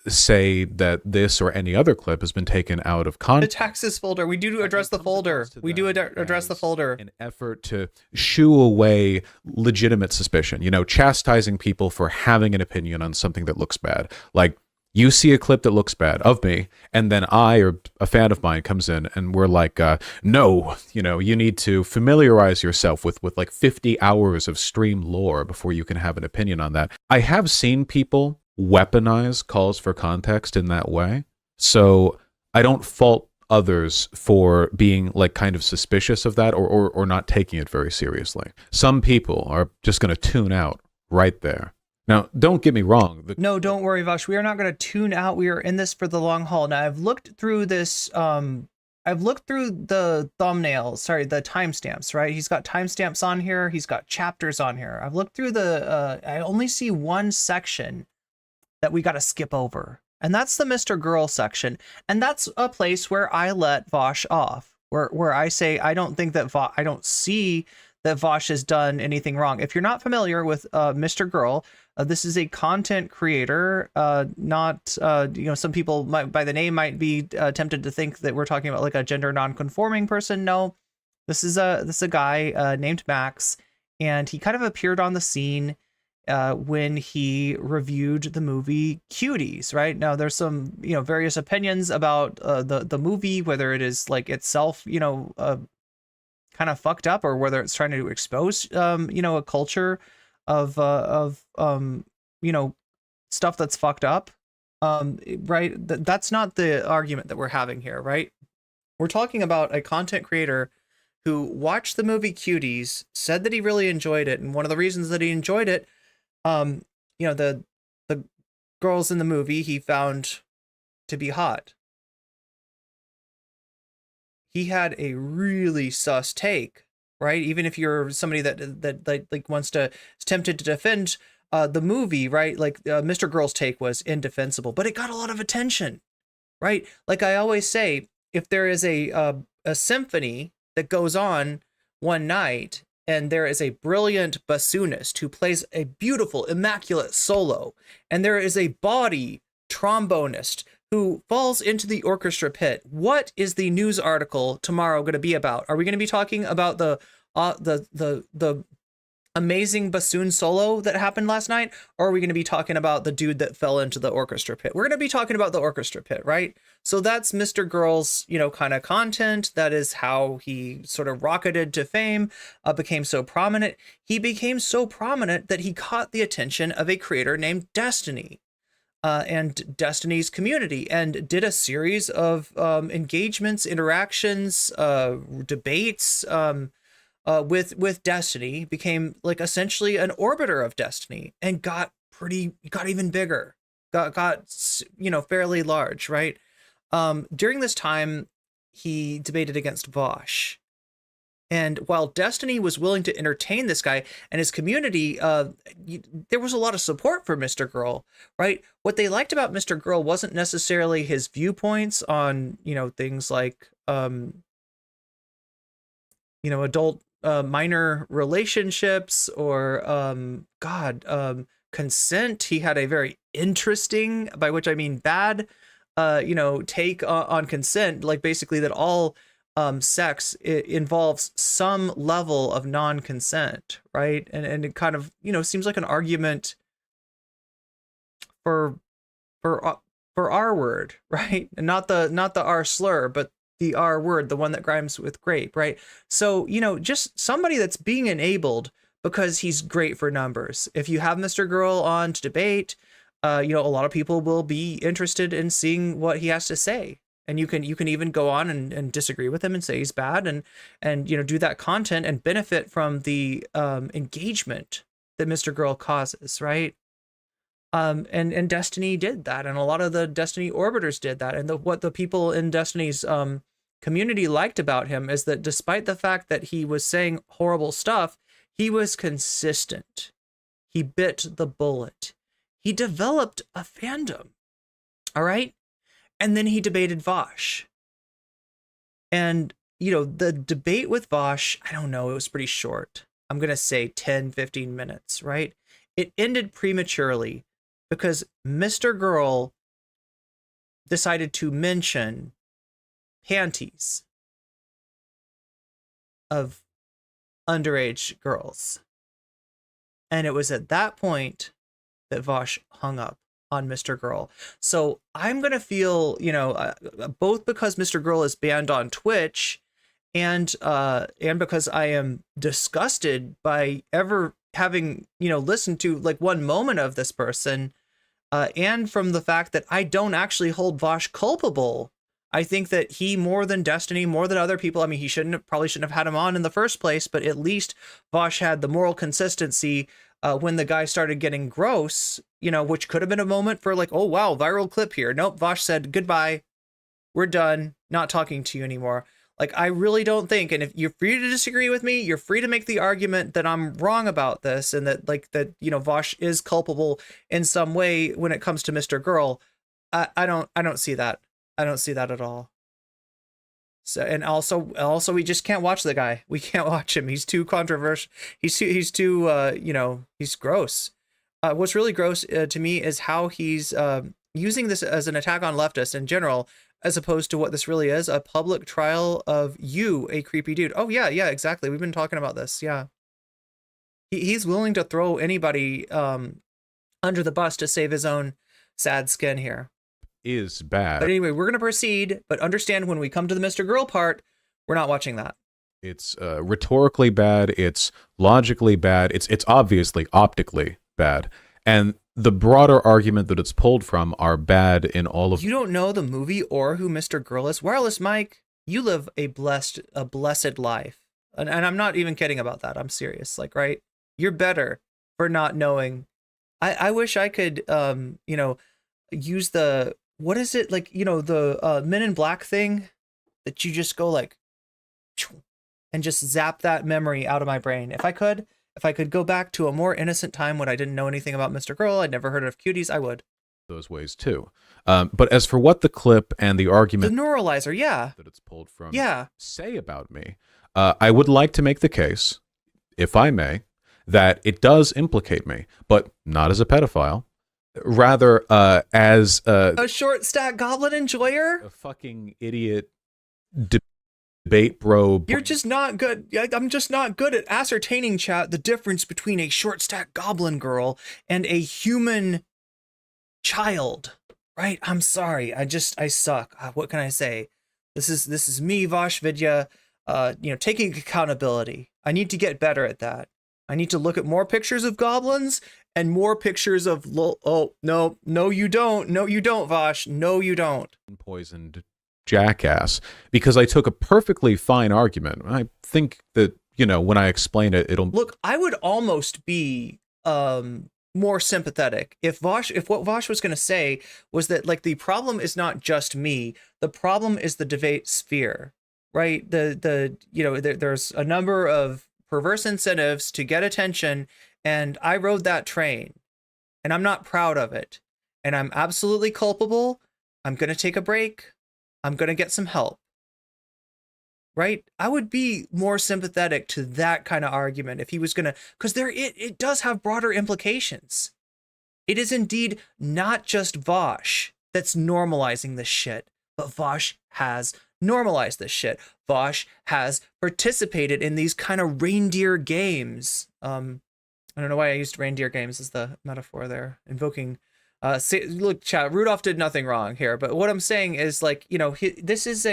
say that this or any other clip has been taken out of The context, taxes folder. We do address the folder. We do address the folder. an effort to shoo away legitimate suspicion, chastising people for having an opinion on something that looks bad. Like, you see a clip that looks bad of me, and then I or a fan of mine comes in and we're like, no, you need to familiarize yourself with like 50 hours of stream lore before you can have an opinion on that. I have seen people weaponize calls for context in that way, So I don't fault others for being like kind of suspicious of that or not taking it very seriously. Some people are just going to tune out right there. Now, don't get me wrong. No, don't worry, Vaush. We are not going to tune out. We are in this for the long haul. Now, I've looked through this. I've looked through the thumbnails. Sorry, the timestamps. Right? He's got timestamps on here. He's got chapters on here. I've looked through the. I only see one section that we got to skip over, and that's the Mr. Girl section. And that's a place where I let Vaush off, where I say I don't think that I don't see that Vaush has done anything wrong. If you're not familiar with Mr. Girl. This is a content creator, not, some people might, by the name might be tempted to think that we're talking about like a gender non-conforming person. No, this is a guy named Max, and he kind of appeared on the scene when he reviewed the movie Cuties, right? Now there's some, various opinions about the movie, whether it is like itself, kind of fucked up, or whether it's trying to expose, a culture of stuff that's fucked up, right? That's not the argument that we're having here, right? We're talking about a content creator who watched the movie Cuties, said that he really enjoyed it, and one of the reasons that he enjoyed it, the girls in the movie he found to be hot. He had a really sus take, right? Even if you're somebody that like wants to, is tempted to defend the movie, right? Like Mr. Girl's take was indefensible, but it got a lot of attention, right? Like I always say, if there is a symphony that goes on one night and there is a brilliant bassoonist who plays a beautiful, immaculate solo, and there is a bawdy trombonist who falls into the orchestra pit, what is the news article tomorrow going to be about? Are we going to be talking about the amazing bassoon solo that happened last night, or are we going to be talking about the dude that fell into the orchestra pit? We're going to be talking about the orchestra pit, right? So that's Mr. Girl's, kind of content. That is how he sort of rocketed to fame, became so prominent. He became so prominent that he caught the attention of a creator named Destiny. And Destiny's community, and did a series of engagements, interactions, debates with Destiny, became like essentially an orbiter of Destiny, and got even bigger, got fairly large, right? During this time, he debated against Vaush. And while Destiny was willing to entertain this guy and his community, there was a lot of support for Mr. Girl, right? What they liked about Mr. Girl wasn't necessarily his viewpoints on, things like, adult minor relationships or, consent. He had a very interesting, by which I mean bad, take on consent, like basically that all sex involves some level of non-consent, right? And it kind of seems like an argument for R word, right? And not the R slur, but the R word, the one that rhymes with grape, right? So just somebody that's being enabled because he's great for numbers. If you have Mr. Girl on to debate, a lot of people will be interested in seeing what he has to say. And you can even go on and disagree with him and say he's bad and do that content and benefit from the engagement that Mr. Girl causes, right? And Destiny did that, and a lot of the Destiny orbiters did that. And what the people in Destiny's community liked about him is that despite the fact that he was saying horrible stuff, he was consistent. He bit the bullet. He developed a fandom. All right. And then he debated Vaush. And, the debate with Vaush, I don't know, it was pretty short. I'm going to say 10, 15 minutes, right? It ended prematurely because Mr. Girl decided to mention panties of underage girls. And it was at that point that Vaush hung up on Mr. Girl. So I'm going to feel, both because Mr. Girl is banned on Twitch and because I am disgusted by ever having, listened to like one moment of this person, and from the fact that I don't actually hold Vaush culpable. I think that he, more than Destiny, more than other people, I mean, he probably shouldn't have had him on in the first place, but at least Vaush had the moral consistency when the guy started getting gross, you know, which could have been a moment for like, oh, wow, viral clip here. Nope, Vaush said, goodbye, we're done, not talking to you anymore. Like, I really don't think, and if you're free to disagree with me, you're free to make the argument that I'm wrong about this and that, like, that, you know, Vaush is culpable in some way when it comes to Mr. Girl. I don't see that. I don't see that at all. So, and also we just can't watch the guy. We can't watch him. He's too controversial. He's too you know, he's gross. What's really gross to me is how he's using this as an attack on leftists in general, as opposed to what this really is, a public trial of you, a creepy dude. Oh yeah, exactly. We've been talking about this. Yeah. He's willing to throw anybody under the bus to save his own sad skin here. Is bad. But anyway, we're going to proceed, but understand when we come to the Mr. Girl part, we're not watching that. It's rhetorically bad. It's logically bad. It's obviously optically bad. And the broader argument that it's pulled from are bad in all of... You don't know the movie or who Mr. Girl is? Wireless Mike, you live a blessed life. And I'm not even kidding about that. I'm serious. Like, right? You're better for not knowing. I wish I could, you know, use the... What is it, like, you know, the Men in Black thing that you just go like and just zap that memory out of my brain? If I could go back to a more innocent time when I didn't know anything about Mr. Girl, I'd never heard of cuties, I would. Those ways too. But as for what the clip and the argument, the neuralizer, yeah, that it's pulled from, yeah, say about me, I would like to make the case, if I may, that it does implicate me, but not as a pedophile. Rather, as a short stack goblin enjoyer, a fucking idiot debate bro. You're just not good. I'm just not good at ascertaining, chat, the difference between a short stack goblin girl and a human child. Right? I'm sorry. I suck. What can I say? This is me, Vaush Vidya. You know, taking accountability. I need to get better at that. I need to look at more pictures of goblins and more pictures of oh no you don't, Vaush, no you don't. Poisoned jackass, because I took a perfectly fine argument. I think that, you know, when I explain it, it'll look. I would almost be more sympathetic if what Vaush was going to say was that, like, the problem is not just me. The problem is the debate sphere, right? The you know, there's a number of perverse incentives to get attention, and I rode that train, and I'm not proud of it, and I'm absolutely culpable. I'm gonna take a break. I'm gonna get some help. Right? I would be more sympathetic to that kind of argument if he was gonna, because it does have broader implications. It is indeed not just Vaush that's normalizing this shit, but Vaush has normalized this shit. Vaush has participated in these kind of reindeer games. I don't know why I used reindeer games as the metaphor there. Invoking, look, chat, Rudolph did nothing wrong here, but what I'm saying is, like, you know, this is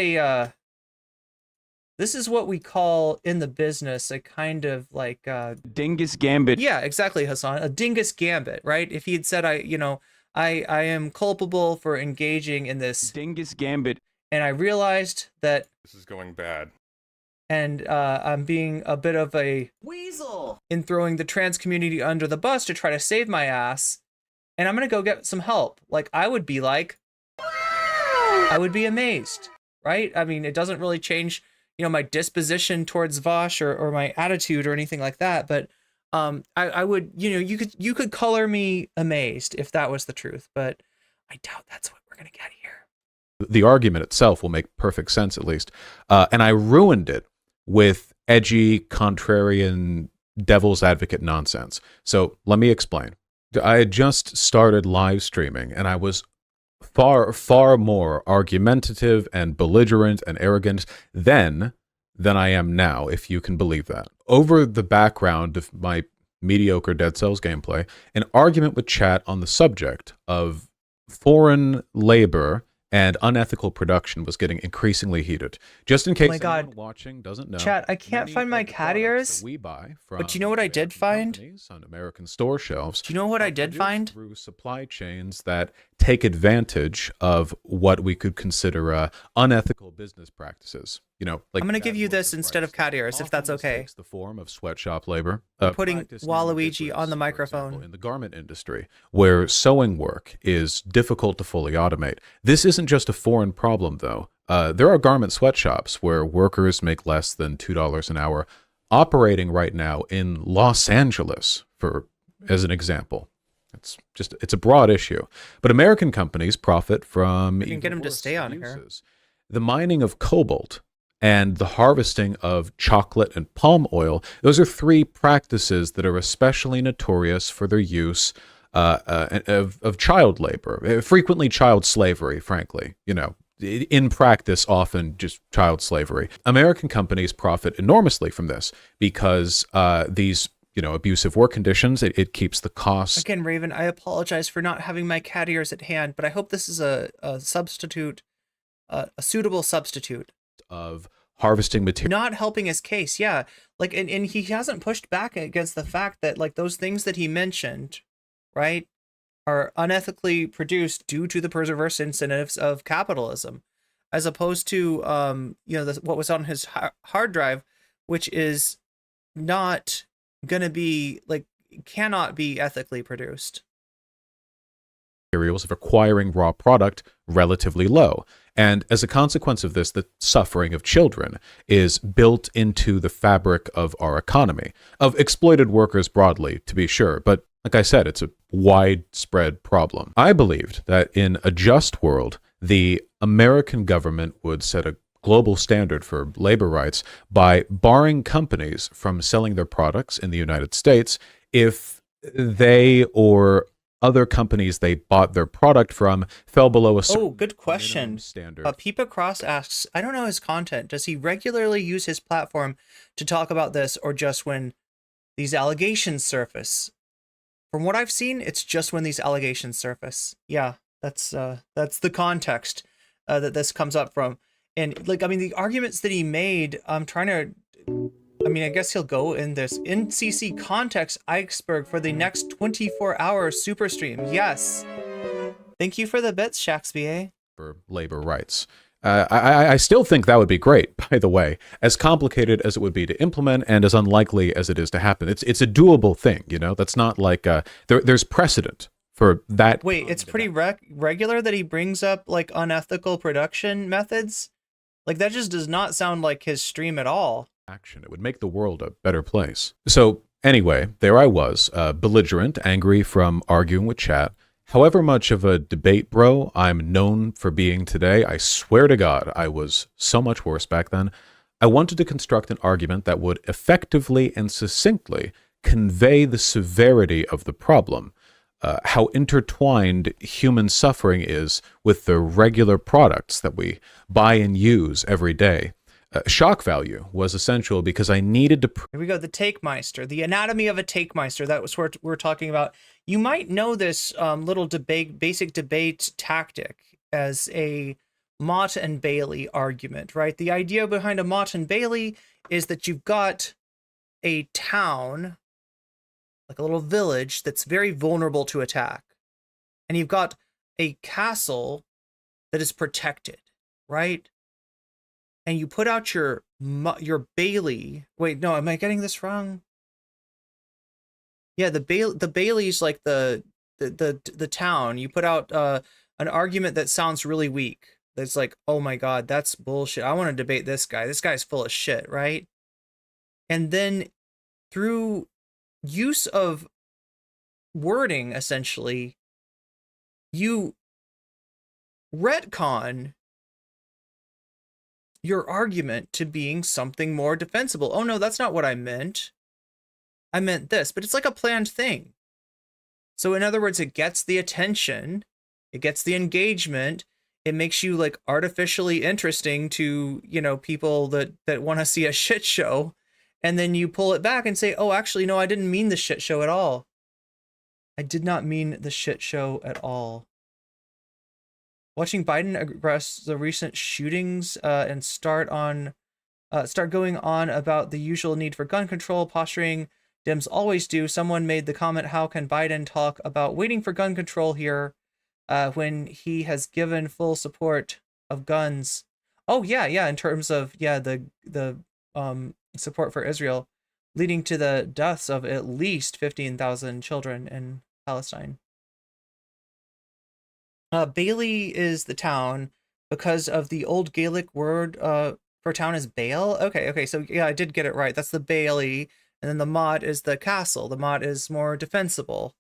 what we call in the business a kind of like dingus gambit. Yeah, exactly, Hassan. A dingus gambit, right? If he had said, I am culpable for engaging in this dingus gambit, and I realized that this is going bad, and I'm being a bit of a weasel in throwing the trans community under the bus to try to save my ass, and I'm gonna go get some help. Like, I would be like, I would be amazed, right? I mean, it doesn't really change, you know, my disposition towards Vaush or my attitude or anything like that, but I would, you know, you could color me amazed if that was the truth, but I doubt that's what we're gonna get here. The argument itself will make perfect sense, at least, and I ruined it with edgy, contrarian, devil's advocate nonsense. So let me explain. I had just started live streaming, and I was far more argumentative and belligerent and arrogant then than I am now, if you can believe that. Over the background of my mediocre Dead Cells gameplay, an argument with chat on the subject of foreign labor and unethical production was getting increasingly heated. Just in case my God. anyone watching doesn't know, Chat, I can't many find my of the cat products ears. that we buy But do you from know what I did American find? companies on American store shelves. Do you know what I did produced find? Through supply chains that take advantage of what we could consider unethical business practices. You know, like I'm going to give bad you this workers' instead of rights. cat ears, if that's Often this okay. takes the form of sweatshop labor. I'm putting practice Waluigi ubiquitous, on the for microphone. example, in the garment industry, where sewing work is difficult to fully automate. This isn't just a foreign problem, though. There are garment sweatshops where workers make less than $2 an hour, operating right now in Los Angeles, as an example. It's a broad issue. But American companies profit from We can get him to stay on here. The mining of cobalt and the harvesting of chocolate and palm oil. Those are three practices that are especially notorious for their use of child labor, frequently child slavery, frankly. You know, in practice, often just child slavery. American companies profit enormously from this because these, you know, abusive work conditions, it keeps the costs. Again, Raven, I apologize for not having my cat ears at hand, but I hope this is a substitute, a suitable substitute. Of harvesting material. Not helping his case, yeah. Like, and he hasn't pushed back against the fact that, like, those things that he mentioned, right, are unethically produced due to the perverse incentives of capitalism, as opposed to, you know, what was on his hard drive, which is not gonna be, like, cannot be ethically produced. Materials of acquiring raw product relatively low. And as a consequence of this, the suffering of children is built into the fabric of our economy, of exploited workers broadly, to be sure. But like I said, it's a widespread problem. I believed that in a just world, the American government would set a global standard for labor rights by barring companies from selling their products in the United States if they or other companies they bought their product from fell below a certain good question. Standard. Peepa Cross asks, I don't know his content. Does he regularly use his platform to talk about this, or just when these allegations surface? From what I've seen, it's just when these allegations surface. Yeah, that's the context that this comes up from. And, like, I mean, the arguments that he made, I'm trying to, I mean, I guess he'll go in this NCC context iceberg for the next 24-hour super stream. Yes. Thank you for the bits, Shaxby. For labor rights. I still think that would be great, by the way, as complicated as it would be to implement and as unlikely as it is to happen. It's a doable thing, you know? That's not like, there's precedent for that. Wait, it's pretty regular that he brings up, like, unethical production methods? Like, that just does not sound like his stream at all. Action. It would make the world a better place. So anyway, there I was, belligerent, angry from arguing with chat. However much of a debate bro I'm known for being today, I swear to God, I was so much worse back then. I wanted to construct an argument that would effectively and succinctly convey the severity of the problem, how intertwined human suffering is with the regular products that we buy and use every day. Shock value was essential because I needed to... Here we go, the Takemeister, the anatomy of a Takemeister. That was what we're talking about. You might know this little basic debate tactic as a Mott and Bailey argument, right? The idea behind a Mott and Bailey is that you've got a town, like a little village, that's very vulnerable to attack. And you've got a castle that is protected, right? And you put out your Bailey. Wait, no, am I getting this wrong? Yeah, the Bailey's like the town. You put out an argument that sounds really weak. That's like, oh my God, that's bullshit. I want to debate this guy. This guy's full of shit, right? And then through use of wording, essentially, you retcon your argument to being something more defensible. Oh no, that's not what I meant. I meant this, but it's like a planned thing. So in other words, it gets the attention, it gets the engagement, it makes you like artificially interesting to, you know, people that want to see a shit show, and then you pull it back and say, oh, actually, no, I didn't mean the shit show at all. I did not mean the shit show at all. Watching Biden address the recent shootings and start going on about the usual need for gun control, posturing Dems always do. Someone made the comment, how can Biden talk about waiting for gun control here when he has given full support of guns? Oh, yeah, in terms of, the support for Israel, leading to the deaths of at least 15,000 children in Palestine. Bailey is the town because of the old Gaelic word for town is Bale. Okay, so yeah, I did get it right. That's the Bailey, and then the Mott is the castle. The Mott is more defensible,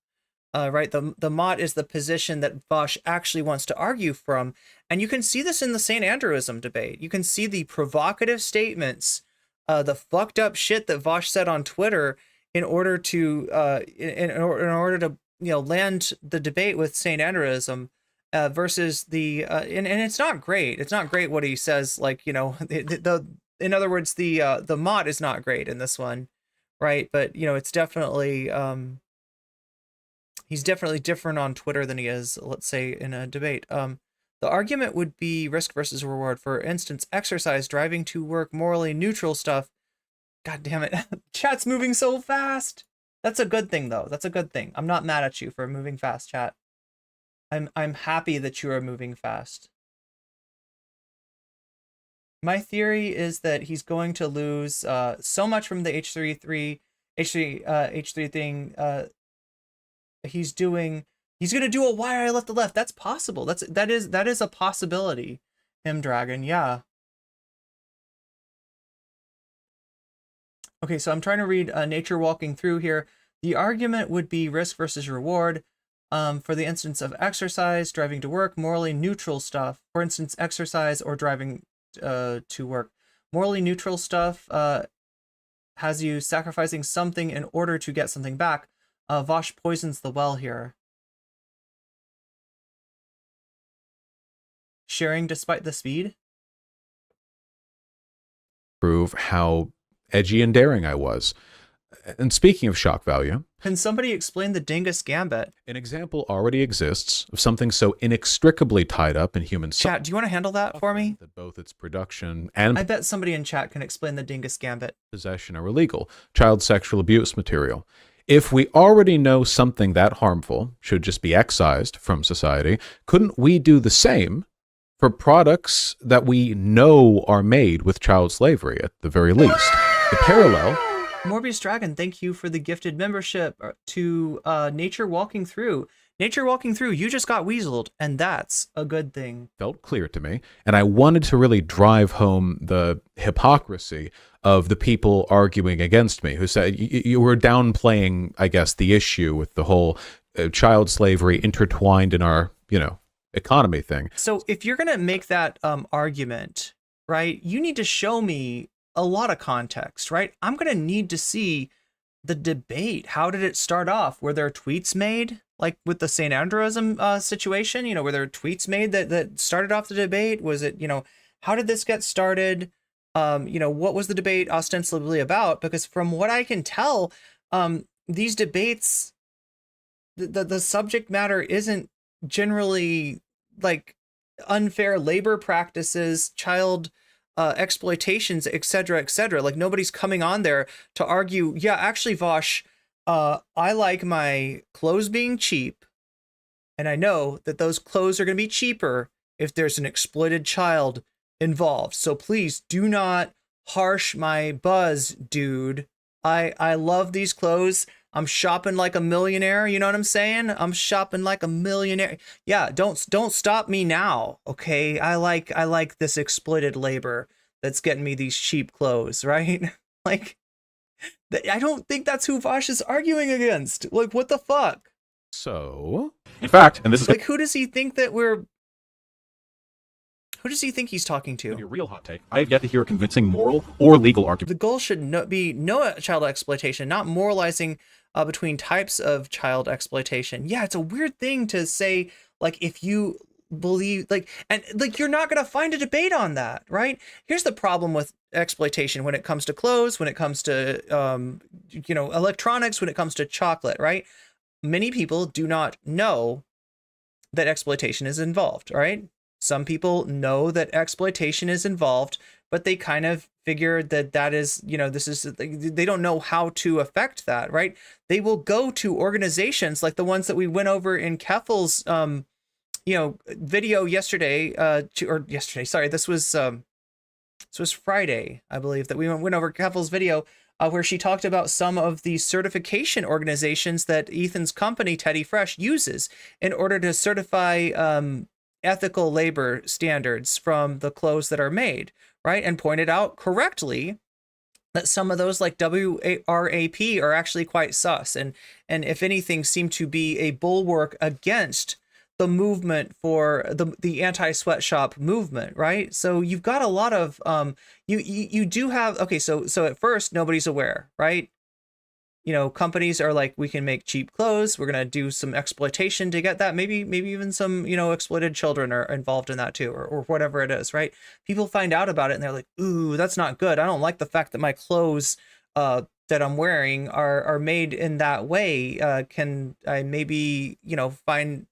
right? The Mott is the position that Vaush actually wants to argue from, and you can see this in the St. Andrewism debate. You can see the provocative statements, the fucked up shit that Vaush said on Twitter in order to in order to land the debate with St. Andrewism. Versus the and it's not great. It's not great what he says. Like, in other words, the Mott is not great in this one, right? But it's definitely he's definitely different on Twitter than he is, let's say, in a debate. The argument would be risk versus reward. For instance, exercise, driving to work, morally neutral stuff. God damn it, chat's moving so fast. That's a good thing, though. That's a good thing. I'm not mad at you for moving fast, chat. I'm happy that you are moving fast. My theory is that he's going to lose so much from the H3 thing. He's gonna do a why I left the left. That's possible. That is a possibility. Him Dragon, yeah. Okay, so I'm trying to read Nature Walking Through here. The argument would be risk versus reward. For the instance of exercise, driving to work, morally neutral stuff. For instance, exercise or driving to work. Morally neutral stuff has you sacrificing something in order to get something back. Vaush poisons the well here. Sharing despite the speed? Prove how edgy and daring I was. And speaking of shock value, can somebody explain the Dingus Gambit? An example already exists of something so inextricably tied up in human chat. Do you want to handle that for me? That both its production and I bet somebody in chat can explain the Dingus Gambit. Possession are illegal. Child sexual abuse material. If we already know something that harmful should just be excised from society, couldn't we do the same for products that we know are made with child slavery at the very least? The parallel. Morbius Dragon, thank you for the gifted membership to Nature Walking Through. Nature Walking Through, you just got weaseled, and that's a good thing. Felt clear to me, and I wanted to really drive home the hypocrisy of the people arguing against me, who said you were downplaying, I guess, the issue with the whole child slavery intertwined in our, economy thing. So if you're going to make that argument, right, you need to show me a lot of context, right? I'm going to need to see the debate. How did it start off? Were there tweets made, like with the St. Andrewism situation? Were there tweets made that started off the debate? Was it, how did this get started? What was the debate ostensibly about? Because from what I can tell, these debates, the subject matter isn't generally like unfair labor practices, child exploitations, etc., etc. Like nobody's coming on there to argue, yeah, actually, Vaush, I like my clothes being cheap, and I know that those clothes are going to be cheaper if there's an exploited child involved. So please do not harsh my buzz, dude. I love these clothes. I'm shopping like a millionaire. You know what I'm saying? I'm shopping like a millionaire. Yeah, don't stop me now. Okay. I like this exploited labor that's getting me these cheap clothes, right? Like, I don't think that's who Vaush is arguing against. Like, what the fuck? So, in fact, and this is like, who does he think he's talking to? Your real hot take. I have yet to hear a convincing moral or legal argument. The goal should be no child exploitation, not moralizing between types of child exploitation. Yeah, it's a weird thing to say, like, if you believe, like, and like, you're not going to find a debate on that, right? Here's the problem with exploitation when it comes to clothes, when it comes to, electronics, when it comes to chocolate, right? Many people do not know that exploitation is involved, right? Some people know that exploitation is involved, but they kind of figure that is, this is, they don't know how to affect that, right? They will go to organizations like the ones that we went over in Keffel's, video yesterday, this was Friday, I believe, that we went over Keffel's video, where she talked about some of the certification organizations that Ethan's company, Teddy Fresh, uses in order to certify ethical labor standards from the clothes that are made, right? And pointed out correctly that some of those, like WRAP, are actually quite sus, and if anything, seem to be a bulwark against the movement for the anti-sweatshop movement, right? So you've got a lot of you do have, okay, so at first nobody's aware, right? Companies are like, we can make cheap clothes, we're gonna do some exploitation to get that, maybe even some exploited children are involved in that too, or whatever it is, right? People find out about it and they're like, ooh, that's not good. I don't like the fact that my clothes that I'm wearing are made in that way. Can I maybe can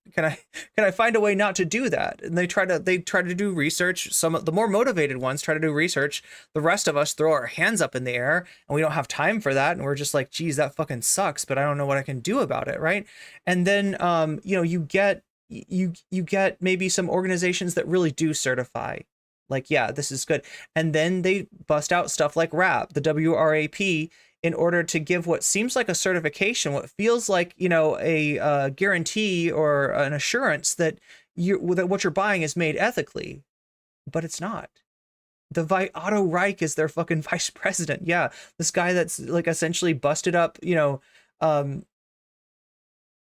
I find a way not to do that? And they try to do research. Some of the more motivated ones try to do research. The rest of us throw our hands up in the air, and we don't have time for that, and we're just like, geez, that fucking sucks, but I don't know what I can do about it, right? And then you get maybe some organizations that really do certify, like, yeah, this is good, and then they bust out stuff like RAP, the WRAP, in order to give what seems like a certification, what feels like a guarantee or an assurance that what you're buying is made ethically, but it's not. Otto Reich is their fucking vice president. Yeah, this guy that's like essentially busted up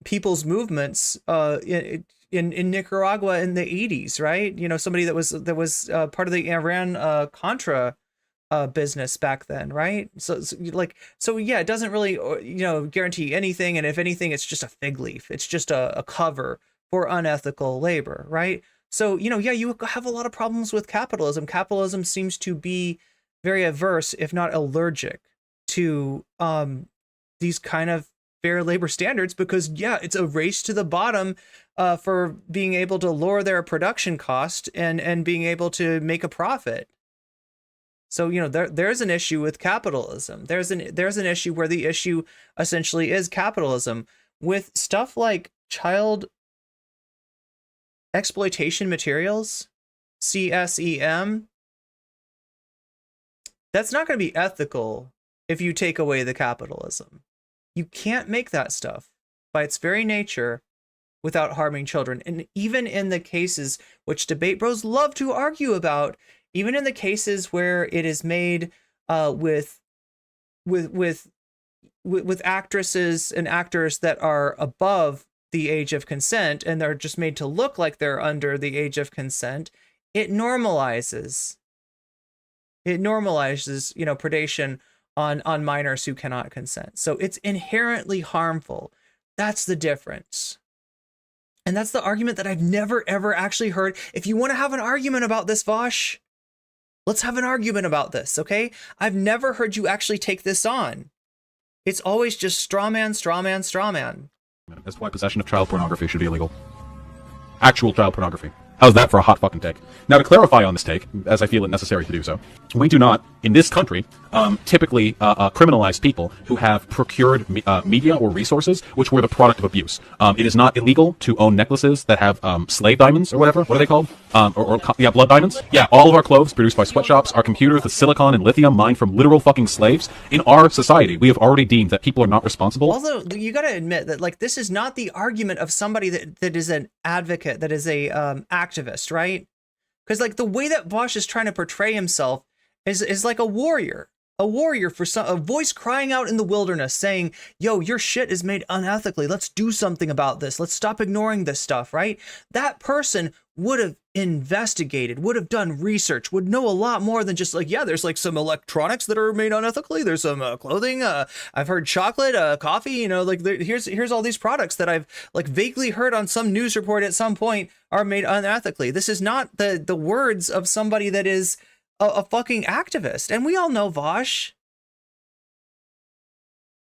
people's movements in Nicaragua in the 80s, right? Somebody that was part of the Iran Contra business back then, right? So yeah, it doesn't really guarantee anything, and if anything, it's just a fig leaf. It's just a cover for unethical labor, right? So you have a lot of problems with capitalism. Capitalism seems to be very averse, if not allergic, to these kind of fair labor standards, because yeah, it's a race to the bottom for being able to lower their production cost and being able to make a profit. So there's an issue with capitalism. There's an issue where the issue essentially is capitalism with stuff like child exploitation materials, CSEM. That's not going to be ethical if you take away the capitalism. You can't make that stuff by its very nature without harming children. And even in the cases which debate bros love to argue about, even in the cases where it is made with actresses and actors that are above the age of consent, and they're just made to look like they're under the age of consent, it normalizes predation on minors who cannot consent. So it's inherently harmful. That's the difference. And that's the argument that I've never, ever actually heard. If you want to have an argument about this, Vaush, let's have an argument about this, okay? I've never heard you actually take this on. It's always just straw man, straw man, straw man. That's why possession of child pornography should be illegal. Actual child pornography. How's that for a hot fucking take? Now, to clarify on this take, as I feel it necessary to do so, we do not, in this country, typically criminalize people who have procured media or resources which were the product of abuse. It is not illegal to own necklaces that have slave diamonds or whatever. What are they called? Yeah, blood diamonds. Yeah, all of our clothes produced by sweatshops, our computers, the silicon and lithium mined from literal fucking slaves. In our society, we have already deemed that people are not responsible. Although, you gotta admit that, like, this is not the argument of somebody that is an advocate, that is a activist, right? Because, like, the way that Vaush is trying to portray himself is like a warrior for a voice crying out in the wilderness saying, yo, your shit is made unethically. Let's do something about this. Let's stop ignoring this stuff, right? That person would have investigated, would have done research, would know a lot more than just like, yeah, there's like some electronics that are made unethically. There's some clothing. I've heard chocolate, coffee, like here's all these products that I've like vaguely heard on some news report at some point are made unethically. This is not the words of somebody that is a fucking activist. And we all know Vaush.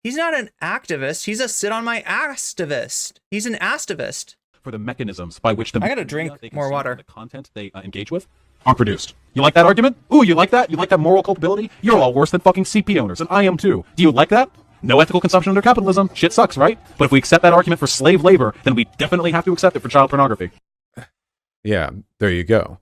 He's not an activist. He's a sit on my ass-tivist. He's an astivist. for the mechanisms by which the I gotta drink more water. The content they engage with are produced. You like that argument? Ooh, you like that? You like that moral culpability? You're all worse than fucking CP owners, and I am too. Do you like that? No ethical consumption under capitalism. Shit sucks, right? But if we accept that argument for slave labor, then we definitely have to accept it for child pornography. Yeah, there you go.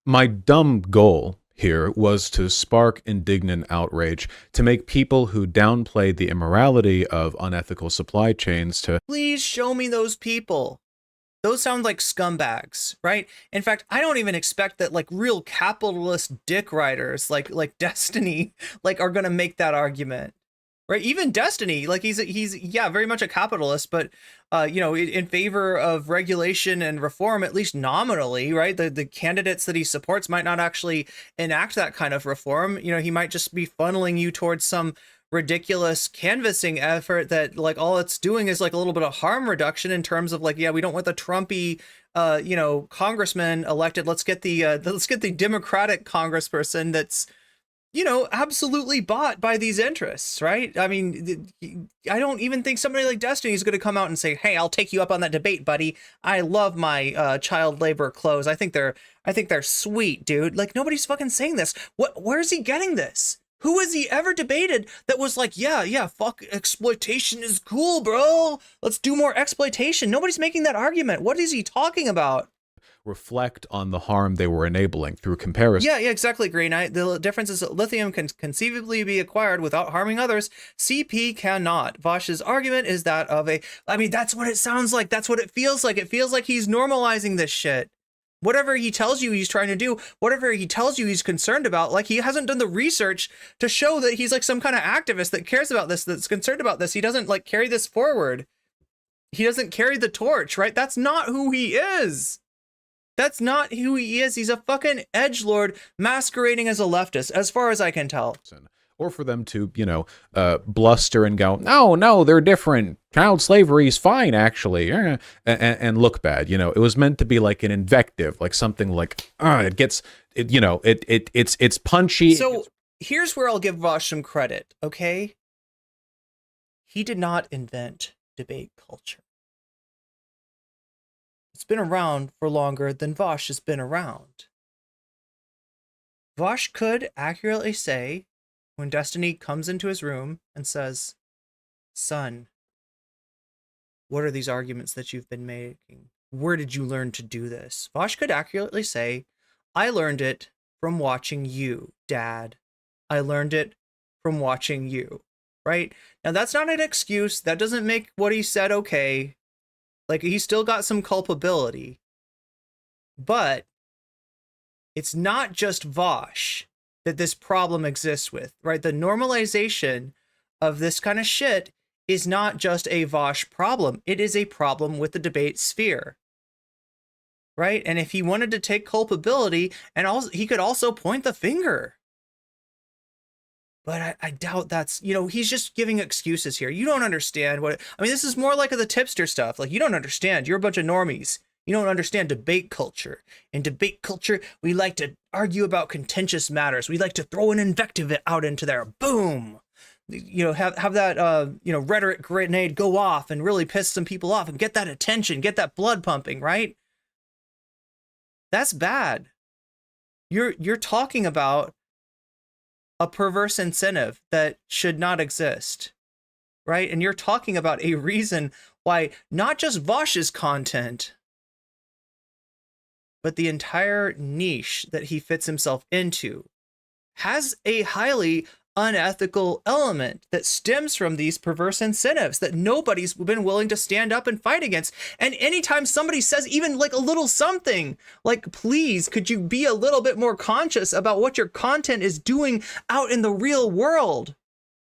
My dumb goal here was to spark indignant outrage, to make people who downplay the immorality of unethical supply chains to Please show me those people. Those sound like scumbags, right? In fact, I don't even expect that like real capitalist dick riders like Destiny like are gonna make that argument. Right, even Destiny, like he's yeah, very much a capitalist, but you know, in favor of regulation and reform, at least nominally, right? The candidates that he supports might not actually enact that kind of reform. You know, he might just be funneling you towards some ridiculous canvassing effort that like all it's doing is like a little bit of harm reduction in terms of like, yeah, we don't want the Trumpy you know, congressman elected. Let's get the Democratic congressperson that's, you know, absolutely bought by these interests, right? I mean, I don't even think somebody like Destiny is going to come out and say, "Hey, I'll take you up on that debate, buddy. I love my child labor clothes. I think they're sweet, dude." Like nobody's fucking saying this. Where's he getting this? Who has he ever debated that was like, yeah, fuck exploitation is cool, bro. Let's do more exploitation. Nobody's making that argument. What is he talking about? reflect on the harm they were enabling through comparison. Yeah, exactly, Green Knight. The difference is that lithium can conceivably be acquired without harming others. CP cannot. Vaush's argument is that of I mean, that's what it sounds like. That's what it feels like. It feels like he's normalizing this shit. Whatever he tells you he's trying to do, whatever he tells you he's concerned about, like he hasn't done the research to show that he's like some kind of activist that cares about this, that's concerned about this. He doesn't like carry this forward. He doesn't carry the torch, right? That's not who he is. That's not who he is. He's a fucking edgelord masquerading as a leftist, as far as I can tell. Or for them to, you know, bluster and go, no, they're different. Child slavery is fine, actually, and look bad. You know, it was meant to be like an invective, like something like, it's punchy. So here's where I'll give Vaush some credit, okay? He did not invent debate culture. It's been around for longer than Vaush has been around. Vaush could accurately say, when Destiny comes into his room and says, "Son, what are these arguments that you've been making? Where did you learn to do this?" Vaush could accurately say, "I learned it from watching you, Dad. I learned it from watching you." Right? Now, that's not an excuse. That doesn't make what he said okay. Like, he's still got some culpability. But it's not just Vaush that this problem exists with, right? The normalization of this kind of shit is not just a Vaush problem. It is a problem with the debate sphere, right? And if he wanted to take culpability, and also he could also point the finger. But I doubt that's, you know, he's just giving excuses here. You don't understand what, I mean, this is more like the tipster stuff. Like, you don't understand. You're a bunch of normies. You don't understand debate culture. In debate culture, we like to argue about contentious matters. We like to throw an invective out into there. Boom. You know, have that, rhetoric grenade go off and really piss some people off and get that attention, get that blood pumping, right? That's bad. You're talking about a perverse incentive that should not exist, right? And you're talking about a reason why not just Vaush's content, but the entire niche that he fits himself into has a highly unethical element that stems from these perverse incentives that nobody's been willing to stand up and fight against. And anytime somebody says even like a little something, like, please, could you be a little bit more conscious about what your content is doing out in the real world?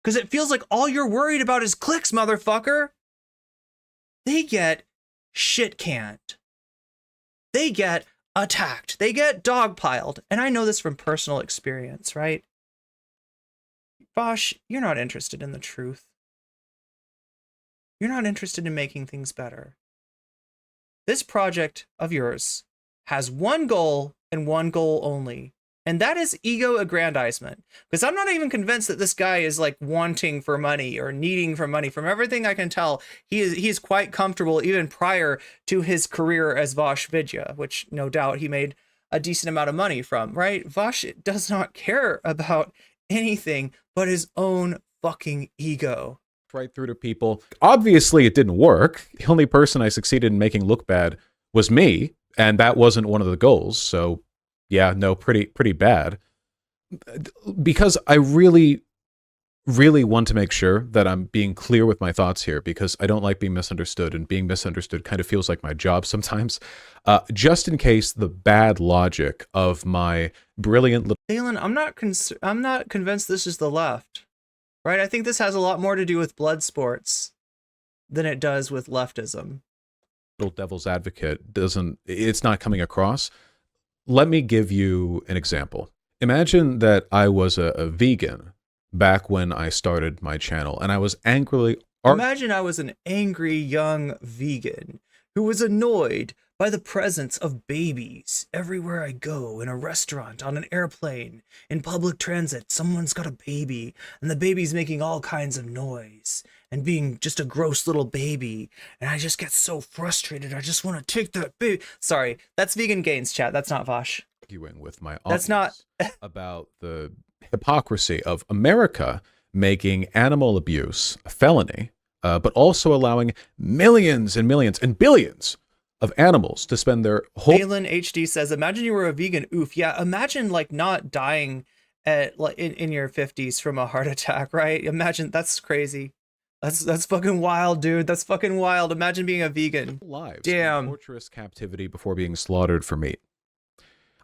Because it feels like all you're worried about is clicks, motherfucker. They get shit canned. They get attacked. They get dogpiled. And I know this from personal experience, right? Vaush, you're not interested in the truth. You're not interested in making things better. This project of yours has one goal and one goal only, And that is ego aggrandizement. Because I'm not even convinced that this guy is like wanting for money or needing for money. From everything I can tell, he's quite comfortable even prior to his career as Vaush Vidya, which no doubt he made a decent amount of money from, right? Vaush does not care about anything but his own fucking ego. Right through to people. Obviously, it didn't work. The only person I succeeded in making look bad was me, and that wasn't one of the goals. So, yeah, no, pretty bad. Because I really want to make sure that I'm being clear with my thoughts here, because I don't like being misunderstood, and being misunderstood kind of feels like my job sometimes. Just in case the bad logic of my brilliant little... Dalen, I'm not convinced this is the left, right? I think this has a lot more to do with blood sports than it does with leftism. Little devil's advocate it's not coming across. Let me give you an example. Imagine that I was a vegan back when I started my channel, and I was angrily... Imagine I was an angry young vegan who was annoyed by the presence of babies everywhere I go, in a restaurant, on an airplane, in public transit. Someone's got a baby, and the baby's making all kinds of noise and being just a gross little baby, and I just get so frustrated. I just want to take that baby. Sorry, that's Vegan Gains, chat. That's not Vaush. Arguing with my That's not about the hypocrisy of America making animal abuse a felony, but also allowing millions and millions and billions of animals to spend their whole... Alan HD says, imagine you were a vegan. Oof. Yeah, imagine like not dying at like in your 50s from a heart attack, right? Imagine, that's crazy. That's fucking wild, dude. That's fucking wild. Imagine being a vegan. Lives damn. In torturous captivity before being slaughtered for meat.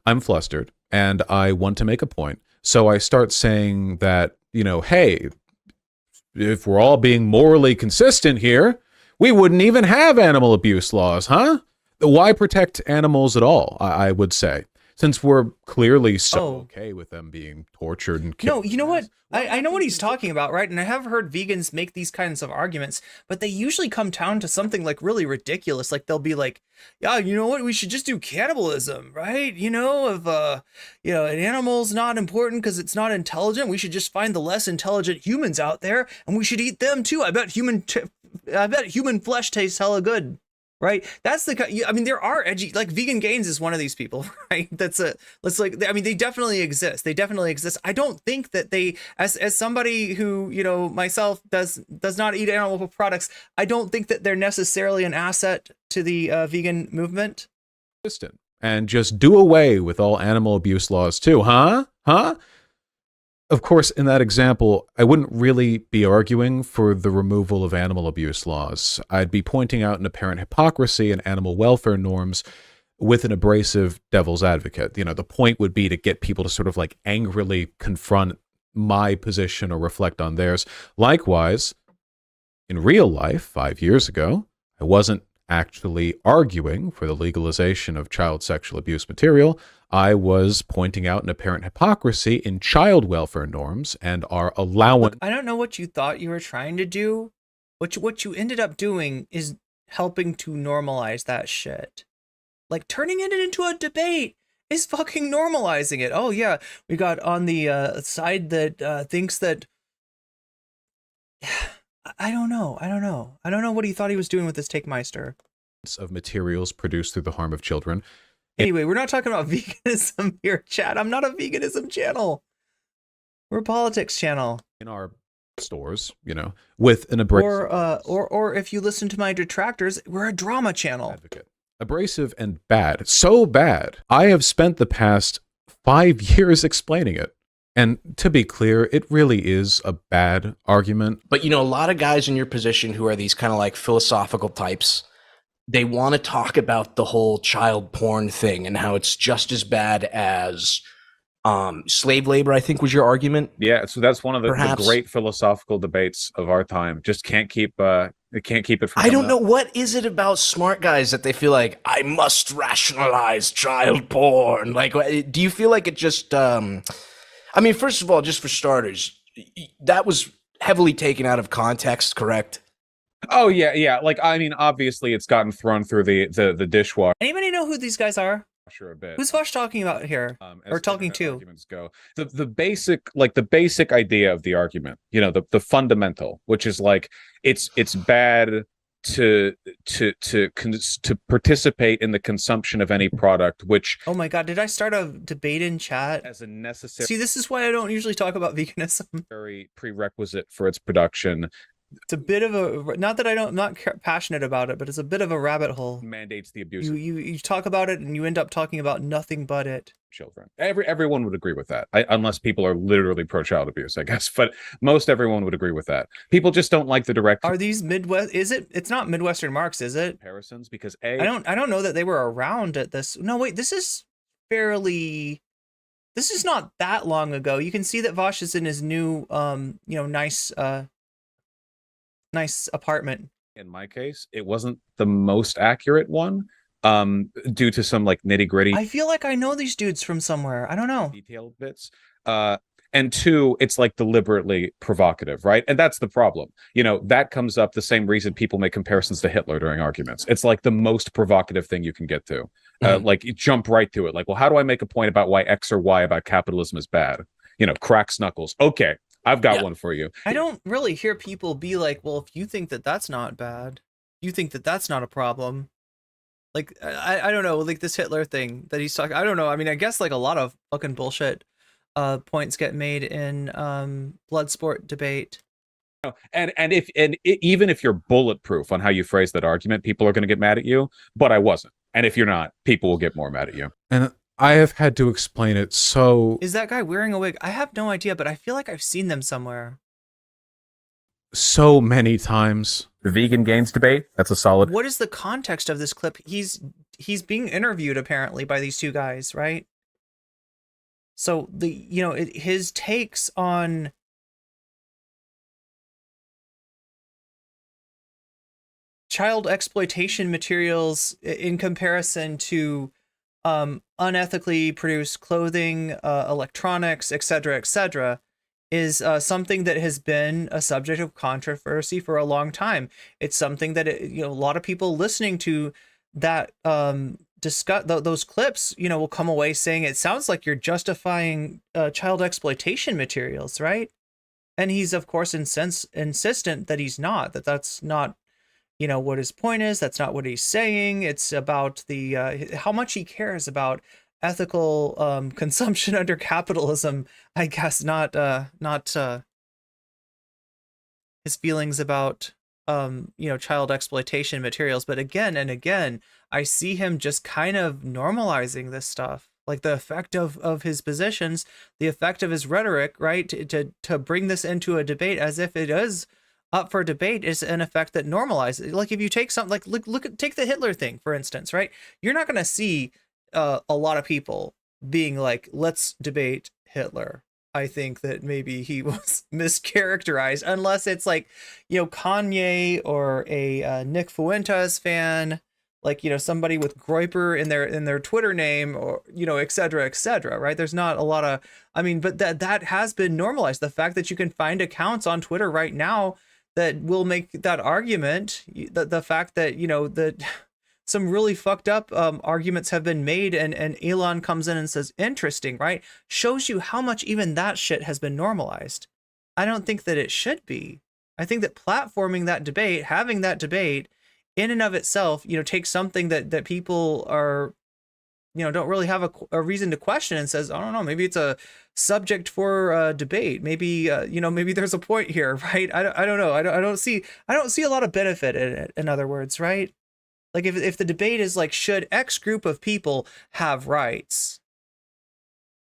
I'm flustered, and I want to make a point. So I start saying that, you know, hey, if we're all being morally consistent here, we wouldn't even have animal abuse laws, huh? Why protect animals at all, I would say, since we're clearly so okay with them being tortured and killed. No, you know what? I know what he's talking about, right? And I have heard vegans make these kinds of arguments, but they usually come down to something like really ridiculous. Like they'll be like, yeah, you know what? We should just do cannibalism, right? You know, if, you know, an animal's not important because it's not intelligent, we should just find the less intelligent humans out there and we should eat them too. I bet human flesh tastes hella good. Right, that's the. I mean, there are edgy, like Vegan Gains is one of these people, right? Let's like. I mean, they definitely exist. They definitely exist. I don't think that they, as somebody who, you know, myself does not eat animal products, I don't think that they're necessarily an asset to the vegan movement. And just do away with all animal abuse laws too, huh? Of course, in that example, I wouldn't really be arguing for the removal of animal abuse laws. I'd be pointing out an apparent hypocrisy in animal welfare norms with an abrasive devil's advocate. You know, the point would be to get people to sort of like angrily confront my position or reflect on theirs. Likewise, in real life, 5 years ago, I wasn't actually arguing for the legalization of child sexual abuse material. I was pointing out an apparent hypocrisy in child welfare norms and our allowance. Look, I don't know what you thought you were trying to do. What you ended up doing is helping to normalize that shit. Like turning it into a debate is fucking normalizing it. Oh yeah, we got on the side that thinks that. I don't know what he thought he was doing with this Take Meister. Of materials produced through the harm of children. Anyway, we're not talking about veganism here, chat. I'm not a veganism channel. We're a politics channel. In our stores, you know, with an abrasive... Or if you listen to my detractors, we're a drama channel. Advocate. Abrasive and bad. So bad. I have spent the past 5 years explaining it. And to be clear, it really is a bad argument. But, you know, a lot of guys in your position who are these kind of like philosophical types, they want to talk about the whole child porn thing and how it's just as bad as slave labor, I think was your argument. Yeah, so that's one of the great philosophical debates of our time. Just can't keep it from... I don't know, what is it about smart guys that they feel like, I must rationalize child porn? Like, do you feel like it just... I mean, first of all, just for starters, that was heavily taken out of context, correct? Oh, yeah. Like, I mean, obviously it's gotten thrown through the dishwasher. Anybody know who these guys are? Sure, a bit. Who's Vaush talking about here, or talking to? Arguments go. The basic idea of the argument, you know, the fundamental, which is like it's bad to participate in the consumption of any product. Which, oh my god, did I start a debate in chat as a necessary? See, this is why I don't usually talk about veganism. Very prerequisite for its production. It's a bit of a, not that I'm not passionate about it, but it's a bit of a rabbit hole. Mandates the abuse. You talk about it and you end up talking about nothing but it. Children. Everyone would agree with that, unless people are literally pro child abuse, I guess. But most everyone would agree with that. People just don't like the direct. Are these Midwest? Is it? It's not Midwestern marks, is it? Comparisons, because I don't know that they were around at this. No, wait. This is fairly. This is not that long ago. You can see that Vaush is in his new, nice apartment. In my case, it wasn't the most accurate one, due to some like nitty gritty. I feel like I know these dudes from somewhere. I don't know. Detailed bits. And two, it's like deliberately provocative, right? And that's the problem. You know, that comes up the same reason people make comparisons to Hitler during arguments. It's like the most provocative thing you can get to. Like you jump right to it. Like, well, how do I make a point about why X or Y about capitalism is bad? You know, cracks knuckles. Okay, I've got one for you. I don't really hear people be like, well, if you think that that's not bad, you think that that's not a problem. Like, I don't know, like this Hitler thing that he's talking, I don't know. I mean, I guess like a lot of fucking bullshit points get made in Bloodsport debate. And even if you're bulletproof on how you phrase that argument, people are going to get mad at you, but I wasn't. And if you're not, people will get more mad at you. And I have had to explain it so... Is that guy wearing a wig? I have no idea, but I feel like I've seen them somewhere. So many times. The vegan gains debate, that's a solid... What is the context of this clip? He's being interviewed apparently by these two guys, right? So his takes on child exploitation materials in comparison to unethically produced clothing, electronics, etc., is something that has been a subject of controversy for a long time. It's something that a lot of people listening to that discuss those clips, will come away saying it sounds like you're justifying child exploitation materials, right? And he's of course insistent that he's not. That's not what his point is. That's not what he's saying. It's about the how much he cares about ethical consumption under capitalism, I guess, not his feelings about child exploitation materials. But again and again, I see him just kind of normalizing this stuff, like the effect of his positions, the effect of his rhetoric, right? To bring this into a debate as if it is up for debate is an effect that normalizes. Like if you take something like take the Hitler thing, for instance, right? You're not going to see a lot of people being like, let's debate Hitler. I think that maybe he was mischaracterized, unless it's like, Kanye or a Nick Fuentes fan, like, somebody with Groiper in their Twitter name, or, et cetera, right? There's not a lot of, but that has been normalized. The fact that you can find accounts on Twitter right now that will make that argument, the fact that, that some really fucked up arguments have been made, and Elon comes in and says, interesting, right? Shows you how much even that shit has been normalized. I don't think that it should be. I think that platforming that debate, having that debate in and of itself, takes something that people are, don't really have a reason to question, and says, I don't know, maybe it's a subject for debate. Maybe, maybe there's a point here, right? I don't know. I don't see a lot of benefit in it, in other words, right? Like if the debate is like, should X group of people have rights?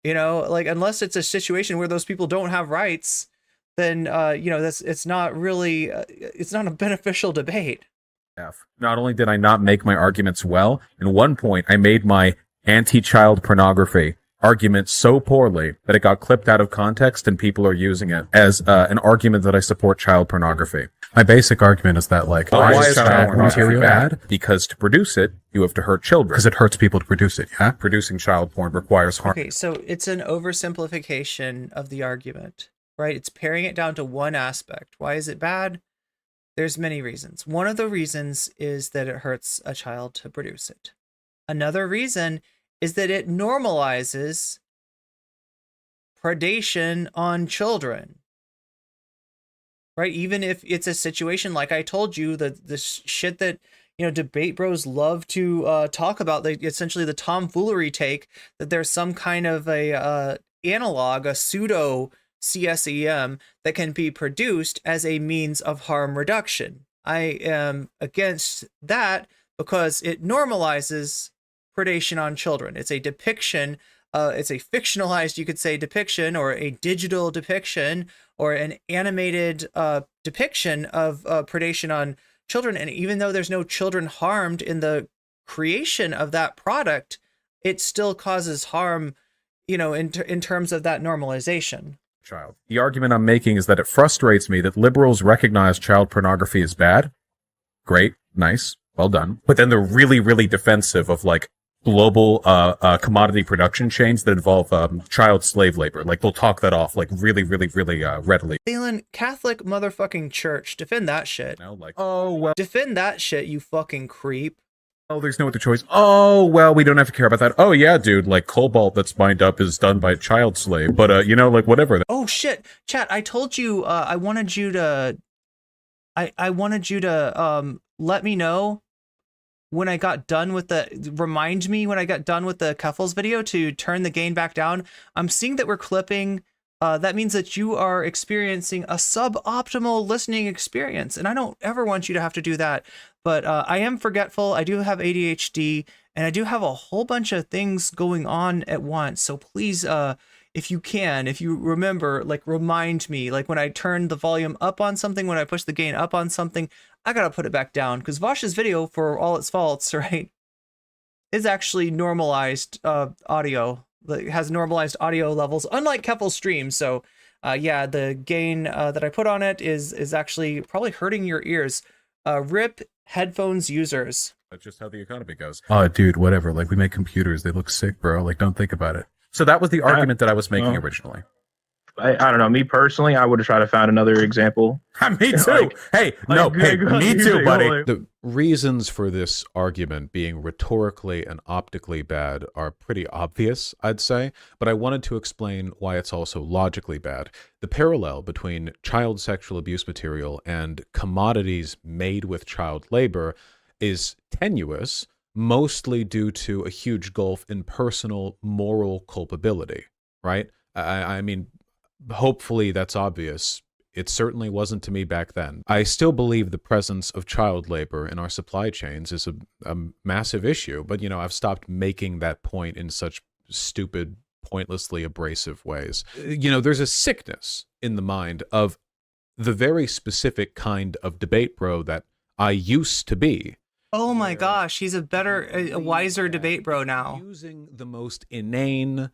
Like unless it's a situation where those people don't have rights, then it's not really it's not a beneficial debate. Not only did I not make my arguments well, in one point I made my anti-child pornography argument so poorly that it got clipped out of context and people are using it as an argument that I support child pornography. My basic argument is that, like, why is child pornography bad? Because to produce it, you have to hurt children. Because it hurts people to produce it, yeah? Producing child porn requires harm. Okay, so it's an oversimplification of the argument, right? It's paring it down to one aspect. Why is it bad? There's many reasons. One of the reasons is that it hurts a child to produce it. Another reason is that it normalizes predation on children. Right? Even if it's a situation like I told you, the shit that, you know, debate bros love to talk about, essentially the tomfoolery take that there's some kind of a analog, a pseudo CSEM that can be produced as a means of harm reduction. I am against that because it normalizes predation on children. It's a depiction, it's a fictionalized, you could say, depiction, or a digital depiction, or an animated depiction of predation on children. And even though there's no children harmed in the creation of that product, it still causes harm, you know, in terms of that normalization. Child. The argument I'm making is that it frustrates me that liberals recognize child pornography as bad. Great, nice, well done. But then they're really, really defensive of like global commodity production chains that involve child slave labor. Like they'll talk that off like really, really, really readily. Phelan, Catholic motherfucking church, defend that shit. No, like, oh well, defend that shit, you fucking creep. Oh, there's no other choice. Oh, well, we don't have to care about that. Oh, yeah, dude, like, cobalt that's mined up is done by child slave. But, you know, like, whatever. Oh, shit. Chat, I told you, I wanted you to... I wanted you to, let me know when I got done with the... Remind me when I got done with the Keffels video to turn the gain back down. I'm seeing that we're clipping... that means that you are experiencing a suboptimal listening experience, and I don't ever want you to have to do that. But I am forgetful. I do have ADHD, and I do have a whole bunch of things going on at once. So please, if you remember, like, remind me. Like when I turn the volume up on something, when I push the gain up on something, I gotta put it back down, because Vaush's video, for all its faults, right, is actually normalized audio. It has normalized audio levels, unlike Keffel's stream. So yeah, the gain that I put on it is actually probably hurting your ears. RIP headphones users. That's just how the economy goes. Oh, dude, whatever. Like, we make computers. They look sick, bro. Like, don't think about it. So that was the argument that I was making originally. I don't know. Me personally, I would have tried to find another example. Me too. Hey, me too, buddy. The reasons for this argument being rhetorically and optically bad are pretty obvious, I'd say, but I wanted to explain why it's also logically bad. The parallel between child sexual abuse material and commodities made with child labor is tenuous, mostly due to a huge gulf in personal moral culpability, right? I mean, hopefully that's obvious. It certainly wasn't to me back then. I still believe the presence of child labor in our supply chains is a massive issue, but, you know, I've stopped making that point in such stupid, pointlessly abrasive ways. You know, there's a sickness in the mind of the very specific kind of debate bro that I used to be. Oh my gosh, he's a wiser debate bro now. Using the most inane,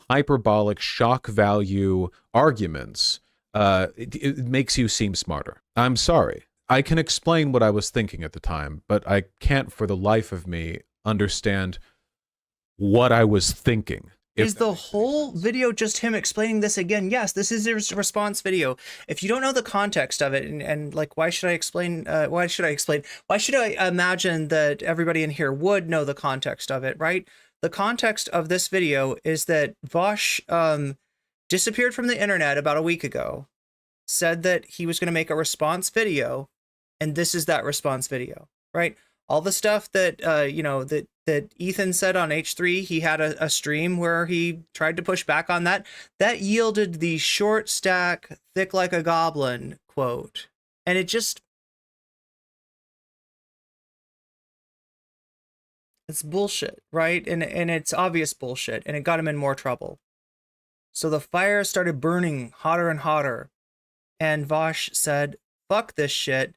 hyperbolic shock value arguments, it makes you seem smarter. I'm sorry. I can explain what I was thinking at the time, but I can't for the life of me understand what I was thinking. Is the whole video just him explaining this again? Yes, this is his response video. If you don't know the context of it, and like, why should I explain? Why should I imagine that everybody in here would know the context of it, right? The context of this video is that Vaush disappeared from the internet about a week ago, said that he was going to make a response video, and this is that response video, right? All the stuff that, you know, that Ethan said on H3, he had a stream where he tried to push back on that. That yielded the short stack, thick like a goblin quote. And it just... it's bullshit, right? And it's obvious bullshit, and it got him in more trouble. So the fire started burning hotter and hotter. And Vaush said, fuck this shit.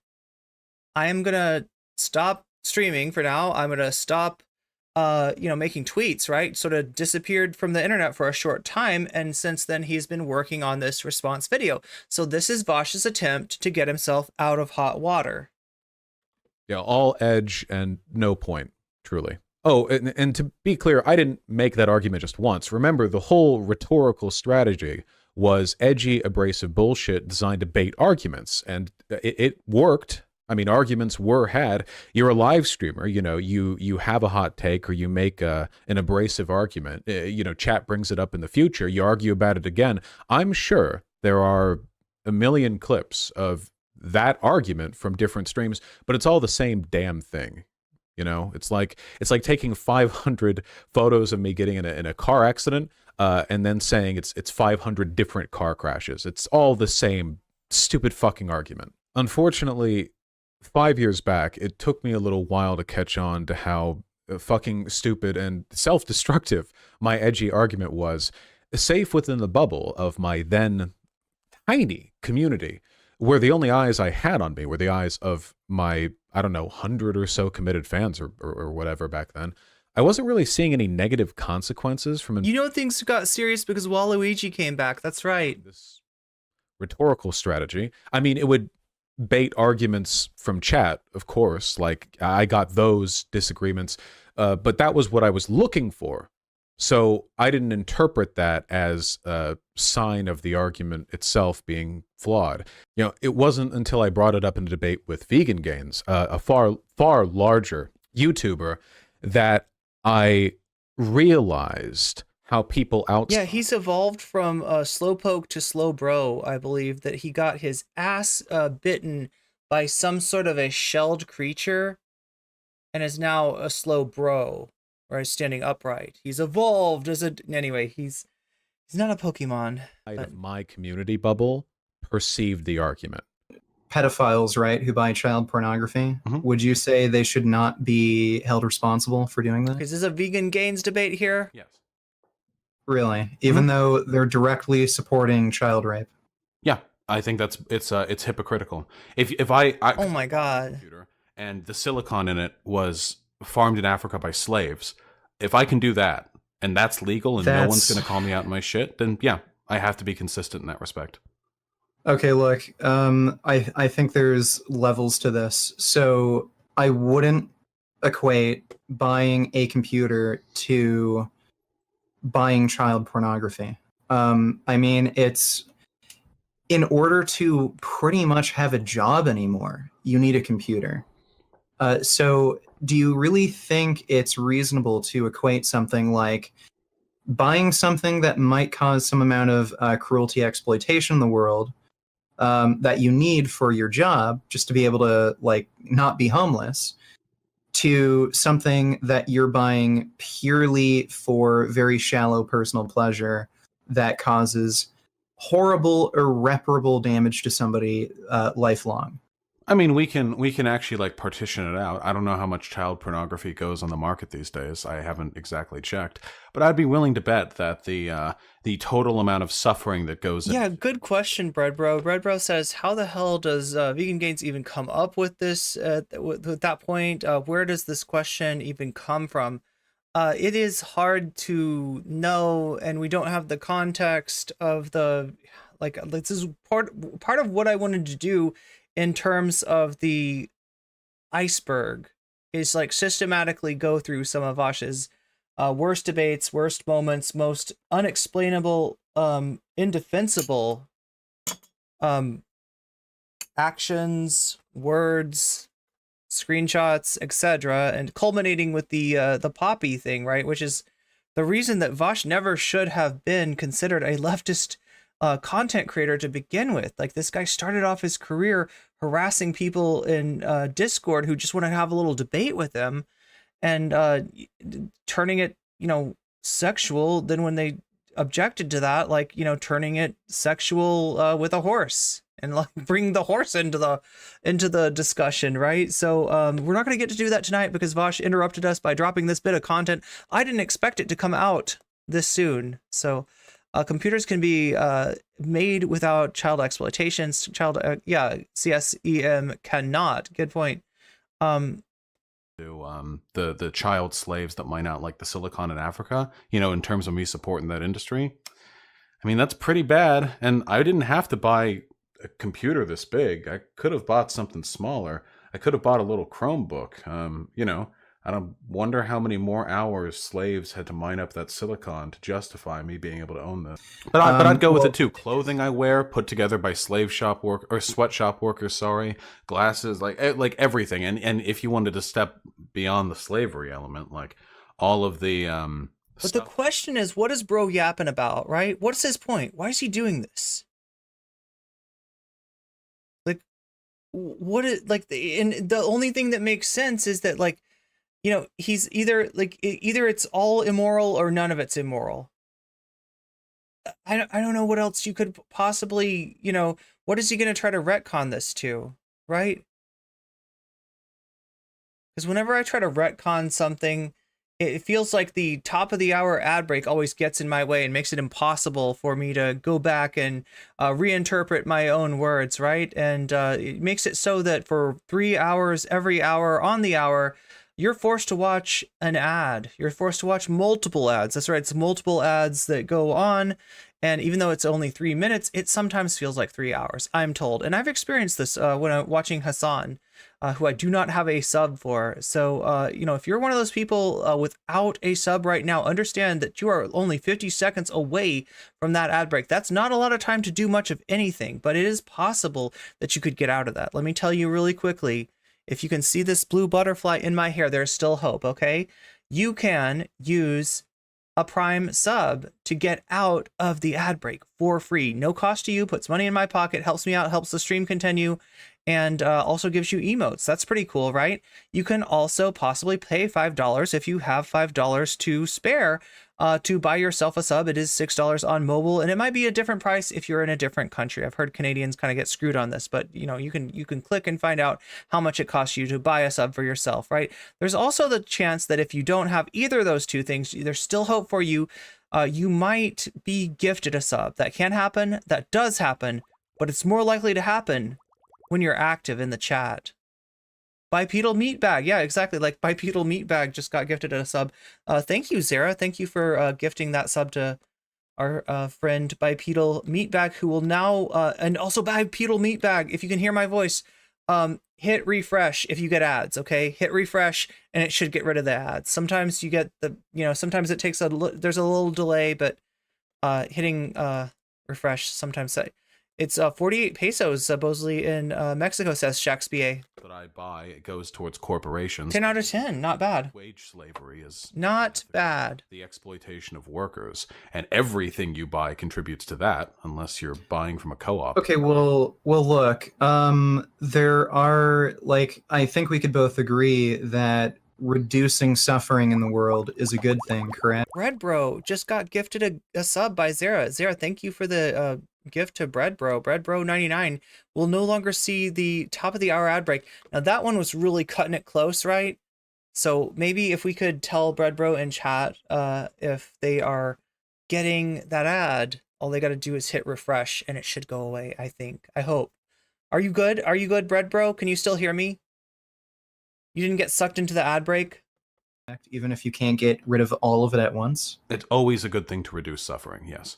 I am gonna stop streaming for now. I'm gonna stop you know, making tweets, right? Sort of disappeared from the internet for a short time, and since then he's been working on this response video. So this is Vaush's attempt to get himself out of hot water. Yeah, all edge and no point, truly. Oh, and to be clear, I didn't make that argument just once. Remember, the whole rhetorical strategy was edgy, abrasive bullshit designed to bait arguments, and it worked. I mean, arguments were had. You're a live streamer, you know, you have a hot take or you make an abrasive argument. You know, chat brings it up in the future. You argue about it again. I'm sure there are a million clips of that argument from different streams, but it's all the same damn thing. You know, it's like taking 500 photos of me getting in a car accident and then saying it's 500 different car crashes. It's all the same stupid fucking argument. Unfortunately, 5 years back, it took me a little while to catch on to how fucking stupid and self-destructive my edgy argument was, safe within the bubble of my then tiny community, where the only eyes I had on me were the eyes of my, I don't know, 100 or so committed fans or whatever back then. I wasn't really seeing any negative consequences from... You know, things got serious because Waluigi came back. That's right. This rhetorical strategy. I mean, it would bait arguments from chat, of course. Like, I got those disagreements, but that was what I was looking for. So I didn't interpret that as a sign of the argument itself being flawed. You know, it wasn't until I brought it up in a debate with Vegan Gains, a far larger YouTuber, that I realized how people outside... Yeah, he's evolved from slowpoke to slow bro, I believe, that he got his ass bitten by some sort of a shelled creature and is now a slow bro, or standing upright. He's evolved as a... Anyway, he's not a Pokemon. Of my community bubble perceived the argument. Pedophiles, right, who buy child pornography, would you say they should not be held responsible for doing that? Is this a Vegan Gains debate here? Yes. Really? Even though they're directly supporting child rape? Yeah, I think it's hypocritical. If I oh my god, and the silicon in it was farmed in Africa by slaves, if I can do that and that's legal and no one's going to call me out on my shit, then yeah, I have to be consistent in that respect. Okay, look, I think there's levels to this. So I wouldn't equate buying a computer to buying child pornography. I mean, it's in order to pretty much have a job anymore, you need a computer. So do you really think it's reasonable to equate something like buying something that might cause some amount of cruelty exploitation in the world that you need for your job just to be able to like not be homeless, to something that you're buying purely for very shallow personal pleasure that causes horrible, irreparable damage to somebody lifelong? I mean, we can actually like partition it out. I don't know how much child pornography goes on the market these days. I haven't exactly checked, but I'd be willing to bet that the total amount of suffering that goes. Yeah, good question, Breadbro. Breadbro says, "How the hell does Vegan Gains even come up with this? With that point, where does this question even come from? It is hard to know, and we don't have the context of the like. This is part of what I wanted to do." In terms of the iceberg, is like systematically go through some of Vaush's worst debates, worst moments, most unexplainable, indefensible actions, words, screenshots, etc., and culminating with the Poppy thing, right? Which is the reason that Vaush never should have been considered a leftist content creator to begin with. Like, this guy started off his career harassing people in Discord who just want to have a little debate with him, and turning it, sexual. Then when they objected to that, like, turning it sexual with a horse, and like bring the horse into the discussion, right? So we're not going to get to do that tonight because Vaush interrupted us by dropping this bit of content. I didn't expect it to come out this soon. So computers can be made without child exploitation. CSEM cannot. Good point. The child slaves that mine out like the silicon in Africa, in terms of me supporting that industry. I mean, that's pretty bad. And I didn't have to buy a computer this big. I could have bought something smaller. I could have bought a little Chromebook. And I wonder how many more hours slaves had to mine up that silicon to justify me being able to own this. But I'd go with it too. Clothing I wear put together by slave shop work or sweatshop workers, sorry, glasses, like everything. And if you wanted to step beyond the slavery element, like all of the But the question is, what is bro yapping about, right? What's his point? Why is he doing this? Like, what is like and the only thing that makes sense is that, like, you know, he's either it's all immoral or none of it's immoral. I don't know what else you could possibly, you know, what is he going to try to retcon this to, right? Because whenever I try to retcon something, it feels like the top of the hour ad break always gets in my way and makes it impossible for me to go back and reinterpret my own words, right? And it makes it so that for 3 hours, every hour on the hour, you're forced to watch an ad. You're forced to watch multiple ads. That's right, it's multiple ads that go on. And even though it's only 3 minutes, it sometimes feels like 3 hours, I'm told. And I've experienced this when I'm watching Hassan, who I do not have a sub for. So, you know, if you're one of those people without a sub right now, understand that you are only 50 seconds away from that ad break. That's not a lot of time to do much of anything, but it is possible that you could get out of that. Let me tell you really quickly. If you can see this blue butterfly in my hair, there's still hope, okay? You can use a Prime sub to get out of the ad break for free. No cost to you, puts money in my pocket, helps me out, helps the stream continue, and also gives you emotes. That's pretty cool, right? You can also possibly pay $5 if you have $5 to spare to buy yourself a sub. It is $6 on mobile, and it might be a different price if you're in a different country. I've heard Canadians kind of get screwed on this, but you know, you can click and find out how much it costs you to buy a sub for yourself, right? There's also the chance that if you don't have either of those two things, there's still hope for you. You might be gifted a sub. That can happen. That does happen, but it's more likely to happen when you're active in the chat. Bipedal Meatbag. Yeah, exactly. Like Bipedal Meatbag just got gifted a sub. Thank you, Zara. Thank you for gifting that sub to our friend Bipedal Meatbag, who will now, and also Bipedal Meatbag, if you can hear my voice, hit refresh if you get ads, okay? Hit refresh and it should get rid of the ads. Sometimes you get the, you know, sometimes it takes there's a little delay, but hitting refresh sometimes it's 48 pesos supposedly in Mexico, says Shaxba. That I buy, it goes towards corporations. 10 out of 10, not bad. Wage slavery is not bad. The exploitation of workers, and everything you buy contributes to that, unless you're buying from a co-op. Okay, well, look, there are, like, I think we could both agree that reducing suffering in the world is a good thing, correct? Bread Bro just got gifted a sub by Zara. Zara, thank you for the gift to Bread Bro. Bread Bro 99 will no longer see the top of the hour ad break. Now that one was really cutting it close, right? So maybe if we could tell Bread Bro in chat if they are getting that ad, all they got to do is hit refresh and it should go away, I think. I hope. Are you good? Are you good, Bread Bro? Can you still hear me? You didn't get sucked into the ad break? Even if you can't get rid of all of it at once? It's always a good thing to reduce suffering, yes.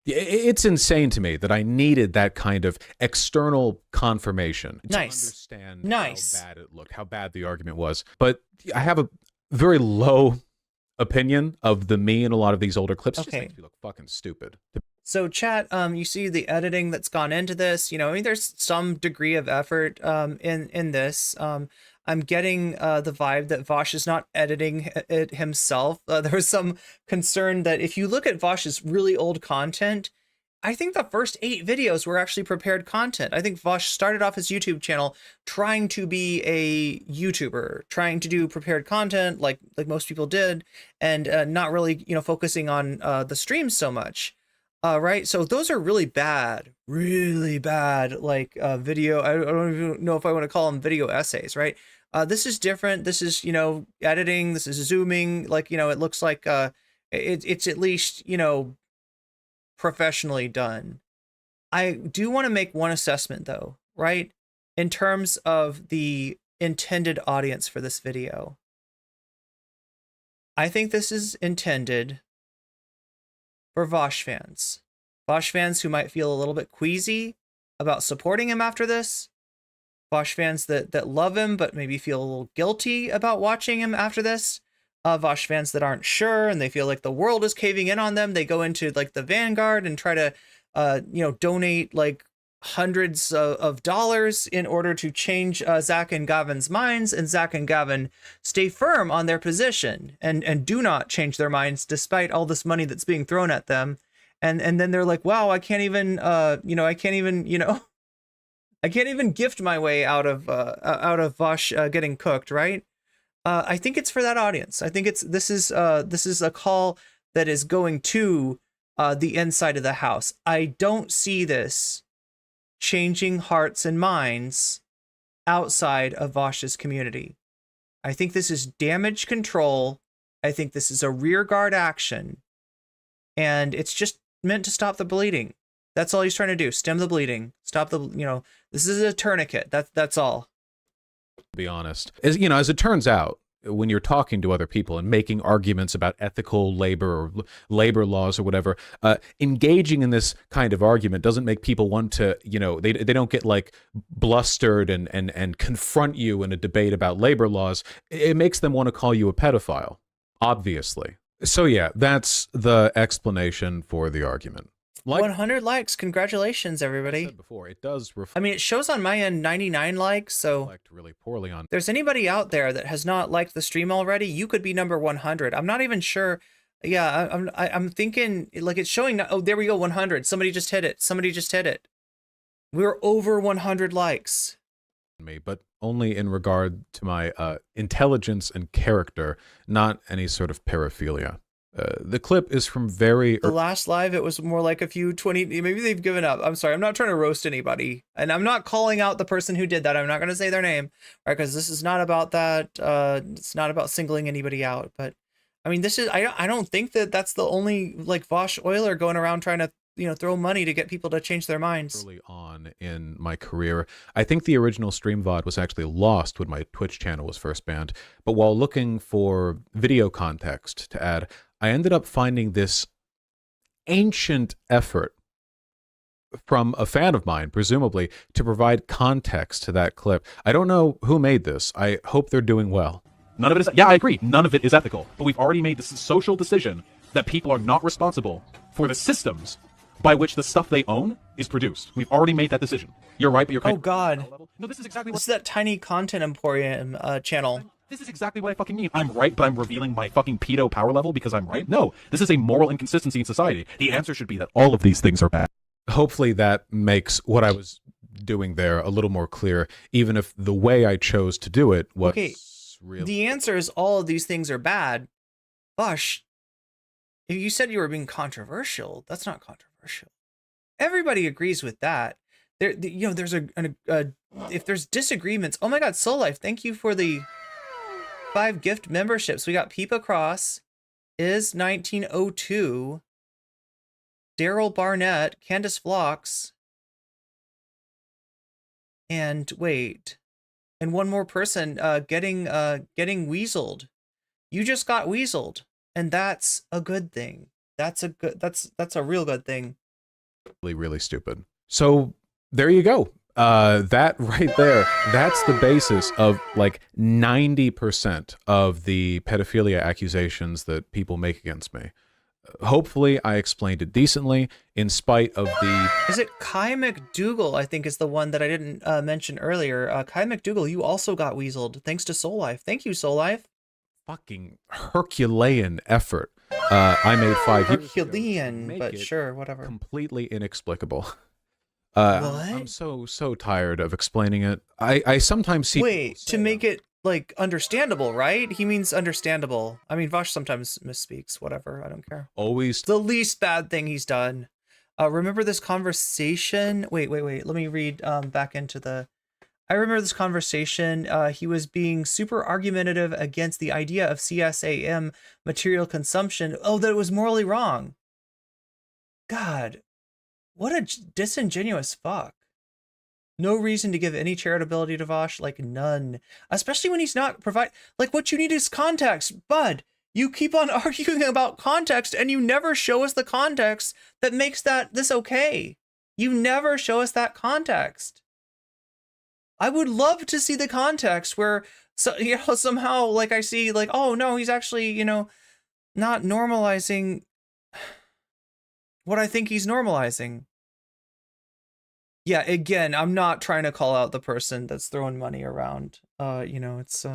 It's insane to me that I needed that kind of external confirmation to understand how bad it looked, how bad the argument was. But I have a very low opinion of the me in a lot of these older clips. It just makes me look fucking stupid. So chat, you see the editing that's gone into this. You know, I mean, there's some degree of effort in this. I'm getting the vibe that Vaush is not editing it himself. There was some concern that if you look at Vaush's really old content, I think the first 8 videos were actually prepared content. I think Vaush started off his YouTube channel trying to be a YouTuber, trying to do prepared content like most people did, and not really, you know, focusing on the streams so much. Right, so those are really bad, like video. I don't even know if I want to call them video essays, right? This is different. This is, you know, editing. This is zooming. Like, you know, it looks like it's at least, you know, professionally done. I do want to make one assessment though, right? In terms of the intended audience for this video. I think this is intended for Vaush fans. Vaush fans who might feel a little bit queasy about supporting him after this. Vaush fans that love him but maybe feel a little guilty about watching him after this. Vaush fans that aren't sure and they feel like the world is caving in on them. They go into like the Vanguard and try to, donate like hundreds of dollars in order to change Zach and Gavin's minds, and Zach and Gavin stay firm on their position and do not change their minds despite all this money that's being thrown at them. And then they're like, wow, I can't even gift my way out of Vaush getting cooked, right? I think it's for that audience. I think this is a call that is going to the inside of the house. I don't see this changing hearts and minds outside of Vaush's community. I think this is damage control. I think this is a rear guard action, and it's just meant to stop the bleeding. That's all he's trying to do. Stem the bleeding. Stop the, this is a tourniquet. That's all. To be honest, as it turns out, when you're talking to other people and making arguments about ethical labor or labor laws or whatever, engaging in this kind of argument doesn't make people want to, they don't get like blustered and confront you in a debate about labor laws. It makes them want to call you a pedophile, obviously. So yeah, that's the explanation for the argument. 100 likes. Congratulations, everybody. I said before, it does I mean, it shows on my end 99 likes, so reflect really poorly on. If there's anybody out there that has not liked the stream already, you could be number 100. I'm not even sure. Yeah, I'm thinking like it's showing. Oh, there we go, 100. Somebody just hit it. We're over 100 likes. Me, but only in regard to my intelligence and character, not any sort of paraphilia. The clip is from the last live. It was more like a few 20. Maybe they've given up. I'm sorry. I'm not trying to roast anybody, and I'm not calling out the person who did that. I'm not going to say their name, right? Because this is not about that. It's not about singling anybody out. But I mean, this is. I don't think that's the only like Vaush Euler going around trying to throw money to get people to change their minds. Early on in my career, I think the original stream VOD was actually lost when my Twitch channel was first banned. But while looking for video context to add, I ended up finding this ancient effort from a fan of mine, presumably, to provide context to that clip. I don't know who made this. I hope they're doing well. None of it is, yeah, I agree. None of it is ethical. But we've already made this social decision that people are not responsible for the systems by which the stuff they own is produced. We've already made that decision. You're right, but you're Oh God. No, this is exactly This is that tiny content emporium channel. This is exactly what I fucking mean. I'm right, but I'm revealing my fucking pedo power level because I'm right? No, this is a moral inconsistency in society. The answer should be that all of these things are bad. Hopefully that makes what I was doing there a little more clear, even if the way I chose to do it was really... The answer is all of these things are bad. Vaush, if you said you were being controversial, that's not controversial. Everybody agrees with that. There's if there's disagreements. Oh my God, Soul Life, thank you for the 5 gift memberships. We got Peepa Cross, is 1902, Daryl Barnett, Candace Vlox, and wait, and one more person getting weaseled. You just got weaseled, and that's a good thing. That's a real good thing. Really stupid. So there you go. That right there, that's the basis of like 90% of the pedophilia accusations that people make against me. Hopefully I explained it decently in spite of the... Is it Kai McDougal, I think is the one that I didn't mention earlier. Kai McDougal, you also got weaseled thanks to Soul Life. Thank you, Soul Life. Fucking Herculean effort. I made 5 years ago. Herculean, but sure, whatever. Completely inexplicable. What? I'm so tired of explaining it. I sometimes see... Wait, to make it, like, understandable, right? He means understandable. I mean, Vaush sometimes misspeaks, whatever, I don't care. Always... The least bad thing he's done. Remember this conversation? Wait, let me read back into the... I remember this conversation. He was being super argumentative against the idea of CSAM material consumption. Oh, that it was morally wrong. God, what a disingenuous fuck. No reason to give any charitability to Vaush, like none. Especially when he's not like what you need is context, bud. You keep on arguing about context and you never show us the context that makes this okay. You never show us that context. I would love to see the context where, so, you know, somehow, like, I see, like, oh, no, he's actually, you know, not normalizing what I think he's normalizing. Yeah, again, I'm not trying to call out the person that's throwing money around. You know, it's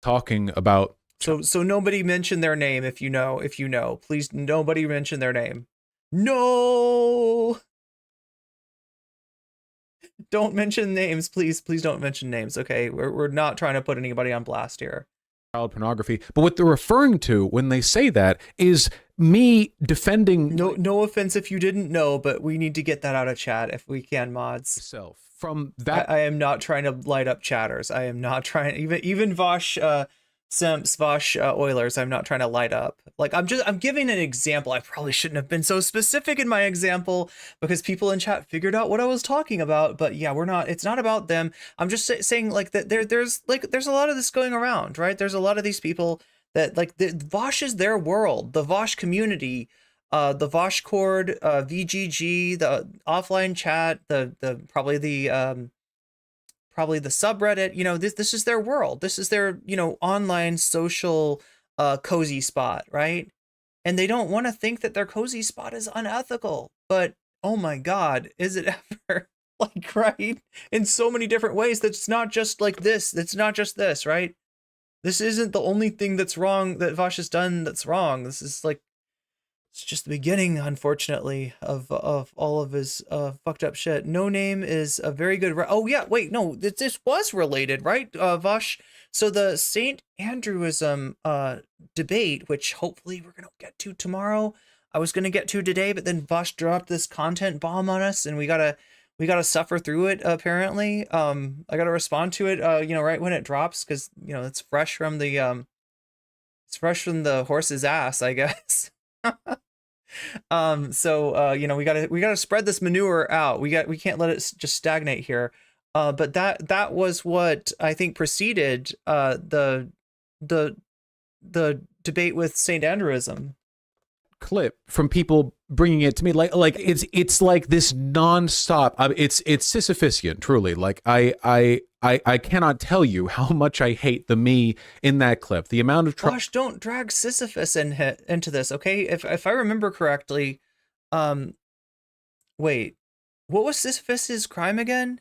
talking about. So nobody mention their name if you know. Please, nobody mention their name. No. Don't mention names, please. Please don't mention names. Okay, we're not trying to put anybody on blast here. Child pornography, but what they're referring to when they say that is me defending. No offense if you didn't know, but we need to get that out of chat if we can, mods. From that, I am not trying to light up chatters. I am not trying, even Vaush Simps, Vaush Oilers, I'm not trying to light up. Like, I'm giving an example. I probably shouldn't have been so specific in my example because people in chat figured out what I was talking about. But yeah, it's not about them. I'm just saying, like, that there's a lot of this going around, right? There's a lot of these people that, like, Vaush is their world, the Vaush community, the Vaush Cord, VGG, the offline chat, probably the subreddit, you know, this is their world. This is their, you know, online social cozy spot, right? And they don't want to think that their cozy spot is unethical. But oh my God, is it ever? Like, right? In so many different ways. That's not just like this. That's not just this, right? This isn't the only thing that's wrong that Vaush has done that's wrong. This is like, it's just the beginning, unfortunately, of all of his fucked up shit. No Name is a very good. Oh yeah, wait, no, this was related, right, Vaush? So the Saint Andrewism debate, which hopefully we're gonna get to tomorrow. I was gonna get to today, but then Vaush dropped this content bomb on us, and we gotta suffer through it. Apparently, I gotta respond to it. You know, right when it drops, because you know it's fresh from the horse's ass, I guess. So you know, we gotta spread this manure out. We can't let it just stagnate here. But that was what I think preceded the debate with Saint Andrewism. Clip from people bringing it to me like it's like this nonstop. It's Sisyphusian, truly. Like I cannot tell you how much I hate the me in that clip. The amount of Gosh, don't drag Sisyphus into this, okay? If I remember correctly, wait, what was Sisyphus's crime again?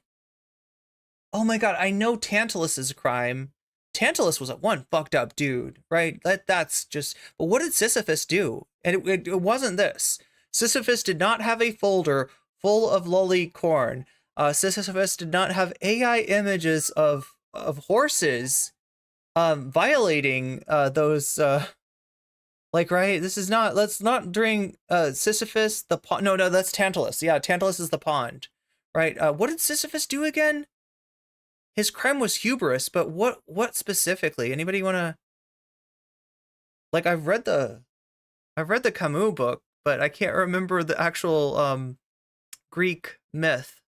Oh my God, I know Tantalus's crime. Tantalus was one fucked up dude, right? That's just. But what did Sisyphus do? And it wasn't this. Sisyphus did not have a folder full of lolly corn. Sisyphus did not have AI images of horses violating those like, right? This is not. Let's not during Sisyphus the pond. No, that's Tantalus. Yeah, Tantalus is the pond, right? What did Sisyphus do again? His crime was hubris, but what specifically? Anybody want to? Like, I've read the Camus book, but I can't remember the actual Greek myth.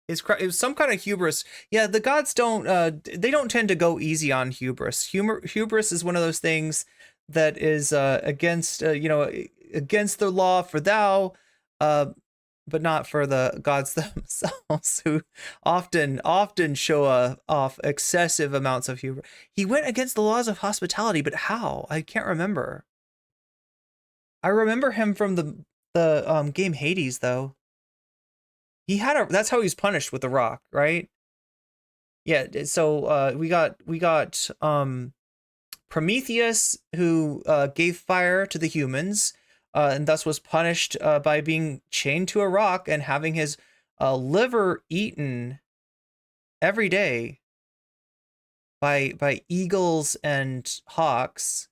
It was some kind of hubris. Yeah, the gods don't. They don't tend to go easy on hubris. Hubris is one of those things that is against you know, against the law for thou, but not for the gods themselves, who often show off excessive amounts of hubris. He went against the laws of hospitality, but how? I can't remember. I remember him from the game Hades, though. He had that's how he's punished with the rock, right? Yeah. So we got Prometheus, who gave fire to the humans. And thus was punished by being chained to a rock and having his liver eaten every day by eagles and hawks,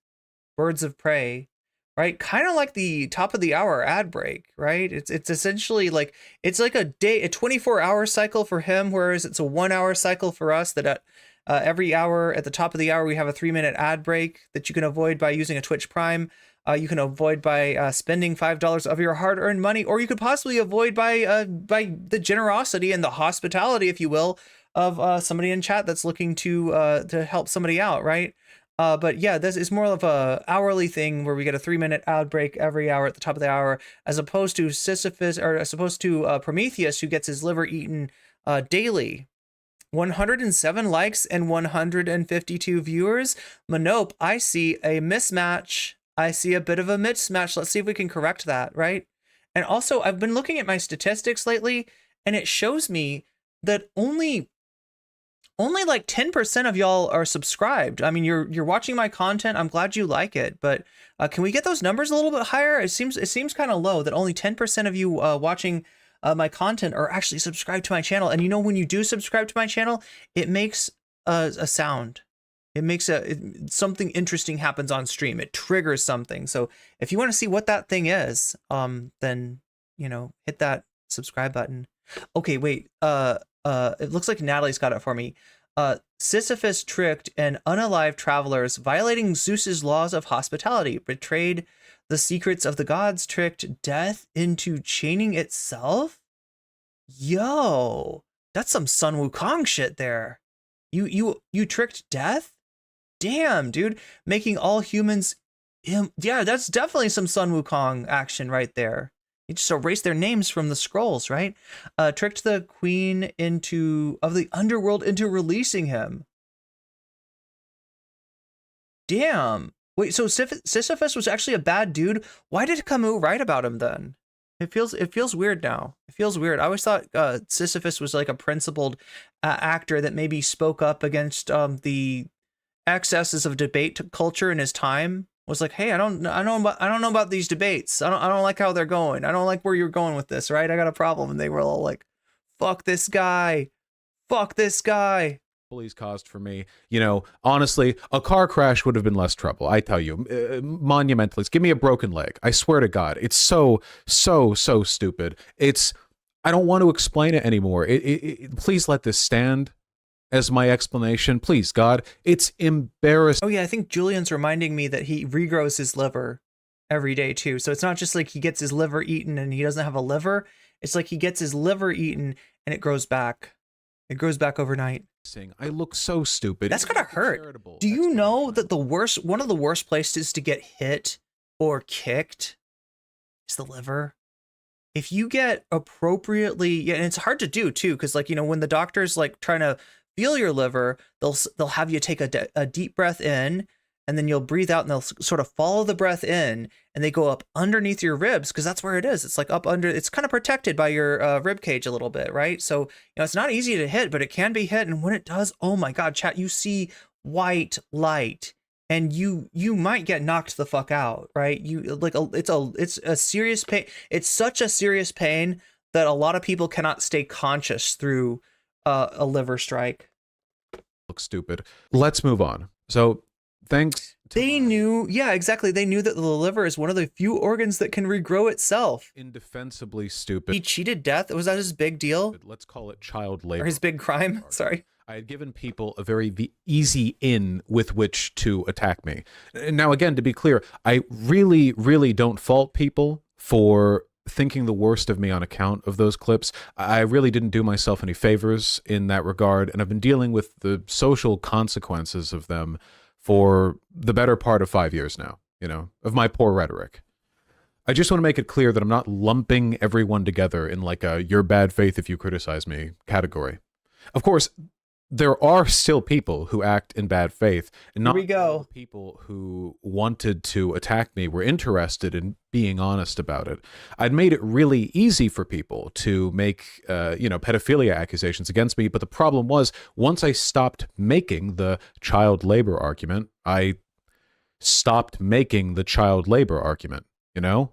birds of prey, right? Kind of like the top of the hour ad break, right? It's essentially like, it's like a 24-hour cycle for him, whereas it's a 1-hour cycle for us. That every hour at the top of the hour we have a 3-minute ad break that you can avoid by using a Twitch Prime. You can avoid by spending $5 of your hard-earned money, or you could possibly avoid by the generosity and the hospitality, if you will, of somebody in chat that's looking to help somebody out, right? But yeah, this is more of a hourly thing where we get a 3-minute ad break every hour at the top of the hour, as opposed to Sisyphus, or as opposed to Prometheus, who gets his liver eaten daily. 107 likes and 152 viewers. Manope, I see a mismatch. I see a bit of a mismatch. Let's see if we can correct that, right? And also, I've been looking at my statistics lately, and it shows me that only like 10% of y'all are subscribed. I mean, you're watching my content. I'm glad you like it, but can we get those numbers a little bit higher? It seems kind of low that only 10% of you watching my content are actually subscribed to my channel. And you know, when you do subscribe to my channel, it makes a sound. It makes something interesting happens on stream. It triggers something. So if you want to see what that thing is, then, you know, hit that subscribe button. Okay, wait. It looks like Natalie's got it for me. Sisyphus tricked and unalive travelers, violating Zeus's laws of hospitality, betrayed the secrets of the gods, tricked death into chaining itself. Yo, that's some Sun Wukong shit there. You tricked death? Damn, dude. Making all humans... Yeah, that's definitely some Sun Wukong action right there. You just erase their names from the scrolls, right? Tricked the queen of the underworld into releasing him. Damn. Wait, so Sisyphus was actually a bad dude? Why did Camus write about him then? It feels weird now. It feels weird. I always thought Sisyphus was like a principled actor that maybe spoke up against the excesses of debate culture in his time. Was like, hey, I don't know about these debates. I don't like how they're going. I don't like where you're going with this, right? I got a problem. And they were all like, fuck this guy. Fuck this guy. Police caused for me. You know, honestly, a car crash would have been less trouble. I tell you, monumentally. Give me a broken leg. I swear to God, it's so stupid. I don't want to explain it anymore. Please let this stand as my explanation. Please, God, it's embarrassing. Oh yeah, I think Julian's reminding me that he regrows his liver every day too. So it's not just like he gets his liver eaten and he doesn't have a liver. It's like he gets his liver eaten and it grows back. It grows back overnight. I look so stupid. That's gotta hurt. Do you know that one of the worst places to get hit or kicked is the liver? If you get appropriately, yeah, and it's hard to do too, because like, you know, when the doctor's like trying to feel your liver, they'll have you take a deep breath in, and then you'll breathe out, and they'll sort of follow the breath in, and they go up underneath your ribs because that's where it is. It's like up under. It's kind of protected by your rib cage a little bit, right? So you know it's not easy to hit, but it can be hit, and when it does, oh my God, chat, you see white light, and you might get knocked the fuck out, right? You like it's a serious pain. It's such a serious pain that a lot of people cannot stay conscious through a liver strike. Look stupid. Let's move on. So thanks. They knew, yeah, exactly. They knew that the liver is one of the few organs that can regrow itself. Indefensibly stupid. He cheated death. Was that his big deal? Let's call it child labor. Or his big crime? Sorry. I had given people a very easy in with which to attack me. Now, again, to be clear, I really, really don't fault people for thinking the worst of me on account of those clips. I really didn't do myself any favors in that regard, and I've been dealing with the social consequences of them for the better part of 5 years now, you know, of my poor rhetoric. I just want to make it clear that I'm not lumping everyone together in like a "you're bad faith if you criticize me" category. Of course, there are still people who act in bad faith, and not all the people who wanted to attack me were interested in being honest about it. I'd made it really easy for people to make, pedophilia accusations against me, but the problem was, once I stopped making the child labor argument, I stopped making the child labor argument, you know?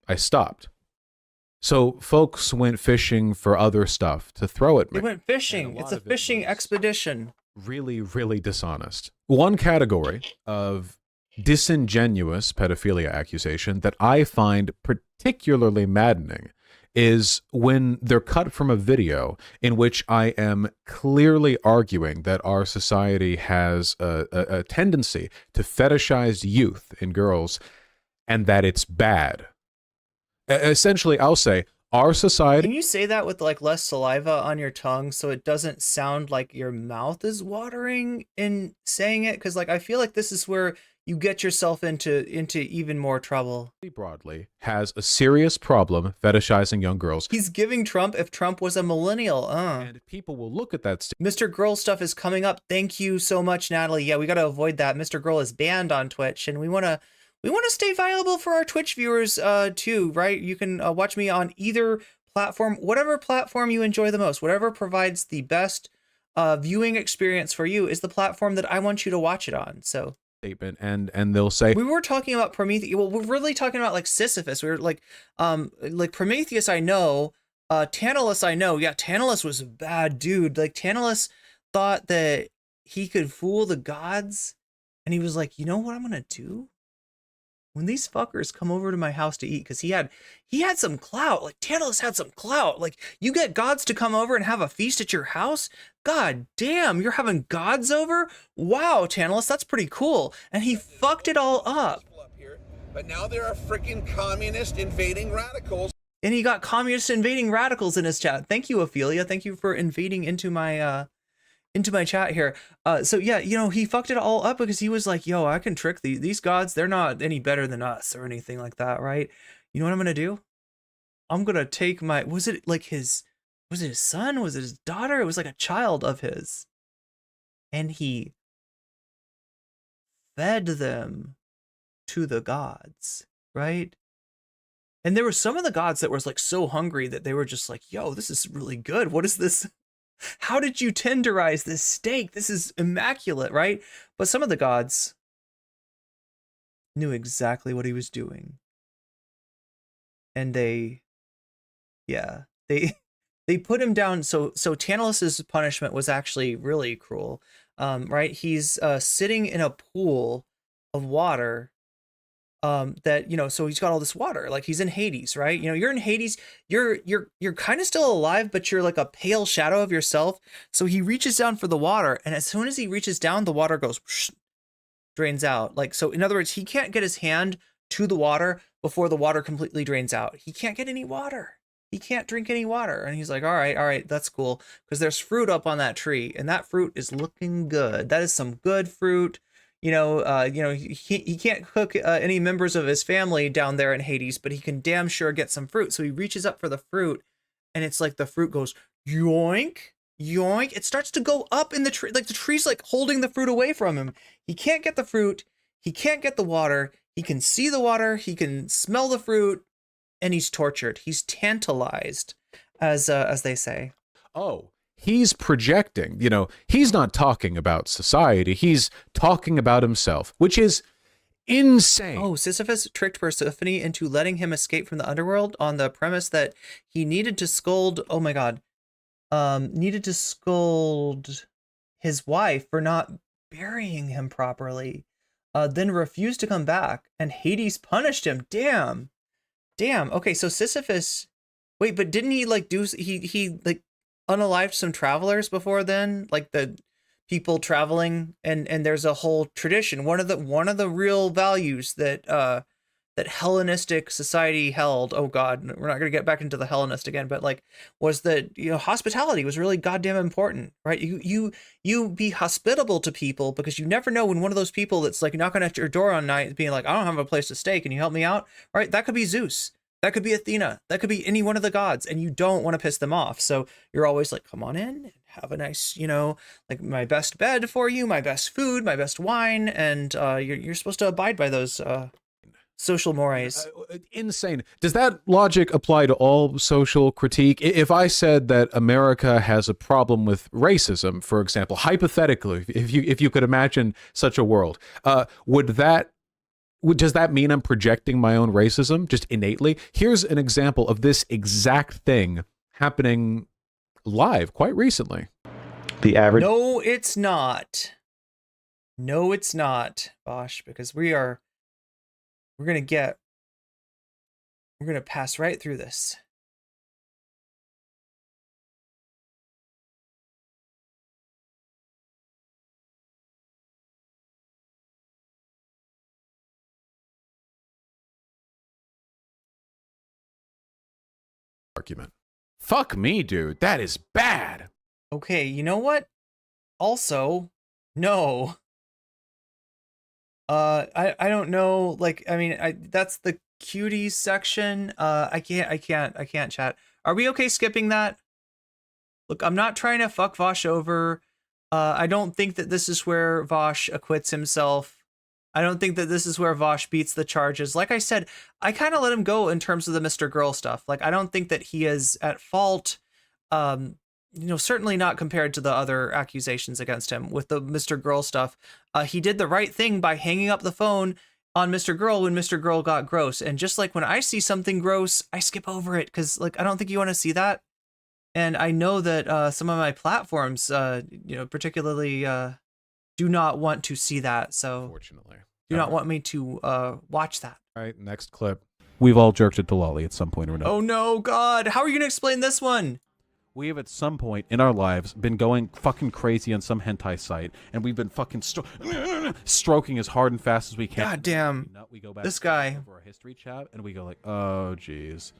I stopped. So folks went fishing for other stuff to throw at me. They went fishing. It's a fishing expedition. Really, really dishonest. One category of disingenuous pedophilia accusation that I find particularly maddening is when they're cut from a video in which I am clearly arguing that our society has a tendency to fetishize youth in girls and that it's bad. Essentially, I'll say our society... Can you say that with like less saliva on your tongue so it doesn't sound like your mouth is watering in saying it? Because like I feel like this is where you get yourself into even more trouble. Broadly has a serious problem fetishizing young girls. He's giving Trump if Trump was a millennial. And people will look at that. Mr. Girl stuff is coming up. Thank you so much, Natalie. Yeah, we got to avoid that. Mr. Girl is banned on Twitch, and we want to stay viable for our Twitch viewers too, right? You can watch me on either platform, whatever platform you enjoy the most, whatever provides the best viewing experience for you is the platform that I want you to watch it on. So statement, and they'll say, we were talking about Prometheus. Well, we're really talking about like Sisyphus. We were like Prometheus, I know. Tantalus, I know. Yeah, Tantalus was a bad dude. Like Tantalus thought that he could fool the gods, and he was like, you know what I'm gonna do? When these fuckers come over to my house to eat, because he had some clout. Like Tantalus had some clout. Like, you get gods to come over and have a feast at your house? God damn, you're having gods over? Wow, Tantalus, that's pretty cool. And he fucked it all up. But now there are freaking communist invading radicals. And he got communist invading radicals in his chat. Thank you, Ophelia. Thank you for invading into my chat here. So yeah, you know, he fucked it all up because he was like, yo, I can trick these gods. They're not any better than us or anything like that, right? You know what I'm gonna do? I'm gonna take was it his son? Was it his daughter? It was like a child of his. And he fed them to the gods, right? And there were some of the gods that was like so hungry that they were just like, yo, this is really good. What is this? How did you tenderize this steak? This is immaculate, right? But some of the gods knew exactly what he was doing. And they put him down. So Tantalus's punishment was actually really cruel, right? He's sitting in a pool of water that, you know, so he's got all this water, like he's in Hades, right? You know, you're in Hades, you're kind of still alive, but you're like a pale shadow of yourself. So he reaches down for the water, and as soon as he reaches down, the water goes whoosh, drains out. Like, so in other words, he can't get his hand to the water before the water completely drains out. He can't get any water. He can't drink any water. And he's like, all right, that's cool, because there's fruit up on that tree, and that fruit is looking good. That is some good fruit. You know, he can't cook any members of his family down there in Hades, but he can damn sure get some fruit. So he reaches up for the fruit, and it's like the fruit goes yoink, yoink. It starts to go up in the tree, like the tree's like holding the fruit away from him. He can't get the fruit. He can't get the water. He can see the water. He can smell the fruit, and he's tortured. He's tantalized, as they say. Oh. He's projecting, you know, he's not talking about society, he's talking about himself, which is insane. Oh, Sisyphus tricked Persephone into letting him escape from the underworld on the premise that he needed to scold, oh my god, needed to scold his wife for not burying him properly, then refused to come back, and Hades punished him. Damn. Okay, so Sisyphus, wait, but didn't he like he like unalived some travelers before then, like the people traveling, and there's a whole tradition. One of the real values that that Hellenistic society held, oh god, we're not going to get back into the Hellenist again, but like, was that, you know, hospitality was really goddamn important, right? You be hospitable to people, because you never know when one of those people that's like knocking at your door on night being like, I don't have a place to stay, can you help me out, right? That could be Zeus. That could be Athena. That could be any one of the gods, and you don't want to piss them off. So you're always like, come on in, have a nice, you know, like my best bed for you, my best food, my best wine, and you're supposed to abide by those social mores. Insane. Does that logic apply to all social critique? If I said that America has a problem with racism, for example, hypothetically, if you could imagine such a world, does that mean I'm projecting my own racism just innately? Here's an example of this exact thing happening live quite recently. The average. No, it's not. No, it's not, Vaush, because we're gonna pass right through this. Argument. Fuck me, dude. That is bad. Okay, you know what? Also, no. I don't know. Like, I mean, that's the cuties section. I can't chat. Are we okay skipping that? Look, I'm not trying to fuck Vaush over. I don't think that this is where Vaush acquits himself. I don't think that this is where Vaush beats the charges. Like I said, I kind of let him go in terms of the Mr. Girl stuff. Like, I don't think that he is at fault. You know, certainly not compared to the other accusations against him with the Mr. Girl stuff. He did the right thing by hanging up the phone on Mr. Girl when Mr. Girl got gross. And just like when I see something gross, I skip over it because, like, I don't think you want to see that. And I know that some of my platforms, you know, particularly do not want to see that. So, unfortunately, do not want me to watch that. All right, next clip. We've all jerked it to Lolly at some point or another. Oh no, God! How are you gonna explain this one? We have at some point in our lives been going fucking crazy on some hentai site, and we've been fucking stroking as hard and fast as we can. God damn! We go back this guy over our history chat, and we go like, oh jeez,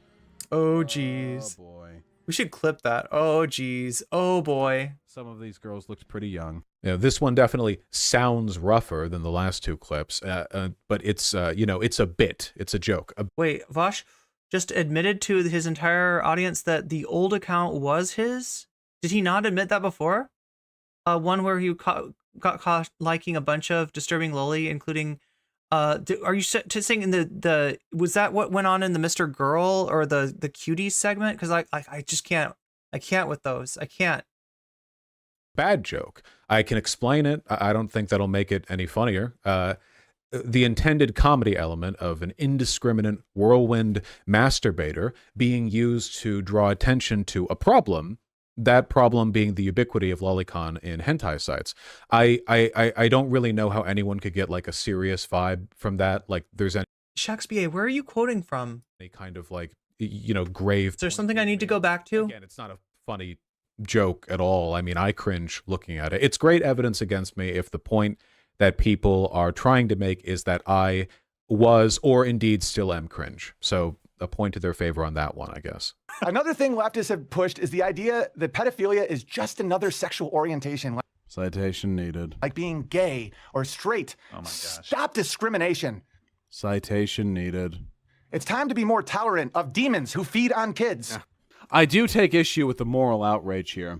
oh jeez, oh boy. We should clip that. Oh geez, oh boy. Some of these girls looked pretty young. Yeah, this one definitely sounds rougher than the last two clips, but it's you know, it's a bit, it's a joke. Wait, Vaush just admitted to his entire audience that the old account was his? Did he not admit that before? One where he got caught liking a bunch of disturbing loli, including are you saying in the was that what went on in the Mr. Girl or the cuties segment? Because I just can't, I can't with those. I can't. Bad joke. I can explain it. I don't think that'll make it any funnier. The intended comedy element of an indiscriminate whirlwind masturbator being used to draw attention to a problem, that problem being the ubiquity of lolicon in hentai sites. I don't really know how anyone could get like a serious vibe from that. Like there's any Shakespeare, where are you quoting from? Any kind of like, you know, grave. Is there something I need to go back to? Again, it's not a funny joke at all. I mean, I cringe looking at it. It's great evidence against me if the point that people are trying to make is that I was or indeed still am cringe. So a point to their favor on that one, I guess. Another thing leftists have pushed is the idea that pedophilia is just another sexual orientation. Citation needed. Like being gay or straight. Oh my gosh. Stop discrimination. Citation needed. It's time to be more tolerant of demons who feed on kids. Yeah. I do take issue with the moral outrage here.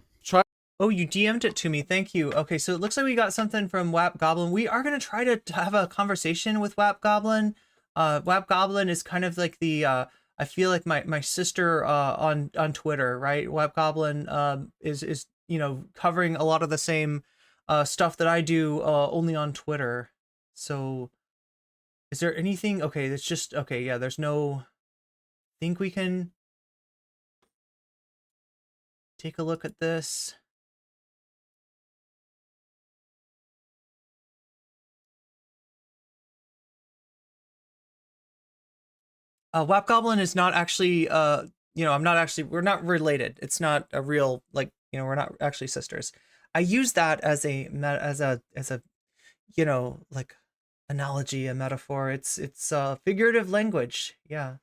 Oh, you DM'd it to me. Thank you. Okay, so it looks like we got something from Wap Goblin. We are going to try to have a conversation with Wap Goblin. Wap Goblin is kind of like the, I feel like my sister on Twitter, right? Wap Goblin is, you know, covering a lot of the same stuff that I do only on Twitter. So is there anything? Okay, it's just, okay, yeah, there's no, think we can take a look at this. Wap Goblin is not actually, you know, we're not related. It's not a real, like, you know, we're not actually sisters. I use that as a, you know, like analogy, a metaphor. It's figurative language. Yeah.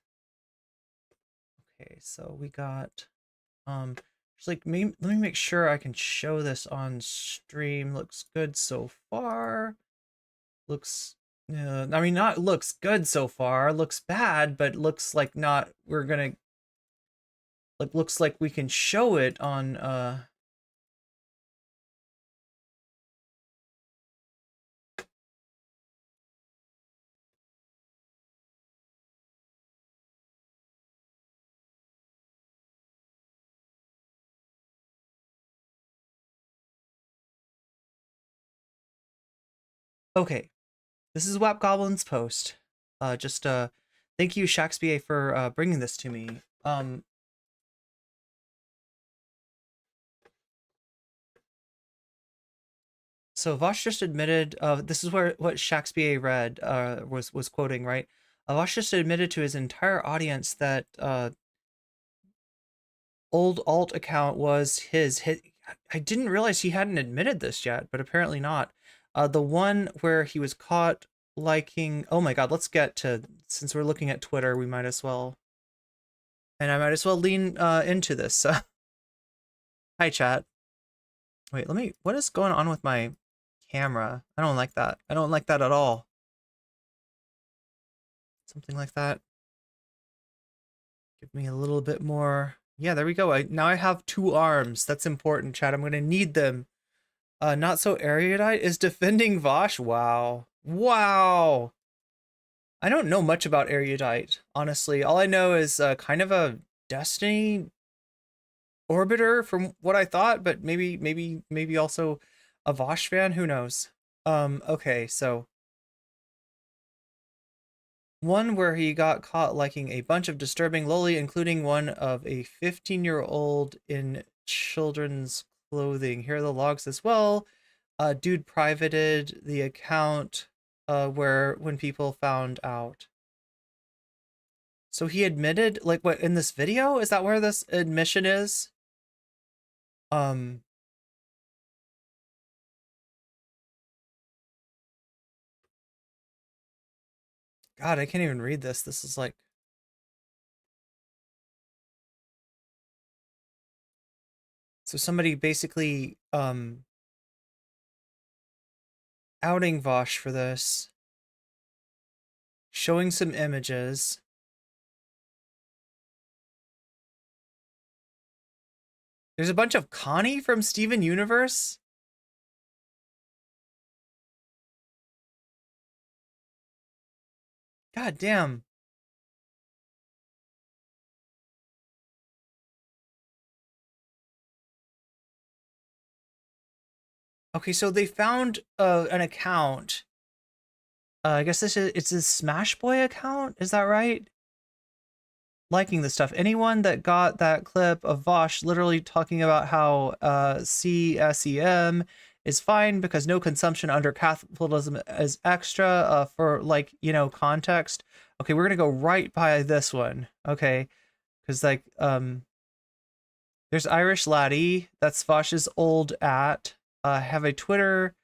Okay, so we got, just like let me make sure I can show this on stream. Looks good so far. Looks. I mean, not looks good so far, looks bad, but looks like not, we're gonna, like, looks like we can show it on, okay. This is Wap Goblin's post. Thank you, Shakespeare, for bringing this to me. So Vaush just admitted, this is what Shakespeare read, was quoting, right? Vaush just admitted to his entire audience that old alt account was his. I didn't realize he hadn't admitted this yet, but apparently not. The one where he was caught liking, oh my god, let's get to, since we're looking at Twitter, we might as well, and I might as well lean into this. Hi chat. Wait, what is going on with my camera? I don't like that. I don't like that at all. something like that. Give me a little bit more. Yeah, there we go. Now I have 2 arms. That's important, chat. I'm going to need them. Not so erudite is defending Vaush. Wow. Wow. I don't know much about erudite, honestly. All I know is kind of a Destiny orbiter from what I thought, but maybe also a Vaush fan. Who knows? Okay, so one where he got caught liking a bunch of disturbing loli, including one of a 15-year-old in children's clothing. Here are the logs as well. Dude privated the account when people found out. So he admitted, like, what, in this video? Is that where this admission is? God, I can't even read this. This is like... So somebody basically outing Vaush for this, showing some images. There's a bunch of Connie from Steven Universe. God damn. Okay, so they found an account. I guess it's a Smash Boy account. Is that right? Liking this stuff. Anyone that got that clip of Vaush literally talking about how CSEM is fine because no consumption under capitalism is extra for, like, you know, context. Okay, we're gonna go right by this one. Okay, because like there's Irish Laddie. That's Vaush's old at. Have a Twitter.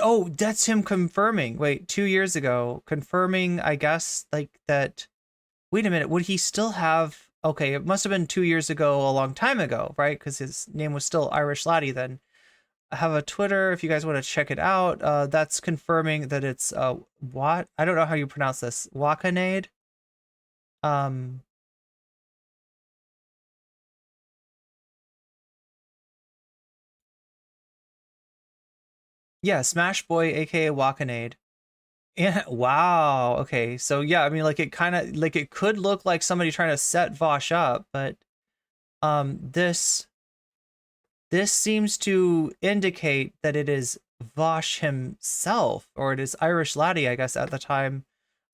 Oh, that's him confirming. Wait, 2 years ago, confirming, I guess, like that. Wait a minute, would he still have... Okay, it must have been 2 years ago, a long time ago, right? Because his name was still Irish Laddie then. I have a Twitter, if you guys want to check it out. That's confirming that it's, what? I don't know how you pronounce this. Wakanade? Yeah, Smash Boy, aka Wakanade. Yeah, wow. Okay, so yeah, I mean, like, it kind of, like, it could look like somebody trying to set Vaush up, but this seems to indicate that it is Vaush himself, or it is Irish Laddie, I guess, at the time,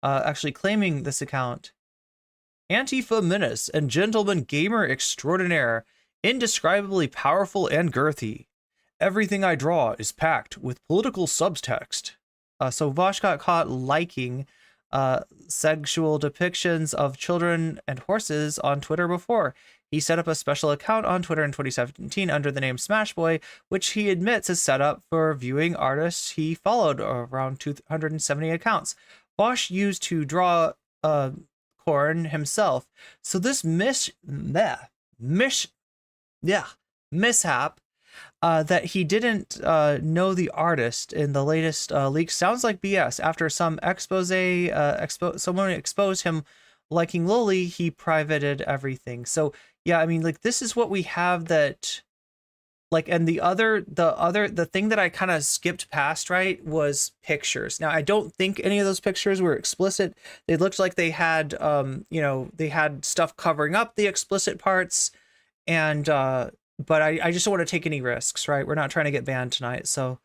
actually claiming this account. Antifa menace and gentleman gamer extraordinaire, indescribably powerful and girthy. Everything I draw is packed with political subtext. So Vaush got caught liking sexual depictions of children and horses on Twitter before. He set up a special account on Twitter in 2017 under the name Smash Boy, which he admits is set up for viewing artists he followed, around 270 accounts. Vaush used to draw corn himself. So this mishap that he didn't know the artist in the latest leak sounds like BS. After some someone exposed him liking loli, he privated everything. So yeah, I mean, like, this is what we have that, like, and the thing that I kind of skipped past, right, was pictures. Now, I don't think any of those pictures were explicit. They looked like they had, you know, they had stuff covering up the explicit parts, and but I just don't want to take any risks, right? We're not trying to get banned tonight. So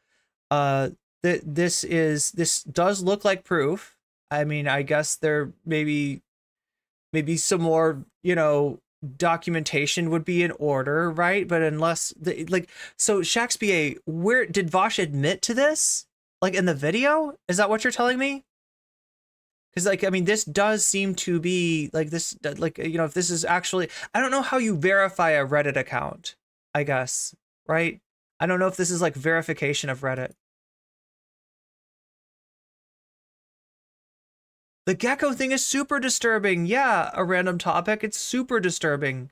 this does look like proof. I mean, I guess there maybe some more, you know, documentation would be in order, right? But unless so Shaxby, where did Vaush admit to this? Like, in the video? Is that what you're telling me? Because, like, I mean, this does seem to be like this, like, you know, if this is actually, I don't know how you verify a Reddit account, I guess, right? I don't know if this is like verification of Reddit. The gecko thing is super disturbing. Yeah, a random topic. It's super disturbing.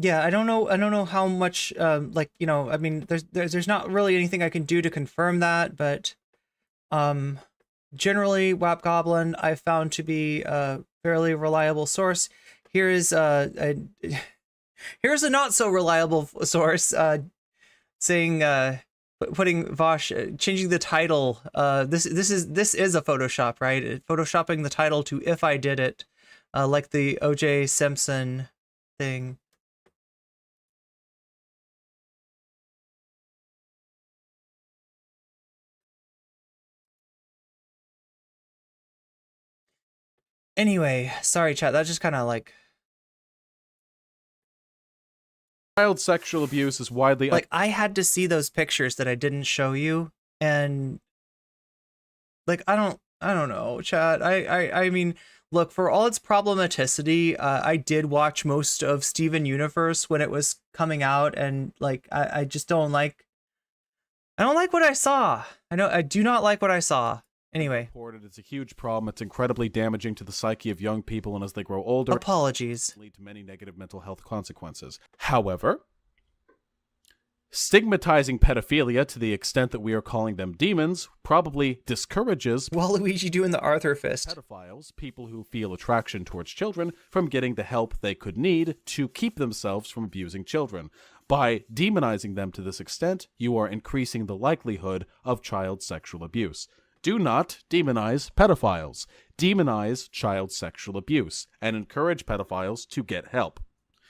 Yeah, I don't know how much, like, you know, I mean, there's not really anything I can do to confirm that, but, generally, WAP Goblin I found to be a fairly reliable source. Here's here's a not so reliable source, saying, putting Vaush, changing the title. This is a Photoshop, right? Photoshopping the title to "If I Did It," like the O.J. Simpson thing. Anyway, sorry, chat. That just kind of like Child sexual abuse is widely like I had to see those pictures that I didn't show you, and like I don't know, chat. I mean, look, for all its problematicity, I did watch most of Steven Universe when it was coming out, and like I just don't like what I saw. I do not like what I saw. Anyway, reported it's a huge problem. It's incredibly damaging to the psyche of young people, and as they grow older, apologies, lead to many negative mental health consequences. However, stigmatizing pedophilia to the extent that we are calling them demons probably discourages Waluigi doing the Arthur fist. Pedophiles, people who feel attraction towards children, from getting the help they could need to keep themselves from abusing children. By demonizing them to this extent, you are increasing the likelihood of child sexual abuse. Do not demonize pedophiles. Demonize child sexual abuse and encourage pedophiles to get help.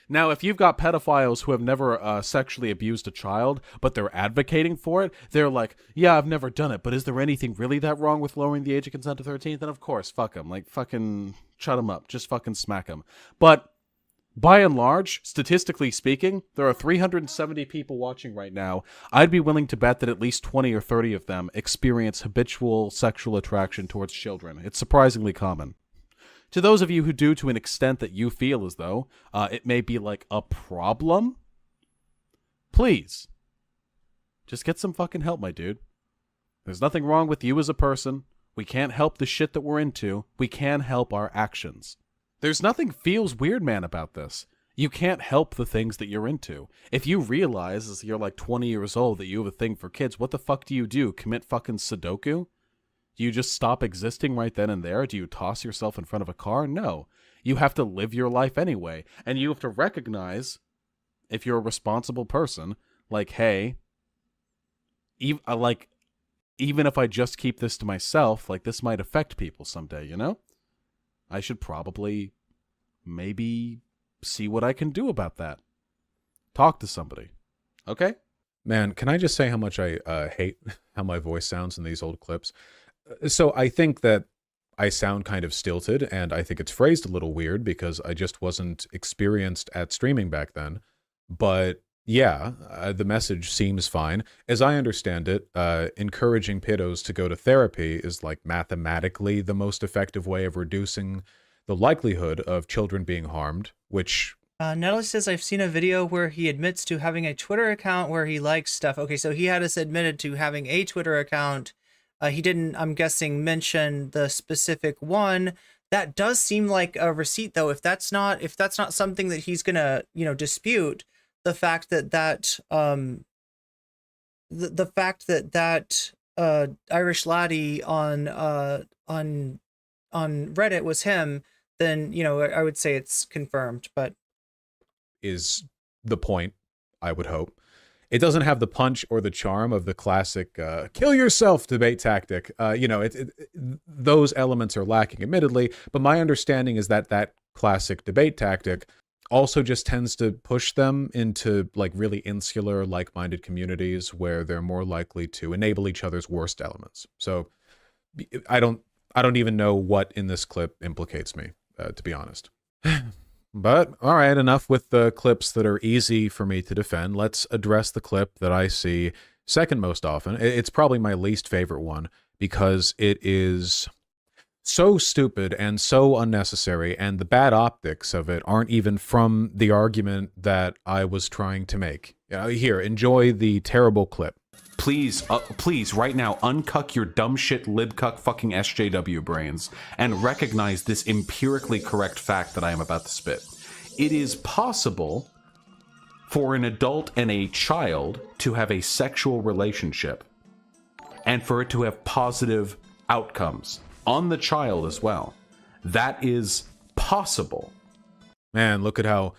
Now, if you've got pedophiles who have never sexually abused a child, but they're advocating for it, they're like, yeah, I've never done it, but is there anything really that wrong with lowering the age of consent to 13? Then of course, fuck them. Like, fucking shut them up. Just fucking smack them. But by and large, statistically speaking, there are 370 people watching right now. I'd be willing to bet that at least 20 or 30 of them experience habitual sexual attraction towards children. It's surprisingly common. To those of you who do, to an extent that you feel as though it may be like a problem, please, just get some fucking help, my dude. There's nothing wrong with you as a person. We can't help the shit that we're into. We can help our actions. There's nothing feels weird, man, about this. You can't help the things that you're into. If you realize as you're like 20 years old that you have a thing for kids, what the fuck do? Commit fucking Sudoku? Do you just stop existing right then and there? Do you toss yourself in front of a car? No. You have to live your life anyway. And you have to recognize, if you're a responsible person, like, hey, even if I just keep this to myself, like, this might affect people someday, you know? I should probably maybe see what I can do about that. Talk to somebody. Okay? Man, can I just say how much I hate how my voice sounds in these old clips? So I think that I sound kind of stilted, and I think it's phrased a little weird because I just wasn't experienced at streaming back then. But yeah, the message seems fine. As I understand it, encouraging pedos to go to therapy is like mathematically the most effective way of reducing the likelihood of children being harmed, which... Nelly says, I've seen a video where he admits to having a Twitter account where he likes stuff. Okay, so he had us admitted to having a Twitter account. He didn't, I'm guessing, mention the specific one. That does seem like a receipt, though. If that's not something that he's gonna, dispute, the fact that the fact that Irish laddie on Reddit was him, then I would say it's confirmed. But is the point, I would hope. It doesn't have the punch or the charm of the classic kill yourself debate tactic. Those elements are lacking, admittedly, but my understanding is that classic debate tactic also just tends to push them into like really insular, like-minded communities where they're more likely to enable each other's worst elements. So I don't even know what in this clip implicates me, to be honest. But, all right, enough with the clips that are easy for me to defend. Let's address the clip that I see second most often. It's probably my least favorite one because it is so stupid and so unnecessary, and the bad optics of it aren't even from the argument that I was trying to make. Here, enjoy the terrible clip. Please, right now, uncuck your dumb shit libcuck fucking SJW brains and recognize this empirically correct fact that I am about to spit. It is possible for an adult and a child to have a sexual relationship and for it to have positive outcomes on the child as well. That is possible. Man, look at how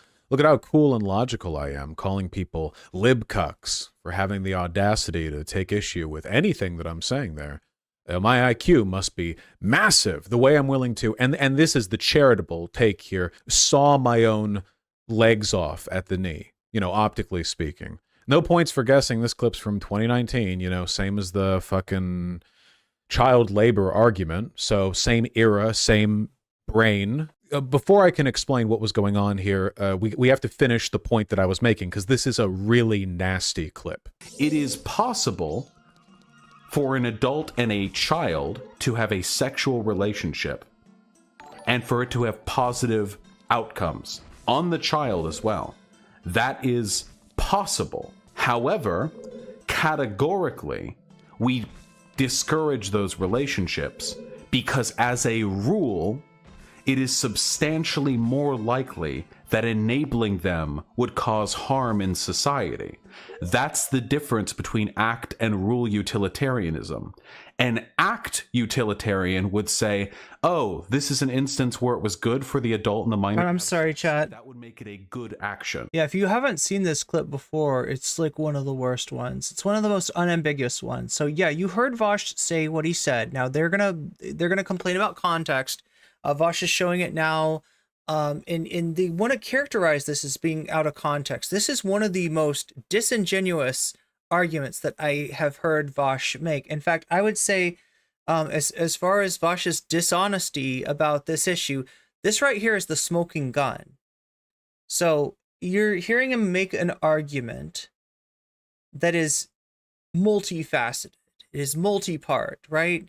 cool and logical I am, calling people libcucks for having the audacity to take issue with anything that I'm saying there. My IQ must be massive, the way I'm willing to, and this is the charitable take here, saw my own legs off at the knee, optically speaking. No points for guessing this clip's from 2019, same as the fucking child labor argument. So same era, same brain. Before I can explain what was going on here, we have to finish the point that I was making, because this is a really nasty clip. It is possible for an adult and a child to have a sexual relationship and for it to have positive outcomes on the child as well. That is possible. However, categorically, we discourage those relationships because, as a rule, it is substantially more likely that enabling them would cause harm in society. That's the difference between act and rule utilitarianism. An act utilitarian would say, oh, this is an instance where it was good for the adult and the minor. I'm sorry, chat. That would make it a good action. Yeah, if you haven't seen this clip before, it's like one of the worst ones. It's one of the most unambiguous ones. So yeah, you heard Vaush say what he said. Now they're gonna complain about context. Vaush is showing it now. And they want to characterize this as being out of context. This is one of the most disingenuous arguments that I have heard Vaush make. In fact, I would say, as far as Vaush's dishonesty about this issue, this right here is the smoking gun. So you're hearing him make an argument that is multifaceted. It is multi-part, right?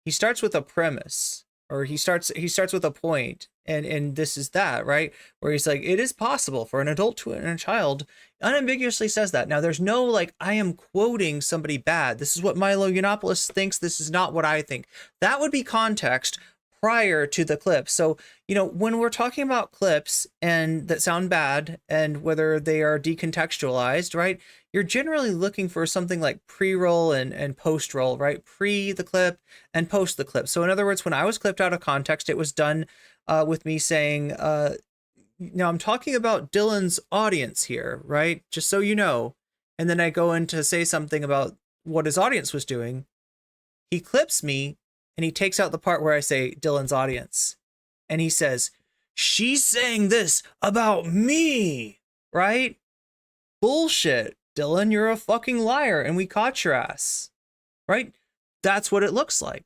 He starts with a premise, or he starts with a point, and this is that, right? Where he's like, it is possible for an adult and a child, unambiguously says that. Now there's no like, I am quoting somebody bad. This is what Milo Yiannopoulos thinks. This is not what I think. That would be context prior to the clip. So, when we're talking about clips and that sound bad and whether they are decontextualized, right? You're generally looking for something like pre-roll and post-roll, right? Pre the clip and post the clip. So in other words, when I was clipped out of context, it was done with me saying, now I'm talking about Dylan's audience here, right? Just so you know. And then I go in to say something about what his audience was doing. He clips me and he takes out the part where I say Dylan's audience. And he says, she's saying this about me, right? Bullshit, Dylan, you're a fucking liar and we caught your ass, right? That's what it looks like,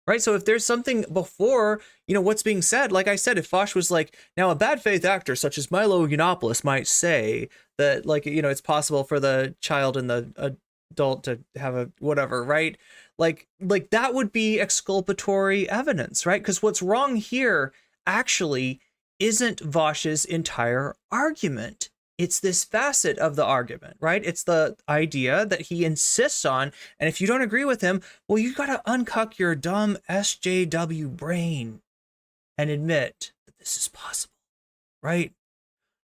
right? So if there's something before, what's being said, like I said, if Vaush was like, now a bad faith actor such as Milo Yiannopoulos might say that, like, it's possible for the child and the adult to have a whatever, right? Like that would be exculpatory evidence, right? Because what's wrong here actually isn't Vaush's entire argument. It's this facet of the argument, right? It's the idea that he insists on. And if you don't agree with him, well, you got to uncuck your dumb SJW brain and admit that this is possible, right?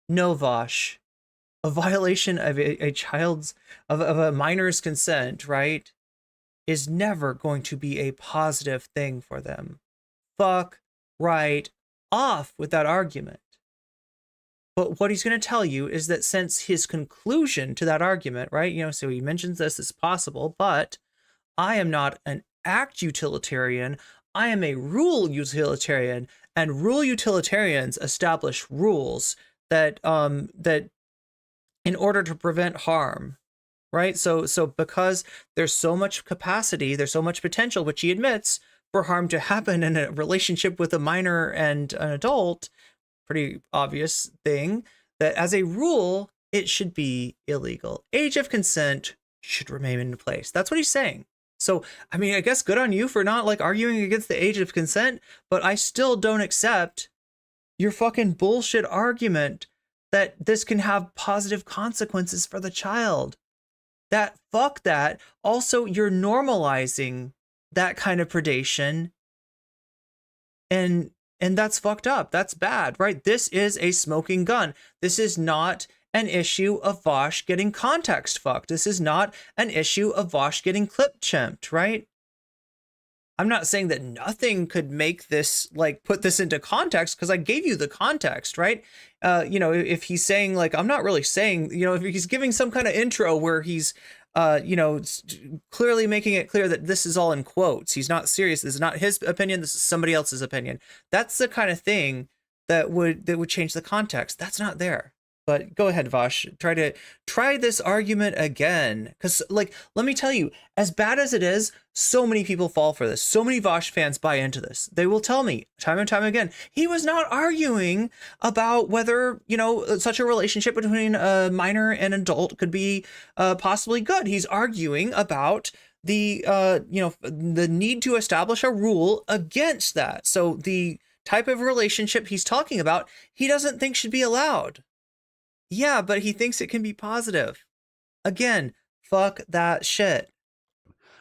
No, Vaush, a violation of a child's, of a minor's consent, right, is never going to be a positive thing for them. Fuck right off with that argument. But what he's going to tell you is that since his conclusion to that argument, right, so he mentions this is possible, but I am not an act utilitarian, I am a rule utilitarian, and rule utilitarians establish rules that that in order to prevent harm, right? So because there's so much capacity, there's so much potential, which he admits, for harm to happen in a relationship with a minor and an adult, pretty obvious thing, that as a rule, it should be illegal. Age of consent should remain in place. That's what he's saying. So, I mean, I guess good on you for not like arguing against the age of consent, but I still don't accept your fucking bullshit argument that this can have positive consequences for the child. Fuck that. Also, you're normalizing that kind of predation. And And that's fucked up. That's bad, right? This is a smoking gun. This is not an issue of Vaush getting context fucked. This is not an issue of Vaush getting clip chimped, right? I'm not saying that nothing could make this, like, put this into context, because I gave you the context, right? You know, if he's saying, like, I'm not really saying, you know, if he's giving some kind of intro where he's, you know, clearly making it clear that this is all in quotes. He's not serious. This is not his opinion. This is somebody else's opinion. That's the kind of thing that would change the context. That's not there. But go ahead, Vaush. Try this argument again. Because, like, let me tell you, as bad as it is, so many people fall for this. So many Vaush fans buy into this. They will tell me time and time again, he was not arguing about whether, you know, such a relationship between a minor and adult could be possibly good. He's arguing about the, you know, the need to establish a rule against that. So the type of relationship he's talking about, he doesn't think should be allowed. Yeah, but he thinks it can be positive. Again, fuck that shit.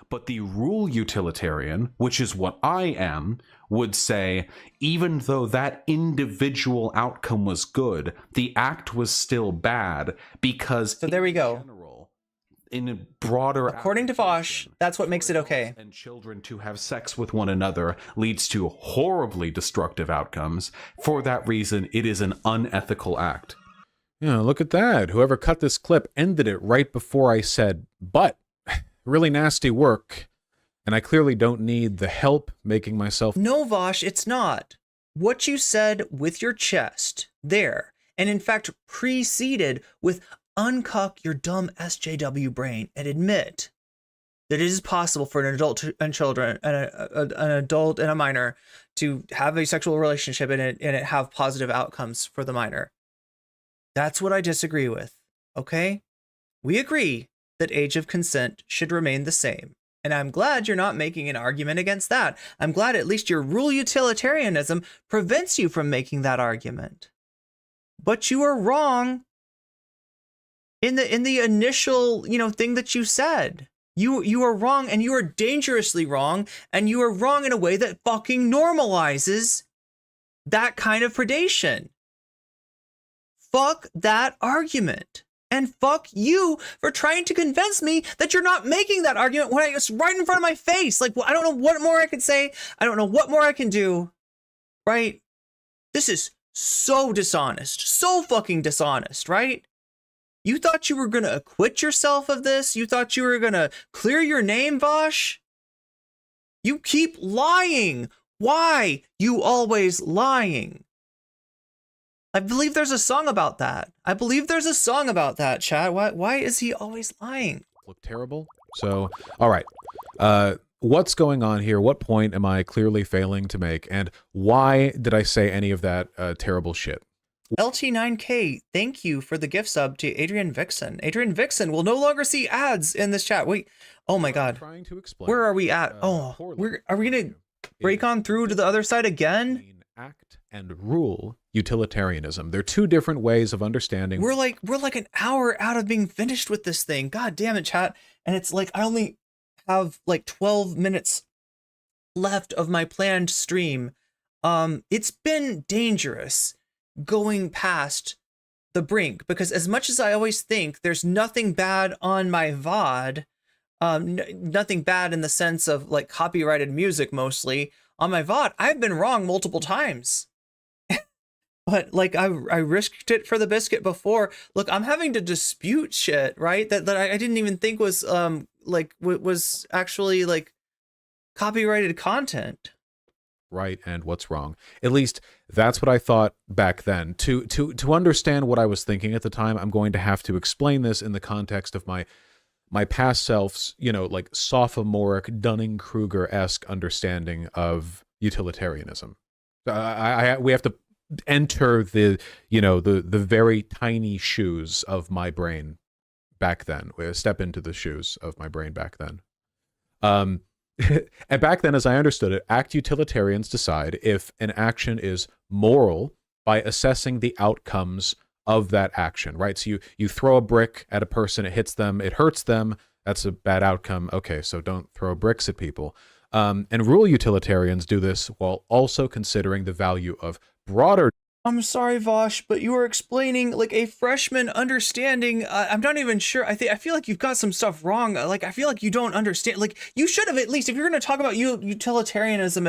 But the rule utilitarian, which is what I am, would say, even though that individual outcome was good, the act was still bad because... So there we go. In a broader... According to Vaush, that's what makes it okay. And children to have sex with one another leads to horribly destructive outcomes. For that reason, it is an unethical act. Yeah, look at that. Whoever cut this clip ended it right before I said, but really nasty work. And I clearly don't need the help making myself... No, Vaush, it's not. What you said with your chest there, and in fact preceded with uncuck your dumb SJW brain and admit that it is possible for an adult and children, an adult and a minor to have a sexual relationship and it have positive outcomes for the minor. That's what I disagree with, okay? We agree that age of consent should remain the same. And I'm glad you're not making an argument against that. I'm glad at least your rule utilitarianism prevents you from making that argument. But you are wrong in the initial, you know, thing that you said. You are wrong, and you are dangerously wrong, and you are wrong in a way that fucking normalizes that kind of predation. Fuck that argument. And fuck you for trying to convince me that you're not making that argument when it's right in front of my face. Like, well, I don't know what more I can say. I don't know what more I can do. Right? This is so dishonest. So fucking dishonest, right? You thought you were going to acquit yourself of this? You thought you were going to clear your name, Vaush? You keep lying. Why? You always lying. I believe there's a song about that. I believe there's a song about that, chat. Why is he always lying? Look terrible. So, all right. What's going on here? What point am I clearly failing to make? And why did I say any of that terrible shit? LT9K, thank you for the gift sub to Adrian Vixen. Adrian Vixen will no longer see ads in this chat. Wait, oh my god. Trying to explain, where are we at? Are we gonna break on through to the other side again? Act and rule utilitarianism. They're two different ways of understanding. We're like an hour out of being finished with this thing. God damn it, chat. And it's like I only have like 12 minutes left of my planned stream. It's been dangerous going past the brink, because as much as I always think there's nothing bad on my VOD, nothing bad in the sense of like copyrighted music mostly on my VOD, I've been wrong multiple times. But like I risked it for the biscuit before. Look, I'm having to dispute shit, right? That I didn't even think was was actually like copyrighted content. Right, and what's wrong. At least that's what I thought back then. To understand what I was thinking at the time, I'm going to have to explain this in the context of my past self's, you know, like sophomoric Dunning-Kruger-esque understanding of utilitarianism. We have to enter the, you know, the very tiny shoes of my brain back then. We step into the shoes of my brain back then. And back then, as I understood it, act utilitarians decide if an action is moral by assessing the outcomes of that action, right? So you throw a brick at a person, it hits them, it hurts them, that's a bad outcome. Okay, so don't throw bricks at people. And rural utilitarians do this while also considering the value of broader. I'm sorry, Vaush, but you were explaining like a freshman understanding. I'm not even sure. I feel like you've got some stuff wrong. Like, I feel like you don't understand. Like, you should have at least, if you're going to talk about utilitarianism,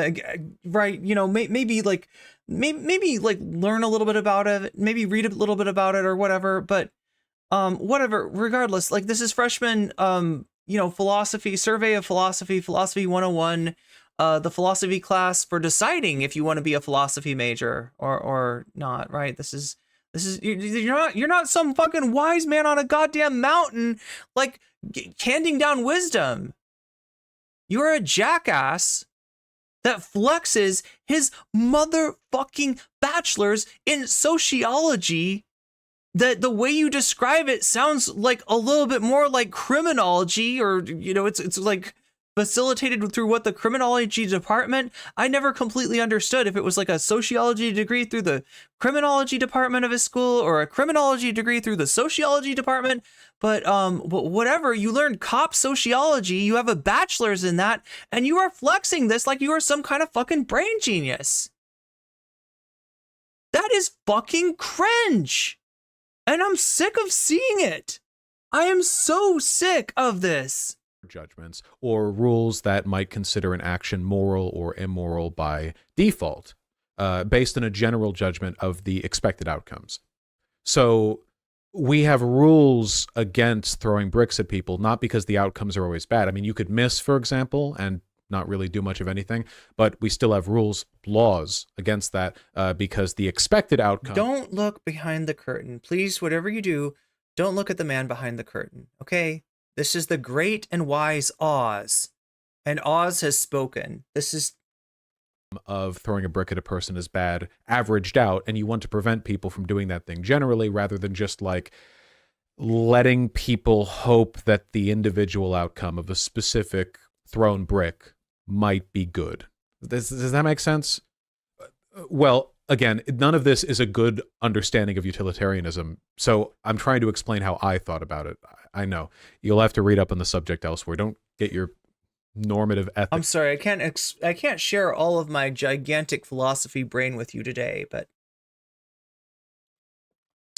right? You know, maybe like learn a little bit about it. Maybe read a little bit about it or whatever. But whatever. Regardless, like this is freshman. Philosophy, survey of philosophy 101. The philosophy class for deciding if you want to be a philosophy major or not, right? This is you're not some fucking wise man on a goddamn mountain like handing down wisdom. You're a jackass that flexes his motherfucking bachelor's in sociology. That the way you describe it sounds like a little bit more like criminology, or it's like facilitated through what the criminology department. I never completely understood if it was like a sociology degree through the criminology department of his school or a criminology degree through the sociology department. But whatever, you learned cop sociology, you have a bachelor's in that, and you are flexing this like you are some kind of fucking brain genius. That is fucking cringe. And I'm sick of seeing it. I am so sick of this. Judgments or rules that might consider an action moral or immoral by default, based on a general judgment of the expected outcomes. So we have rules against throwing bricks at people, not because the outcomes are always bad. I mean, you could miss, for example, and not really do much of anything, but we still have laws against that because the expected outcome. Don't look behind the curtain. Please, whatever you do, don't look at the man behind the curtain, okay? This is the great and wise Oz, and Oz has spoken. This is of throwing a brick at a person is bad, averaged out, and you want to prevent people from doing that thing generally, rather than just like letting people hope that the individual outcome of a specific thrown brick might be good. Does that make sense? Well, again, none of this is a good understanding of utilitarianism, so I'm trying to explain how I thought about it. I know. You'll have to read up on the subject elsewhere. Don't get your normative ethics. I'm sorry, I can't share all of my gigantic philosophy brain with you today, but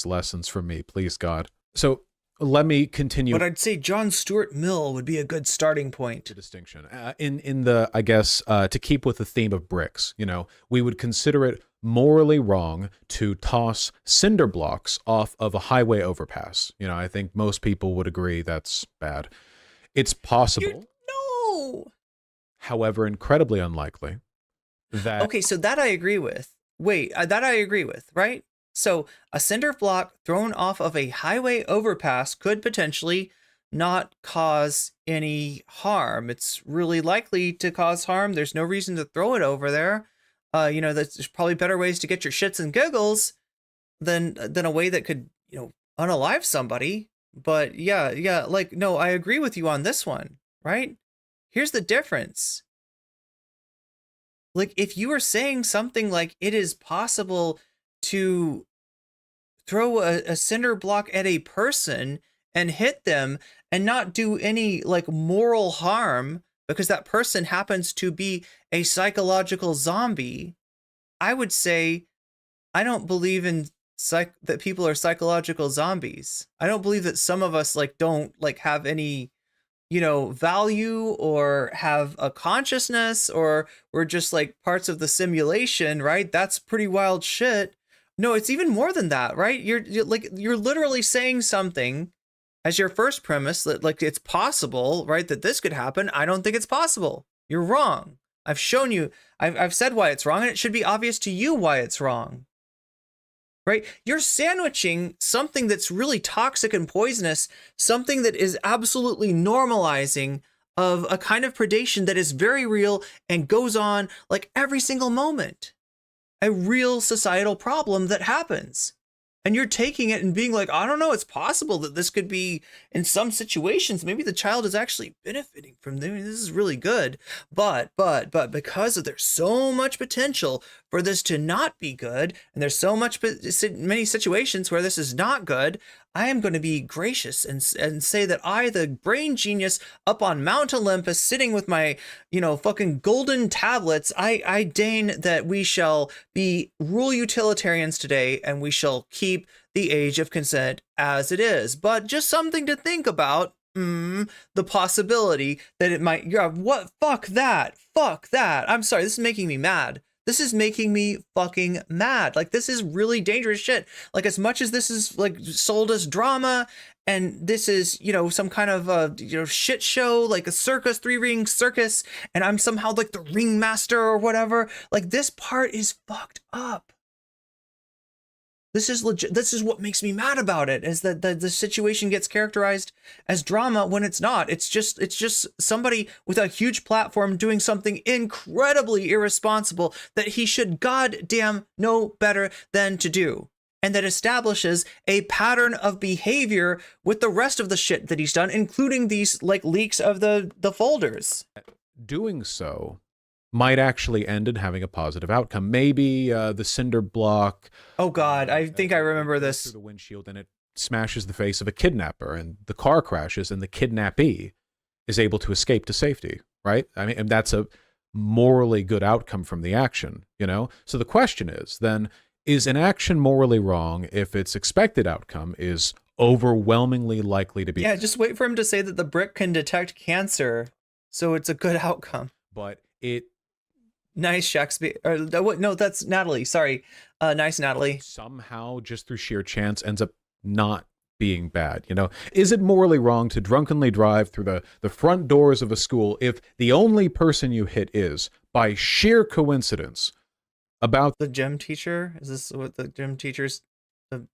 lessons from me, please God. So let me continue. But I'd say John Stuart Mill would be a good starting point. The distinction in the, I guess, to keep with the theme of bricks, we would consider it morally wrong to toss cinder blocks off of a highway overpass. I think most people would agree that's bad. It's possible. No. However, incredibly unlikely that. Okay, so that I agree with. Wait, that I agree with, right? So a cinder block thrown off of a highway overpass could potentially not cause any harm. It's really likely to cause harm. There's no reason to throw it over there. There's probably better ways to get your shits and giggles than a way that could, unalive somebody. But yeah, like, no, I agree with you on this one, right? Here's the difference. Like, if you were saying something like it is possible to throw a cinder block at a person and hit them and not do any like moral harm because that person happens to be a psychological zombie, I would say I don't believe in that people are psychological zombies. I don't believe that some of us like don't like have any value or have a consciousness, or we're just like parts of the simulation, right? That's pretty wild shit. No, it's even more than that, right? You're literally saying something as your first premise that like it's possible, right? That this could happen. I don't think it's possible. You're wrong. I've shown you, I've said why it's wrong, and it should be obvious to you why it's wrong. Right? You're sandwiching something that's really toxic and poisonous, something that is absolutely normalizing of a kind of predation that is very real and goes on like every single moment. A real societal problem that happens. And you're taking it and being like, I don't know, it's possible that this could be, in some situations, maybe the child is actually benefiting from this. This is really good. But because there's so much potential for this to not be good, and there's so many situations where this is not good, I am going to be gracious and say that I, the brain genius up on Mount Olympus, sitting with my, fucking golden tablets, I deign that we shall be rule utilitarians today, and we shall keep the age of consent as it is. But just something to think about. The possibility that it might, fuck that. I'm sorry, this is making me mad. This is making me fucking mad. Like, this is really dangerous shit. Like, as much as this is like sold as drama, and this is, some kind of shit show, like a circus, 3-ring circus, and I'm somehow like the ringmaster or whatever, like, this part is fucked up. This is legit. This is what makes me mad about it, is that the situation gets characterized as drama when it's not. It's just somebody with a huge platform doing something incredibly irresponsible that he should goddamn know better than to do. And that establishes a pattern of behavior with the rest of the shit that he's done, including these like leaks of the folders. Doing so might actually end in having a positive outcome. Maybe the cinder block. Oh God, I think I remember this. Through the windshield, and it smashes the face of a kidnapper, and the car crashes, and the kidnappee is able to escape to safety. Right? I mean, and that's a morally good outcome from the action. So the question is then: is an action morally wrong if its expected outcome is overwhelmingly likely to be? Yeah, just wait for him to say that the brick can detect cancer, so it's a good outcome. But it. Nice, Shakespeare. No, that's Natalie. Sorry. Nice, Natalie. Somehow, just through sheer chance, ends up not being bad. Is it morally wrong to drunkenly drive through the front doors of a school if the only person you hit is, by sheer coincidence, about the gym teacher? Is this what the gym teacher's to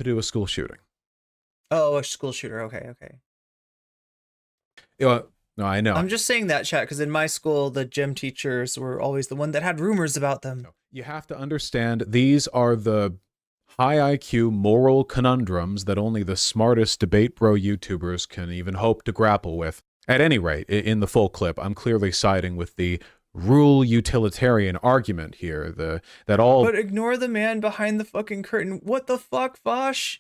do a school shooting? Oh, a school shooter. Okay. No, I know. I'm just saying that, chat, because in my school, the gym teachers were always the one that had rumors about them. You have to understand, these are the high IQ moral conundrums that only the smartest debate bro YouTubers can even hope to grapple with. At any rate, in the full clip, I'm clearly siding with the rule utilitarian argument here. But ignore the man behind the fucking curtain. What the fuck, Vaush?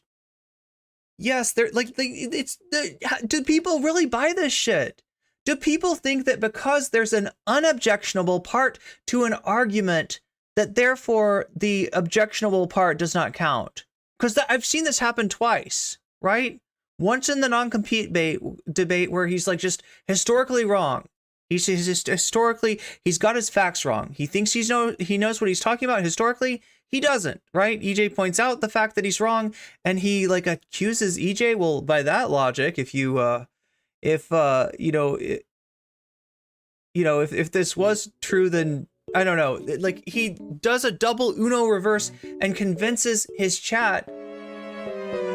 Yes, they're like, do people really buy this shit? Do people think that because there's an unobjectionable part to an argument that therefore the objectionable part does not count? Because I've seen this happen twice, right? Once in the non-compete debate where he's like just historically wrong. He's just historically, he's got his facts wrong. He thinks he knows what he's talking about historically. He doesn't, right? EJ points out the fact that he's wrong, and he like accuses EJ. Well, by that logic, if this was true, then I don't know. Like, he does a double Uno reverse and convinces his chat.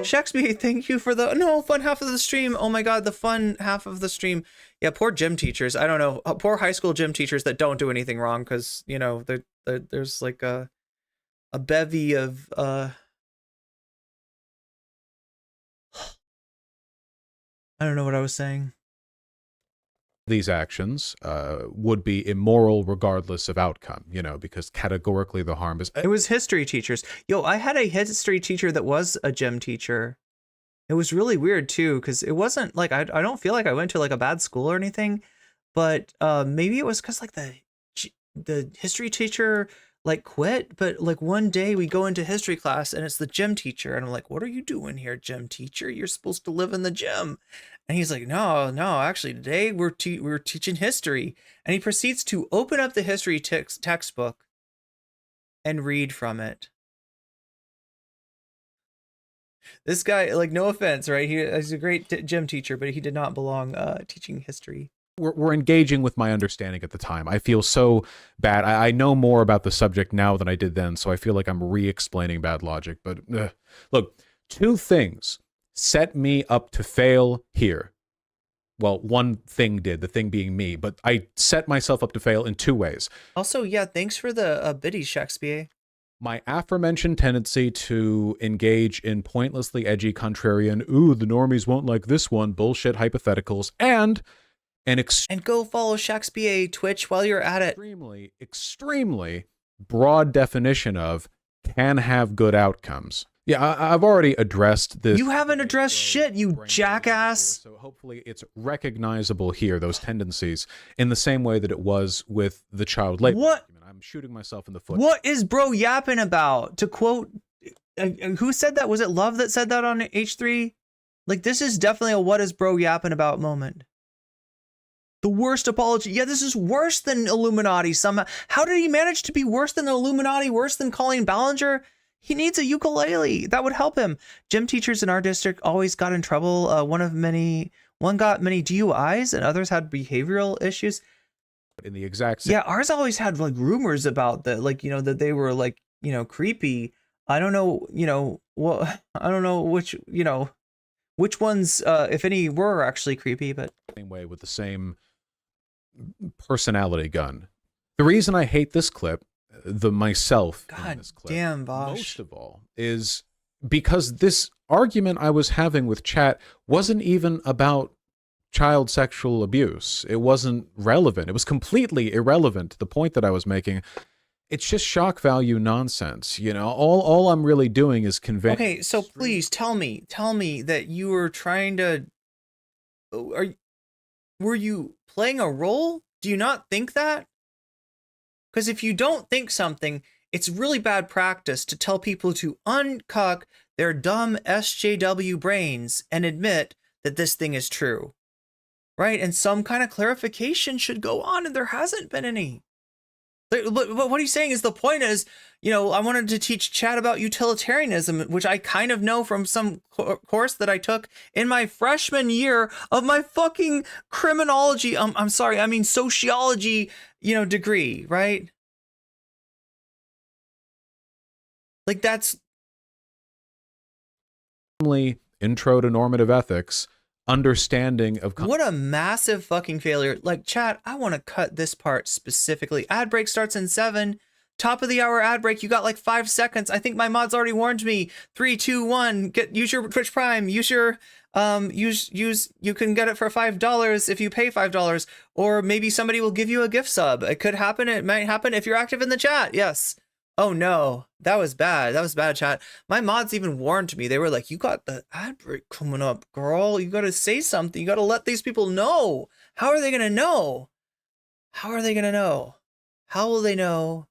Shakespeare, thank you for the fun half of the stream. Oh my God, the fun half of the stream. Yeah, poor gym teachers. I don't know. Poor high school gym teachers that don't do anything wrong, because there's like a bevy of I don't know what I was saying. These actions would be immoral regardless of outcome, because categorically the harm is... It was history teachers. Yo, I had a history teacher that was a gym teacher. It was really weird too, because it wasn't like, I don't feel like I went to like a bad school or anything, but maybe it was because like the history teacher like quit, but like one day we go into history class and it's the gym teacher, and I'm like, what are you doing here, gym teacher? You're supposed to live in the gym. And he's like, no, actually today we're teaching history. And he proceeds to open up the history textbook and read from it. This guy, like, no offense, right? He's a great gym teacher, but he did not belong teaching history. We're engaging with my understanding at the time. I feel so bad. I know more about the subject now than I did then, so I feel like I'm re-explaining bad logic. But look, two things set me up to fail here. Well, one thing did, the thing being me, but I set myself up to fail in two ways. Also, yeah, thanks for the biddy, Shakespeare. My aforementioned tendency to engage in pointlessly edgy contrarian, ooh, the normies won't like this one, bullshit hypotheticals, and and go follow Shakespeare Twitch while you're at it. Extremely broad definition of can have good outcomes. Yeah, I've already addressed this. You haven't addressed shit, you jackass. So hopefully it's recognizable here, those tendencies, in the same way that it was with the child labor. What? Argument. I'm shooting myself in the foot. What is bro yapping about? To quote, who said that? Was it Love that said that on H3? Like, this is definitely a what is bro yapping about moment. The worst apology. Yeah, this is worse than Illuminati somehow. How did he manage to be worse than the Illuminati? Worse than Colleen Ballinger? He needs a ukulele. That would help him. Gym teachers in our district always got in trouble. One got many DUIs and others had behavioral issues. In the exact same. Yeah, ours always had like rumors about that, like, you know, that they were like, you know, creepy. I don't know, you know, what, I don't know which, you know, which ones, if any, were actually creepy, but same way with the same personality gun. The reason I hate this clip, myself in this clip, damn, Vaush, most of all, is because this argument I was having with chat wasn't even about child sexual abuse. It wasn't relevant. It was completely irrelevant to the point that I was making. It's just shock value nonsense, you know. All I'm really doing is conveying. Okay, so please tell me that you were trying to. Were you playing a role? Do you not think that? Because if you don't think something, it's really bad practice to tell people to uncuck their dumb SJW brains and admit that this thing is true. Right? And some kind of clarification should go on, and there hasn't been any. But what he's saying is, the point is, you know, I wanted to teach chat about utilitarianism, which I kind of know from some course that I took in my freshman year of my fucking criminology. I'm sorry, I mean sociology, you know, degree, right? Like, that's intro to normative ethics, understanding of what a massive fucking failure. Like, chat, I want to cut this part specifically. Ad break starts in 7. Top of the hour ad break. You got like 5 seconds. I think my mods already warned me. 3, 2, 1. Use your Twitch Prime. Use your you can get it for $5 if you pay $5, or maybe somebody will give you a gift sub. It could happen. It might happen if you're active in the chat. Yes. Oh no, that was bad. That was bad, chat. My mods even warned me. They were like, you got the ad break coming up, girl. You got to say something. You got to let these people know. How are they going to know? How are they going to know? How will they know?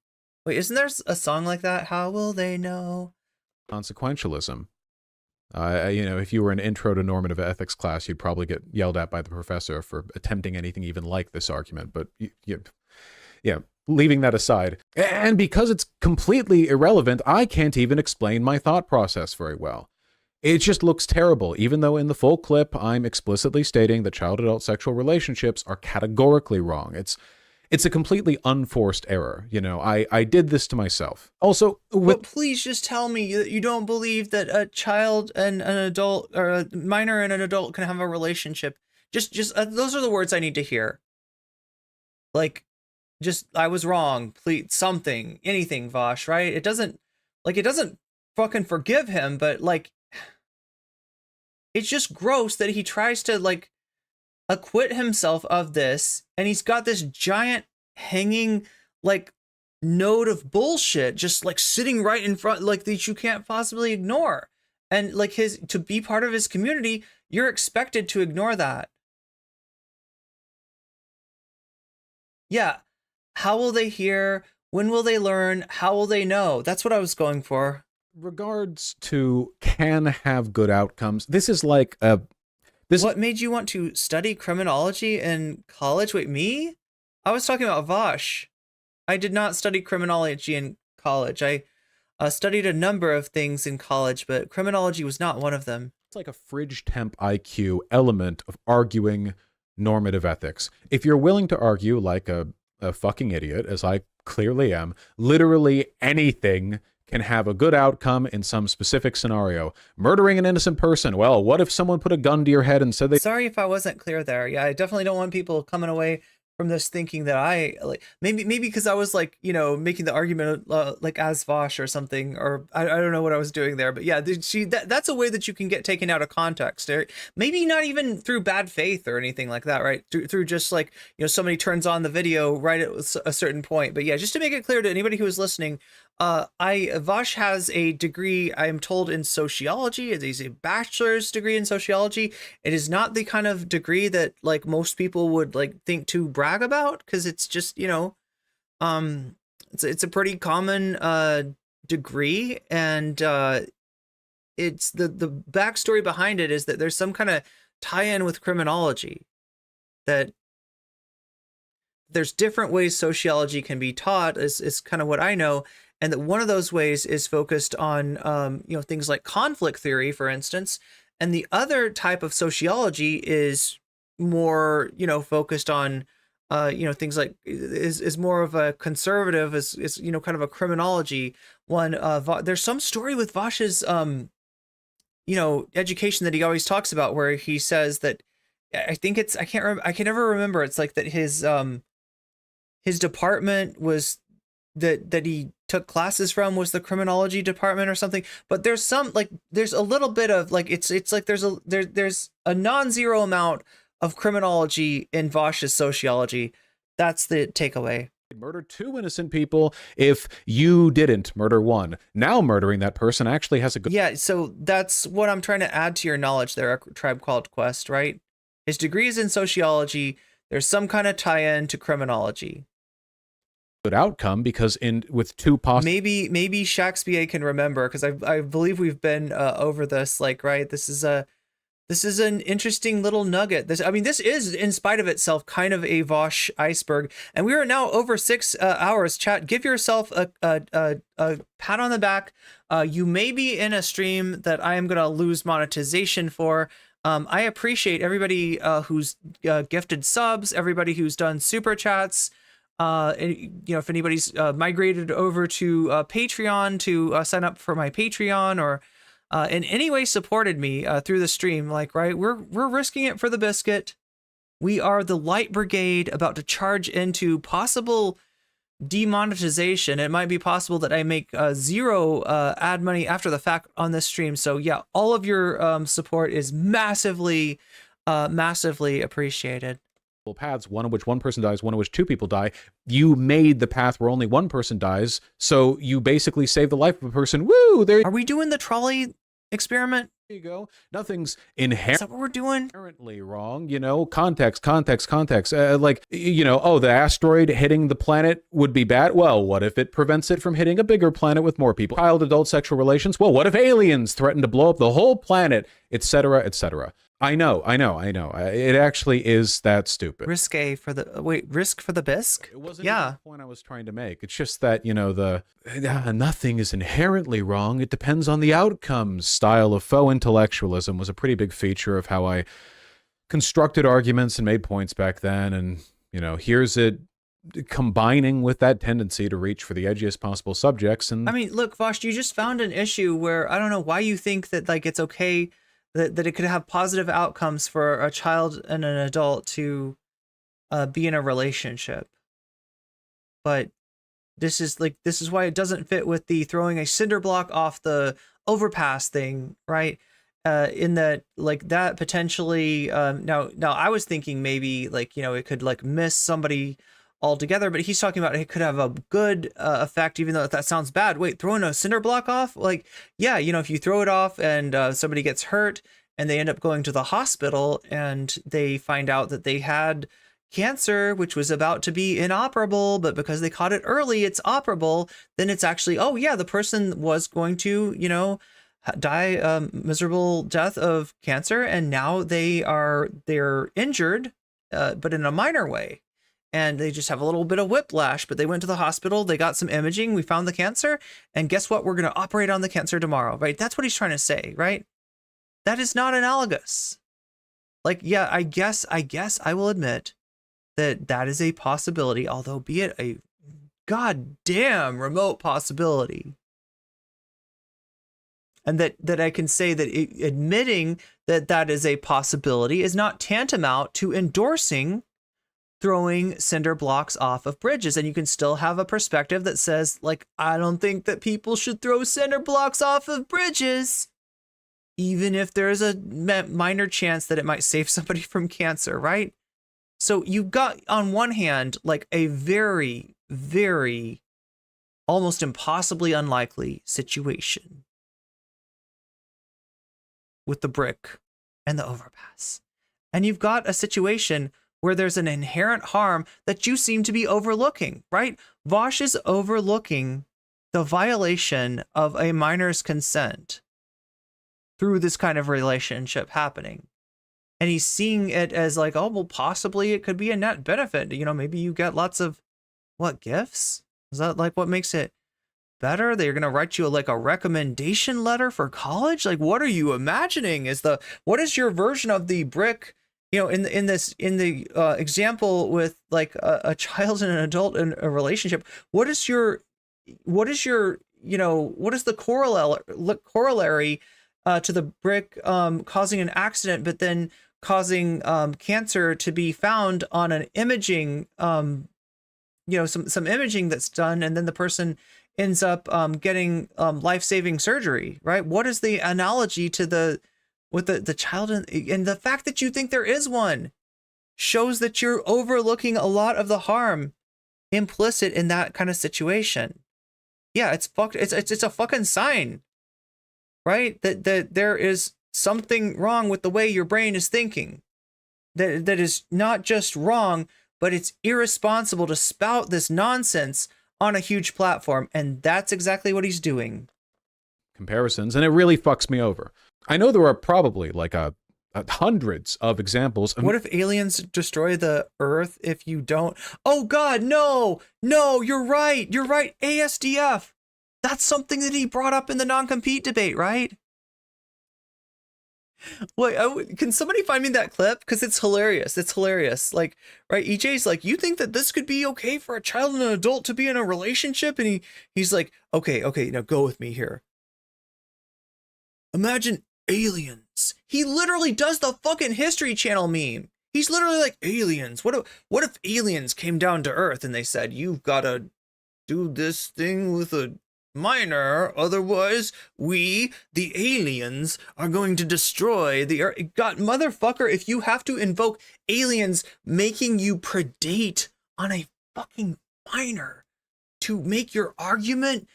Wait, isn't there a song like that? How will they know? Consequentialism. You know, if you were an intro to normative ethics class, you'd probably get yelled at by the professor for attempting anything even like this argument. But yeah. Leaving that aside, and because it's completely irrelevant, I can't even explain my thought process very well. It just looks terrible, even though in the full clip, I'm explicitly stating that child-adult sexual relationships are categorically wrong. It's a completely unforced error. You know, I did this to myself. Also, but please just tell me that you don't believe that a child and an adult, or a minor and an adult, can have a relationship. Just those are the words I need to hear. Like, just, I was wrong, please, something, anything, Vaush, right? It doesn't fucking forgive him, but like, it's just gross that he tries to like acquit himself of this, and he's got this giant hanging like node of bullshit just like sitting right in front, like, that you can't possibly ignore. And like, to be part of his community, you're expected to ignore that. Yeah. How will they hear? When will they learn? How will they know? That's what I was going for. Regards to can have good outcomes. This is like what made you want to study criminology in college? Wait, me? I was talking about Vaush. I did not study criminology in college. I studied a number of things in college, but criminology was not one of them. It's like a fridge temp IQ element of arguing normative ethics. If you're willing to argue like a fucking idiot, as I clearly am, literally anything can have a good outcome in some specific scenario. Murdering an innocent person. Well, what if someone put a gun to your head and said they... Sorry if I wasn't clear there. Yeah, I definitely don't want people coming away from this thinking that I like, maybe because I was like, you know, making the argument like as Vaush or something, or I don't know what I was doing there, but yeah, that's a way that you can get taken out of context. Maybe not even through bad faith or anything like that, right? Through just like, you know, somebody turns on the video right at a certain point. But yeah, just to make it clear to anybody who is listening, Vaush has a degree, I am told, in sociology. It is a bachelor's degree in sociology. It is not the kind of degree that like most people would like think to brag about, because it's just, you know, it's a pretty common degree, and it's the backstory behind it is that there's some kind of tie-in with criminology, that there's different ways sociology can be taught, is kind of what I know. And that one of those ways is focused on, you know, things like conflict theory, for instance. And the other type of sociology is more, you know, focused on, you know, things like is more of a conservative, is you know, kind of a criminology one. There's some story with Vaush's, you know, education that he always talks about, where he says that, I think it's, I can never remember. It's like that his department was that he took classes from was the criminology department or something. But there's some, like, there's a little bit of like, it's like there's a non-zero amount of criminology in Vaush's sociology. That's the takeaway. Murdered 2 innocent people if you didn't murder 1. Now murdering that person actually has a good... Yeah, so that's what I'm trying to add to your knowledge there, Tribe Called Quest, right? His degree is in sociology. There's some kind of tie-in to criminology. Good outcome, because with 2 possible... Maybe Shakespeare can remember, because I believe we've been over this, like, right? This is an interesting little nugget. This is, in spite of itself, kind of a Vaush iceberg. And we are now over 6 hours. Chat, give yourself a pat on the back. You may be in a stream that I am going to lose monetization for. I appreciate everybody who's gifted subs, everybody who's done super chats. And, you know, if anybody's migrated over to Patreon to sign up for my Patreon, or in any way supported me through the stream, like, right, we're risking it for the biscuit. We are the Light Brigade, about to charge into possible demonetization. It might be possible that I make 0 ad money after the fact on this stream. So yeah, all of your support is massively appreciated. Paths, one of which 1 person dies, one of which 2 people die. You made the path where only 1 person dies, so you basically saved the life of a person. Woo! There. Are we doing the trolley experiment? There you go. Nothing's Is that what we're doing? inherently wrong. You know, context. Like, you know, oh, the asteroid hitting the planet would be bad. Well, what if it prevents it from hitting a bigger planet with more people? Child-adult sexual relations. Well, what if aliens threaten to blow up the whole planet, etc., etc. I know. It actually is that stupid. Risk for the bisque? It wasn't even the point I was trying to make. It's just that, you know, nothing is inherently wrong. It depends on the outcomes. Style of faux intellectualism was a pretty big feature of how I constructed arguments and made points back then. And, you know, here's it combining with that tendency to reach for the edgiest possible subjects. And I mean, look, Vaush, you just found an issue where I don't know why you think that, like, it's okay that it could have positive outcomes for a child and an adult to be in a relationship. But this is why it doesn't fit with the throwing a cinder block off the overpass thing, right? In that, like, that potentially, now I was thinking maybe, like, you know, it could, like, miss somebody altogether, but he's talking about it could have a good effect, even though that sounds bad. Wait, throwing a cinder block off? Like, yeah, you know, if you throw it off and somebody gets hurt and they end up going to the hospital and they find out that they had cancer, which was about to be inoperable, but because they caught it early, it's operable, then it's actually, oh yeah, the person was going to, you know, die a miserable death of cancer, and now they're injured, but in a minor way. And they just have a little bit of whiplash, but they went to the hospital, they got some imaging, we found the cancer, and guess what? We're going to operate on the cancer tomorrow, right? That's what he's trying to say, right? That is not analogous. Like, yeah, I guess I will admit that is a possibility, although be it a goddamn remote possibility. And that I can say that admitting that is a possibility is not tantamount to endorsing throwing cinder blocks off of bridges. And you can still have a perspective that says, like, I don't think that people should throw cinder blocks off of bridges, even if there's a minor chance that it might save somebody from cancer, right? So you've got, on one hand, like, a very, very almost impossibly unlikely situation with the brick and the overpass. And you've got a situation where there's an inherent harm that you seem to be overlooking, right? Vaush is overlooking the violation of a minor's consent through this kind of relationship happening. And he's seeing it as like, oh, well, possibly it could be a net benefit. You know, maybe you get lots of, what, gifts? Is that like what makes it better? They're going to write you like a recommendation letter for college? Like, what are you imagining? What is your version of the brick, you know, in the example with like a child and an adult in a relationship? What is the corollary to the brick causing an accident, but then causing cancer to be found on an imaging, some imaging that's done, and then the person ends up getting life-saving surgery, right? What is the analogy to the child and the fact that you think there is one shows that you're overlooking a lot of the harm implicit in that kind of situation. Yeah, it's fucked. It's a fucking sign, right? That there is something wrong with the way your brain is thinking. That is not just wrong, but it's irresponsible to spout this nonsense on a huge platform, and that's exactly what he's doing. Comparisons, and it really fucks me over. I know there are probably like hundreds of examples. What if aliens destroy the Earth if you don't? Oh God, no, you're right. ASDF. That's something that he brought up in the non-compete debate, right? Wait, can somebody find me that clip? Because it's hilarious. Like, right, EJ's like, you think that this could be okay for a child and an adult to be in a relationship? And he's like, okay, now go with me here. Imagine aliens. He literally does the fucking History Channel meme. He's literally like, aliens. What if aliens came down to Earth and they said, you've got to do this thing with a minor, otherwise we, the aliens, are going to destroy the Earth. God, motherfucker, if you have to invoke aliens making you predate on a fucking minor to make your argument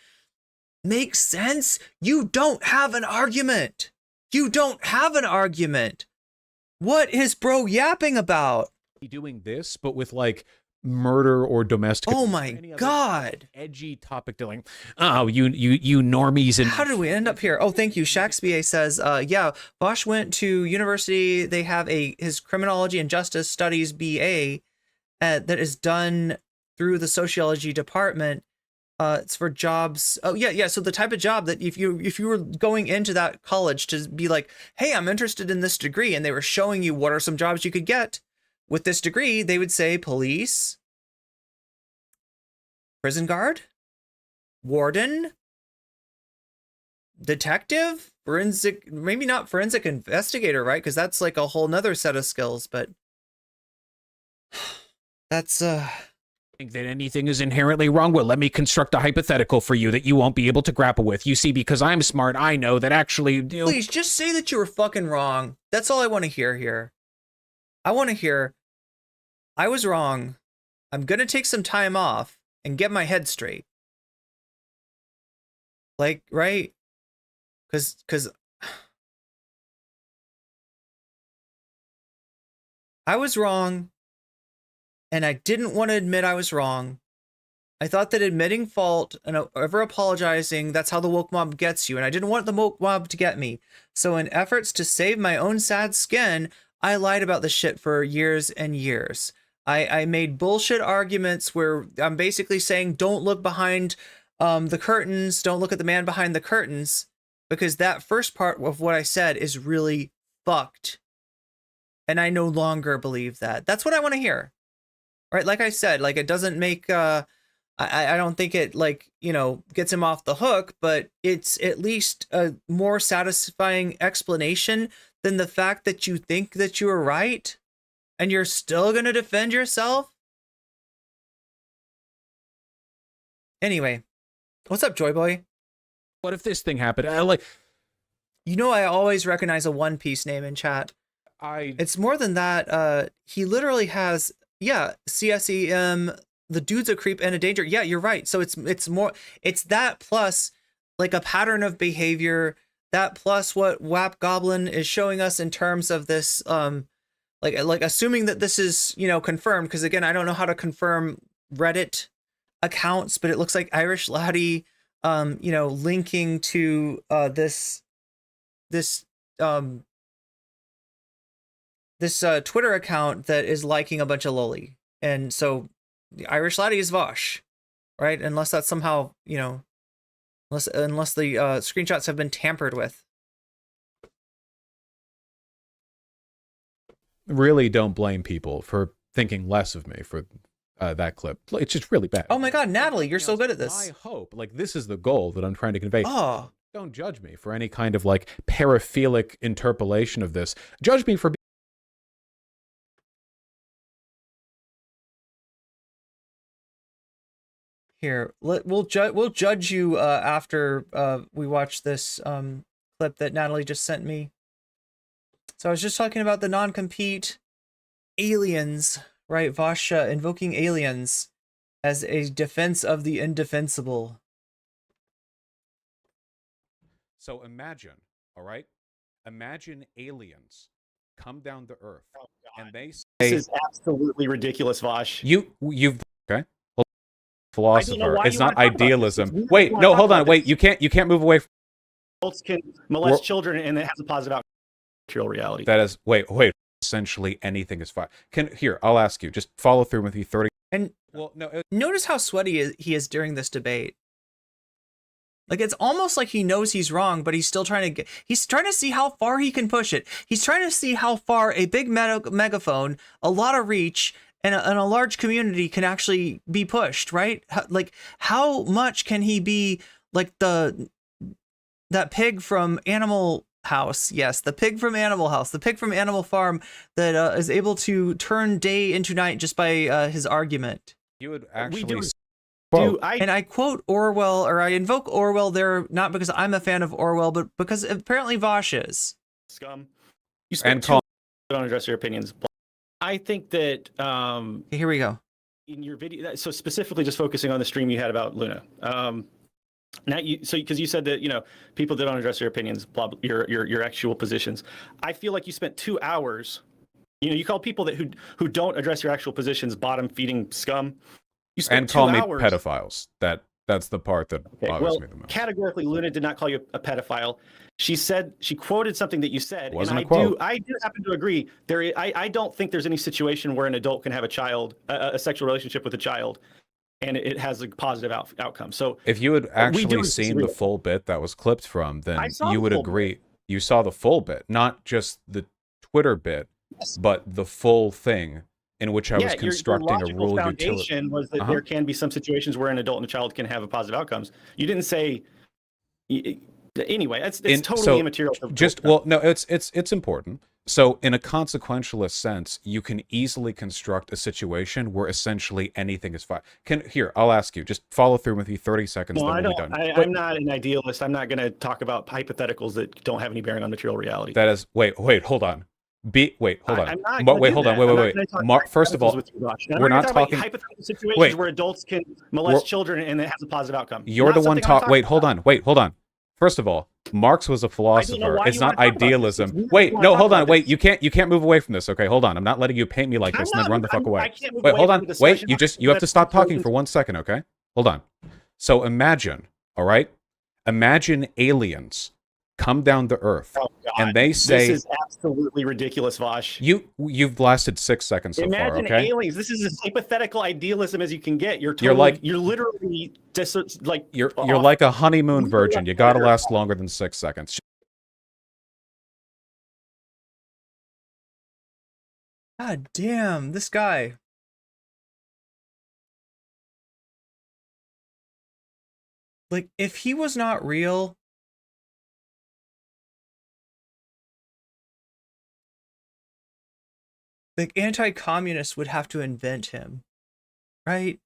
make sense, you don't have an argument. What is bro yapping about? Doing this, but with like murder or domestic. Oh my God! Edgy topic dealing. Oh, you normies. And how did we end up here? Oh, thank you. Shaxby says, yeah, Vaush went to university. They have his criminology and justice studies BA that is done through the sociology department. It's for jobs. Oh yeah. So the type of job that if you were going into that college to be like, hey, I'm interested in this degree, and they were showing you what are some jobs you could get with this degree, they would say police, prison guard, warden, detective, forensic, maybe not forensic investigator, right? Because that's like a whole nother set of skills, but that's think that anything is inherently wrong. Well, let me construct a hypothetical for you that you won't be able to grapple with. You see, because I'm smart, I know that actually... Please, just say that you were fucking wrong. That's all I want to hear here. I want to hear, I was wrong. I'm going to take some time off and get my head straight. Like, right? Because I was wrong, and I didn't want to admit I was wrong. I thought that admitting fault and ever apologizing, that's how the woke mob gets you, and I didn't want the woke mob to get me. So in efforts to save my own sad skin, I lied about this shit for years and years. I made bullshit arguments where I'm basically saying, don't look behind the curtains, don't look at the man behind the curtains, because that first part of what I said is really fucked. And I no longer believe that. That's what I want to hear. Right? Like I said, like it doesn't make, I don't think it like, you know, gets him off the hook, but it's at least a more satisfying explanation than the fact that you think that you were right and you're still going to defend yourself. Anyway, what's up, Joy Boy? What if this thing happened? You know, I always recognize a One Piece name in chat. It's more than that. He literally has, yeah, CSEM, the dude's a creep and a danger. Yeah, you're right. So it's more, it's that plus like a pattern of behavior, that plus what WAP Goblin is showing us in terms of this, like assuming that this is, you know, confirmed, because again, I don't know how to confirm Reddit accounts, but it looks like Irish Laddie, you know, linking to this Twitter account that is liking a bunch of loli. And so the Irish Laddie is Vaush, right? Unless that's somehow, you know, unless the screenshots have been tampered with. Really don't blame people for thinking less of me for that clip. It's just really bad. Oh my God, Natalie, you're so good at this. I hope, like, this is the goal that I'm trying to convey. Oh. Don't judge me for any kind of, like, paraphilic interpolation of this. Judge me for Here, we'll judge you after we watch this clip that Natalie just sent me. So I was just talking about the non-compete aliens, right? Vaush invoking aliens as a defense of the indefensible. So imagine, all right? Imagine aliens come down to Earth, and they say, This is absolutely ridiculous, Vaush. You've okay. Philosopher. It's not idealism. Wait, no, hold on. Wait, you can't move away from Adults can molest children and it has a positive outcome. Material reality. that. Is wait. Essentially anything is fine. I'll ask you. Just follow through with me 30. And well, no. Notice how sweaty he is during this debate. Like, it's almost like he knows he's wrong, but he's still trying to he's trying to see how far he can push it. He's trying to see how far a big megaphone, a lot of reach, and a large community can actually be pushed, right? Like, how much can he be like that pig from Animal House? Yes, the pig from Animal House, the pig from Animal Farm that is able to turn day into night just by his argument. You would actually. And I quote Orwell, or I invoke Orwell there, not because I'm a fan of Orwell, but because apparently Vaush is. Scum. You spent don't address your opinions. I think that here we go. In your video, so specifically just focusing on the stream you had about Luna. Because you said that, you know, people that don't address your opinions, blah, your actual positions. I feel like you spent 2 hours. You know, you called people who don't address your actual positions bottom feeding scum. You spent And call 2 me hours. pedophiles. That's the part that bothers me the most. Categorically, Luna did not call you a pedophile. She said, she quoted something that you said, Wasn't and a quote. I do happen to agree. I don't think there's any situation where an adult can have a sexual relationship with a child, and it has a positive outcome. So if you had actually seen the full bit that was clipped from, then you would agree. You saw the full bit, not just the Twitter bit, but the full thing in which I was constructing your a rule foundation was that there can be some situations where an adult and a child can have a positive outcomes. You didn't say anyway. It's totally immaterial. It's important. So in a consequentialist sense, you can easily construct a situation where essentially anything is fine. I'll ask you. Just follow through with me 30 seconds. No, then we'll be done. I'm not an idealist. I'm not going to talk about hypotheticals that don't have any bearing on material reality. That is wait, hold on. Hold on. I'm not gonna wait, do hold on. that. Wait. First of all, we're not talking about hypothetical situations where adults can molest children and it has a positive outcome. You're the one talking. Wait, hold on. First of all, Marx was a philosopher. It's not idealism. Wait, no, hold on. Wait, you can't move away from this. Okay, hold on. I'm not letting you paint me like this and then run the fuck away. Wait, hold on. Wait, you have to stop talking for 1 second, okay? Hold on. So imagine, all right? Imagine aliens come down to Earth, and they say, "This is absolutely ridiculous, Vaush." You've lasted 6 seconds so far. Imagine Okay. aliens. This is as hypothetical idealism as you can get. You're literally just like you're like a honeymoon virgin. You got to last longer than 6 seconds. God damn, this guy. Like, if he was not real, like, anti-communists would have to invent him, right?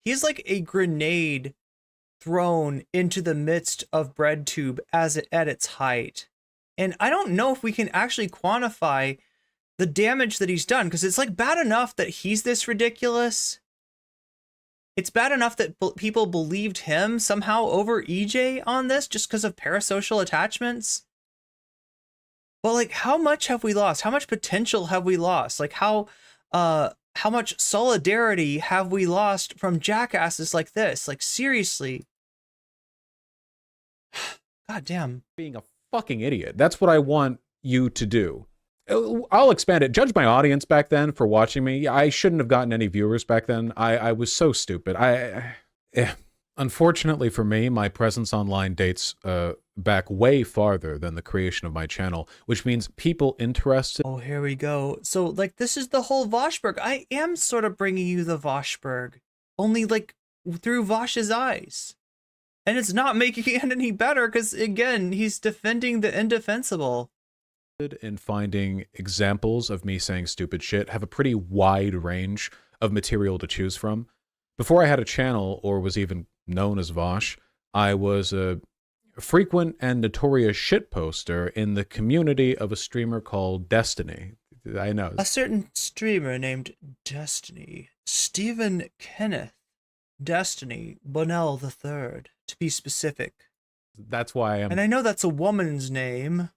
He's like a grenade thrown into the midst of BreadTube at its height. And I don't know if we can actually quantify the damage that he's done, because it's like bad enough that he's this ridiculous, It's bad enough that people believed him somehow over EJ on this just because of parasocial attachments. But like, how much have we lost? How much potential have we lost? Like how much solidarity have we lost from jackasses like this? Like, seriously. God damn. Being a fucking idiot. That's what I want you to do. I'll expand it. Judge my audience back then for watching me. I shouldn't have gotten any viewers back then. I was so stupid. Unfortunately for me, my presence online dates back way farther than the creation of my channel, which means people interested. Oh, here we go. So, like, this is the whole Vaushberg. I am sort of bringing you the Vaushberg, only, like, through Vaush's eyes. And it's not making it any better because, again, he's defending the indefensible. In finding examples of me saying stupid shit, have a pretty wide range of material to choose from. Before I had a channel or was even known as Vaush, I was a frequent and notorious shitposter in the community of a streamer called Destiny. I know. A certain streamer named Destiny, Stephen Kenneth Destiny Bonnell III, to be specific. That's why I am. And I know that's a woman's name.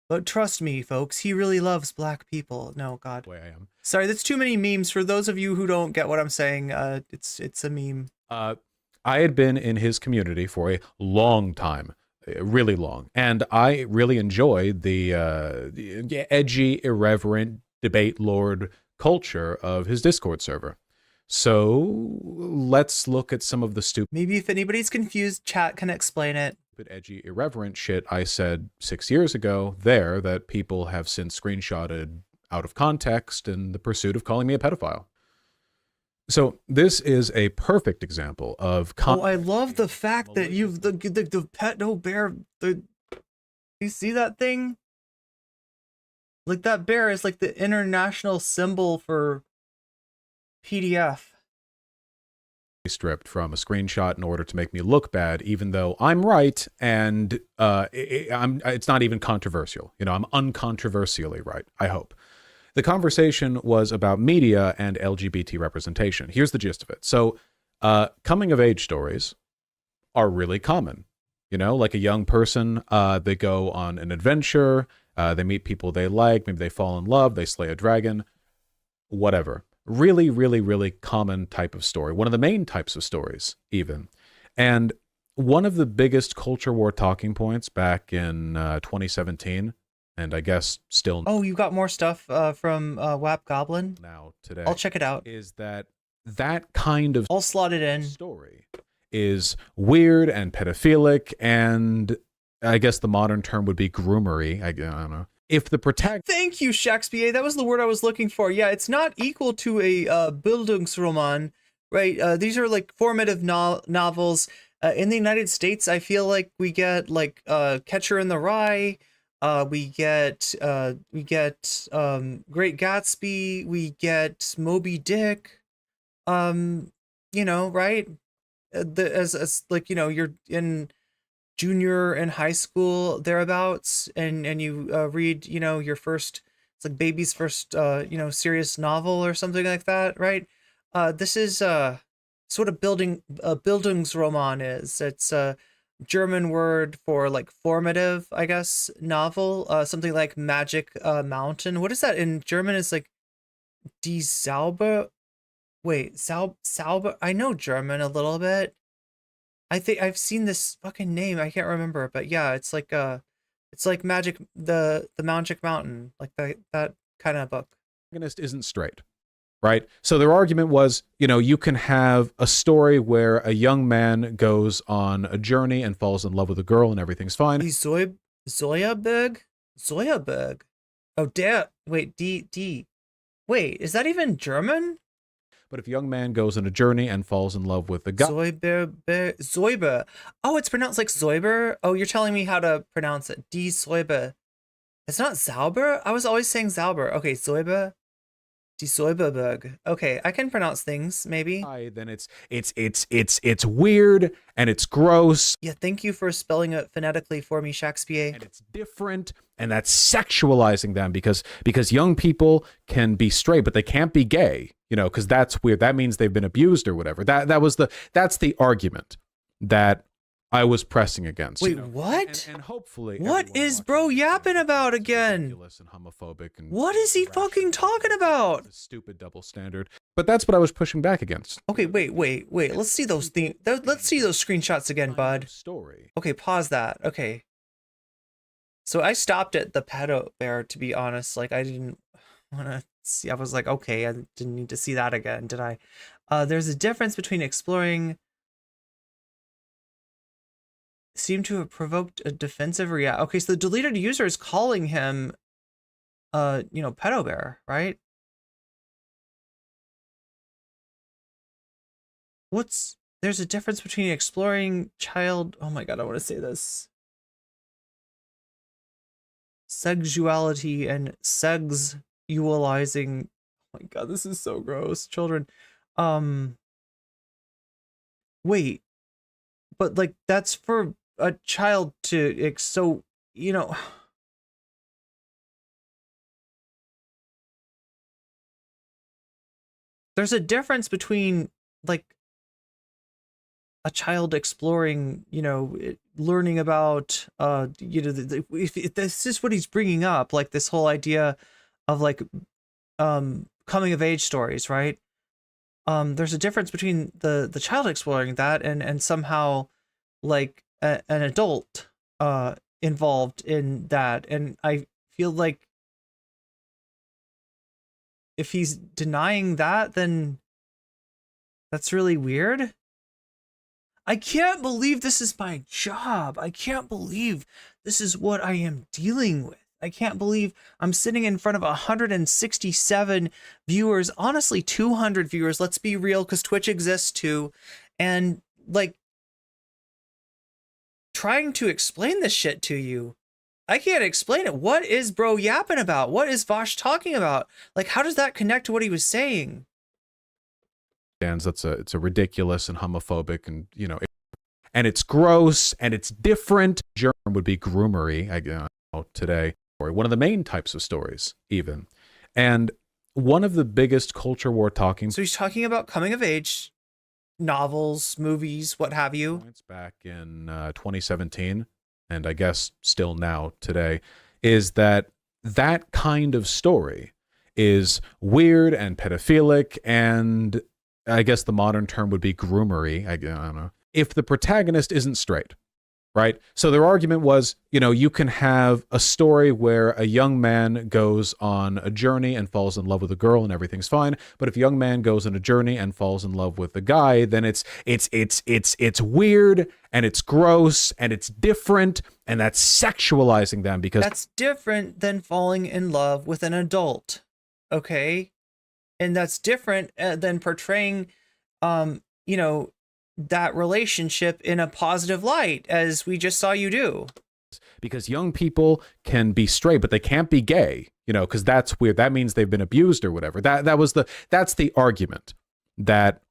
But trust me, folks, he really loves black people. No, God. Way I am. Sorry, that's too many memes. For those of you who don't get what I'm saying, it's a meme. I had been in his community for a long time, really long, and I really enjoyed the edgy, irreverent, debate lord culture of his Discord server. So let's look at some of the stupid. Maybe if anybody's confused, chat can explain it. Edgy, irreverent shit I said 6 years ago there that people have since screenshotted out of context in the pursuit of calling me a pedophile. So this is a perfect example of. Oh, I love the fact that you've the pedo bear. You see that thing? Like, that bear is like the international symbol for PDF. Stripped from a screenshot in order to make me look bad, even though I'm right, and it's not even controversial. You know, I'm uncontroversially right, I hope. The conversation was about media and LGBT representation. Here's the gist of it. So coming of age stories are really common. You know, like a young person, they go on an adventure, they meet people they like, maybe they fall in love, they slay a dragon, whatever. Really, really, really common type of story. One of the main types of stories, even. And one of the biggest culture war talking points back in 2017, and I guess still. Oh, you got more stuff from WAP Goblin? Now, today. I'll check it out. Is that kind of. I'll slot it in. Story is weird and pedophilic, and I guess the modern term would be groomery. I don't know. If the protagonist. Thank you, Shakespeare. That was the word I was looking for. Yeah, it's not equal to a Bildungsroman, right? These are like formative novels. In the United States, I feel like we get like Catcher in the Rye. We get Great Gatsby. We get Moby Dick. You know, right? As like, you know, you're in junior and high school thereabouts, and you read, you know, your first, it's like baby's first you know, serious novel or something like that, right? This is sort of Bildungsroman is. It's a German word for like formative, I guess, novel. Something like Magic Mountain. What is that in German? Is like Die Zauber. Wait, Zauber. I know German a little bit. I think I've seen this fucking name. I can't remember, but yeah, it's like Magic, the Magic Mountain, like that kind of book. Protagonist isn't straight, right? So their argument was, you know, you can have a story where a young man goes on a journey and falls in love with a girl and everything's fine. Zoyaberg. Oh, wait, D. Wait, is that even German? But if a young man goes on a journey and falls in love with a guy. Zoiber. Oh, it's pronounced like Zoiber? Oh, you're telling me how to pronounce it. Die Zoiber. It's not Zauber? I was always saying Zauber. Okay, Zoiber. Die Säuberberg. Okay, I can pronounce things, maybe. Then it's weird and it's gross. Yeah, thank you for spelling it phonetically for me, Shakespeare. And it's different, and that's sexualizing them because young people can be straight, but they can't be gay, you know, because that's weird. That means they've been abused or whatever. That's the argument that I was pressing against. Wait, you know? what? And hopefully, what is bro yapping about again? And homophobic and what is he fucking talking about? It's a stupid double standard. But that's what I was pushing back against. Okay, wait. Let's see those let's see those screenshots again, bud. Story. Okay, pause that. Okay. So I stopped at the pedo bear, to be honest. Like, I didn't want to see. I was like, okay, I didn't need to see that again, did I? There's a difference between exploring. Seem to have provoked a defensive react. Okay, so the deleted user is calling him, pedo bear, right? There's a difference between exploring child. Oh my god, I want to say this. Sexuality and sexualizing. Oh my god, this is so gross. Children. Wait, but like that's for a child to so, you know. There's a difference between like a child exploring, you know, learning about, if this is what he's bringing up, like this whole idea of like, coming of age stories, right? There's a difference between the child exploring that and somehow like an adult, involved in that. And I feel like if he's denying that, then that's really weird. I can't believe this is my job. I can't believe this is what I am dealing with. I can't believe I'm sitting in front of 167 viewers, honestly 200 viewers, let's be real, because Twitch exists too, and like trying to explain this shit to you. I can't explain it. What is bro yapping about? What is Vaush talking about? Like, how does that connect to what he was saying? It's a ridiculous and homophobic and, you know, and it's gross and it's different. German would be groomery, I know, today. Or one of the main types of stories, even. And one of the biggest culture war talking. So he's talking about coming of age, novels, movies, what have you. Points back in 2017, and I guess still now today, is that kind of story is weird and pedophilic, and I guess the modern term would be groomery. I don't know. If the protagonist isn't straight, right? So their argument was, you know, you can have a story where a young man goes on a journey and falls in love with a girl and everything's fine. But if a young man goes on a journey and falls in love with a guy, then it's weird and it's gross and it's different, and that's sexualizing them because that's different than falling in love with an adult, okay? And that's different than portraying, you know, that relationship in a positive light, as we just saw you do. Because young people can be straight, but they can't be gay, you know, because that's weird. That means they've been abused or whatever. That's the argument that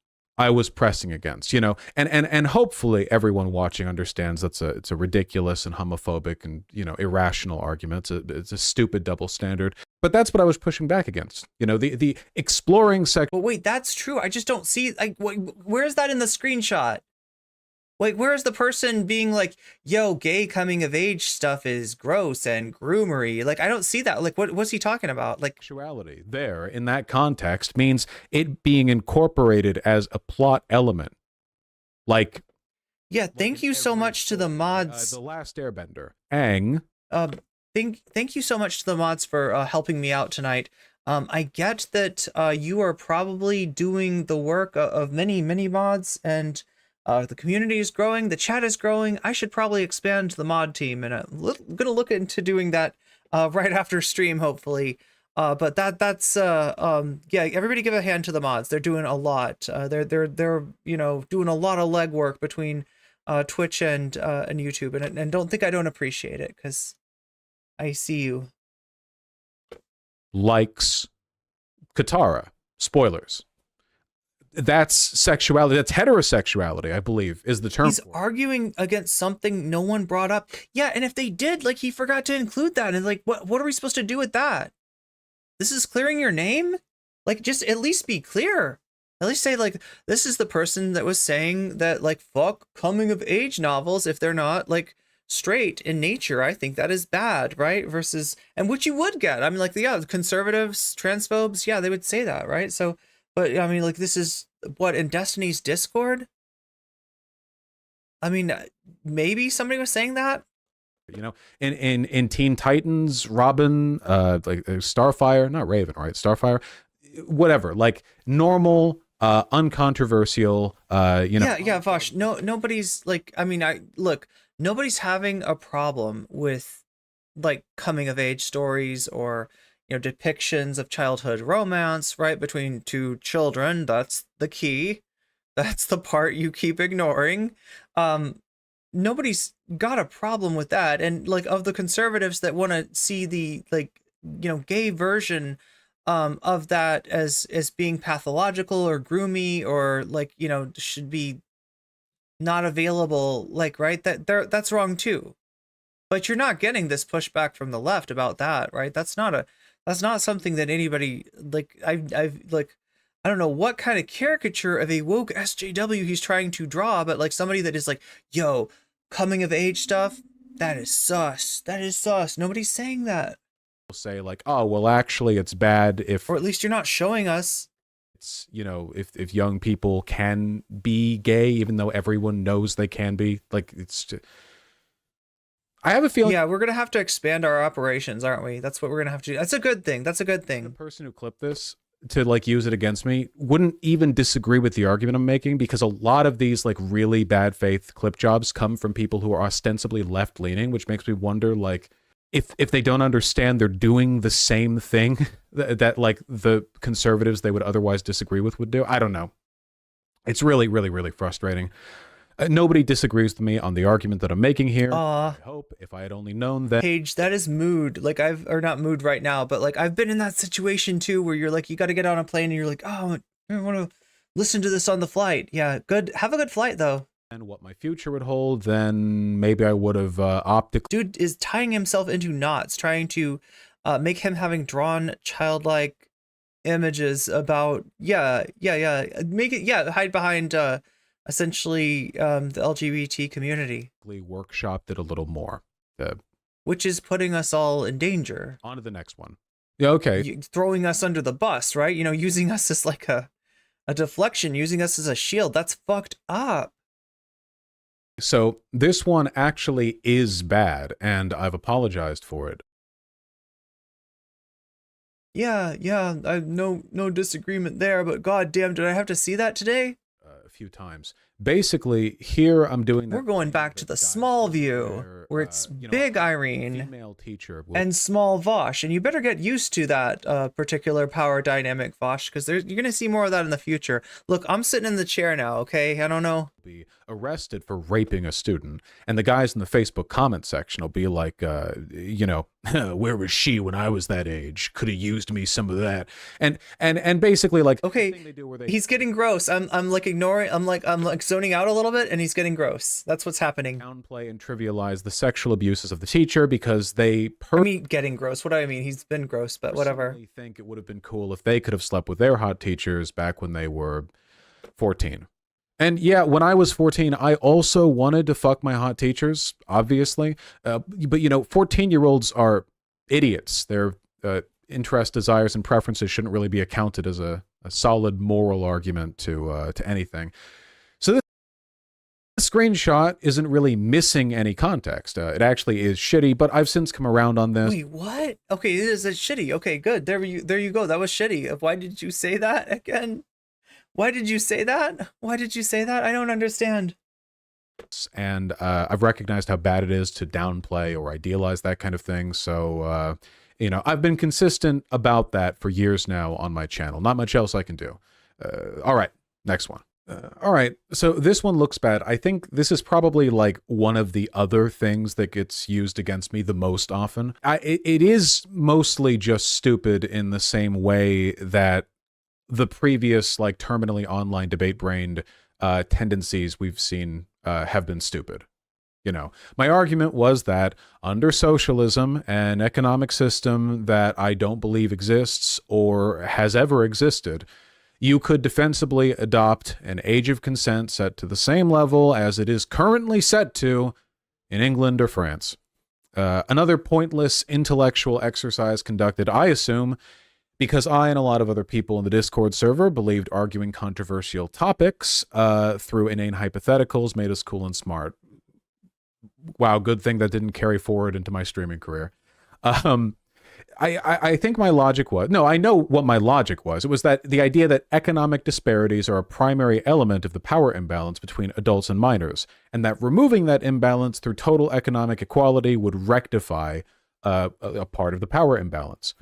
I was pressing against, you know, and hopefully everyone watching understands it's a ridiculous and homophobic and, you know, irrational argument. It's a stupid double standard. But that's what I was pushing back against. You know, the exploring sex. But wait, that's true. I just don't see, like, where's that in the screenshot? Like, where's the person being like, yo, gay coming of age stuff is gross and groomery? Like, I don't see that. Like, what's he talking about? Like, sexuality there in that context means it being incorporated as a plot element. Like, yeah, thank you so much to the mods. The Last Airbender. Aang. Thank you so much to the mods for helping me out tonight. I get that you are probably doing the work of many mods, and the community is growing, the chat is growing. I should probably expand the mod team, and I'm gonna look into doing that right after stream, hopefully. But that's yeah, everybody give a hand to the mods. They're doing a lot. They're you know, doing a lot of legwork between Twitch and YouTube, and don't think I don't appreciate it, because I see you. Likes, Katara, spoilers. That's sexuality. That's heterosexuality, I believe, is the term. He's arguing against something no one brought up. Yeah, and if they did, like, he forgot to include that. And like, what are we supposed to do with that? This is clearing your name? Like, just at least be clear. At least say, like, this is the person that was saying that, like, fuck coming of age novels if they're not, like, straight in nature. I think that is bad, right? Versus, and which you would get. I mean, like, yeah, conservatives, transphobes, yeah, they would say that, right? So, but I mean, like, this is what in Destiny's Discord. I mean, maybe somebody was saying that. You know, in Teen Titans, Robin, like Starfire, not Raven, right? Starfire, whatever, like normal, uncontroversial, you know. Yeah, Vaush. Nobody's like. I mean, nobody's having a problem with like coming of age stories or, you know, depictions of childhood romance, right, between two children. That's the key. That's the part you keep ignoring. Nobody's got a problem with that. And like, of the conservatives that want to see the, like, you know, gay version of that as being pathological or groomy or, like, you know, should be not available, like, right, that's wrong too. But you're not getting this pushback from the left about that, right? That's not something that anybody, like, I've like, I don't know what kind of caricature of a woke SJW he's trying to draw, but like somebody that is like, yo, coming of age stuff, that is sus. That is sus. Nobody's saying that. Say like, oh, well, actually, it's bad if, or at least you're not showing us. It's, you know, if young people can be gay, even though everyone knows they can be, like, it's just, I have a feeling. Yeah, we're gonna have to expand our operations, aren't we? That's what we're gonna have to do. That's a good thing. That's a good thing. The person who clipped this to like use it against me wouldn't even disagree with the argument I'm making, because a lot of these like really bad faith clip jobs come from people who are ostensibly left leaning, which makes me wonder, like, if they don't understand they're doing the same thing that like the conservatives they would otherwise disagree with would do. I don't know. It's really, really, really frustrating. Nobody disagrees with me on the argument that I'm making here. I hope if I had only known that. Paige, that is mood. Like, or not mood right now, but like I've been in that situation too, where you're like, you got to get on a plane and you're like, oh, I want to listen to this on the flight. Yeah, good. Have a good flight though. And what my future would hold, then maybe I would have opted. Dude is tying himself into knots, trying to make him having drawn childlike images about, make it, hide behind essentially the LGBT community. Workshopped it a little more. Which is putting us all in danger. On to the next one. Yeah, okay. Throwing us under the bus, right? You know, using us as like a deflection, using us as a shield. That's fucked up. So this one actually is bad, and I've apologized for it. Yeah, I've no disagreement there, but goddamn, did I have to see that today? A few times. Basically, here I'm doing that. We're going back to the small view, where it's big Irene female teacher and small Vaush, and you better get used to that particular power dynamic, Vaush, because you're going to see more of that in the future. Look, I'm sitting in the chair now, okay? I don't know. Be arrested for raping a student, and the guys in the Facebook comment section will be like, you know, where was she when I was that age? Could have used me some of that, and basically like, okay, he's getting gross. I'm like ignoring. I'm like zoning out a little bit, and he's getting gross. That's what's happening. Downplay and trivialize the sexual abuses of the teacher because they. I mean, getting gross. What do I mean? He's been gross, but whatever. I think it would have been cool if they could have slept with their hot teachers back when they were 14. And yeah, when I was 14, I also wanted to fuck my hot teachers, obviously. But, you know, 14-year-olds are idiots. Their interests, desires, and preferences shouldn't really be accounted as a solid moral argument to anything. So this screenshot isn't really missing any context. It actually is shitty, but I've since come around on this. Wait, what? Okay, it is a shitty. Okay, good. There you go. That was shitty. Why did you say that again? Why did you say that? Why did you say that? I don't understand. And I've recognized how bad it is to downplay or idealize that kind of thing. So, you know, I've been consistent about that for years now on my channel. Not much else I can do. All right, next one. All right, so this one looks bad. I think this is probably like one of the other things that gets used against me the most often. It is mostly just stupid in the same way that the previous like terminally online debate-brained tendencies we've seen have been stupid. You know, my argument was that under socialism, an economic system that I don't believe exists or has ever existed, you could defensibly adopt an age of consent set to the same level as it is currently set to in England or France. Another pointless intellectual exercise conducted, I assume, because I and a lot of other people in the Discord server believed arguing controversial topics through inane hypotheticals made us cool and smart. Wow, good thing that didn't carry forward into my streaming career. I think my logic was, no, I know what my logic was. It was that the idea that economic disparities are a primary element of the power imbalance between adults and minors, and that removing that imbalance through total economic equality would rectify a part of the power imbalance.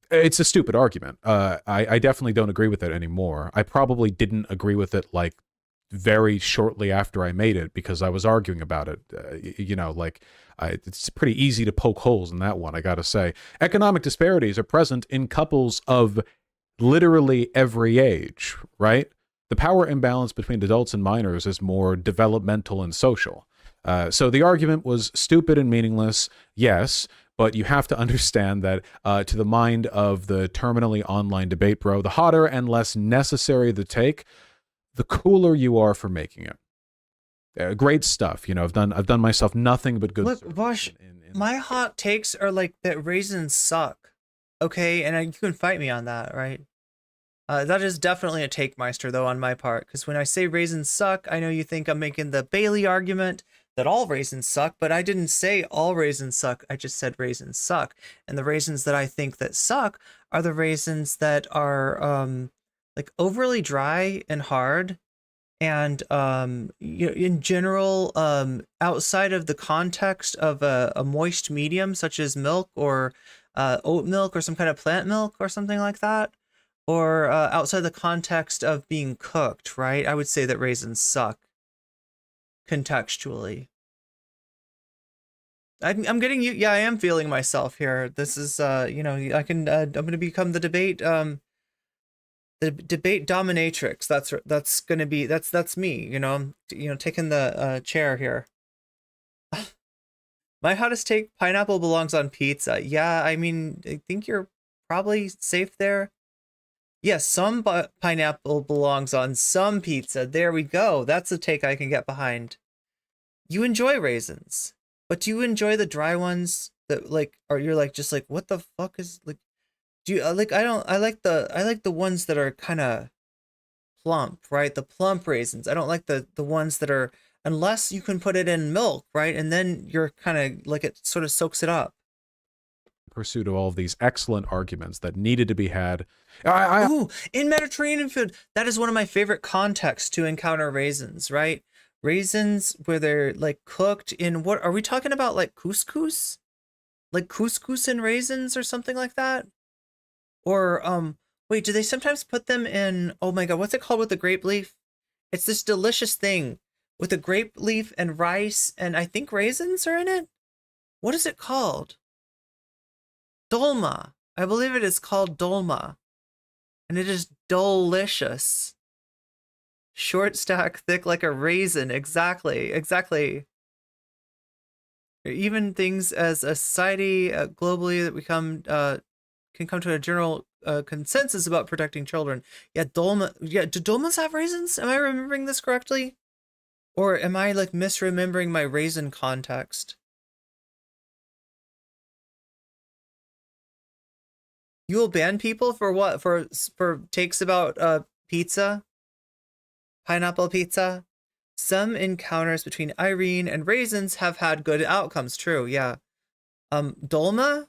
It's a stupid argument. I definitely don't agree with it anymore. I probably didn't agree with it like very shortly after I made it because I was arguing about it. It's pretty easy to poke holes in that one, I gotta say. Economic disparities are present in couples of literally every age, right? The power imbalance between adults and minors is more developmental and social. So the argument was stupid and meaningless, yes, but you have to understand that to the mind of the terminally online debate bro, the hotter and less necessary the take, the cooler you are for making it. Great stuff. You know, I've done myself nothing but good. Look, Vaush, my hot takes are like that raisins suck. Okay, and you can fight me on that, right? That is definitely a take meister though on my part, because when I say raisins suck, I know you think I'm making the Bailey argument that all raisins suck, but I didn't say all raisins suck. I just said raisins suck, and the raisins that I think that suck are the raisins that are like overly dry and hard, and in general, outside of the context of a moist medium such as milk or oat milk or some kind of plant milk or something like that, or outside the context of being cooked, right? I would say that raisins suck contextually. I'm getting you. Yeah, I am feeling myself here. This is I can I'm going to become the debate dominatrix. That's going to be that's me, I'm taking the chair here. My hottest take, pineapple belongs on pizza. Yeah, I mean, I think you're probably safe there. Yes, some pineapple belongs on some pizza. There we go. That's a take I can get behind. You enjoy raisins, but do you enjoy the dry ones that you're like just like, what the fuck is like? Do you I like the ones that are kind of plump, right? The plump raisins. I don't like the ones that are, unless you can put it in milk, right? And then you're kind of like, it sort of soaks it up. Pursuit of all of these excellent arguments that needed to be had. Ooh, in Mediterranean food, that is one of my favorite contexts to encounter raisins, right? Raisins where they're like cooked in, what are we talking about? Like couscous? Like couscous and raisins or something like that? Or wait, do they sometimes put them in, oh my god, what's it called with the grape leaf? It's this delicious thing with the grape leaf and rice, and I think raisins are in it. What is it called? Dolma. I believe it is called dolma. And it is delicious. Short stack, thick like a raisin. Exactly. Even things as a society globally that we can come to a general consensus about protecting children. Yeah, dolma. Yeah, do dolmas have raisins? Am I remembering this correctly? Or am I like misremembering my raisin context? You will ban people for what? For takes about pizza? Pineapple pizza? Some encounters between Irene and raisins have had good outcomes. True, yeah. Dolma?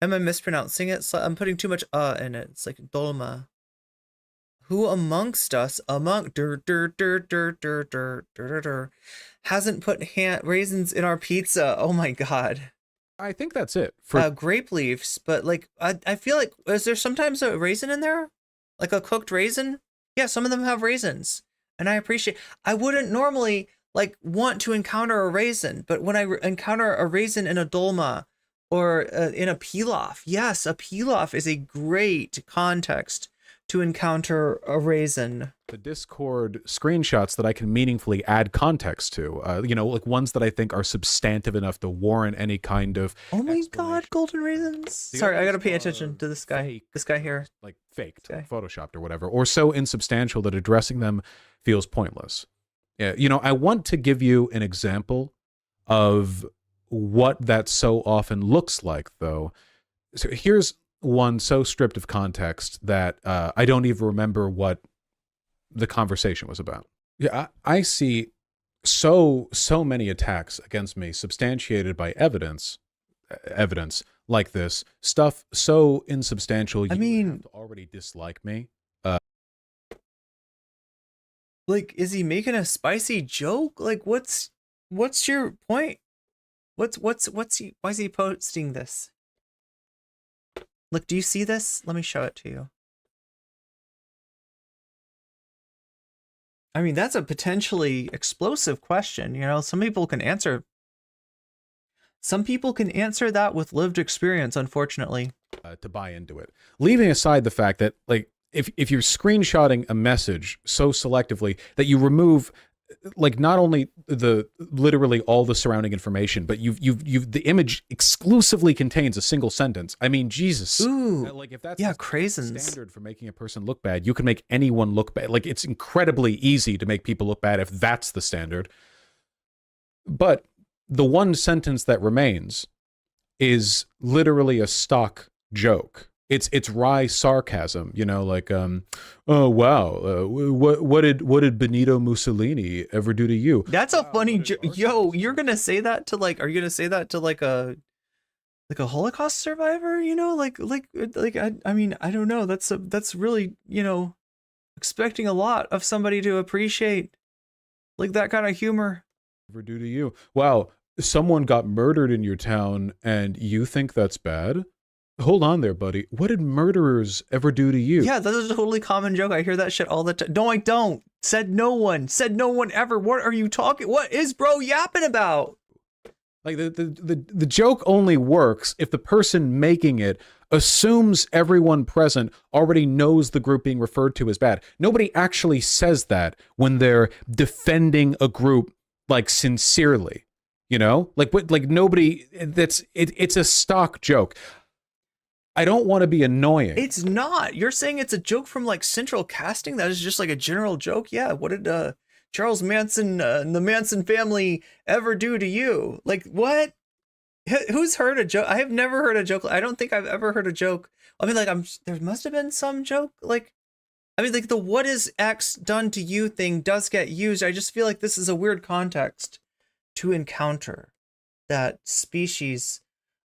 Am I mispronouncing it? So I'm putting too much in it. It's like dolma. Who amongst us, hasn't put raisins in our pizza? Oh my god. I think that's it. For grape leaves, but like I feel like, is there sometimes a raisin in there? Like a cooked raisin? Yeah, some of them have raisins. and I appreciate. I wouldn't normally like want to encounter a raisin, but when I encounter a raisin in a dolma or in a pilaf, yes, a pilaf is a great context to encounter a raisin. The Discord screenshots that I can meaningfully add context to, you know, like ones that I think are substantive enough to warrant any kind of. Oh my god, golden raisins! Sorry, I gotta pay attention to this guy. This guy here, like faked, photoshopped, or whatever, or so insubstantial that addressing them feels pointless. Yeah, you know, I want to give you an example of what that so often looks like, though. So here's one so stripped of context that I don't even remember what the conversation was about. Yeah, I see so many attacks against me substantiated by evidence like this stuff so insubstantial. You have to already dislike me. Like, is he making a spicy joke? Like, what's your point? What's he? Why is he posting this? Look, do you see this? Let me show it to you. I mean, that's a potentially explosive question. You know, some people can answer that with lived experience, unfortunately. To buy into it. Leaving aside the fact that, like, if you're screenshotting a message so selectively that you remove, like, not only literally all the surrounding information, but the image exclusively contains a single sentence. I mean, Jesus. Ooh, like, if that's craisins. Standard for making a person look bad, you can make anyone look bad. Like, it's incredibly easy to make people look bad if that's the standard. But the one sentence that remains is literally a stock joke. It's wry sarcasm, you know, like, oh wow, what did Benito Mussolini ever do to you? That's a funny joke. Yo, you're gonna say that to, like, are you gonna say that to like a Holocaust survivor? You know, like I mean, I don't know. That's really, you know, expecting a lot of somebody to appreciate like that kind of humor. Ever do to you? Wow, someone got murdered in your town, and you think that's bad? Hold on there, buddy. What did murderers ever do to you? Yeah, that is a totally common joke. I hear that shit all the time. No, I don't. Said no one. Said no one ever. What are you talking? What is bro yapping about? Like, the joke only works if the person making it assumes everyone present already knows the group being referred to as bad. Nobody actually says that when they're defending a group, like, sincerely. You know? Like nobody, it's a stock joke. I don't want to be annoying. It's not. You're saying it's a joke from, like, Central Casting? That is just like a general joke? Yeah, what did Charles Manson and the Manson family ever do to you? Like, what? Who's heard a joke? I have never heard a joke. I don't think I've ever heard a joke. I mean, like, there must have been some joke. Like, I mean, like, the what is X done to you thing does get used. I just feel like this is a weird context to encounter that species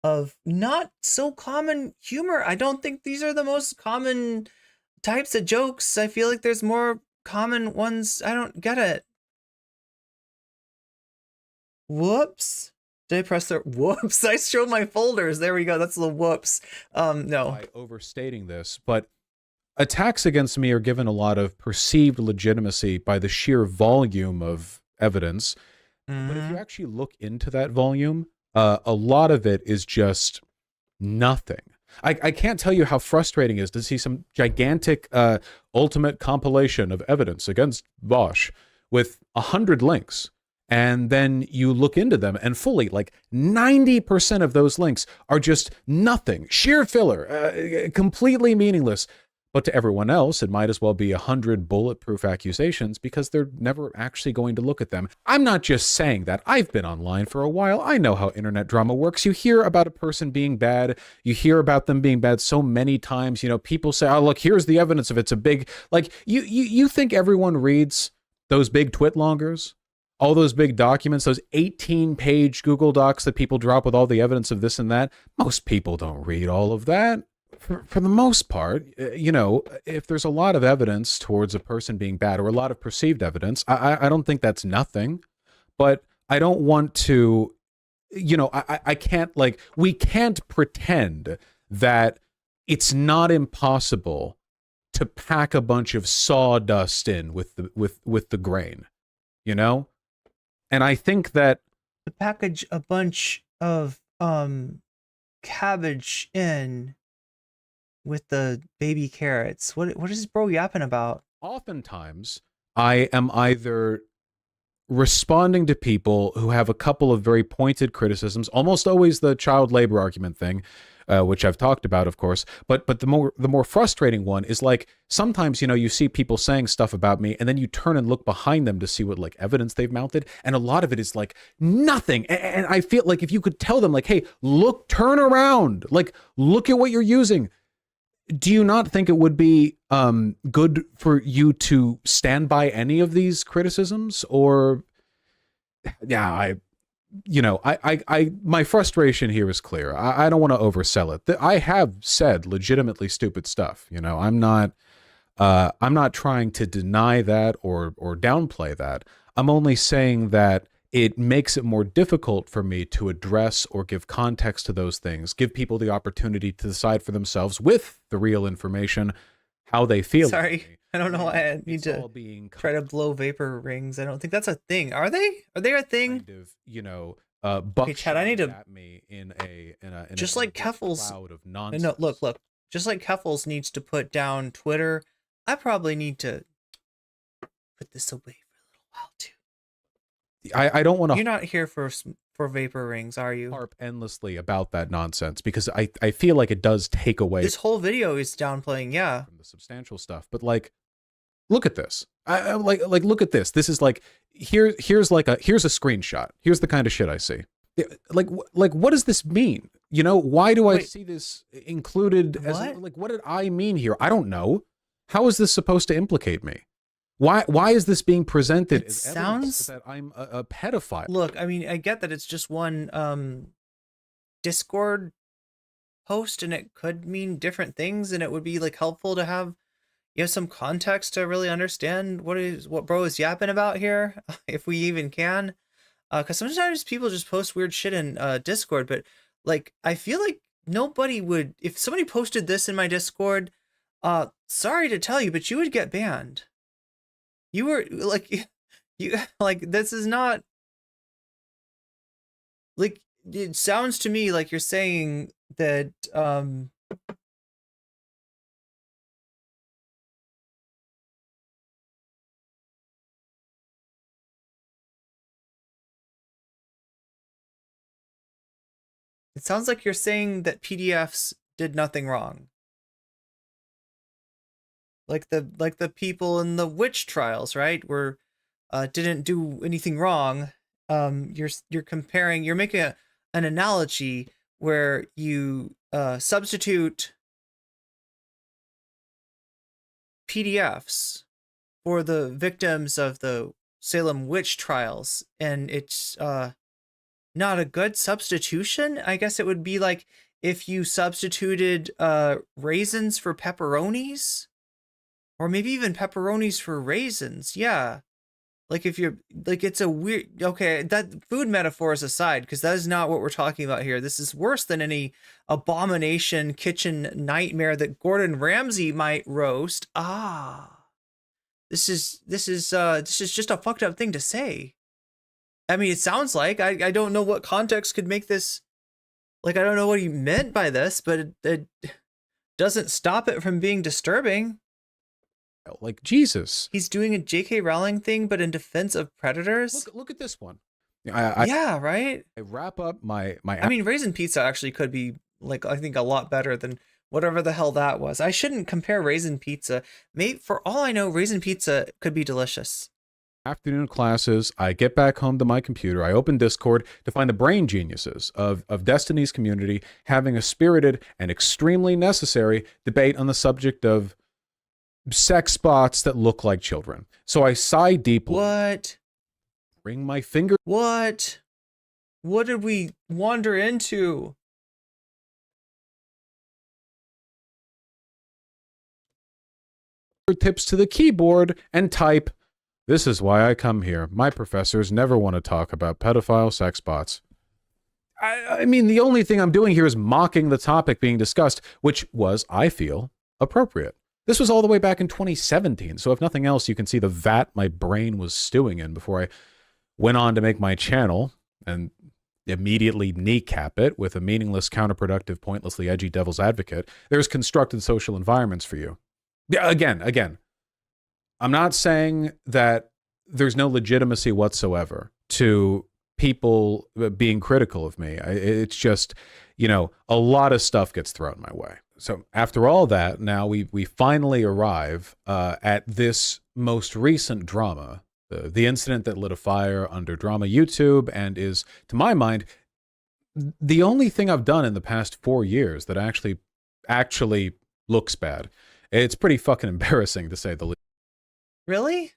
of not so common humor. I don't think these are the most common types of jokes. I feel like there's more common ones. I don't get it. Whoops. Did I press the whoops? I showed my folders. There we go. That's the whoops. No. By overstating this, but attacks against me are given a lot of perceived legitimacy by the sheer volume of evidence. But if you actually look into that volume, a lot of it is just nothing. I can't tell you how frustrating it is to see some gigantic ultimate compilation of evidence against Vaush with 100 links. And then you look into them and fully, like, 90% of those links are just nothing. Sheer filler, completely meaningless. But to everyone else, it might as well be 100 bulletproof accusations because they're never actually going to look at them. I'm not just saying that. I've been online for a while. I know how internet drama works. You hear about a person being bad. You hear about them being bad so many times. You know, people say, oh, look, here's the evidence of it's a big... Like, you think everyone reads those big twit-longers? All those big documents, those 18-page Google Docs that people drop with all the evidence of this and that? Most people don't read all of that. For the most part, you know, if there's a lot of evidence towards a person being bad or a lot of perceived evidence, I don't think that's nothing. But I don't want to, you know, I can't, like, we can't pretend that it's not impossible to pack a bunch of sawdust in with the grain, you know? And I think that to package a bunch of cabbage in with the baby carrots. What is bro yapping about? oftentimes I am either responding to people who have a couple of very pointed criticisms, almost always the child labor argument thing, which I've talked about, of course. But the more frustrating one is like sometimes, you know, you see people saying stuff about me and then you turn and look behind them to see what like evidence they've mounted. And a lot of it is like nothing. And I feel like if you could tell them like, hey, look, turn around, like, look at what you're using. Do you not think it would be good for you to stand by any of these criticisms? Or, yeah, my frustration here is clear. I don't want to oversell it. I have said legitimately stupid stuff. You know, I'm not trying to deny that or downplay that. I'm only saying that it makes it more difficult for me to address or give context to those things, give people the opportunity to decide for themselves with the real information how they feel. Sorry, I don't know why I need to try to blow vapor rings. I don't think that's a thing. Are they? Are they a thing? Kind of, you know, okay, Chad, I need to at me in just a like Keffels. cloud of nonsense. No, look. Just like Keffels needs to put down Twitter, I probably need to put this away for a little while too. I don't want to. You're not here for vapor rings, are you? Harp endlessly about that nonsense because I feel like it does take away. This whole video is downplaying, yeah, from the substantial stuff. But like, look at this. I like look at this. This is like here's a screenshot. Here's the kind of shit I see. Like what does this mean? You know, why do I see this included as what did I mean here? I don't know. How is this supposed to implicate me? Why is this being presented as evidence that I'm a pedophile? Look, I mean, I get that it's just one Discord post and it could mean different things, and it would be like helpful to have some context to really understand what bro is yapping about here, if we even can. Because sometimes people just post weird shit in Discord, but like I feel like nobody would, if somebody posted this in my Discord, sorry to tell you, but you would get banned. You were like, this is not like, it sounds to me like you're saying that, it sounds like you're saying that PDFs did nothing wrong. Like the people in the witch trials, right? Were didn't do anything wrong. You're comparing, you're making an analogy where you substitute PDFs for the victims of the Salem witch trials, and it's not a good substitution. I guess it would be like if you substituted raisins for pepperonis. Or maybe even pepperonis for raisins. Yeah. Like if you're like, it's a weird, okay, that food metaphors aside, because that is not what we're talking about here. This is worse than any abomination kitchen nightmare that Gordon Ramsay might roast. This is just a fucked up thing to say. I mean, it sounds like, I don't know what context could make this, like, I don't know what he meant by this, but it doesn't stop it from being disturbing. Like, Jesus. He's doing a J.K. Rowling thing, but in defense of predators. Look at this one. Yeah, right? I wrap up my... I mean, Raisin Pizza actually could be, like, I think a lot better than whatever the hell that was. I shouldn't compare Raisin Pizza. Maybe, for all I know, Raisin Pizza could be delicious. Afternoon classes, I get back home to my computer, I open Discord to find the brain geniuses of Destiny's community having a spirited and extremely necessary debate on the subject of sex bots that look like children. So I sigh deeply. What? Ring my finger. What did we wander into? Tips to the keyboard and type, "This is why I come here. My professors never want to talk about pedophile sex bots." I mean, the only thing I'm doing here is mocking the topic being discussed, which was, I feel, appropriate. This was all the way back in 2017. So if nothing else, you can see the vat my brain was stewing in before I went on to make my channel and immediately kneecap it with a meaningless, counterproductive, pointlessly edgy devil's advocate. There's constructed social environments for you. Yeah, again, I'm not saying that there's no legitimacy whatsoever to people being critical of me. It's just, you know, a lot of stuff gets thrown my way. So after all that, now we finally arrive at this most recent drama, the incident that lit a fire under Drama YouTube, and is, to my mind, the only thing I've done in the past 4 years that actually looks bad. It's pretty fucking embarrassing, to say the least. Really?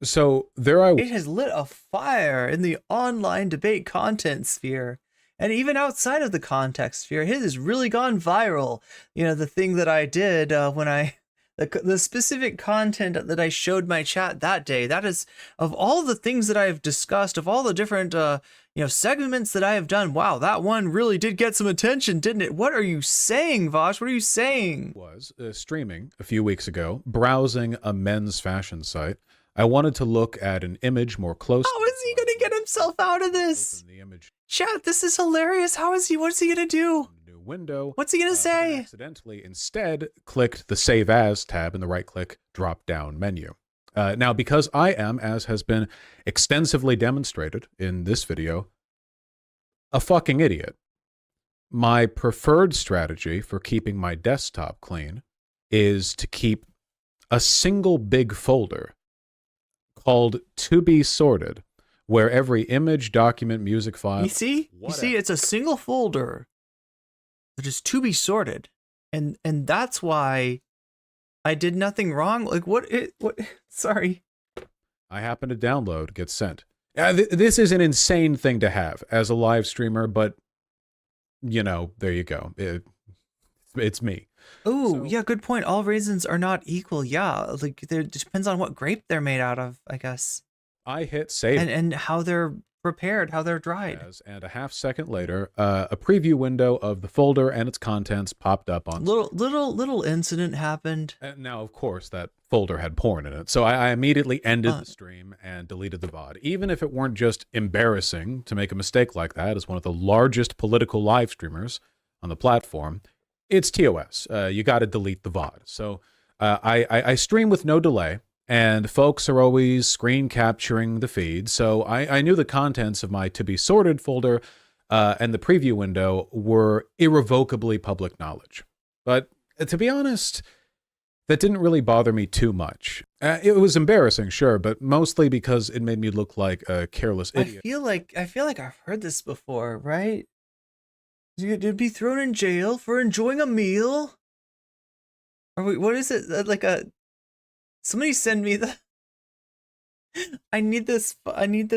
So there I was. It has lit a fire in the online debate content sphere. And even outside of the context sphere, it has really gone viral. You know, the thing that I did when the specific content that I showed my chat that day, that is, of all the things that I have discussed, of all the different, segments that I have done, wow, that one really did get some attention, didn't it? What are you saying, Vaush? What are you saying? Was streaming a few weeks ago, browsing a men's fashion site. I wanted to look at an image more closely. How is he going to get himself out of this? Chat, this is hilarious. What's he going to do? New window. What's he going to say? Accidentally, instead, clicked the Save As tab in the right-click drop-down menu. Now, because I am, as has been extensively demonstrated in this video, a fucking idiot, my preferred strategy for keeping my desktop clean is to keep a single big folder called To Be Sorted, where every image, document, music file... You see, it's a single folder that is to be sorted. And that's why I did nothing wrong. Like, what, sorry. I happen to download, gets sent. This is an insane thing to have as a live streamer, but, you know, there you go. It's me. Oh, yeah, good point. All raisins are not equal. Yeah, like, it depends on what grape they're made out of, I guess. I hit save. And how they're prepared, how they're dried. And a half second later, a preview window of the folder and its contents popped up on... Little incident happened. And now, of course, that folder had porn in it. So I immediately ended the stream and deleted the VOD. Even if it weren't just embarrassing to make a mistake like that as one of the largest political live streamers on the platform, it's TOS. You got to delete the VOD. So I stream with no delay, and folks are always screen capturing the feed. So I knew the contents of my To Be Sorted folder and the preview window were irrevocably public knowledge. But to be honest, that didn't really bother me too much. It was embarrassing, sure, but mostly because it made me look like a careless idiot. I feel like I've heard this before, right? You'd be thrown in jail for enjoying a meal? Or wait, what is it? Like somebody send me the... I need this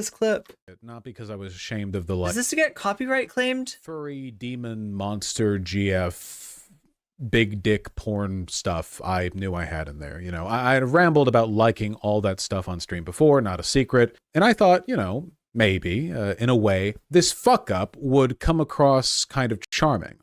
clip. Not because I was ashamed of the, like... Is this to get copyright claimed? Furry, demon, monster, GF, big dick porn stuff I knew I had in there. You know, I had rambled about liking all that stuff on stream before, not a secret. And I thought, you know, maybe, in a way, this fuck-up would come across kind of charming.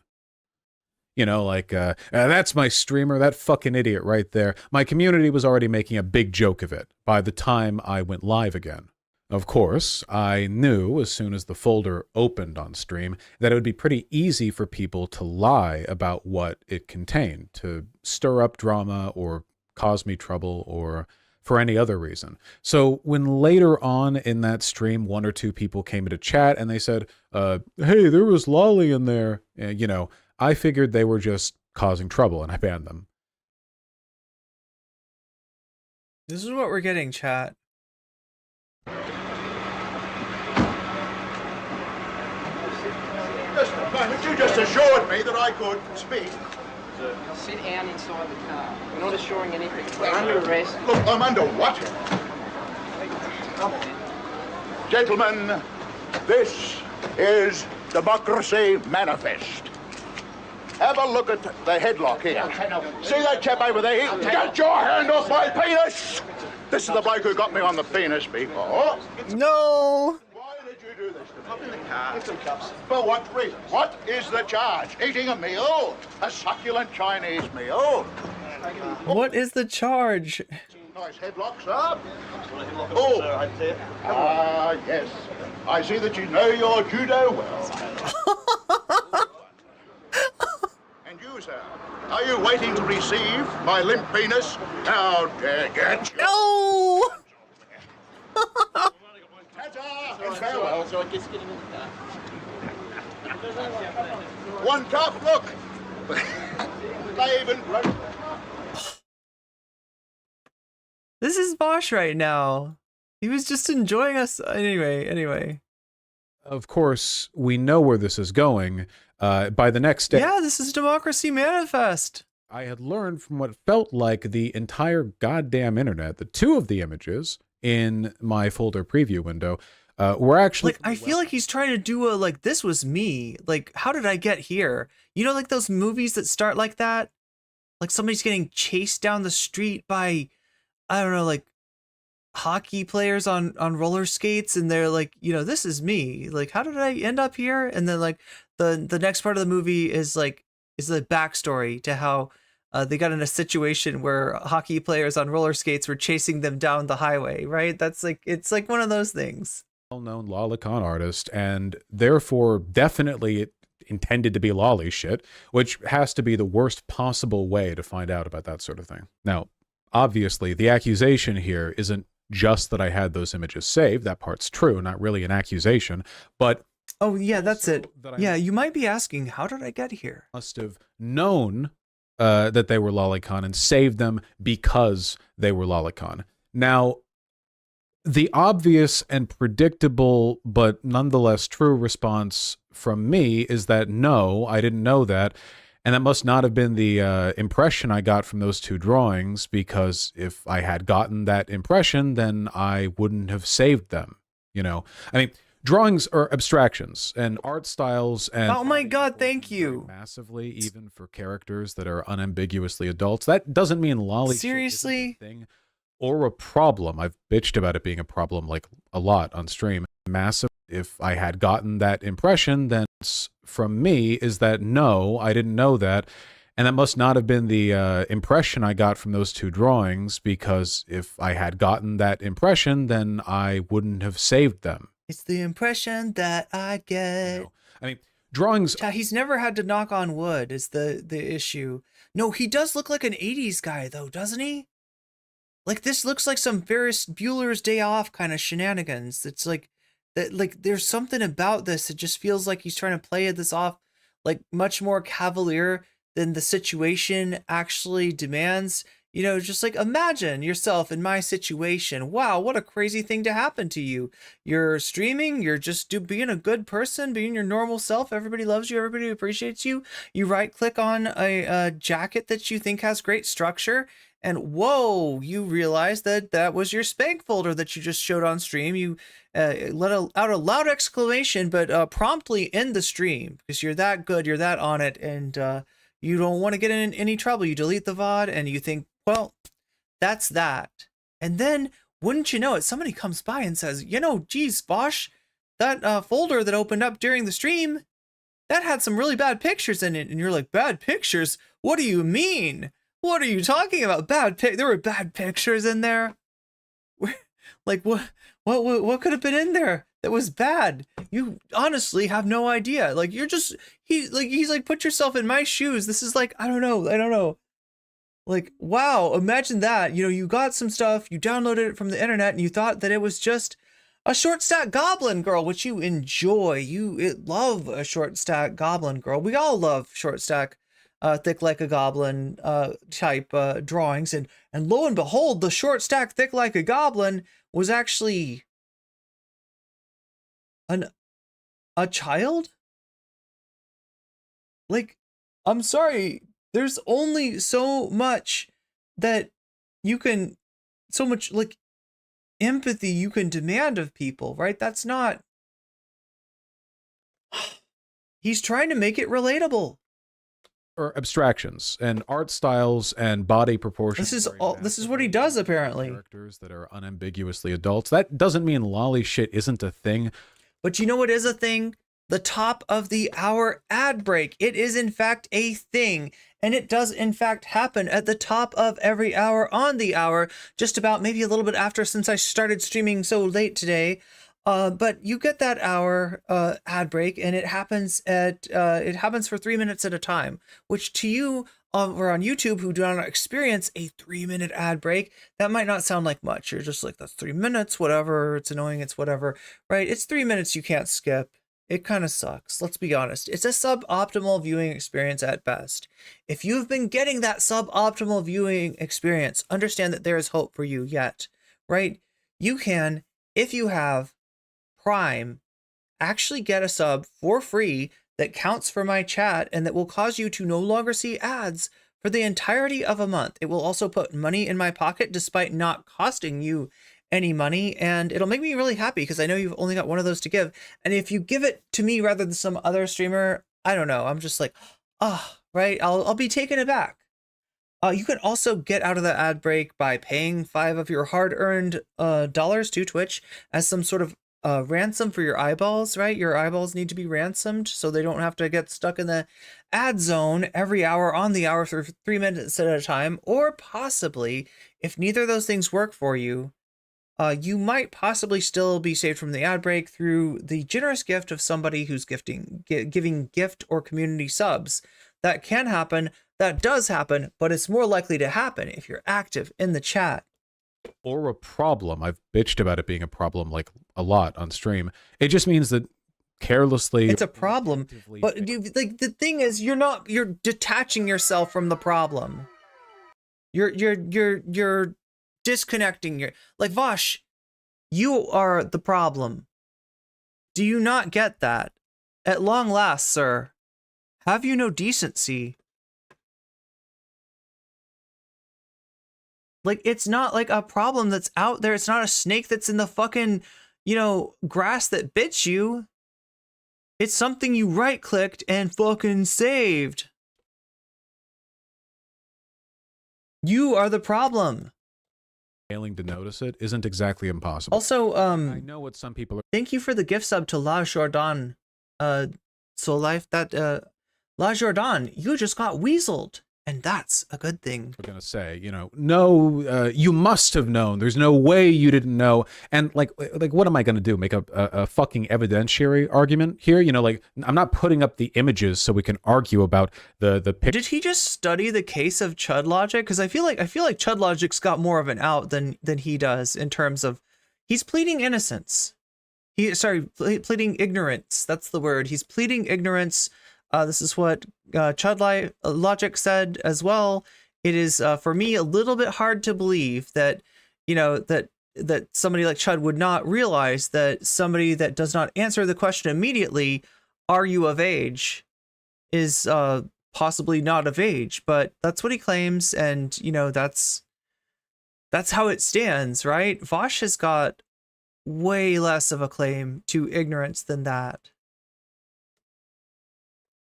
You know, like, that's my streamer, that fucking idiot right there. My community was already making a big joke of it by the time I went live again. Of course, I knew as soon as the folder opened on stream that it would be pretty easy for people to lie about what it contained, to stir up drama or cause me trouble or for any other reason. So when later on in that stream, one or two people came into chat and they said, hey, there was Lolly in there, you know, I figured they were just causing trouble and I banned them. This is what we're getting, chat. Mr. Clement, you just assured me that I could speak. Sit down inside the car. We're not assuring anything. We're under arrest. Look, I'm under what? Gentlemen, this is Democracy Manifest. Have a look at the headlock here. See that chap over there? Get your hand off my penis! This is the bloke who got me on the penis before. No! Why did you do this to me? Hop in the car. Get some cups. For what reason? What is the charge? Eating a meal? A succulent Chinese meal? What is the charge? Nice headlock, sir. Oh, yes. I see that you know your judo well. And you, sir, are you waiting to receive my limp penis? How dare get you? No! Ta-ta and farewell. One cup, look. Slave and blood. This is Vaush right now. He was just enjoying us. Anyway. Of course, we know where this is going. By the next day, Yeah, this is Democracy Manifest. I had learned from what felt like the entire goddamn internet that two of the images in my folder preview window were actually... Like, I feel like he's trying to do a, like, this was me. Like, how did I get here? You know, like those movies that start like that? Like somebody's getting chased down the street by, I don't know, like hockey players on roller skates, and they're like, you know, this is me. Like, how did I end up here? And then like the next part of the movie is the backstory to how they got in a situation where hockey players on roller skates were chasing them down the highway, right? That's like, it's like one of those things. Well-known lolicon artist, and therefore definitely it intended to be lolly shit, which has to be the worst possible way to find out about that sort of thing. Now, obviously, the accusation here isn't just that I had those images saved. That part's true, not really an accusation, but... Oh, yeah, that's it. Yeah, you might be asking, how did I get here? Must have known that they were lolicon and saved them because they were lolicon. Now, the obvious and predictable, but nonetheless true response from me is that no, I didn't know that. And that must not have been the impression I got from those two drawings, because if I had gotten that impression, then I wouldn't have saved them. You know, I mean, drawings are abstractions, and art styles and... Oh my god, thank you. Massively, even for characters that are unambiguously adults. That doesn't mean lolly seriously shit isn't a thing or a problem. I've bitched about it being a problem like a lot on stream. Massive. If I had gotten that impression, then from me is that no, I didn't know that. And that must not have been the impression I got from those two drawings, because if I had gotten that impression, then I wouldn't have saved them. It's the impression that I get. You know, I mean, drawings... He's never had to knock on wood is the issue. No, he does look like an 80s guy, though, doesn't he? Like, this looks like some Ferris Bueller's Day Off kind of shenanigans. It's like... that, like, there's something about this. It just feels like he's trying to play this off like much more cavalier than the situation actually demands. You know, just like, imagine yourself in my situation. Wow, what a crazy thing to happen to you. You're streaming, you're just being a good person, being your normal self. Everybody loves you, everybody appreciates you. You right click on a jacket that you think has great structure, and whoa, you realize that that was your spank folder that you just showed on stream. You let out a loud exclamation, but promptly end the stream because you're that good, you're that on it, and you don't want to get in any trouble. You delete the VOD and you think, well, that's that. And then, wouldn't you know it, somebody comes by and says, you know, geez, Vaush, that folder that opened up during the stream, that had some really bad pictures in it. And you're like, bad pictures? What do you mean? What are you talking about? There were bad pictures in there. Like, what could have been in there that was bad? You honestly have no idea. Like, you're just, he's like, put yourself in my shoes. This is like, I don't know. Like, wow, imagine that. You know, you got some stuff, you downloaded it from the internet, and you thought that it was just a short stack goblin girl, which you enjoy. You love a short stack goblin girl. We all love short stack, thick like a goblin type drawings. And lo and behold, the short stack thick like a goblin was actually a child? Like, I'm sorry. There's only so much that you can, so much like empathy you can demand of people, right? That's not, he's trying to make it relatable. Or abstractions and art styles and body proportions. This is what he does apparently. Characters that are unambiguously adults. That doesn't mean lolly shit isn't a thing. But you know what is a thing? the top of the hour ad break. It is in fact a thing, and it does in fact happen at the top of every hour on the hour, just about maybe a little bit after, since I started streaming so late today. But you get that hour ad break, and it happens for 3 minutes at a time, which to you or on YouTube who do not experience a 3-minute ad break, that might not sound like much. You're just like, that's 3 minutes, whatever, it's annoying, it's whatever, right? It's 3 minutes you can't skip. It kind of sucks. Let's be honest. It's a suboptimal viewing experience at best. If you've been getting that suboptimal viewing experience, understand that there is hope for you yet, right? You can, if you have Prime, actually get a sub for free that counts for my chat and that will cause you to no longer see ads for the entirety of a month. It will also put money in my pocket despite not costing you any money, and it'll make me really happy because I know you've only got one of those to give. And if you give it to me rather than some other streamer, I don't know, I'm just like, right, I'll be taken aback. You can also get out of the ad break by paying 5 of your hard-earned dollars to Twitch as some sort of ransom for your eyeballs, right? Your eyeballs need to be ransomed so they don't have to get stuck in the ad zone every hour on the hour for 3 minutes at a time. Or possibly, if neither of those things work for you, you might possibly still be saved from the ad break through the generous gift of somebody who's giving gift or community subs. That can happen, that does happen, but it's more likely to happen if you're active in the chat. Or a problem. I've bitched about it being a problem like a lot on stream. It just means that carelessly, it's a problem, but like the thing is, you're detaching yourself from the problem. You're disconnecting your, like, Vaush, you are the problem. Do you not get that? At long last, sir, have you no decency? Like, it's not like a problem that's out there. It's not a snake that's in the fucking, grass that bits you. It's something you right-clicked and fucking saved. You are the problem. Failing to notice it isn't exactly impossible. Also, I know what some people are. Thank you for the gift sub to La Jordan. Soul Life, that La Jordan, you just got weaseled. And that's a good thing. We're gonna say, no, you must have known. There's no way you didn't know. And like, what am I gonna do? Make a fucking evidentiary argument here? Like, I'm not putting up the images so we can argue about the picture. Did he just study the case of Chud Logic? Because I feel like Chud Logic's got more of an out than he does in terms of, he's pleading innocence. Pleading ignorance. That's the word. He's pleading ignorance. This is what Chud Logic said as well. It is, for me, a little bit hard to believe that, that somebody like Chud would not realize that somebody that does not answer the question immediately, are you of age, is possibly not of age. But that's what he claims, and, that's how it stands, right? Vaush has got way less of a claim to ignorance than that.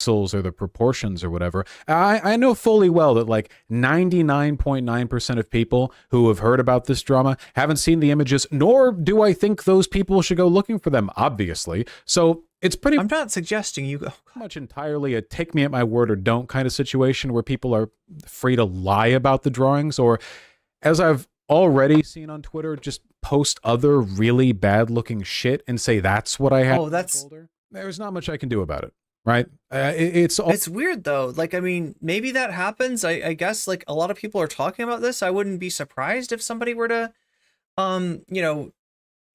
Or the proportions or whatever. I know fully well that like 99.9% of people who have heard about this drama haven't seen the images, nor do I think those people should go looking for them, obviously. So it's pretty... I'm not suggesting you go... much entirely a take me at my word or don't kind of situation where people are free to lie about the drawings, or, as I've already seen on Twitter, just post other really bad looking shit and say that's what I have. Oh, that's... There's not much I can do about it. Right. It's weird though. Like, I mean, maybe that happens. I guess like a lot of people are talking about this. I wouldn't be surprised if somebody were to,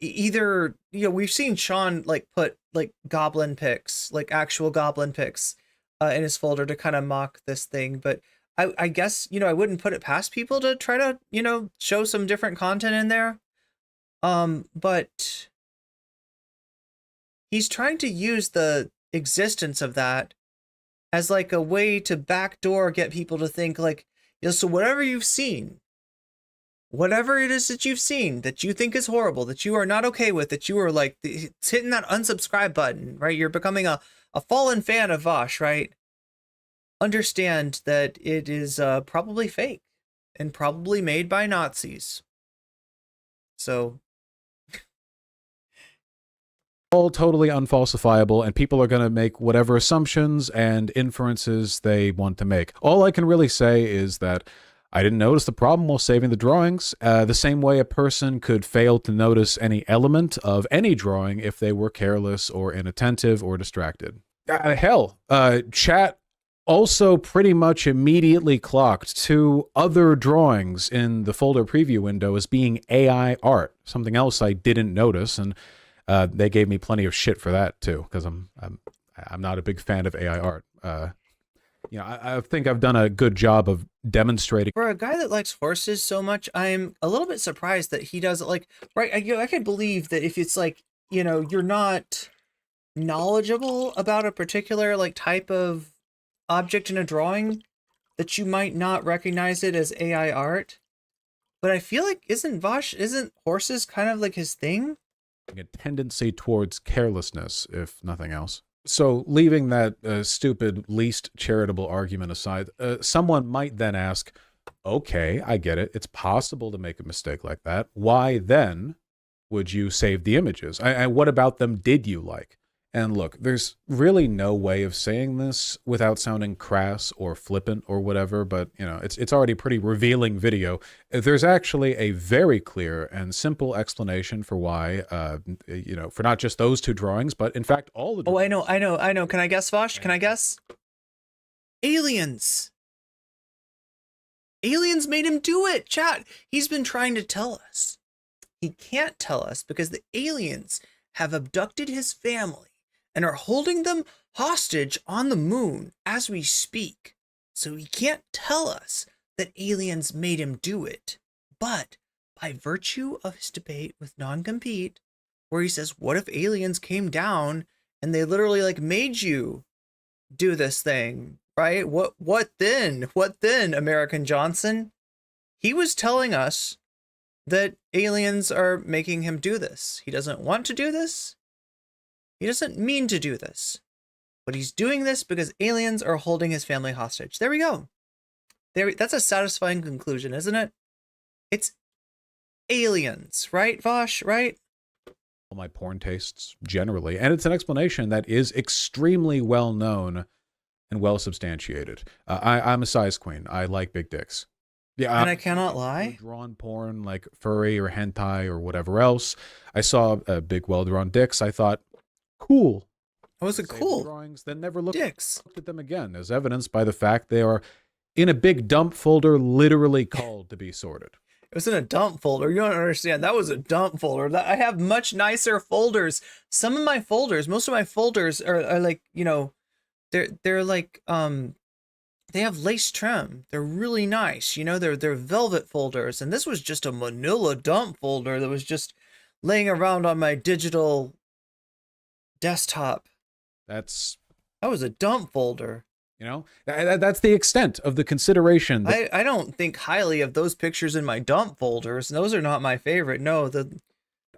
either, we've seen Sean like put like goblin pics, like actual goblin pics, in his folder to kind of mock this thing. But I guess, I wouldn't put it past people to try to, show some different content in there. But he's trying to use the existence of that as like a way to backdoor get people to think like, so whatever you've seen, whatever it is that you've seen that you think is horrible, that you are not okay with, that you are like, it's hitting that unsubscribe button, right? You're becoming a fallen fan of Vaush, right? Understand that it is probably fake and probably made by Nazis. So all totally unfalsifiable, and people are going to make whatever assumptions and inferences they want to make. All I can really say is that I didn't notice the problem while saving the drawings, the same way a person could fail to notice any element of any drawing if they were careless or inattentive or distracted. Hell, chat also pretty much immediately clocked 2 other drawings in the folder preview window as being AI art, something else I didn't notice, and they gave me plenty of shit for that too, because I'm not a big fan of AI art. You know, I think I've done a good job of demonstrating. For a guy that likes horses so much, I'm a little bit surprised that he does it. Like, right, I can believe that if it's like, you know, you're not knowledgeable about a particular like type of object in a drawing, that you might not recognize it as AI art. But I feel like isn't horses kind of like his thing? A tendency towards carelessness, if nothing else. So leaving that stupid, least charitable argument aside, someone might then ask, okay, I get it. It's possible to make a mistake like that. Why then would you save the images? And what about them did you like? And look, there's really no way of saying this without sounding crass or flippant or whatever, but you know, it's already a pretty revealing video. There's actually a very clear and simple explanation for why, you know, for not just those 2 drawings, but in fact all the drawings. Oh, I know. Can I guess, Vaush? Can I guess? Aliens. Aliens made him do it, chat. He's been trying to tell us. He can't tell us because the aliens have abducted his family and are holding them hostage on the moon as we speak. So he can't tell us that aliens made him do it. But by virtue of his debate with non-compete, where he says, what if aliens came down and they literally like made you do this thing, right? What then? What then, American Johnson? He was telling us that aliens are making him do this. He doesn't want to do this. He doesn't mean to do this, but he's doing this because aliens are holding his family hostage. There we go. That's a satisfying conclusion, isn't it? It's aliens, right, Vaush, right? All my porn tastes generally, and it's an explanation that is extremely well known and well substantiated. I'm a size queen. I like big dicks. Yeah, and I cannot lie. Drawn porn like furry or hentai or whatever else. I saw big, well-drawn dicks. I thought, cool. Oh, was it cool? Drawings, then never looked at them again, as evidenced by the fact they are in a big dump folder, literally called to be sorted. It was in a dump folder. You don't understand. That was a dump folder. I have much nicer folders. Some of my folders, most of my folders are like, you know, they're like they have lace trim. They're really nice. You know, they're velvet folders. And this was just a manila dump folder that was just laying around on my digital desktop. That was a dump folder. You know, that's the extent of the consideration. I don't think highly of those pictures in my dump folders. Those are not my favorite. No,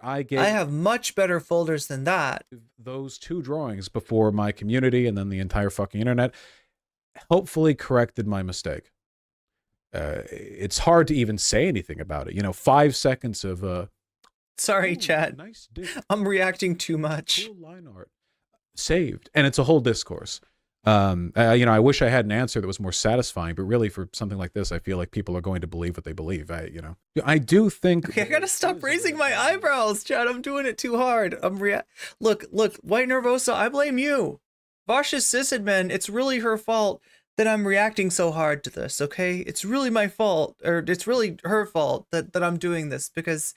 I have much better folders than that. Those 2 drawings before my community and then the entire fucking internet hopefully corrected my mistake. It's hard to even say anything about it. You know, 5 seconds of sorry, chat. Nice dick. I'm reacting too much. Cool line art. Saved, and it's a whole discourse. You know, I wish I had an answer that was more satisfying, but really for something like this, I feel like people are going to believe what they believe. I do think. Okay, I gotta stop raising my eyebrows, Chad. I'm doing it too hard. Look, White Nervosa, I blame you. Vaush's sysadmin, it's really her fault that I'm reacting so hard to this, okay? It's really my fault, or it's really her fault that I'm doing this, because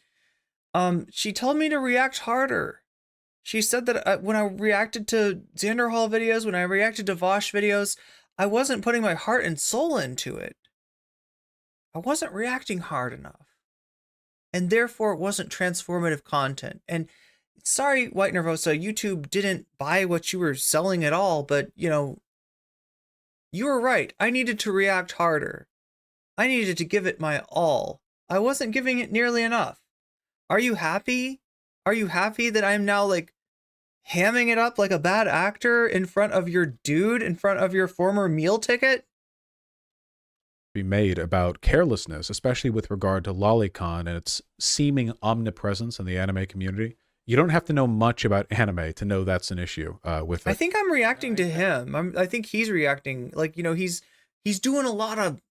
she told me to react harder. She said that when I reacted to Xander Hall videos, when I reacted to Vaush videos, I wasn't putting my heart and soul into it. I wasn't reacting hard enough. And therefore, it wasn't transformative content. And sorry, White Nervosa, YouTube didn't buy what you were selling at all, but, you know, you were right. I needed to react harder. I needed to give it my all. I wasn't giving it nearly enough. Are you happy? Are you happy that I'm now like hamming it up like a bad actor in front of your dude, in front of your former meal ticket? Be made about carelessness, especially with regard to Lolicon and its seeming omnipresence in the anime community. You don't have to know much about anime to know that's an issue with it. I think I'm reacting to him. I think he's reacting like, you know, he's doing a lot of,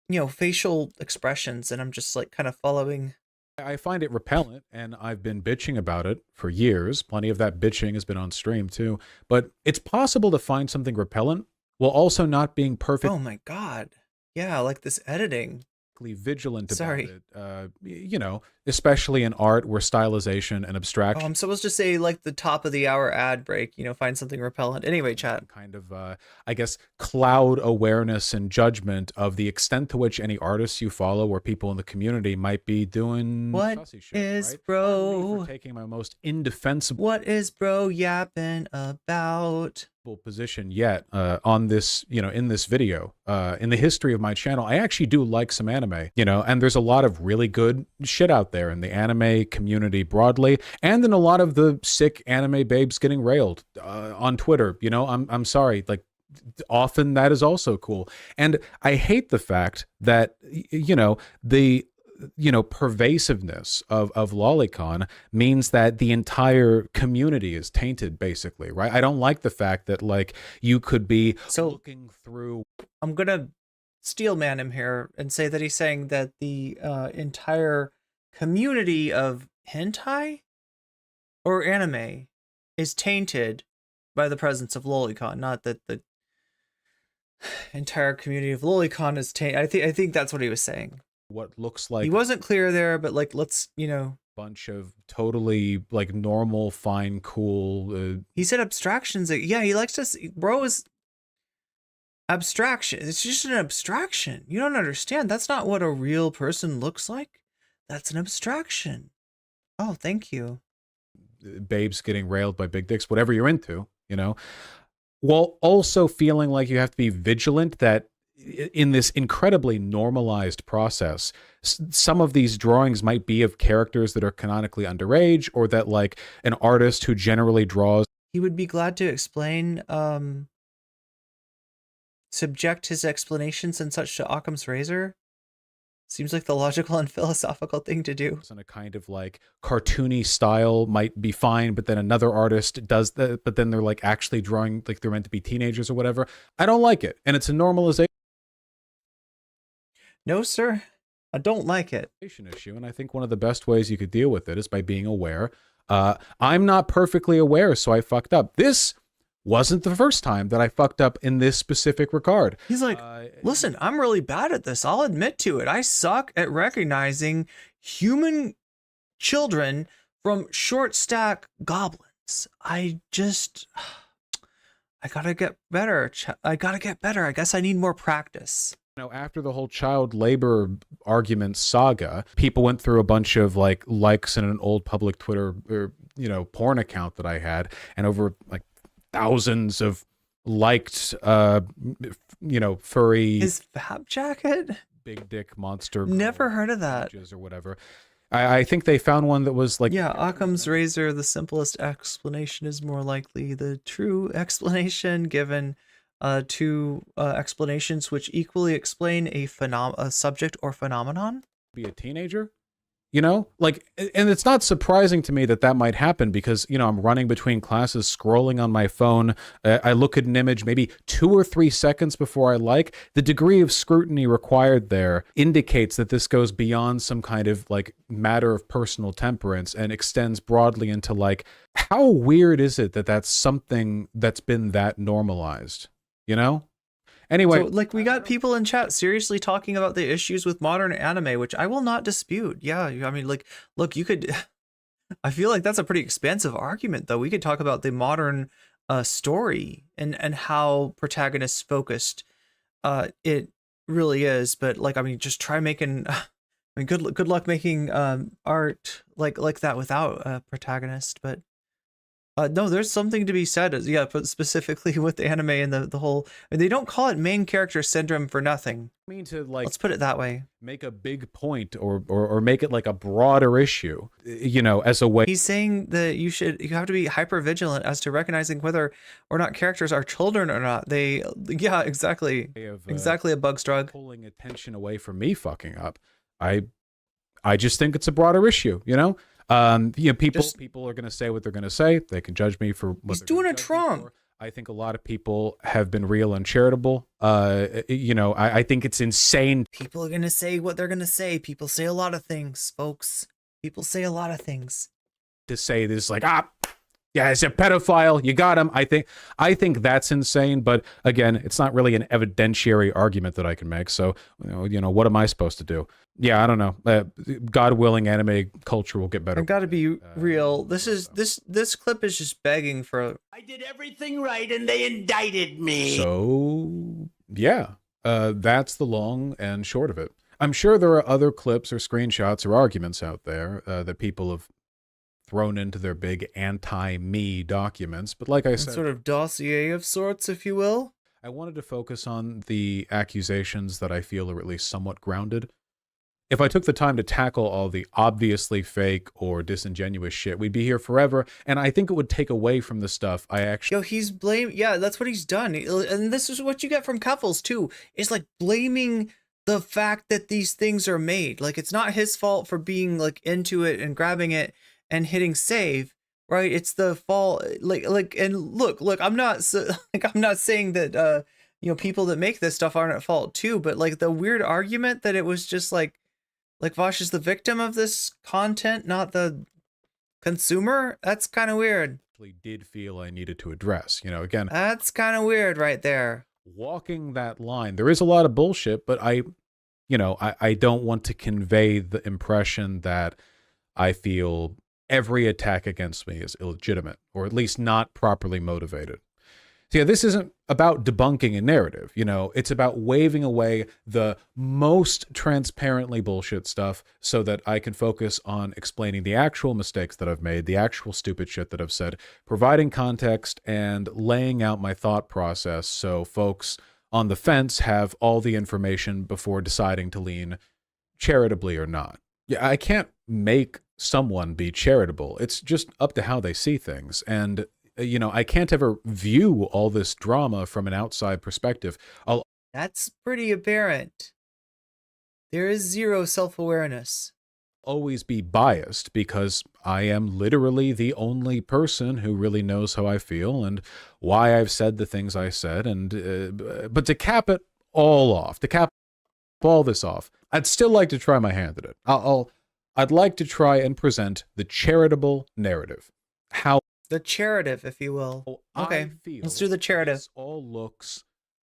you know, facial expressions, and I'm just like kind of following. I find it repellent, and I've been bitching about it for years. Plenty of that bitching has been on stream too. But it's possible to find something repellent while also not being perfect. Oh my God. Yeah, like this editing. Vigilant about Sorry. it, you know, especially in art where stylization and Oh, abstraction I'm supposed to say like the top of the hour ad break, you know, find something repellent. Anyway, chat. kind of, I guess, cloud awareness and judgment of the extent to which any artists you follow or people in the community might be doing What fussy shit, is right? bro? For taking my most indefensible What is bro yapping about? position yet on this, you know, in this video, in the history of my channel. I actually do like some anime, you know, and there's a lot of really good shit out there in the anime community broadly, and in a lot of the sick anime babes getting railed on Twitter. You know, I'm sorry, like, often that is also cool. And I hate the fact that, you know, the pervasiveness of lolicon means that the entire community is tainted, basically, right? I don't like the fact that, like, you could be looking through. I'm gonna steel man him here and say that he's saying that the entire community of hentai or anime is tainted by the presence of lolicon, not that the entire community of lolicon is tainted. I think that's what he was saying. What looks like, He wasn't clear there, but like, let's, you know, bunch of totally like normal, fine, cool. He said abstractions. Yeah, he likes to see, bro is abstraction. It's just an abstraction. You don't understand. That's not what a real person looks like. That's an abstraction. Oh, thank you. Babes getting railed by big dicks, whatever you're into, you know, while also feeling like you have to be vigilant that in this incredibly normalized process, some of these drawings might be of characters that are canonically underage, or that, like, an artist who generally draws. He would be glad to explain, subject his explanations and such to Occam's razor. Seems like the logical and philosophical thing to do. In a kind of like cartoony style might be fine, but then another artist does that, but then they're like actually drawing like they're meant to be teenagers or whatever. I don't like it, and it's a normalization. No, sir, I don't like it. Issue, and I think one of the best ways you could deal with it is by being aware. I'm not perfectly aware, so I fucked up. This wasn't the first time that I fucked up in this specific regard. He's like, listen, I'm really bad at this. I'll admit to it. I suck at recognizing human children from short stack goblins. I gotta get better. I gotta get better. I guess I need more practice. You know, after the whole child labor argument saga, people went through a bunch of like likes in an old public Twitter or, you know, porn account that I had, and over like thousands of liked, you know, furry. His fab jacket? Big dick monster. Never heard of that. Or whatever. I think they found one that was like. Yeah, Occam's razor, the simplest explanation is more likely the true explanation, given two explanations which equally explain a subject or phenomenon. Be a teenager, you know, like, and it's not surprising to me that that might happen because, you know, I'm running between classes, scrolling on my phone. I look at an image maybe 2 or 3 seconds before I like. The degree of scrutiny required there indicates that this goes beyond some kind of like matter of personal temperance and extends broadly into like, how weird is it that that's something that's been that normalized? You know? Anyway, so, like, we got people in chat seriously talking about the issues with modern anime, which I will not dispute. Yeah, I mean, like, look, you could. I feel like that's a pretty expansive argument, though. We could talk about the modern story and how protagonist focused it really is. But like, I mean, just try making. I mean, good luck making art like that without a protagonist, but. No, there's something to be said, but specifically with the anime and the whole. I mean, they don't call it main character syndrome for nothing. I mean, to like, let's put it that way. Make a big point or make it like a broader issue, you know, as a way. He's saying that you have to be hyper vigilant as to recognizing whether or not characters are children or not. Yeah, exactly, exactly a bug's drug. Pulling attention away from me fucking up. I just think it's a broader issue, you know? People are going to say what they're going to say. They can judge me for what he's doing a Trump. I think a lot of people have been real and charitable. I think it's insane. People are going to say what they're going to say. People say a lot of things, folks. People say a lot of things. To say this, like, yeah, it's a pedophile. You got him. I think that's insane. But again, it's not really an evidentiary argument that I can make. So, what am I supposed to do? Yeah, I don't know. God willing, anime culture will get better. I got to be real. This clip is just begging for. I did everything right, and they indicted me. So yeah, that's the long and short of it. I'm sure there are other clips or screenshots or arguments out there that people have thrown into their big anti-me documents. But like I said, sort of dossier of sorts, if you will. I wanted to focus on the accusations that I feel are at least somewhat grounded. If I took the time to tackle all the obviously fake or disingenuous shit, we'd be here forever. And I think it would take away from the stuff I actually... Yo, he's yeah, that's what he's done. And this is what you get from Keffels too. It's like blaming the fact that these things are made. Like, it's not his fault for being like into it and grabbing it and hitting save, right? It's the fault, and look, I'm not saying that people that make this stuff aren't at fault too, but like the weird argument that it was just like Vaush is the victim of this content, not the consumer. That's kind of weird. Did feel I needed to address, again, that's kind of weird right there. Walking that line, there is a lot of bullshit, but I don't want to convey the impression that I feel every attack against me is illegitimate, or at least not properly motivated. So yeah, this isn't about debunking a narrative, it's about waving away the most transparently bullshit stuff so that I can focus on explaining the actual mistakes that I've made, the actual stupid shit that I've said, providing context and laying out my thought process so folks on the fence have all the information before deciding to lean charitably or not. Yeah, I can't make someone be charitable. It's just up to how they see things. And, I can't ever view all this drama from an outside perspective. That's pretty apparent. There is zero self-awareness. Always be biased because I am literally the only person who really knows how I feel and why I've said the things I said. And but to cap it all off, to cap all this off, I'd still like to try my hand at it. I'd like to try and present the charitable narrative. How the charitive, if you will. Okay, let's do the charitive. This all looks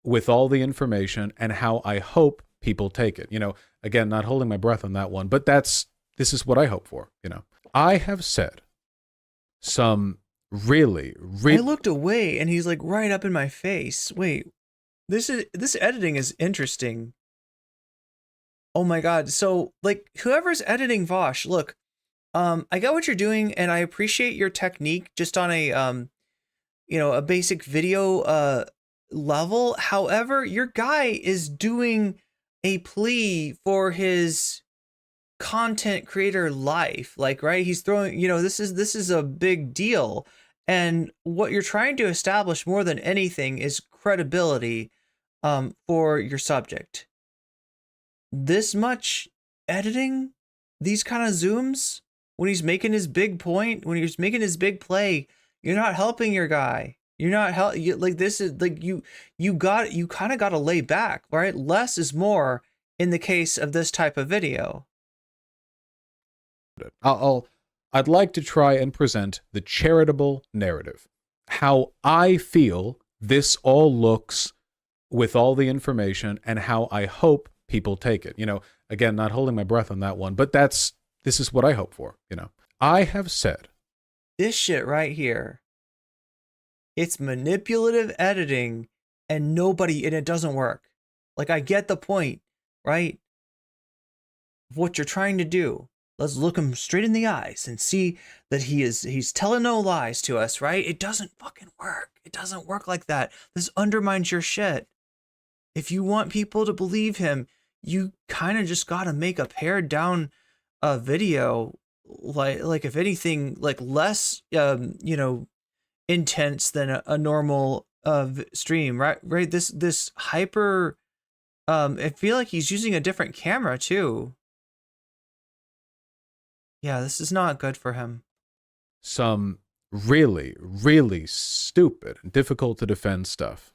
with all the information and how I hope people take it. Again, not holding my breath on that one, but this is what I hope for. I have said some really. I looked away and he's like right up in my face. Wait, this editing is interesting. Oh my God. So like whoever's editing Vaush, look, I get what you're doing and I appreciate your technique just on a, a basic video, level. However, your guy is doing a plea for his content creator life. Like, right. He's throwing, this is a big deal. And what you're trying to establish more than anything is credibility, for your subject. This much editing, these kind of zooms, when he's making his big point, when he's making his big play, you're not helping your guy. You're not this is like you kind of got to lay back, right? Less is more in the case of this type of video. I'd like to try and present the charitable narrative. How I feel this all looks with all the information and how I hope people take it. Again, not holding my breath on that one, but this is what I hope for. I have said this shit right here. It's manipulative editing and it doesn't work. Like, I get the point, right? What you're trying to do. Let's look him straight in the eyes and see that he's telling no lies to us, right? It doesn't fucking work. It doesn't work like that. This undermines your shit. If you want people to believe him, you kind of just got to make a pared down video, like if anything, like less, intense than a normal stream, right? Right. This hyper, I feel like he's using a different camera too. Yeah, this is not good for him. Some really, really stupid and difficult to defend stuff.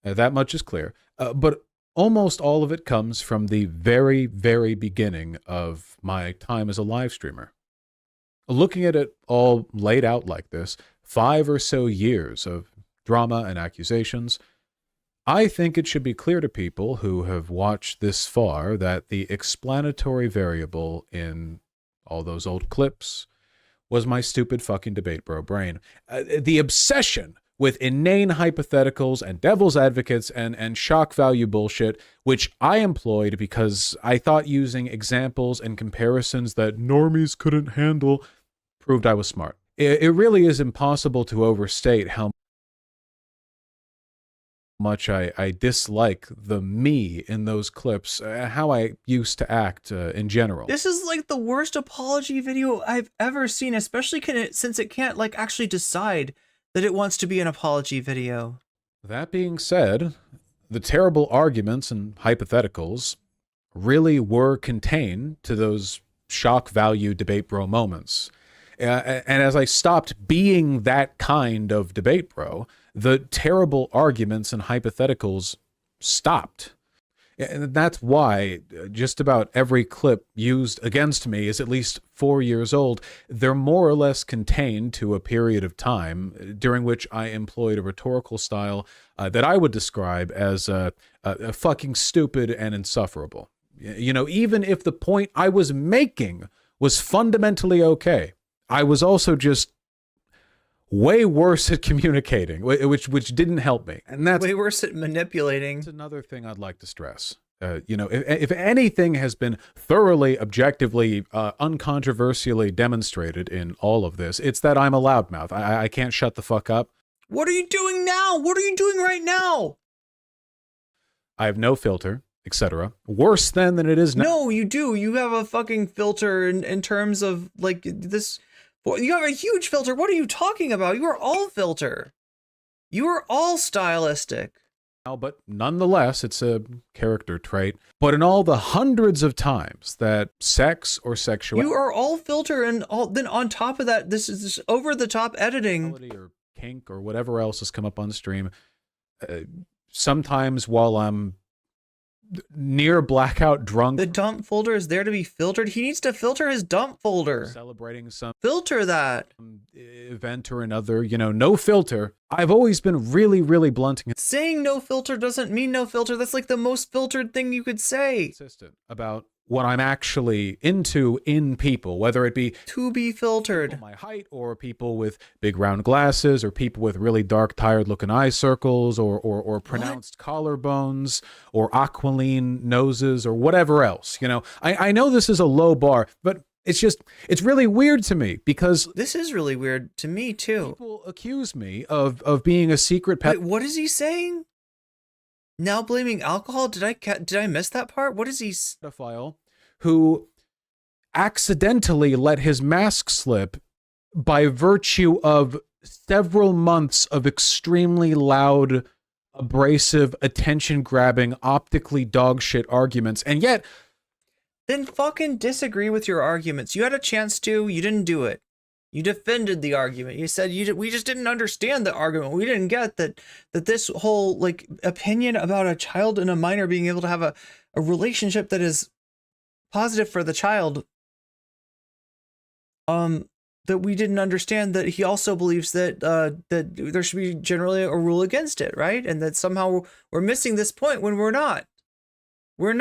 That much is clear. But almost all of it comes from the very, very beginning of my time as a live streamer. Looking at it all laid out like this, 5 or so years of drama and accusations, I think it should be clear to people who have watched this far that the explanatory variable in all those old clips was my stupid fucking debate bro brain. The obsession with inane hypotheticals and devil's advocates and shock value bullshit, which I employed because I thought using examples and comparisons that normies couldn't handle proved I was smart. It really is impossible to overstate how much I dislike the me in those clips, how I used to act in general. This is like the worst apology video I've ever seen, especially since it can't like actually decide that it wants to be an apology video. That being said, the terrible arguments and hypotheticals really were contained to those shock value debate bro moments. And as I stopped being that kind of debate bro, the terrible arguments and hypotheticals stopped. And that's why just about every clip used against me is at least 4 years old. They're more or less contained to a period of time during which I employed a rhetorical style that I would describe as fucking stupid and insufferable. You know, even if the point I was making was fundamentally okay, I was also just way worse at communicating, which didn't help me. And that's way worse at manipulating. That's another thing I'd like to stress. You know, if anything has been thoroughly, objectively, uncontroversially demonstrated in all of this, it's that I'm a loudmouth. I can't shut the fuck up. What are you doing now? What are you doing right now? I have no filter, etc. Worse than it is now. No, you do. You have a fucking filter in terms of like this. You have a huge filter. What are you talking about? You are all filter. You are all stylistic. But nonetheless, it's a character trait. But in all the hundreds of times that sex or sexuality, you are all filter, and all then on top of that, this is this over the top editing or kink or whatever else has come up on stream. Sometimes while I'm near blackout drunk, the dump folder is there to be filtered. He needs to filter his dump folder. Celebrating some filter that event or another, you know, no filter. I've always been really, really blunting it. Saying no filter doesn't mean no filter. That's like the most filtered thing you could say. Consistent about what I'm actually into in people, whether it be to be filtered, my height, or people with big round glasses, or people with really dark, tired looking eye circles, or pronounced collarbones, or aquiline noses, or whatever else. You know, I know this is a low bar, but it's really weird to me because this is really weird to me too. People accuse me of being a secret Wait, what is he saying? Now blaming alcohol? Did I miss that part? What is he? Pedophile who accidentally let his mask slip by virtue of several months of extremely loud, abrasive, attention-grabbing, optically dogshit arguments, and yet. Then fucking disagree with your arguments. You had a chance to. You didn't do it. You defended the argument. You said we just didn't understand the argument. We didn't get that this whole like opinion about a child and a minor being able to have a relationship that is positive for the child. That we didn't understand that he also believes that that there should be generally a rule against it, right? And that somehow we're missing this point when we're not. We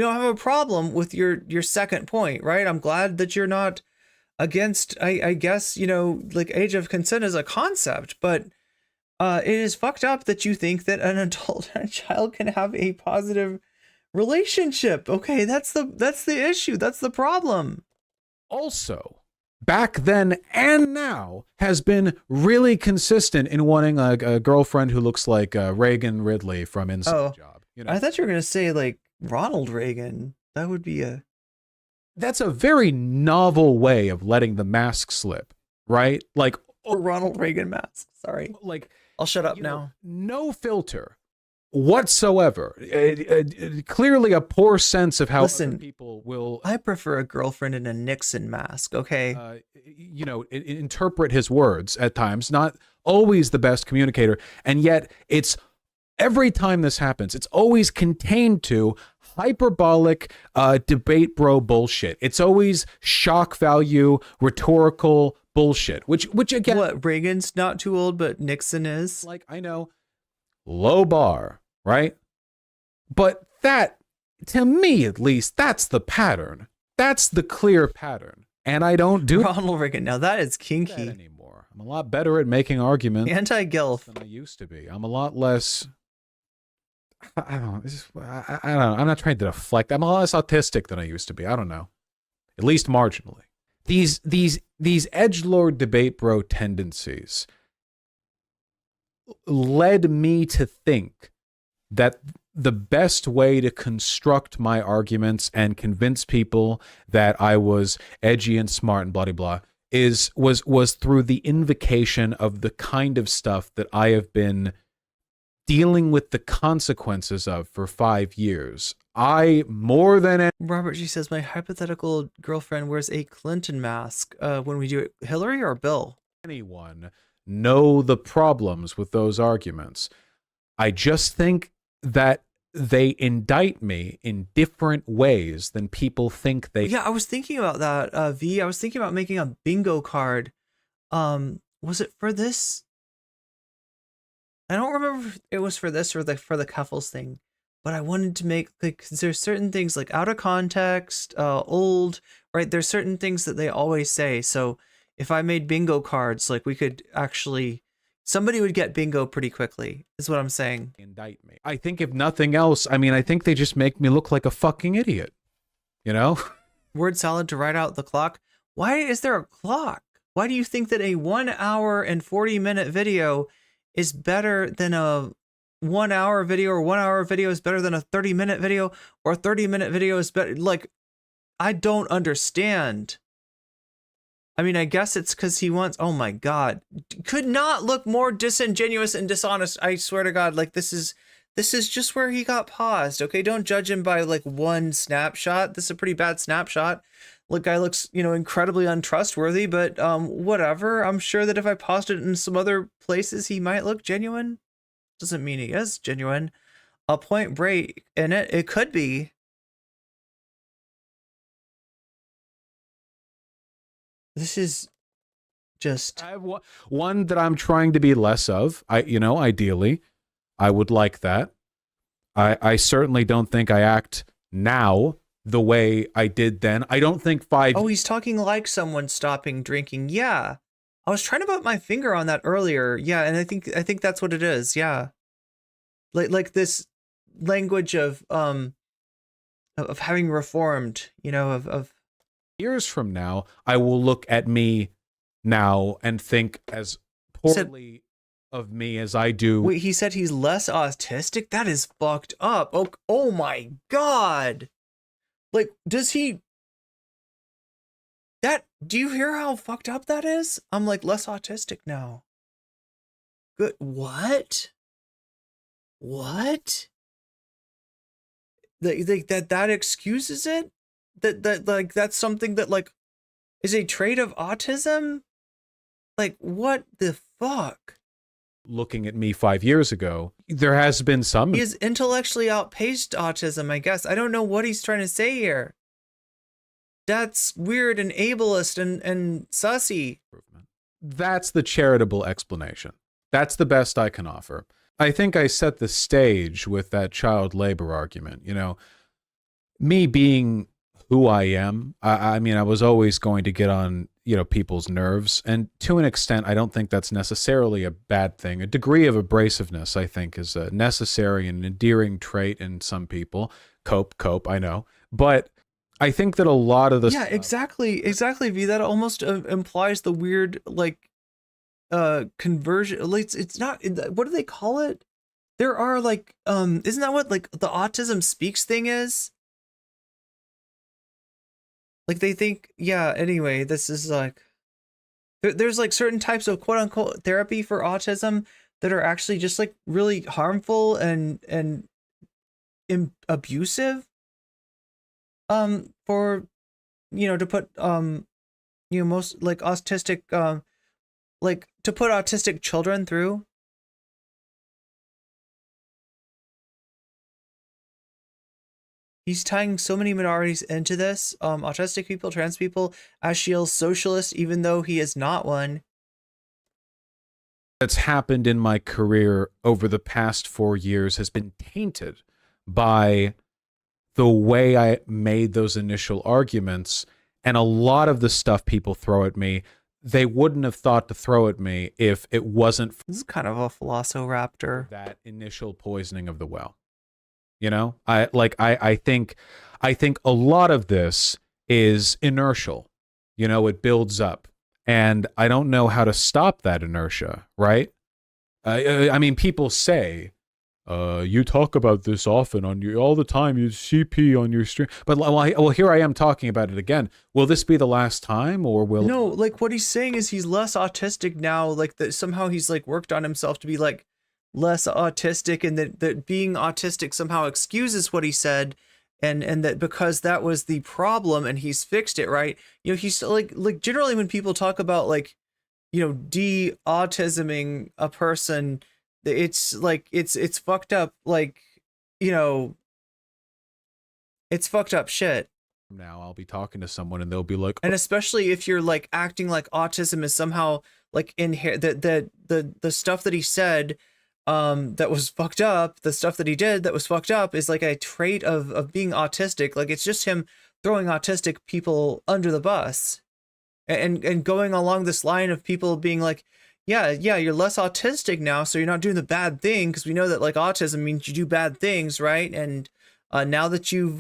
don't have a problem with your second point, right? I'm glad that you're not against, I guess, you know, like age of consent as a concept, but it is fucked up that you think that an adult and a child can have a positive relationship. Okay, that's the issue. That's the problem. Also, back then and now, has been really consistent in wanting a girlfriend who looks like Reagan Ridley from Inside Job. You know? I thought you were gonna say like Ronald Reagan. That would be a. That's a very novel way of letting the mask slip, right? Like Ronald Reagan mask. Sorry. Like I'll shut up now. No filter. whatsoever. Clearly a poor sense of how Listen, other people will, I prefer a girlfriend in a Nixon mask, okay? interpret his words at times. Not always the best communicator, and yet it's every time this happens, it's always contained to hyperbolic debate bro bullshit. It's always shock value, rhetorical bullshit, which again, what, Reagan's not too old, but Nixon is? Like, I know, low bar, right? But that, to me at least, that's the pattern. That's the clear pattern. And I don't do Ronald Reagan. Now that is kinky. Anymore. I'm a lot better at making arguments anti-gilf than I used to be. I'm a lot less. I don't know. I don't know. I'm not trying to deflect. I'm a lot less autistic than I used to be. I don't know. At least marginally. These edgelord debate bro tendencies led me to think that the best way to construct my arguments and convince people that I was edgy and smart and blah blah blah was through the invocation of the kind of stuff that I have been dealing with the consequences of for 5 years. Robert G says, my hypothetical girlfriend wears a Clinton mask when we do it. Hillary or Bill? Anyone know the problems with those arguments. I just think that they indict me in different ways than people think they. Yeah, I was thinking about that, V. I was thinking about making a bingo card. Was it for this? I don't remember if it was for this or for the Cuffles thing, but I wanted to make, like, 'cause there's certain things like out of context, old, right? There's certain things that they always say. So if I made bingo cards, like, we could actually, somebody would get bingo pretty quickly, is what I'm saying. Indict me. I think if nothing else, I mean, I think they just make me look like a fucking idiot, you know? Word salad to write out the clock. Why is there a clock? Why do you think that a 1 hour and 40-minute video is better than a 1 hour video, or 1 hour video is better than a 30-minute video, or a 30-minute video is better? Like, I don't understand. I mean, I guess it's because he wants, oh my God, could not look more disingenuous and dishonest. I swear to God, like, this is just where he got paused. Okay. Don't judge him by like one snapshot. This is a pretty bad snapshot. Look, guy looks, incredibly untrustworthy, but whatever. I'm sure that if I paused it in some other places, he might look genuine. Doesn't mean he is genuine. A Point Break in it. It could be. This is just. I have one that I'm trying to be less of. Ideally, I would like that. I certainly don't think I act now the way I did then. I don't think Oh, he's talking like someone stopping drinking. Yeah. I was trying to put my finger on that earlier. Yeah, and I think that's what it is. Yeah. Like this language of having reformed, of years from now, I will look at me now and think as poorly of me as I do. Wait, he said he's less autistic? That is fucked up. Oh my God. Like, does he... Do you hear how fucked up that is? I'm like less autistic now. Good. What? What? That excuses it? That like that's something that like is a trait of autism? Like, what the fuck? Looking at me 5 years ago, there has been some. He has intellectually outpaced autism, I guess. I don't know what he's trying to say here. That's weird and ableist and sussy. That's the charitable explanation. That's the best I can offer. I think I set the stage with that child labor argument. Me being who I am, I mean, I was always going to get on, people's nerves. And to an extent, I don't think that's necessarily a bad thing. A degree of abrasiveness, I think, is a necessary and endearing trait in some people. Cope, I know. But I think that a lot of the stuff, exactly, V. That almost implies the weird, like, conversion. Like, it's not, what do they call it? There are, like, isn't that what, like, the autism speaks thing is? Like, they think, yeah, anyway, this is like, there's like certain types of quote unquote therapy for autism that are actually just like really harmful and abusive for, you know, to put you know, most like autistic like to put autistic children through. He's tying so many minorities into this, autistic people, trans people, as Shiel's socialist, even though he is not one. That's happened in my career over the past 4 years has been tainted by the way I made those initial arguments. And a lot of the stuff people throw at me, they wouldn't have thought to throw at me if it wasn't for This is kind of a Velociraptor. that initial poisoning of the well. You know, I think a lot of this is inertial. You know, it builds up, and I don't know how to stop that inertia. Right? I mean, people say, you talk about this often on your all the time. You CP on your stream, but well, here I am talking about it again. Will this be the last time, or will No, like what he's saying is he's less autistic now. Like that somehow he's like worked on himself to be like less autistic, and that being autistic somehow excuses what he said, and that because that was the problem and he's fixed it, right? You know, he's like generally when people talk about like, you know, de-autisming a person, it's like it's fucked up, like, you know, it's fucked up shit. Now I'll be talking to someone and they'll be like, and especially if you're like acting like autism is somehow like the stuff that he said that was fucked up, the stuff that he did that was fucked up is like a trait of being autistic. Like it's just him throwing autistic people under the bus and going along this line of people being like, yeah, you're less autistic now, so you're not doing the bad thing, because we know that like autism means you do bad things, right? And now that you've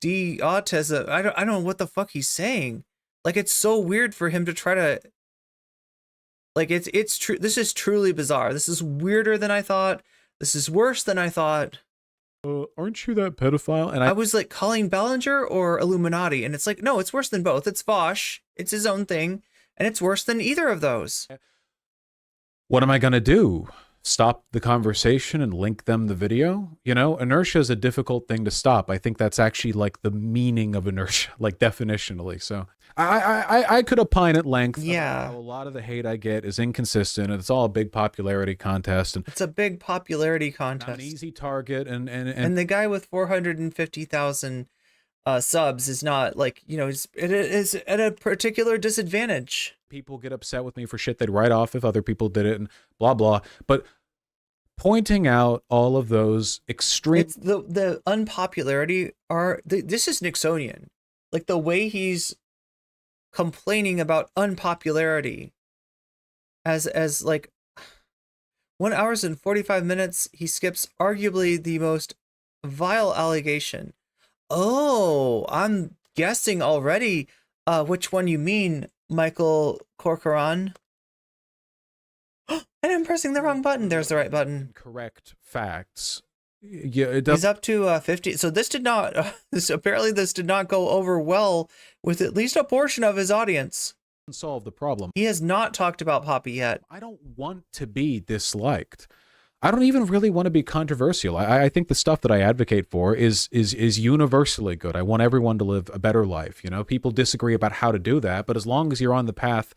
de-autism, I don't know what the fuck he's saying. Like it's so weird for him to try to, like it's true. This is truly bizarre. This is weirder than I thought. This is worse than I thought. Aren't you that pedophile? And I was like calling Ballinger or Illuminati, and it's like, no, it's worse than both. It's Vaush. It's his own thing, and it's worse than either of those. What am I going to do? Stop the conversation and link them the video? You know, inertia is a difficult thing to stop. I think that's actually like the meaning of inertia, like definitionally. So I could opine at length. Yeah. About how a lot of the hate I get is inconsistent, and it's all a big popularity contest. And it's a big popularity contest. I'm an easy target, and the guy with 450,000 subs is not like, you know, it is at a particular disadvantage. People get upset with me for shit they'd write off if other people did it and blah blah, but pointing out all of those extreme, it's the unpopularity are this is Nixonian, like the way he's complaining about unpopularity as like 1 hour and 45 minutes he skips arguably the most vile allegation. Oh, I'm guessing already which one you mean, Michael Corcoran. And I'm pressing the wrong button. There's the right button. Correct facts. Yeah, it does. He's up to 50. So this did not. This did not go over well with at least a portion of his audience. Solve the problem. He has not talked about Poppy yet. I don't want to be disliked. I don't even really want to be controversial. I think the stuff that I advocate for is universally good. I want everyone to live a better life. You know, people disagree about how to do that, but as long as you're on the path,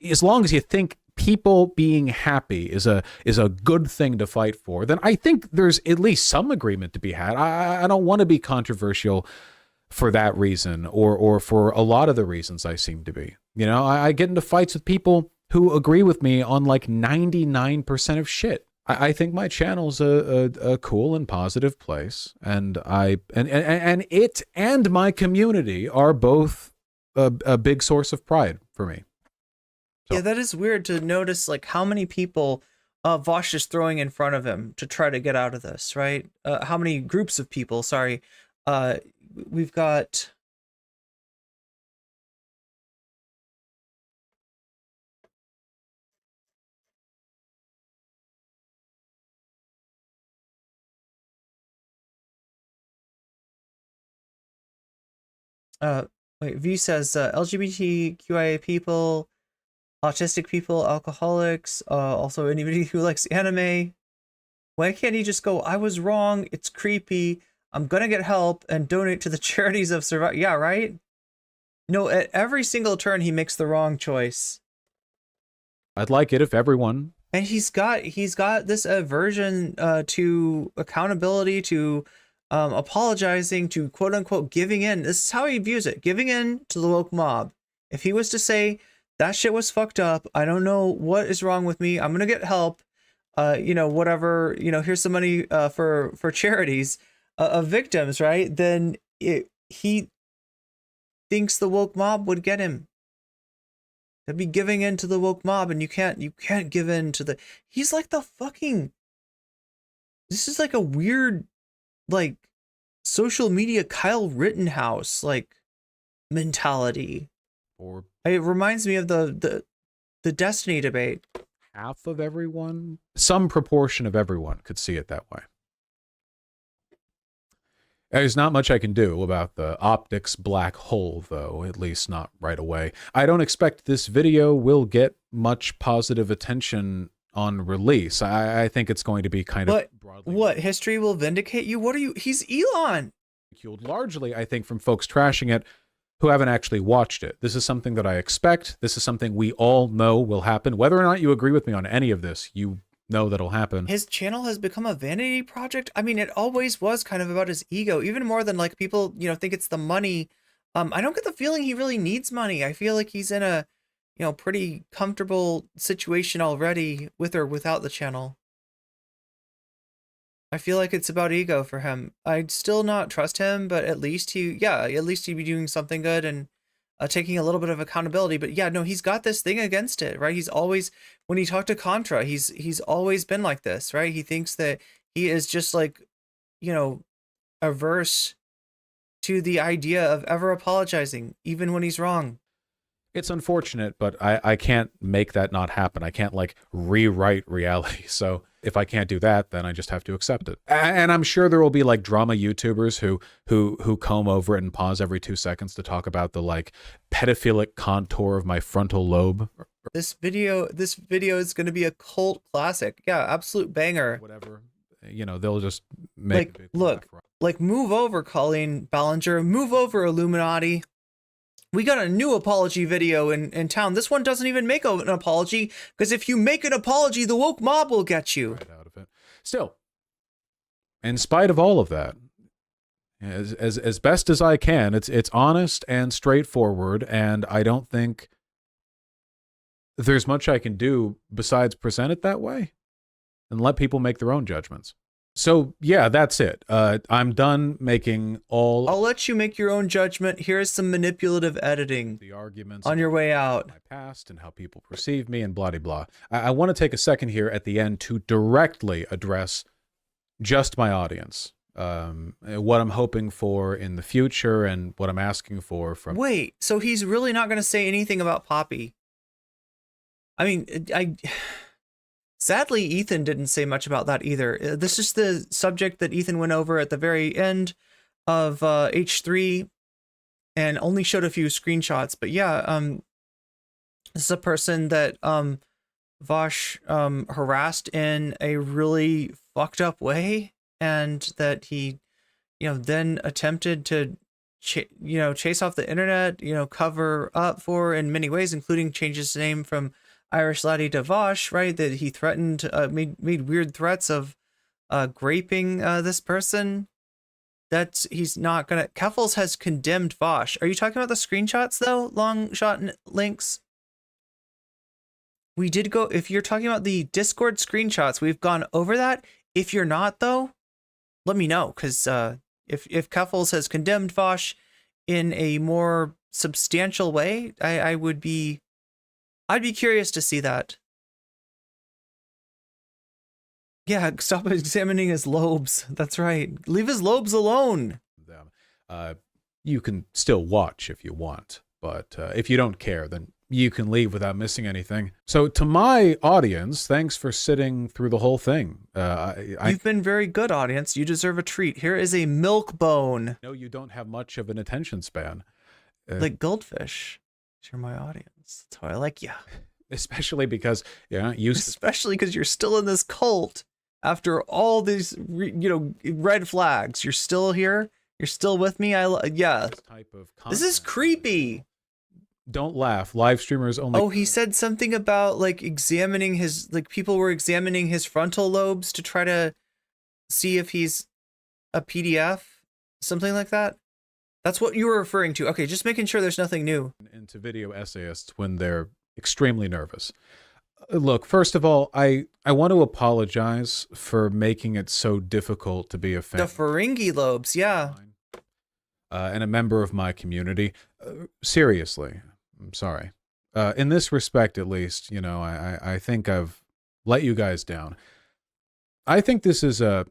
as long as you think people being happy is a good thing to fight for, then I think there's at least some agreement to be had. I don't want to be controversial for that reason, or for a lot of the reasons I seem to be. You know, I get into fights with people who agree with me on like 99% of shit. I think my channel's a cool and positive place, and it and my community are both a big source of pride for me. So. Yeah, that is weird to notice, like how many people Vaush is throwing in front of him to try to get out of this, right? How many groups of people? Sorry, we've got. Wait, V says LGBTQIA people autistic people, alcoholics, also anybody who likes anime. Why can't he just go, I was wrong, it's creepy, I'm gonna get help and donate to the charities of survival? Yeah, right? No, at every single turn he makes the wrong choice. I'd like it if everyone. And he's got this aversion to accountability, to apologizing, to quote unquote giving in. This is how he views it, giving in to the woke mob. If he was to say, that shit was fucked up, I don't know what is wrong with me, I'm gonna get help, you know, whatever, you know, here's some money for charities of victims, right? Then he thinks the woke mob would get him. They'd be giving in to the woke mob, and you can't give in to the. He's like the fucking. This is like a weird, like, social media Kyle Rittenhouse like mentality. Or it reminds me of the Destiny debate. Half of everyone, some proportion of everyone could see it that way. There's not much I can do about the optics black hole, though, at least not right away. I don't expect this video will get much positive attention on release. I think it's going to be kind of broadly. What? History will vindicate you? What are you? He's Elon. Largely, I think, from folks trashing it who haven't actually watched it. This is something that I expect. This is something we all know will happen. Whether or not you agree with me on any of this, you know that'll happen. His channel has become a vanity project. I mean, it always was kind of about his ego, even more than like people, you know, think it's the money. I don't get the feeling he really needs money. I feel like he's in a, you know, pretty comfortable situation already with or without the channel. I feel like it's about ego for him. I'd still not trust him, but at least he'd be doing something good and taking a little bit of accountability. But yeah, no, he's got this thing against it, right? He's always, when he talked to Contra, he's always been like this, right? He thinks that he is just like, you know, averse to the idea of ever apologizing, even when he's wrong. It's unfortunate, but I can't make that not happen. I can't like rewrite reality. So if I can't do that, then I just have to accept it. And I'm sure there will be like drama YouTubers who comb over it and pause every 2 seconds to talk about the like pedophilic contour of my frontal lobe. This video is going to be a cult classic. Yeah, absolute banger. Whatever. You know, they'll just make like, look, like move over, Colleen Ballinger, move over, Illuminati. We got a new apology video in town. This one doesn't even make an apology, because if you make an apology, the woke mob will get you. Right out of it. Still, in spite of all of that, as best as I can, it's honest and straightforward, and I don't think there's much I can do besides present it that way and let people make their own judgments. So yeah, that's it. I'm done making all. I'll let you make your own judgment. Here's some manipulative editing. The arguments on your way out. My past and how people perceive me and blah blah blah. I want to take a second here at the end to directly address just my audience. What I'm hoping for in the future and what I'm asking for from. Wait, so he's really not going to say anything about Poppy? I mean, sadly, Ethan didn't say much about that either. This is the subject that Ethan went over at the very end of H3 and only showed a few screenshots. But yeah, this is a person that Vaush harassed in a really fucked up way, and that he, you know, then attempted to, chase off the internet, cover up for in many ways, including change his name from Irish Laddie to Vaush, right? That he threatened, made weird threats of graping this person. That's, he's not gonna. Keffels has condemned Vaush. Are you talking about the screenshots though? Long shot links. We did go. If you're talking about the Discord screenshots, we've gone over that. If you're not though, let me know, because if Keffels has condemned Vaush in a more substantial way, I'd be curious to see that. Yeah, stop examining his lobes. That's right. Leave his lobes alone. You can still watch if you want, but if you don't care, then you can leave without missing anything. So to my audience, thanks for sitting through the whole thing. You've been very good, audience. You deserve a treat. Here is a milk bone. No, you don't have much of an attention span. Like goldfish. You're my audience. That's how I like you. especially because you especially because you're still in this cult after all these red flags. You're still here. You're still with me. Yeah. This is creepy. Don't laugh. Live streamers only. Oh, he said something about like examining his, like people were examining his frontal lobes to try to see if he's a PDF, something like that. That's what you were referring to. Okay, just making sure there's nothing new. Into video essayists when they're extremely nervous. Look, first of all, I want to apologize for making it so difficult to be a fan. The pharyngeal lobes, yeah. And a member of my community. Seriously, I'm sorry. In this respect, at least, I think I've let you guys down. I think this is a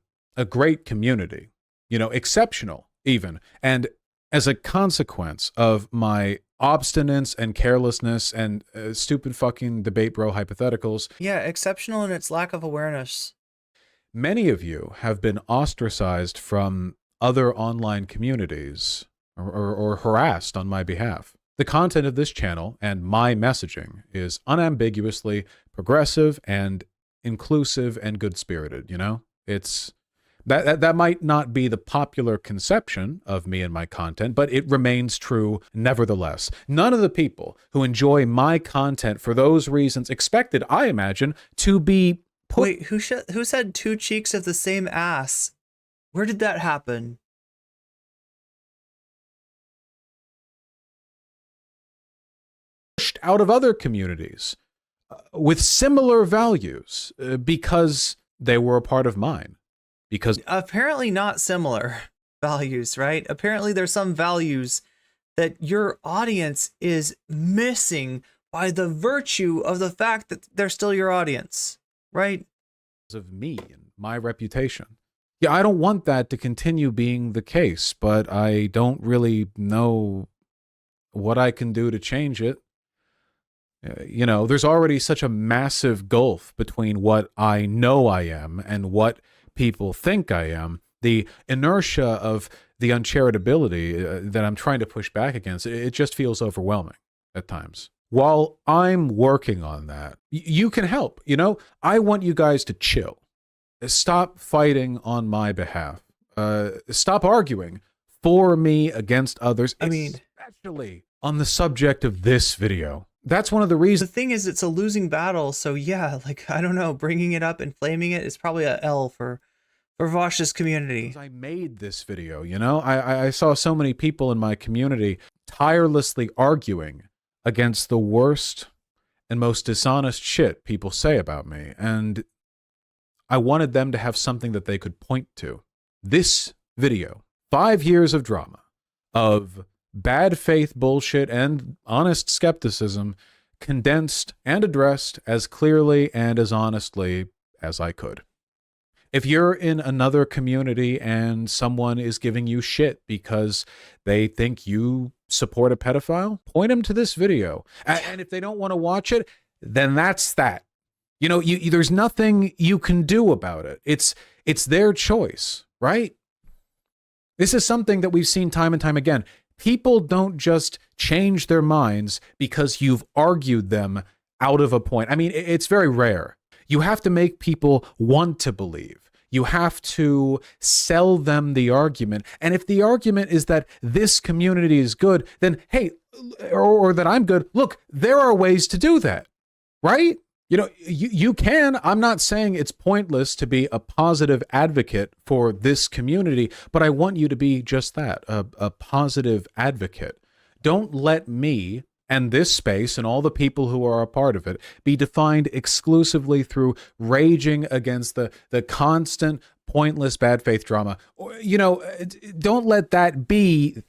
great community, exceptional even. And as a consequence of my obstinance and carelessness and stupid fucking debate bro hypotheticals. Yeah, exceptional in its lack of awareness. Many of you have been ostracized from other online communities or harassed on my behalf. The content of this channel and my messaging is unambiguously progressive and inclusive and good-spirited, It's that might not be the popular conception of me and my content, but it remains true nevertheless. None of the people who enjoy my content for those reasons expected, I imagine, to be put... Wait, who said two cheeks of the same ass? Where did that happen? Out of other communities with similar values because they were a part of mine. Because apparently not similar values, right? Apparently there's some values that your audience is missing by the virtue of the fact that they're still your audience, right? Of me and my reputation. Yeah, I don't want that to continue being the case, but I don't really know what I can do to change it. There's already such a massive gulf between what I know I am and what people think I am. The inertia of the uncharitability that I'm trying to push back against, it just feels overwhelming at times. While I'm working on that, you can help. I want you guys to chill. Stop fighting on my behalf. Stop arguing for me against others. Especially on the subject of this video. That's one of the reasons. The thing is, it's a losing battle. So yeah, I don't know, bringing it up and flaming it is probably a L for Vaush's community. I made this video, I saw so many people in my community tirelessly arguing against the worst and most dishonest shit people say about me. And I wanted them to have something that they could point to. This video, 5 years of drama, of bad faith bullshit and honest skepticism, condensed and addressed as clearly and as honestly as I could. If you're in another community and someone is giving you shit because they think you support a pedophile, point them to this video. And if they don't want to watch it, then that's that. There's nothing you can do about it. It's their choice, right? This is something that we've seen time and time again. People don't just change their minds because you've argued them out of a point. It's very rare. You have to make people want to believe. You have to sell them the argument. And if the argument is that this community is good, then hey, or that I'm good, look, there are ways to do that, right? You can. I'm not saying it's pointless to be a positive advocate for this community, but I want you to be just that, a positive advocate. Don't let me and this space and all the people who are a part of it be defined exclusively through raging against the constant, pointless bad faith drama. Don't let that be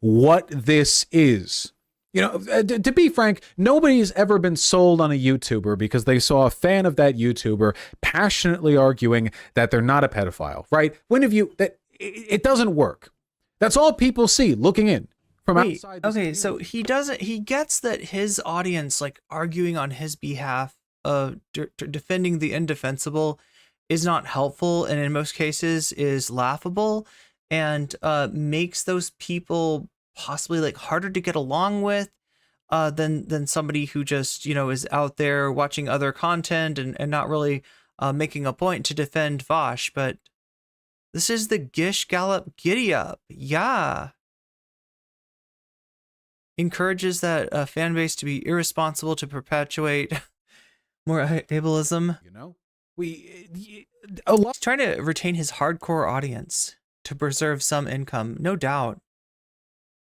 what this is. To be frank, nobody's ever been sold on a YouTuber because they saw a fan of that YouTuber passionately arguing that they're not a pedophile, right? It doesn't work. That's all people see looking in from outside. Okay, so he gets that his audience, arguing on his behalf of defending the indefensible, is not helpful and in most cases is laughable and makes those people possibly harder to get along with, than somebody who just, you know, is out there watching other content and not really making a point to defend Vaush. But this is the Gish Gallop Giddy Up. Yeah. Encourages that fan base to be irresponsible to perpetuate more ableism. You know, He's trying to retain his hardcore audience to preserve some income, no doubt.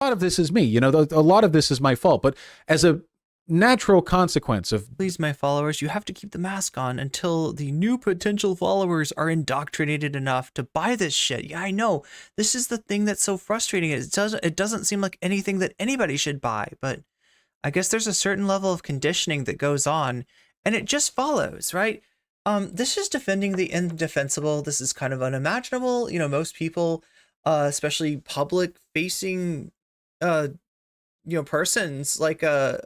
A lot of this is me, you know, a lot of this is my fault, but as a natural consequence of... Please, my followers, you have to keep the mask on until the new potential followers are indoctrinated enough to buy this shit. Yeah, I know. This is the thing that's so frustrating. It doesn't seem like anything that anybody should buy, but I guess there's a certain level of conditioning that goes on, and it just follows, right? This is defending the indefensible. This is kind of unimaginable. You know, most people, especially public-facing, you know, persons like a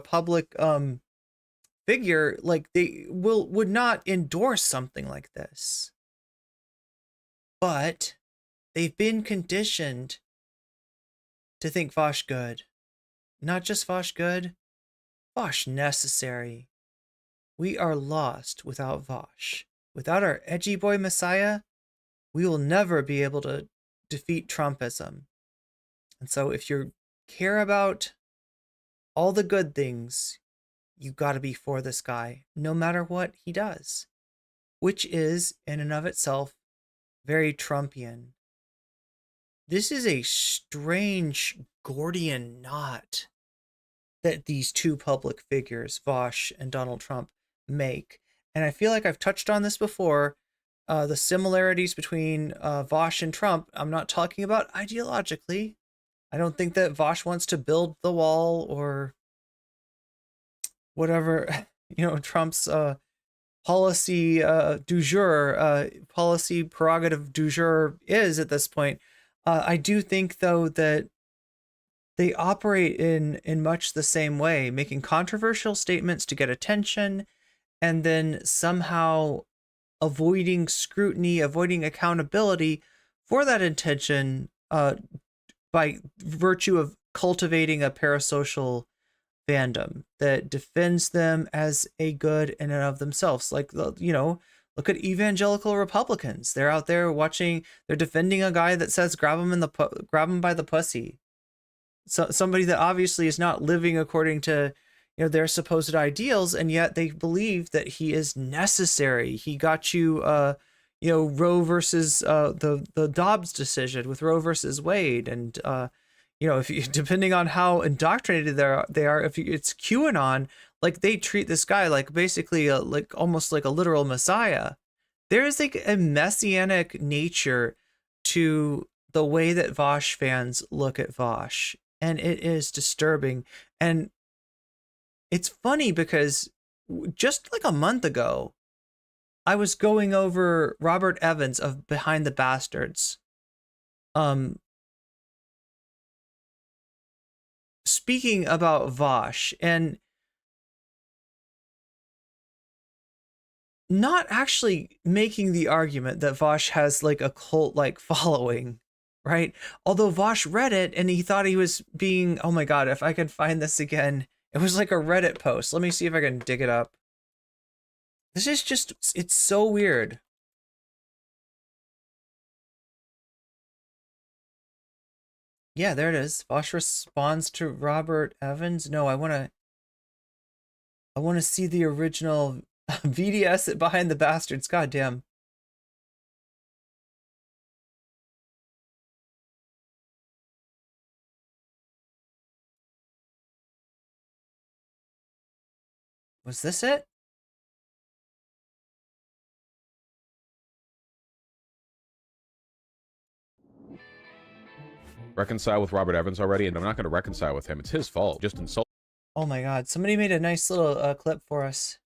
public figure, like they would not endorse something like this. But they've been conditioned to think Vaush good. Not just Vaush good, Vaush necessary. We are lost without Vaush. Without our edgy boy messiah, we will never be able to defeat Trumpism. And so if you care about all the good things, you got to be for this guy, no matter what he does, which is, in and of itself, very Trumpian. This is a strange Gordian knot that these two public figures, Vaush and Donald Trump, make. And I feel like I've touched on this before, the similarities between Vaush and Trump. I'm not talking about ideologically. I don't think that Vaush wants to build the wall or whatever, you know, Trump's policy du jour, policy prerogative du jour is at this point. I do think, though, that they operate in much the same way, making controversial statements to get attention and then somehow avoiding scrutiny, avoiding accountability for that intention by virtue of cultivating a parasocial fandom that defends them as a good in and of themselves. Like, you know, look at evangelical Republicans. They're out there watching, they're defending a guy that says grab him by the pussy. So somebody that obviously is not living according to, you know, their supposed ideals, and yet they believe that he is necessary. He got you you know, Roe versus the Dobbs decision with Roe versus Wade, and you know, if you, depending on how indoctrinated they are, if it's QAnon, like they treat this guy like basically like almost like a literal messiah. There is like a messianic nature to the way that Vaush fans look at Vaush, and it is disturbing. And it's funny because just like a month ago, I was going over Robert Evans of Behind the Bastards, speaking about Vaush and not actually making the argument that Vaush has like a cult-like following, right? Although Vaush read it and he thought he was being, oh my God, if I could find this again. It was like a Reddit post. Let me see if I can dig it up. This is just, it's so weird. Yeah, there it is. Vaush responds to Robert Evans. No, I want to see the original VDS Behind the Bastards. Goddamn. Was this it? Reconcile with Robert Evans already, and I'm not going to reconcile with him. It's his fault. Just insult. Oh my God. Somebody made a nice little clip for us.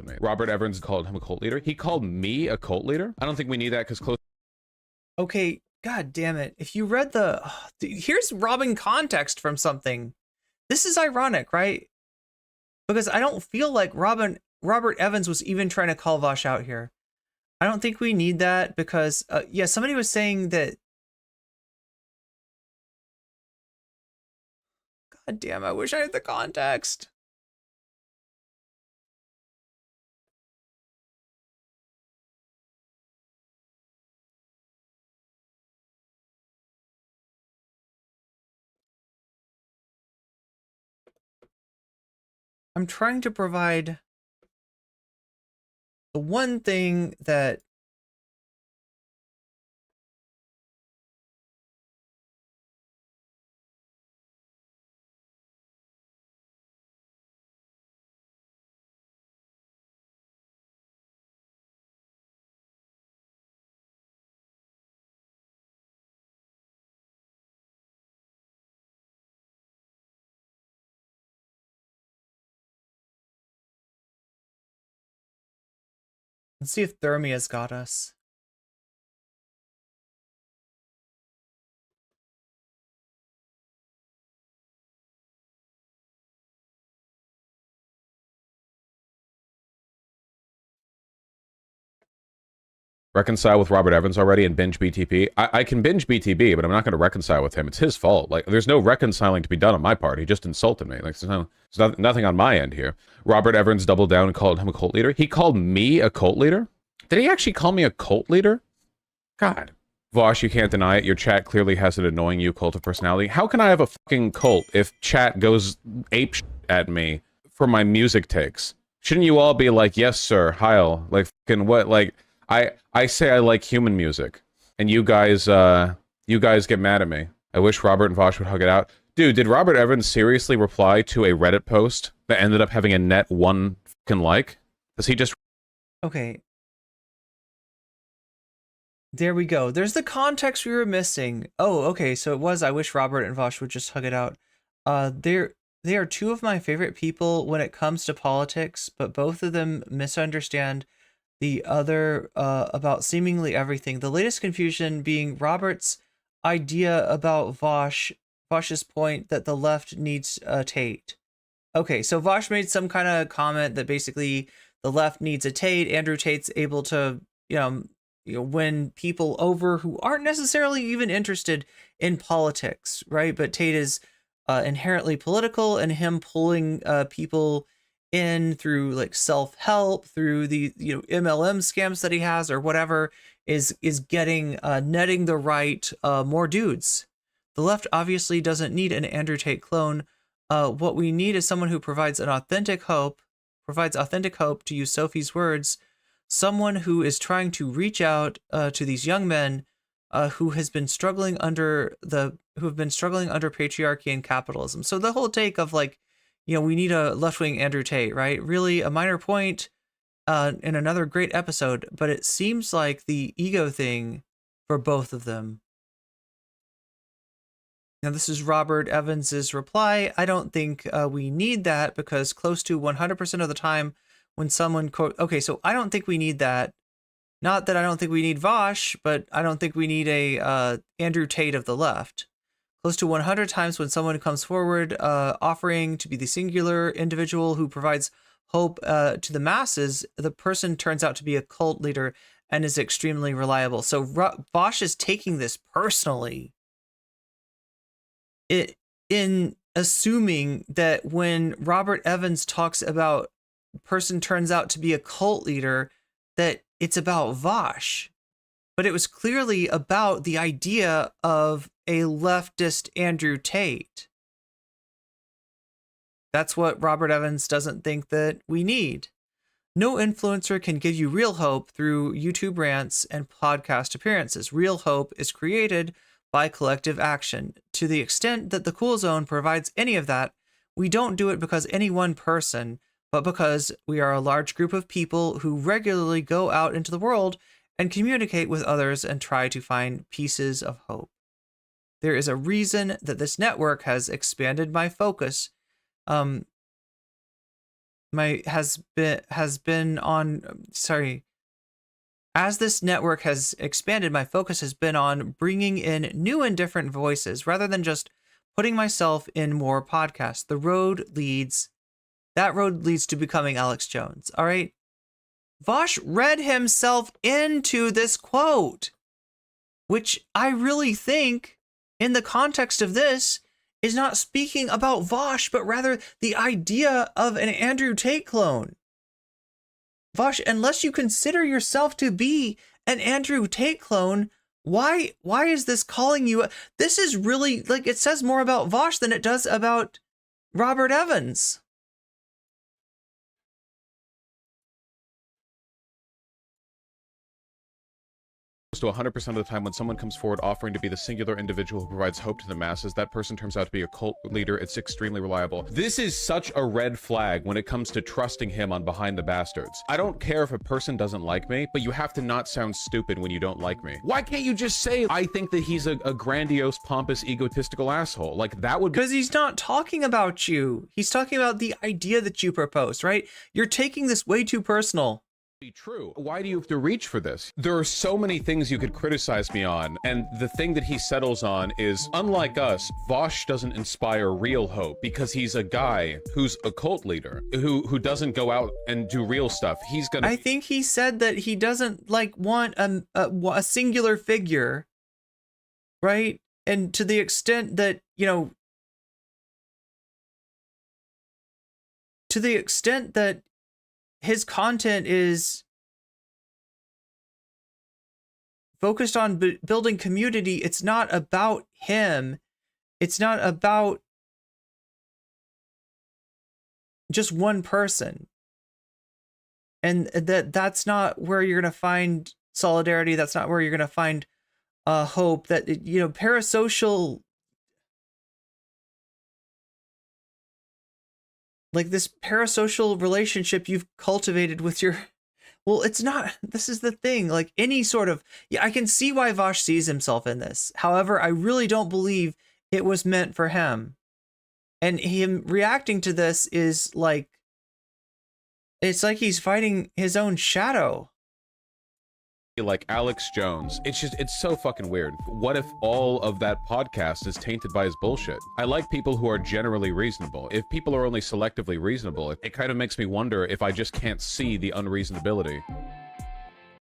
Me. Robert Evans called him a cult leader. He called me a cult leader. I don't think we need that because close. Okay, God damn it. If you read the... here's robbing context from something. This is ironic, right? Because I don't feel like Robert Evans was even trying to call Vaush out here. I don't think we need that because, yeah, somebody was saying that. God damn, I wish I had the context. I'm trying to provide the one thing that let's see if Thermia's got us. Reconcile with Robert Evans already and binge BTP. I can binge BTB, but I'm not going to reconcile with him. It's his fault. Like, there's no reconciling to be done on my part. He just insulted me. Like, there's nothing on my end here. Robert Evans doubled down and called him a cult leader. He called me a cult leader? Did he actually call me a cult leader? God. Vaush, you can't deny it. Your chat clearly has an annoying you cult of personality. How can I have a fucking cult if chat goes ape at me for my music takes? Shouldn't you all be like, yes, sir, Heil? Like, fucking what? Like, I say I like human music, and you guys get mad at me. I wish Robert and Vaush would hug it out. Dude, did Robert Evans seriously reply to a Reddit post that ended up having a net 1 fucking like? Does he just... Okay. There we go. There's the context we were missing. Oh, okay, so it was I wish Robert and Vaush would just hug it out. They are two of my favorite people when it comes to politics, but both of them misunderstand the other about seemingly everything. The latest confusion being Robert's idea about Vaush's point that the left needs Tate. Okay, so Vaush made some kind of comment that basically the left needs a Tate. Andrew Tate's able to, win people over who aren't necessarily even interested in politics, right? But Tate is inherently political, and him pulling people in through like self-help, through the MLM scams that he has or whatever, is getting netting the right more dudes. The left obviously doesn't need an Andrew Tate clone. What we need is someone who provides authentic hope, to use Sophie's words, someone who is trying to reach out to these young men who have been struggling under patriarchy and capitalism. So the whole take of like, we need a left-wing Andrew Tate, right? Really a minor point in another great episode, but it seems like the ego thing for both of them. Now, this is Robert Evans's reply. I don't think we need that because close to 100% of the time when someone okay, so I don't think we need that. Not that I don't think we need Vaush, but I don't think we need a Andrew Tate of the left. Close to 100 times when someone comes forward offering to be the singular individual who provides hope to the masses, the person turns out to be a cult leader and is extremely reliable. So Vaush is taking this personally in assuming that when Robert Evans talks about person turns out to be a cult leader, that it's about Vaush. But it was clearly about the idea of a leftist Andrew Tate. That's what Robert Evans doesn't think that we need. No influencer can give you real hope through YouTube rants and podcast appearances. Real hope is created by collective action. To the extent that the Cool Zone provides any of that, we don't do it because any one person, but because we are a large group of people who regularly go out into the world and communicate with others and try to find pieces of hope. There is a reason that this network has expanded my focus. As this network has expanded, my focus has been on bringing in new and different voices rather than just putting myself in more podcasts. That road leads to becoming Alex Jones. All right. Vaush read himself into this quote, which I really think, in the context of this, is not speaking about Vaush, but rather the idea of an Andrew Tate clone. Vaush, unless you consider yourself to be an Andrew Tate clone, why is this calling you? This is really, like, it says more about Vaush than it does about Robert Evans. To 100% of the time when someone comes forward offering to be the singular individual who provides hope to the masses, that person turns out to be a cult leader. It's extremely reliable. This is such a red flag when it comes to trusting him on Behind the Bastards. I don't care if a person doesn't like me, but you have to not sound stupid when you don't like me. Why can't you just say, I think that he's a grandiose, pompous, egotistical asshole? Like, that would be— Because he's not talking about you. He's talking about the idea that you proposed, right? You're taking this way too personal. True. Why do you have to reach for this? There are so many things you could criticize me on, and the thing that he settles on is, unlike us, Vaush doesn't inspire real hope because he's a guy who's a cult leader who doesn't go out and do real stuff. He's gonna— I think he said that he doesn't like want a singular figure, right? And to the extent that, you know, to the extent that his content is focused on building community, it's not about him. It's not about just one person. And that's not where you're going to find solidarity. That's not where you're going to find hope. That, you know, parasocial, like this parasocial relationship you've cultivated with your, well, it's not, this is the thing, like any sort of, yeah, I can see why Vaush sees himself in this. However, I really don't believe it was meant for him. And him reacting to this is like, it's like he's fighting his own shadow. like Alex Jones. It's so fucking weird. What if all of that podcast is tainted by his bullshit? I like people who are generally reasonable. If people are only selectively reasonable, it kind of makes me wonder if I just can't see the unreasonability.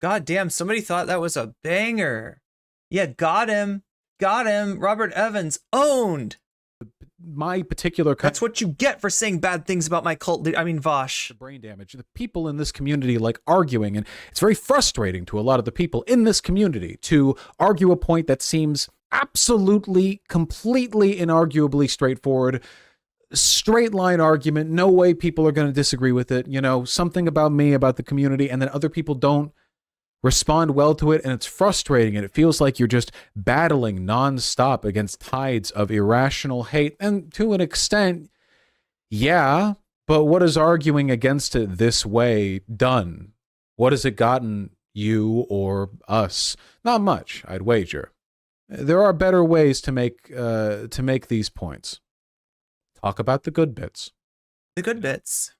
God damn, somebody thought that was a banger. Yeah, got him. Got him. Robert Evans owned. My particular That's what you get for saying bad things about my cult. I mean, Vaush. Brain damage. The people in this community like arguing, and it's very frustrating to a lot of the people in this community to argue a point that seems absolutely, completely, inarguably straightforward. Straight line argument. No way people are going to disagree with it. You know, something about me, about the community, and then other people don't respond well to it, and it's frustrating, and it feels like you're just battling nonstop against tides of irrational hate. And to an extent, yeah, but what is arguing against it this way done? What has it gotten you or us? Not much, I'd wager. There are better ways to make these points. Talk about the good bits. The good bits.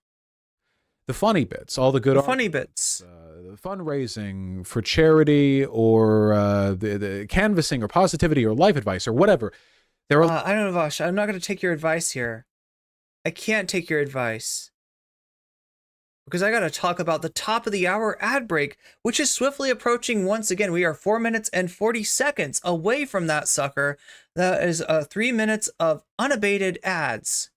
The funny bits. All the good. The funny bits. Fundraising for charity, or the canvassing, or positivity, or life advice, or whatever. There are. I don't know, Vaush. I'm not going to take your advice here. I can't take your advice because I got to talk about the top of the hour ad break, which is swiftly approaching. Once again, we are 4 minutes and 40 seconds away from that sucker. That is 3 minutes of unabated ads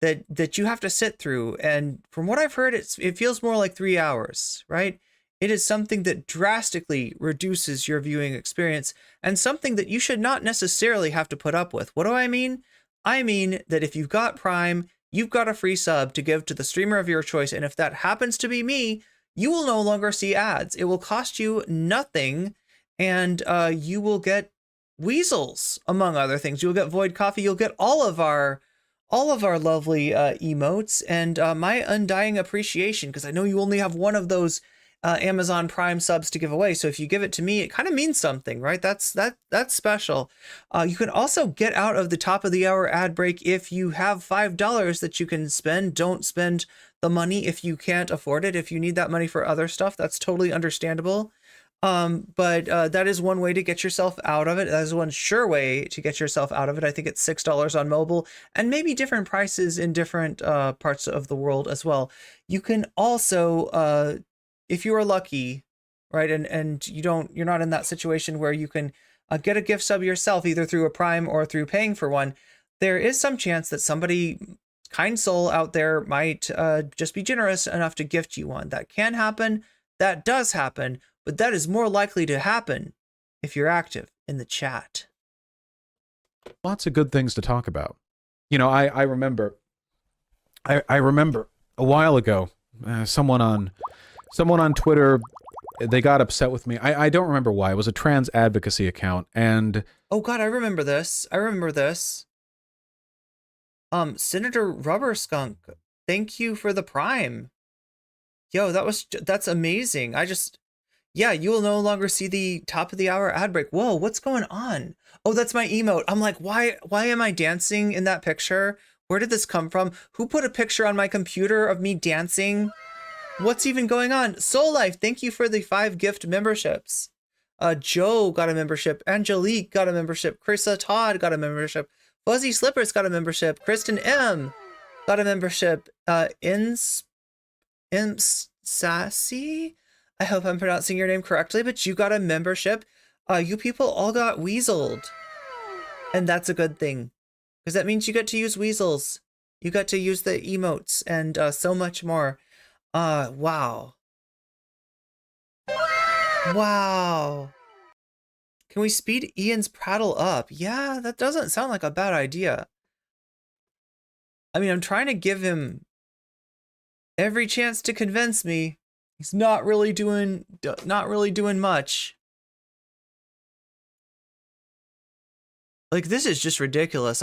that you have to sit through. And from what I've heard, it feels more like 3 hours, right? It is something that drastically reduces your viewing experience, and something that you should not necessarily have to put up with. What do I mean? I mean that if you've got Prime, you've got a free sub to give to the streamer of your choice. And if that happens to be me, you will no longer see ads. It will cost you nothing, and you will get weasels, among other things. You'll get Void Coffee. You'll get all of our lovely emotes, and my undying appreciation, because I know you only have one of those Amazon Prime subs to give away. So if you give it to me, it kind of means something, right? That's special. You can also get out of the top of the hour ad break if you have $5 that you can spend. Don't spend the money if you can't afford it. If you need that money for other stuff, that's totally understandable. But that is one way to get yourself out of it. That is one sure way to get yourself out of it. I think it's $6 on mobile, and maybe different prices in different parts of the world as well. You can also, if you are lucky, right, and you're not in that situation where you can get a gift sub yourself, either through a Prime or through paying for one, there is some chance that somebody, kind soul out there, might just be generous enough to gift you one. That can happen. That does happen, but that is more likely to happen if you're active in the chat. Lots of good things to talk about. You know, I remember a while ago, someone on Twitter, they got upset with me. I don't remember why. It was a trans advocacy account, and oh god, I remember this. Senator Rubber Skunk, thank you for the Prime. Yo, that's amazing. Yeah, you will no longer see the top of the hour ad break. Whoa, what's going on? Oh, that's my emote. I'm like, why am I dancing in that picture? Where did this come from? Who put a picture on my computer of me dancing? What's even going on? Soul Life, thank you for the 5 gift memberships. Joe got a membership. Angelique got a membership. Krista Todd got a membership. Fuzzy Slippers got a membership. Kristen M got a membership. Sassy? I hope I'm pronouncing your name correctly, but you got a membership. You people all got weaseled. And that's a good thing, because that means you get to use weasels. You got to use the emotes and so much more. Wow. Wow. Can we speed Ian's prattle up? Yeah, that doesn't sound like a bad idea. I mean, I'm trying to give him every chance to convince me. He's not really doing much. Like, this is just ridiculous.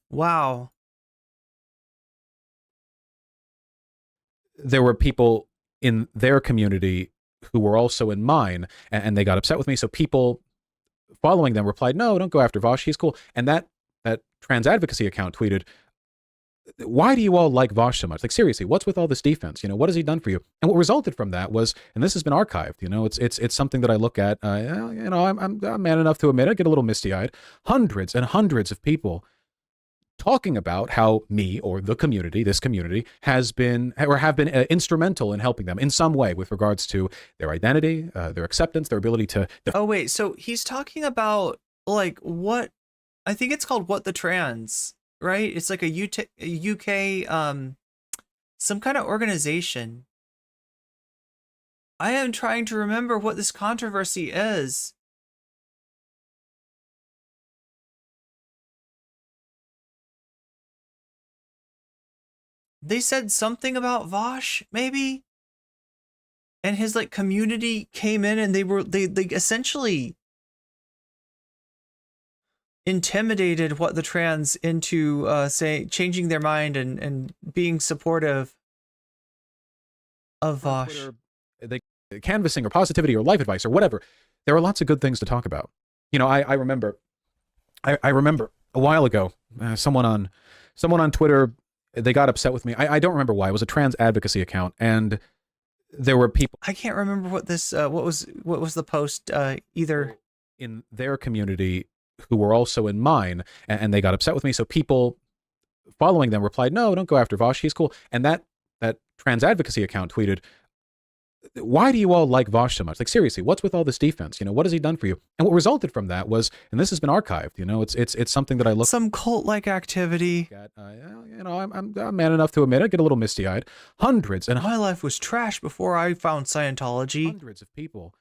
Wow. there were people in their community who were also in mine, and they got upset with me. So people following them replied, "No, don't go after Vaush. He's cool." And that trans advocacy account tweeted, "Why do you all like Vaush so much? Like, seriously, what's with all this defense? You know, what has he done for you?" And what resulted from that was, and this has been archived, you know, it's something that I look at, you know, I'm man enough to admit I get a little misty-eyed. Hundreds and hundreds of people talking about how me or the community, this community, has been or have been instrumental in helping them in some way with regards to their identity, their acceptance, their ability to. Oh wait, so he's talking about like what? I think it's called What the Trans, right? It's like a UK some kind of organization. I am trying to remember what this controversy is. They said something about Vaush, maybe? And his like community came in and they essentially intimidated What the Trans into changing their mind and being supportive of Vaush. They canvassing or positivity or life advice or whatever. There are lots of good things to talk about. You know, I remember a while ago, someone on Twitter, they got upset with me. I don't remember why. It was a trans advocacy account, and there were people. I can't remember what this what was the post either. In their community who were also in mine, and they got upset with me. So people following them replied, "No, don't go after Vaush. He's cool." And that trans advocacy account tweeted, "Why do you all like Vaush so much? Like, seriously, what's with all this defense? You know, what has he done for you?" And what resulted from that was, and this has been archived, you know, it's something that I look. Some cult-like activity. You know, I'm man enough to admit I get a little misty-eyed. Hundreds and my life was trash before I found Scientology. Hundreds of people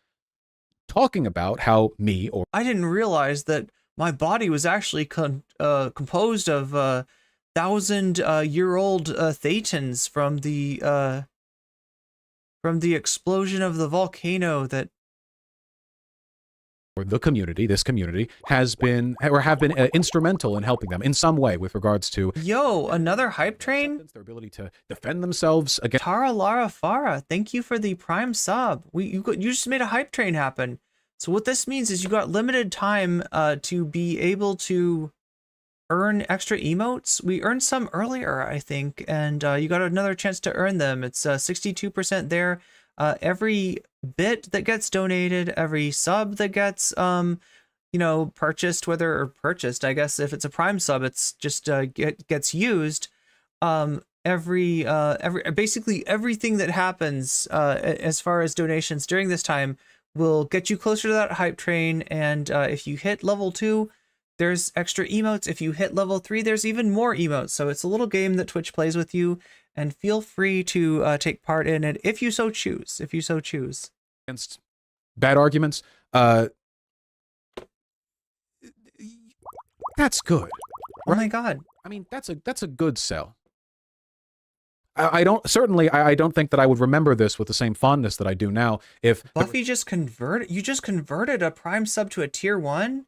talking about how me or I didn't realize that my body was actually composed of 1,000-year-old thetans from the explosion of the volcano that. Or the community, this community, has been or have been instrumental in helping them in some way with regards to. Yo, another hype train. Their ability to defend themselves against. Tara Lara Farah, thank you for the Prime sub. You just made a hype train happen. So what this means is you got limited time to be able to earn extra emotes. We earned some earlier, I think, and you got another chance to earn them. It's 62% there. Every bit that gets donated, every sub that gets you know, purchased, I guess if it's a Prime sub, it's just gets used. basically everything that happens as far as donations during this time will get you closer to that hype train. And if you hit level 2, there's extra emotes. If you hit level 3, there's even more emotes. So it's a little game that Twitch plays with you, and feel free to take part in it if you so choose. If you so choose. Against bad arguments, that's good. Oh my god! I mean, that's a good sell. I don't think that I would remember this with the same fondness that I do now. If Buffy just converted a Prime sub to a tier 1.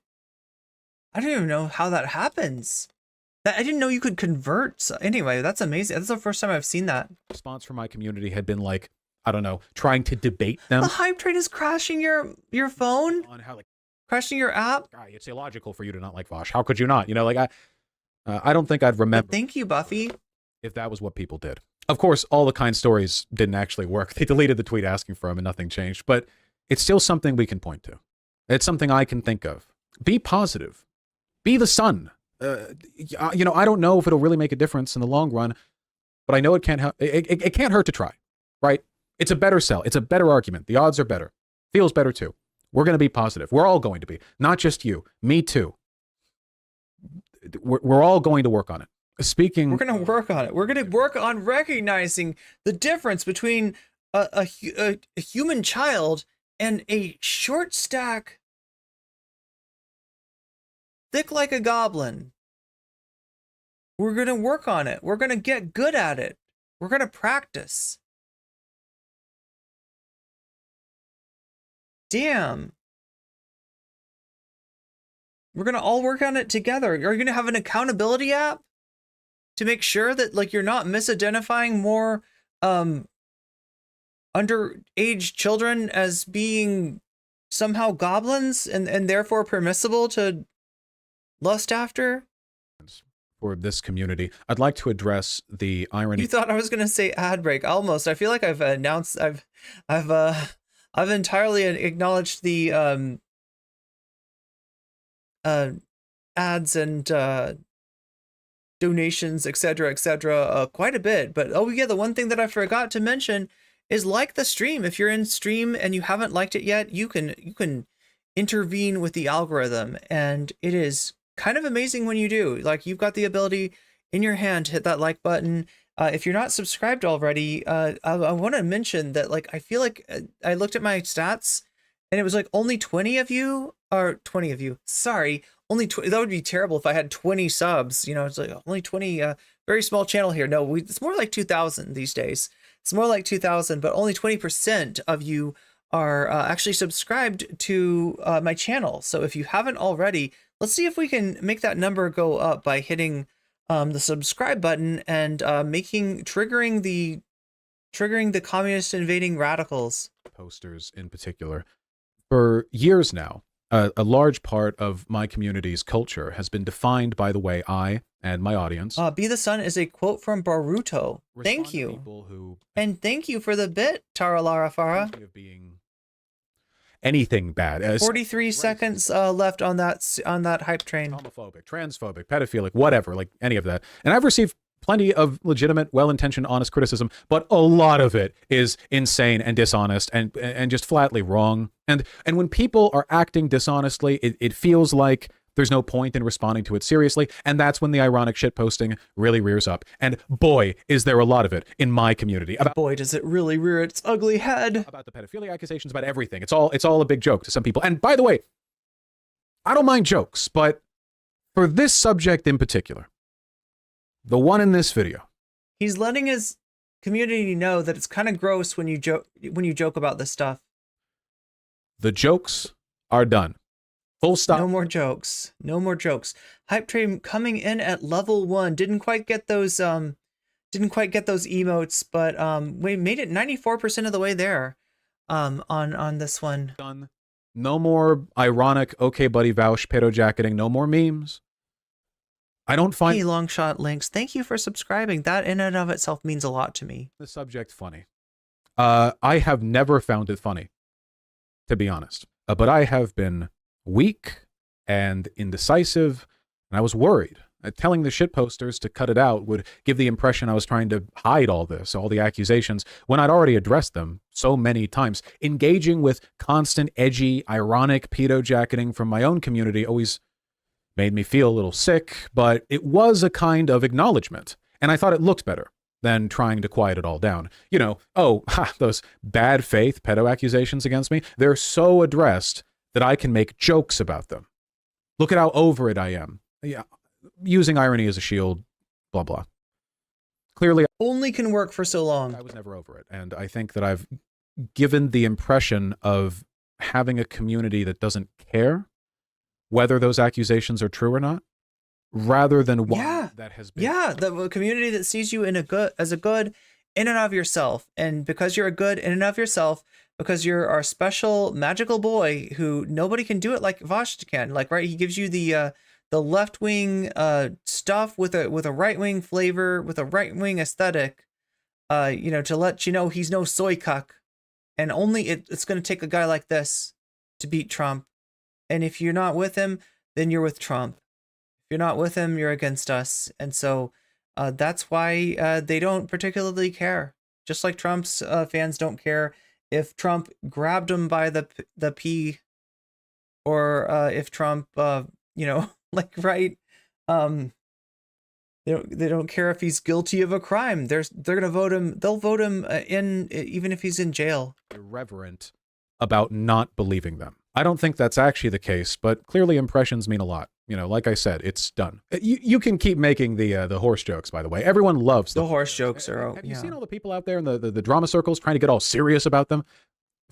I don't even know how that happens. I didn't know you could convert. Anyway, that's amazing. That's the first time I've seen that. Response from my community had been like, I don't know, trying to debate them. The hype train is crashing your phone, on how, like, crashing your app. It's illogical for you to not like Vaush. How could you not? You know, like I don't think I'd remember. Thank you, Buffy. If that was what people did. Of course, all the kind stories didn't actually work. They deleted the tweet asking for him and nothing changed. But it's still something we can point to. It's something I can think of. Be positive. Be the sun. You know, I don't know if it'll really make a difference in the long run, but I know it can't. It can't hurt to try, right? It's a better sell. It's a better argument. The odds are better. Feels better too. We're going to be positive. We're all going to be. Not just you. Me too. We're all going to work on it. We're going to work on it. We're going to work on recognizing the difference between a human child and a short stack, thick like a goblin. We're going to work on it. We're going to get good at it. We're going to practice. Damn. We're going to all work on it together. Are you going to have an accountability app to make sure that, like, you're not misidentifying more underage children as being somehow goblins and therefore permissible to lust after? For this community, I'd like to address the irony. You thought I was going to say ad break. Almost. I feel like I've announced, I've entirely acknowledged the ads and donations, etc., quite a bit. But oh yeah, the one thing that I forgot to mention is like the stream. If you're in stream and you haven't liked it yet, you can intervene with the algorithm, and it is kind of amazing when you do. Like, you've got the ability in your hand to hit that like button. If you're not subscribed already, I want to mention that, like, I feel like I looked at my stats and it was like only 20 of you, or 20 of you, sorry, only that would be terrible if I had 20 subs, you know. It's like only 20, very small channel here. No, it's more like 2,000 these days. It's more like 2,000, but only 20% of you are actually subscribed to my channel. So if you haven't already, let's see if we can make that number go up by hitting the subscribe button and triggering the communist invading radicals. Posters in particular. For years now, a large part of my community's culture has been defined by the way I and my audience. Be the Sun is a quote from Baruto. Thank you. And thank you for the bit, Tara Lara Farah. Anything bad. 43 seconds left on that hype train. Homophobic, transphobic, pedophilic, whatever, like any of that. And I've received plenty of legitimate, well-intentioned, honest criticism, but a lot of it is insane and dishonest and just flatly wrong. And when people are acting dishonestly, it feels like there's no point in responding to it seriously, and that's when the ironic shitposting really rears up. And boy, is there a lot of it in my community. Boy, does it really rear its ugly head. About the pedophilia accusations, about everything. It's all a big joke to some people. And by the way, I don't mind jokes, but for this subject in particular, the one in this video, he's letting his community know that it's kind of gross when you joke about this stuff. The jokes are done. Full stop. No more jokes. No more jokes. Hype train coming in at level 1. Didn't quite get those emotes, but we made it 94% of the way there on this one. Done. No more ironic okay buddy Vaush pedo jacketing, no more memes. I don't find hey, long shot links. Thank you for subscribing. That in and of itself means a lot to me. The subject funny. I have never found it funny, to be honest. But I have been weak and indecisive, and I was worried Telling the shit posters to cut it out would give the impression I was trying to hide all this, all the accusations, when I'd already addressed them so many times. Engaging with constant, edgy, ironic pedo-jacketing from my own community always made me feel a little sick, but it was a kind of acknowledgement, and I thought it looked better than trying to quiet it all down. You know, those bad faith pedo accusations against me, they're so addressed that I can make jokes about them. Look at how over it I am. Yeah, using irony as a shield, blah, blah. Clearly, only can work for so long. I was never over it. And I think that I've given the impression of having a community that doesn't care whether those accusations are true or not, rather than one that has been. Yeah, the community that sees you as a good in and of yourself. And because you're a good in and of yourself, because you're our special magical boy who nobody can do it like Vaush can. Like, right, he gives you the left-wing stuff with a right-wing flavor, with a right-wing aesthetic, to let you know he's no soy cuck. And only it's going to take a guy like this to beat Trump. And if you're not with him, then you're with Trump. If you're not with him, you're against us. And so that's why they don't particularly care. Just like Trump's fans don't care if Trump grabbed him by the pee, or if Trump, like, right, they don't care if he's guilty of a crime. They're gonna vote him. They'll vote him in even if he's in jail. Irreverent about not believing them. I don't think that's actually the case, but clearly impressions mean a lot. You know, like I said, it's done. You can keep making the horse jokes, by the way. Everyone loves the horse jokes. Have you seen all the people out there in the drama circles trying to get all serious about them?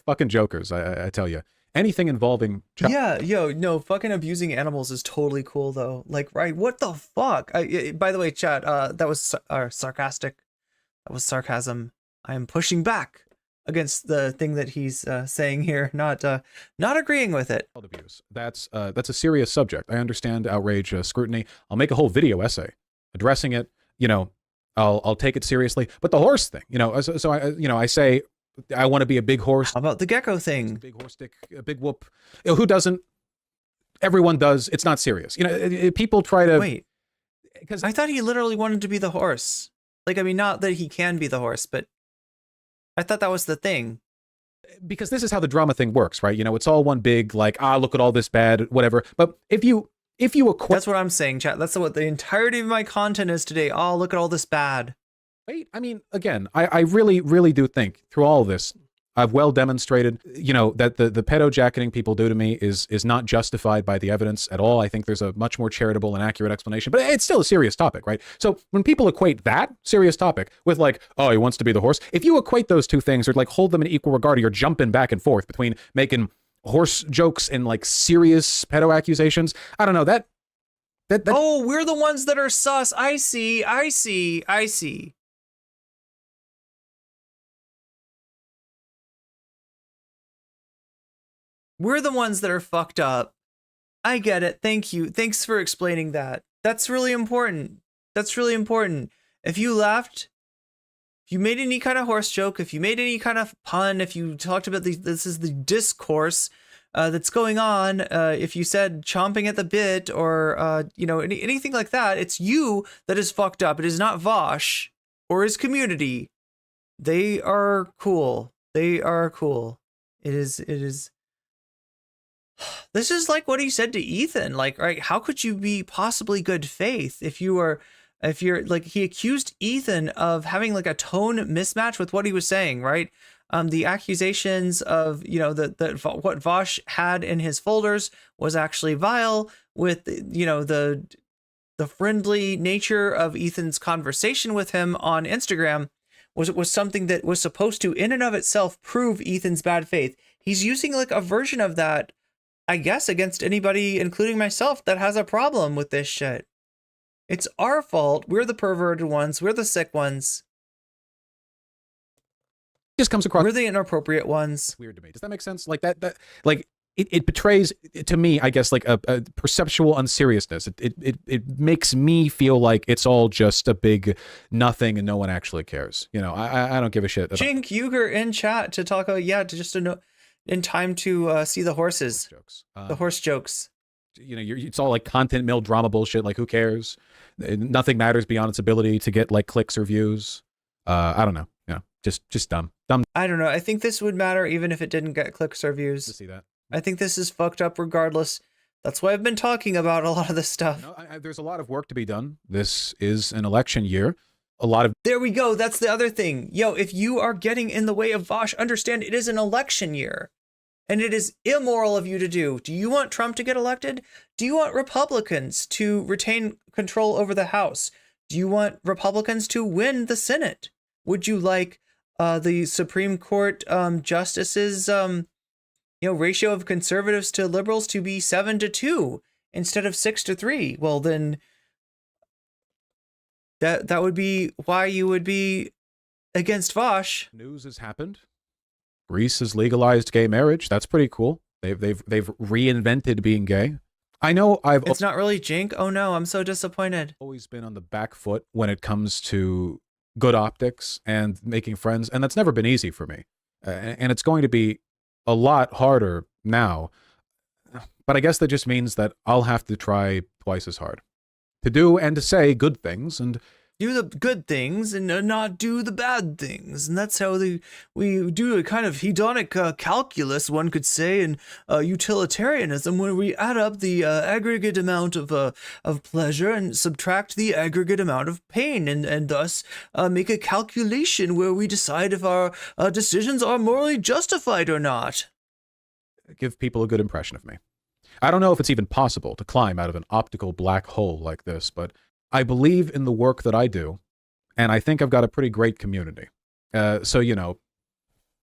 Fucking jokers, I tell you. Anything involving fucking abusing animals is totally cool though. Like, right, what the fuck? By the way, chat, that was sarcastic. That was sarcasm. I am pushing back against the thing that he's saying here, not agreeing with it. Abuse. That's a serious subject. I understand outrage, scrutiny. I'll make a whole video essay addressing it. You know, I'll take it seriously. But the horse thing, so I say I want to be a big horse. How about the gecko thing? Big horse stick, a big whoop. Who doesn't? Everyone does. It's not serious. People try to wait. Because I thought he literally wanted to be the horse. Like, I mean, not that he can be the horse, but I thought that was the thing. Because this is how the drama thing works, right? It's all one big, like, look at all this bad, whatever. But if you equate... That's what I'm saying, chat. That's what the entirety of my content is today. Oh, look at all this bad. Wait, I mean, again, I really, really do think through all of this, I've well demonstrated, that the pedo-jacketing people do to me is not justified by the evidence at all. I think there's a much more charitable and accurate explanation, but it's still a serious topic, right? So when people equate that serious topic with like, oh, he wants to be the horse, if you equate those two things or like hold them in equal regard, you're jumping back and forth between making horse jokes and like serious pedo accusations. I don't know, that oh, we're the ones that are sus. I see. We're the ones that are fucked up. I get it. Thank you. Thanks for explaining that. That's really important. If you laughed, if you made any kind of horse joke, if you made any kind of pun, if you talked about this is the discourse that's going on, if you said chomping at the bit or, anything like that, it's you that is fucked up. It is not Vaush or his community. They are cool. It is. This is like what he said to Ethan. Like, right? How could you be possibly good faith if you're like, he accused Ethan of having like a tone mismatch with what he was saying, right? The accusations of, what Vaush had in his folders was actually vile with, the friendly nature of Ethan's conversation with him on Instagram was something that was supposed to in and of itself prove Ethan's bad faith. He's using like a version of that, I guess, against anybody, including myself, that has a problem with this shit. It's our fault. We're the perverted ones. We're the sick ones. Just comes across. We're the inappropriate ones. Weird to me. Does that make sense? Like that like it betrays to me, I guess, like a perceptual unseriousness. It makes me feel like it's all just a big nothing and no one actually cares. I don't give a shit. Jink Uger in chat to talk about, to know in time to see the horses, the horse jokes. it's all like content mill drama bullshit. Like, who cares? Nothing matters beyond its ability to get like clicks or views. I don't know. Yeah, just dumb. I don't know. I think this would matter even if it didn't get clicks or views. To see that. I think this is fucked up regardless. That's why I've been talking about a lot of this stuff. There's a lot of work to be done. This is an election year. A lot of There we go. That's the other thing. Yo, if you are getting in the way of Vaush, understand it is an election year. And it is immoral of you to do. Do you want Trump to get elected? Do you want Republicans to retain control over the House? Do you want Republicans to win the Senate? Would you like the Supreme Court justices, ratio of conservatives to liberals to be 7-2 instead of 6-3? Well, then that would be why you would be against Vaush. News has happened. Greece has legalized gay marriage. That's pretty cool. They've reinvented being gay. I know It's not really jink. Oh no, I'm so disappointed. Always been on the back foot when it comes to good optics and making friends, and that's never been easy for me. And it's going to be a lot harder now. But I guess that just means that I'll have to try twice as hard to do and to say good things and do the good things and not do the bad things. And that's how we do a kind of hedonic calculus, one could say, in utilitarianism, where we add up the aggregate amount of pleasure and subtract the aggregate amount of pain, and thus make a calculation where we decide if our decisions are morally justified or not. Give people a good impression of me. I don't know if it's even possible to climb out of an optical black hole like this, but I believe in the work that I do, and I think I've got a pretty great community. So,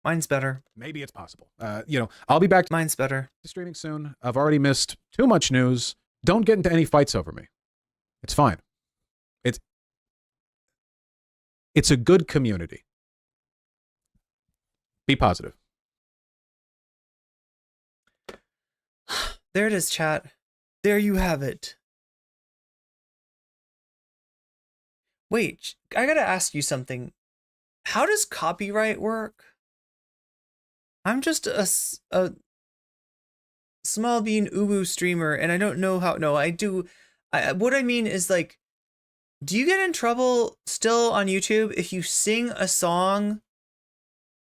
mine's better. Maybe it's possible. I'll be back. Mine's better. Streaming soon. I've already missed too much news. Don't get into any fights over me. It's fine. It's a good community. Be positive. There it is, chat. There you have it. Wait, I gotta ask you something. How does copyright work? I'm just a small bean uwu streamer, and I don't know how. No, I do. What I mean is, like, do you get in trouble still on YouTube if you sing a song,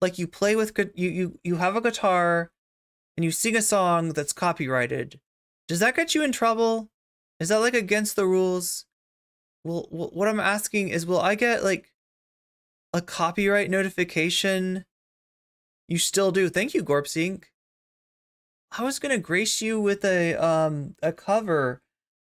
like you play with you have a guitar, and you sing a song that's copyrighted? Does that get you in trouble? Is that like against the rules? Well, what I'm asking is, will I get like a copyright notification? You still do. Thank you, Gorpsink. I was gonna grace you with a cover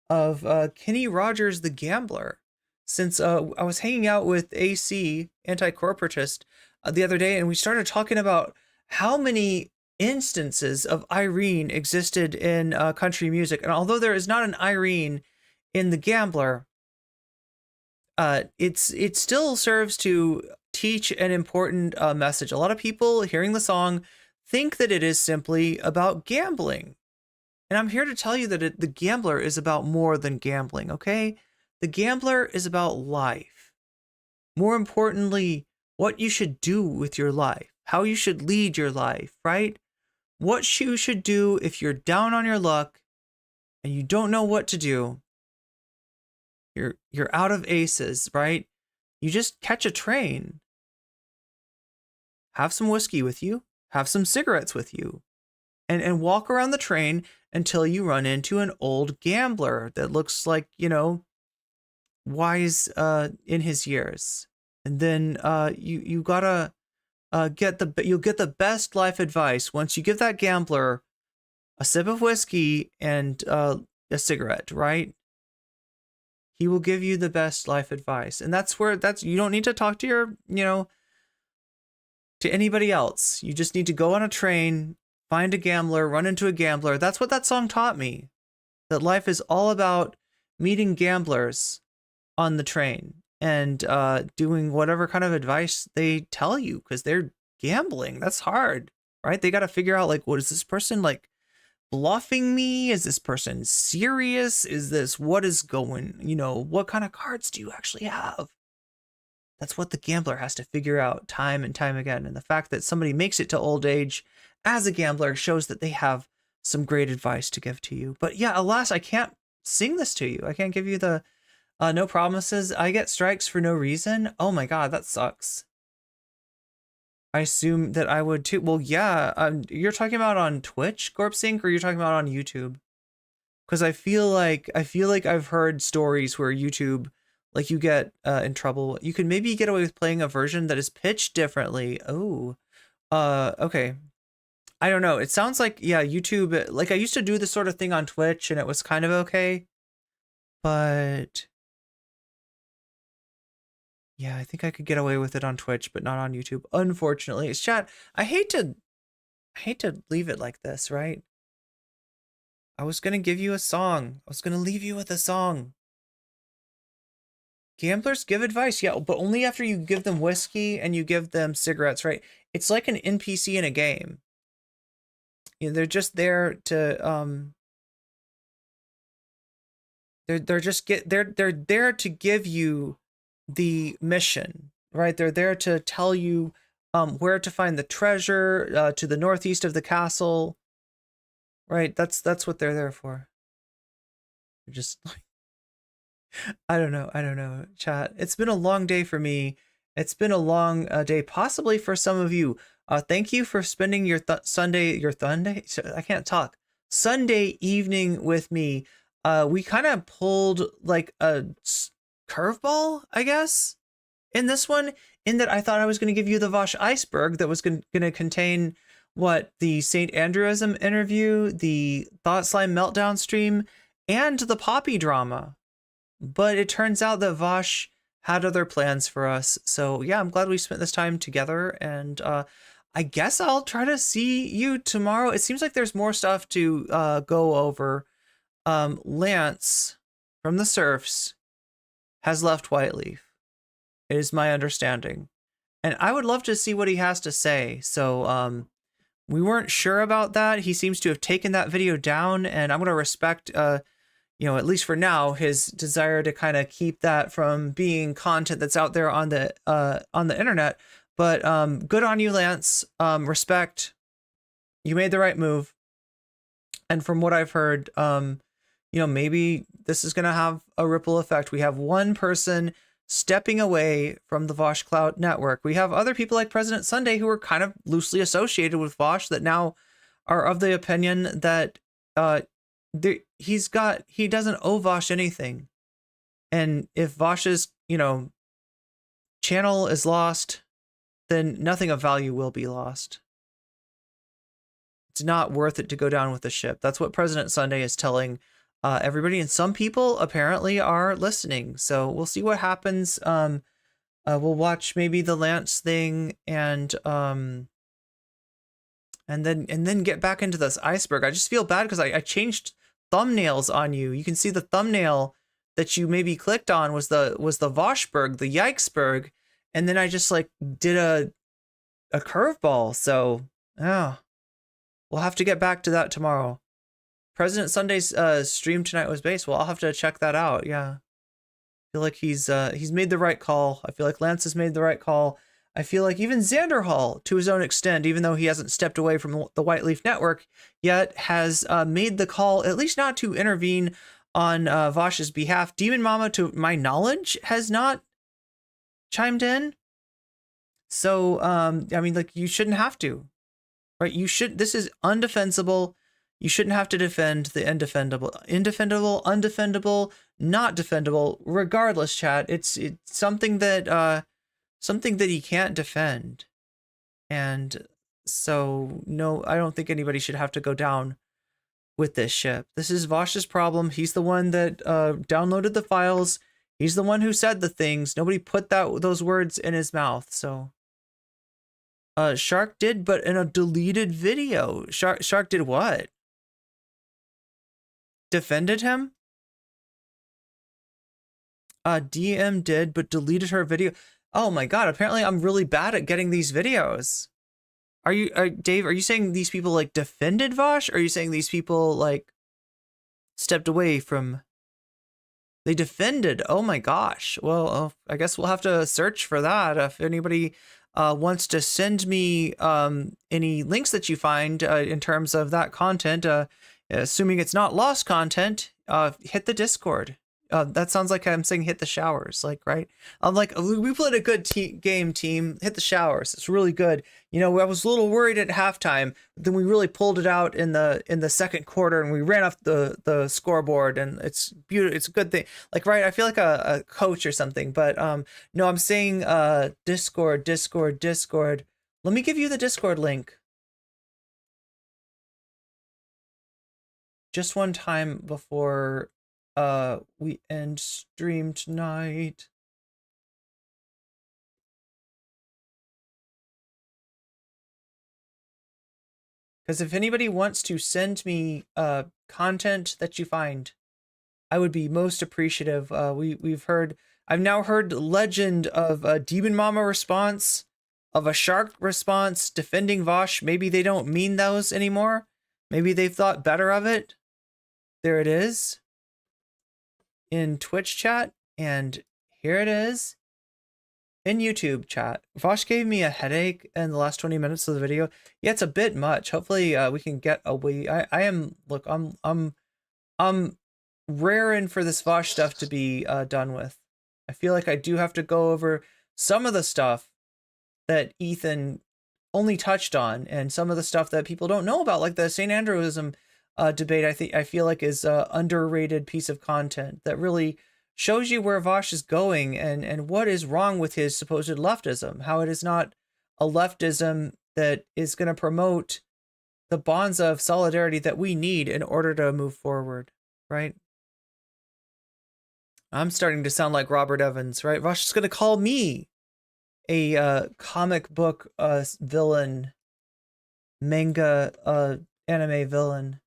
of Kenny Rogers' The Gambler, since I was hanging out with AC, anti-corporatist, the other day, and we started talking about how many instances of Irene existed in country music. And although there is not an Irene in The Gambler, it still serves to teach an important message. A lot of people hearing the song think that it is simply about gambling. And I'm here to tell you that The Gambler is about more than gambling, okay? The Gambler is about life. More importantly, what you should do with your life, how you should lead your life, right? What you should do if you're down on your luck and you don't know what to do. You're out of aces, right? You just catch a train. Have some whiskey with you, have some cigarettes with you, and walk around the train until you run into an old gambler that looks like, wise in his years. And then you gotta you'll get the best life advice once you give that gambler a sip of whiskey and a cigarette, right? He will give you the best life advice. And you don't need to talk to your, to anybody else. You just need to go on a train, find a gambler, run into a gambler. That's what that song taught me. That life is all about meeting gamblers on the train and doing whatever kind of advice they tell you, because they're gambling. That's hard, right? They got to figure out, like, what is this person like bluffing me? Is this person serious? Is this, what is going, what kind of cards do you actually have? That's what the gambler has to figure out time and time again. And the fact that somebody makes it to old age as a gambler shows that they have some great advice to give to you. But yeah, alas, I can't sing this to you. I can't give you the no promises. I get strikes for no reason. Oh my God, that sucks. I assume that I would too. Well, yeah, you're talking about on Twitch, Gorpsync, or you're talking about on YouTube? Because I feel like I've heard stories where YouTube, like, you get in trouble. You can maybe get away with playing a version that is pitched differently. Oh, okay. I don't know. It sounds like, yeah, YouTube, like, I used to do this sort of thing on Twitch and it was kind of okay. But yeah, I think I could get away with it on Twitch, but not on YouTube. Unfortunately, it's chat. I hate to leave it like this, right? I was going to give you a song. I was going to leave you with a song. Gamblers give advice. Yeah, but only after you give them whiskey and you give them cigarettes, right? It's like an NPC in a game. You know, they're just there to they're there to give you the mission, right? They're there to tell you where to find the treasure to the northeast of the castle, right? That's what they're there for. They're just like, I don't know, chat. It's been a long day for me. It's been a long day, possibly for some of you. Thank you for spending your Sunday evening with me. We kind of pulled like a curveball, I guess, in this one, in that I thought I was going to give you the Vaush iceberg that was going to contain what, the St. Andrewism interview, the Thought Slime meltdown stream, and the Poppy drama. But it turns out that Vaush had other plans for us. So yeah, I'm glad we spent this time together, and I guess I'll try to see you tomorrow. It seems like there's more stuff to go over. Lance from the Surfs has left Whiteleaf. It is my understanding. And I would love to see what he has to say. So we weren't sure about that. He seems to have taken that video down, and I'm going to respect, you know, at least for now, his desire to kind of keep that from being content that's out there on the internet. But good on you, Lance. Respect. You made the right move. And from what I've heard, you know, maybe this is going to have a ripple effect. We have one person stepping away from the Vaush Cloud network. We have other people like President Sunday who are kind of loosely associated with Vaush that now are of the opinion that he doesn't owe Vaush anything. And if Vaush's, you know, channel is lost, then nothing of value will be lost. It's not worth it to go down with the ship. That's what President Sunday is telling everybody, and some people apparently are listening. So we'll see what happens. We'll watch maybe the Lance thing, and then get back into this iceberg. I just feel bad because I changed thumbnails on you. You can see the thumbnail that you maybe clicked on was the Vaushberg, the Yikesberg, and then I just like did a curveball. So yeah, we'll have to get back to that tomorrow. President Sunday's stream tonight was based. Well, I'll have to check that out. Yeah, I feel like he's made the right call. I feel like Lance has made the right call. I feel like even Xanderhall, to his own extent, even though he hasn't stepped away from the Whiteleaf network yet, has made the call, at least not to intervene on Vaush's behalf. Demon Mama, to my knowledge, has not chimed in. So, I mean, like, you shouldn't have to, right? This is undefensible. You shouldn't have to defend the indefendable, undefendable, not defendable. Regardless, chat, it's something that he can't defend, and so no, I don't think anybody should have to go down with this ship. This is Vaush's problem. He's the one that downloaded the files. He's the one who said the things. Nobody put those words in his mouth. So Shark did, but in a deleted video. Shark did what? Defended him? DM did, but deleted her video. Oh my god, apparently I'm really bad at getting these videos. Dave, are you saying these people like defended Vaush? Or are you saying these people like stepped away from... They defended? Oh my gosh. Well, I guess we'll have to search for that. If anybody wants to send me any links that you find in terms of that content, assuming it's not lost content, hit the Discord. That sounds like I'm saying hit the showers, like, right? I'm like, we played a good game, team. Hit the showers. It's really good. You know, I was a little worried at halftime, but then we really pulled it out in the second quarter, and we ran off the scoreboard, and it's beautiful. It's a good thing. Like, right? I feel like a coach or something, but no, I'm saying Discord. Let me give you the Discord link. Just one time before we end stream tonight. Because if anybody wants to send me content that you find, I would be most appreciative. I've now heard legend of a Demon Mama response, of a shark response defending Vaush. Maybe they don't mean those anymore. Maybe they've thought better of it. There it is in Twitch chat, and here it is in YouTube chat. Vaush gave me a headache in the last 20 minutes of the video. Yeah, it's a bit much. Hopefully we can get away. I'm raring for this Vaush stuff to be done with. I feel like I do have to go over some of the stuff that Ethan only touched on, and some of the stuff that people don't know about, like the St. Andrewism debate. I feel like is a underrated piece of content that really shows you where Vaush is going and what is wrong with his supposed leftism, how it is not a leftism that is going to promote the bonds of solidarity that we need in order to move forward, right? I'm starting to sound like Robert Evans, right? Vaush is going to call me a comic book villain, manga anime villain.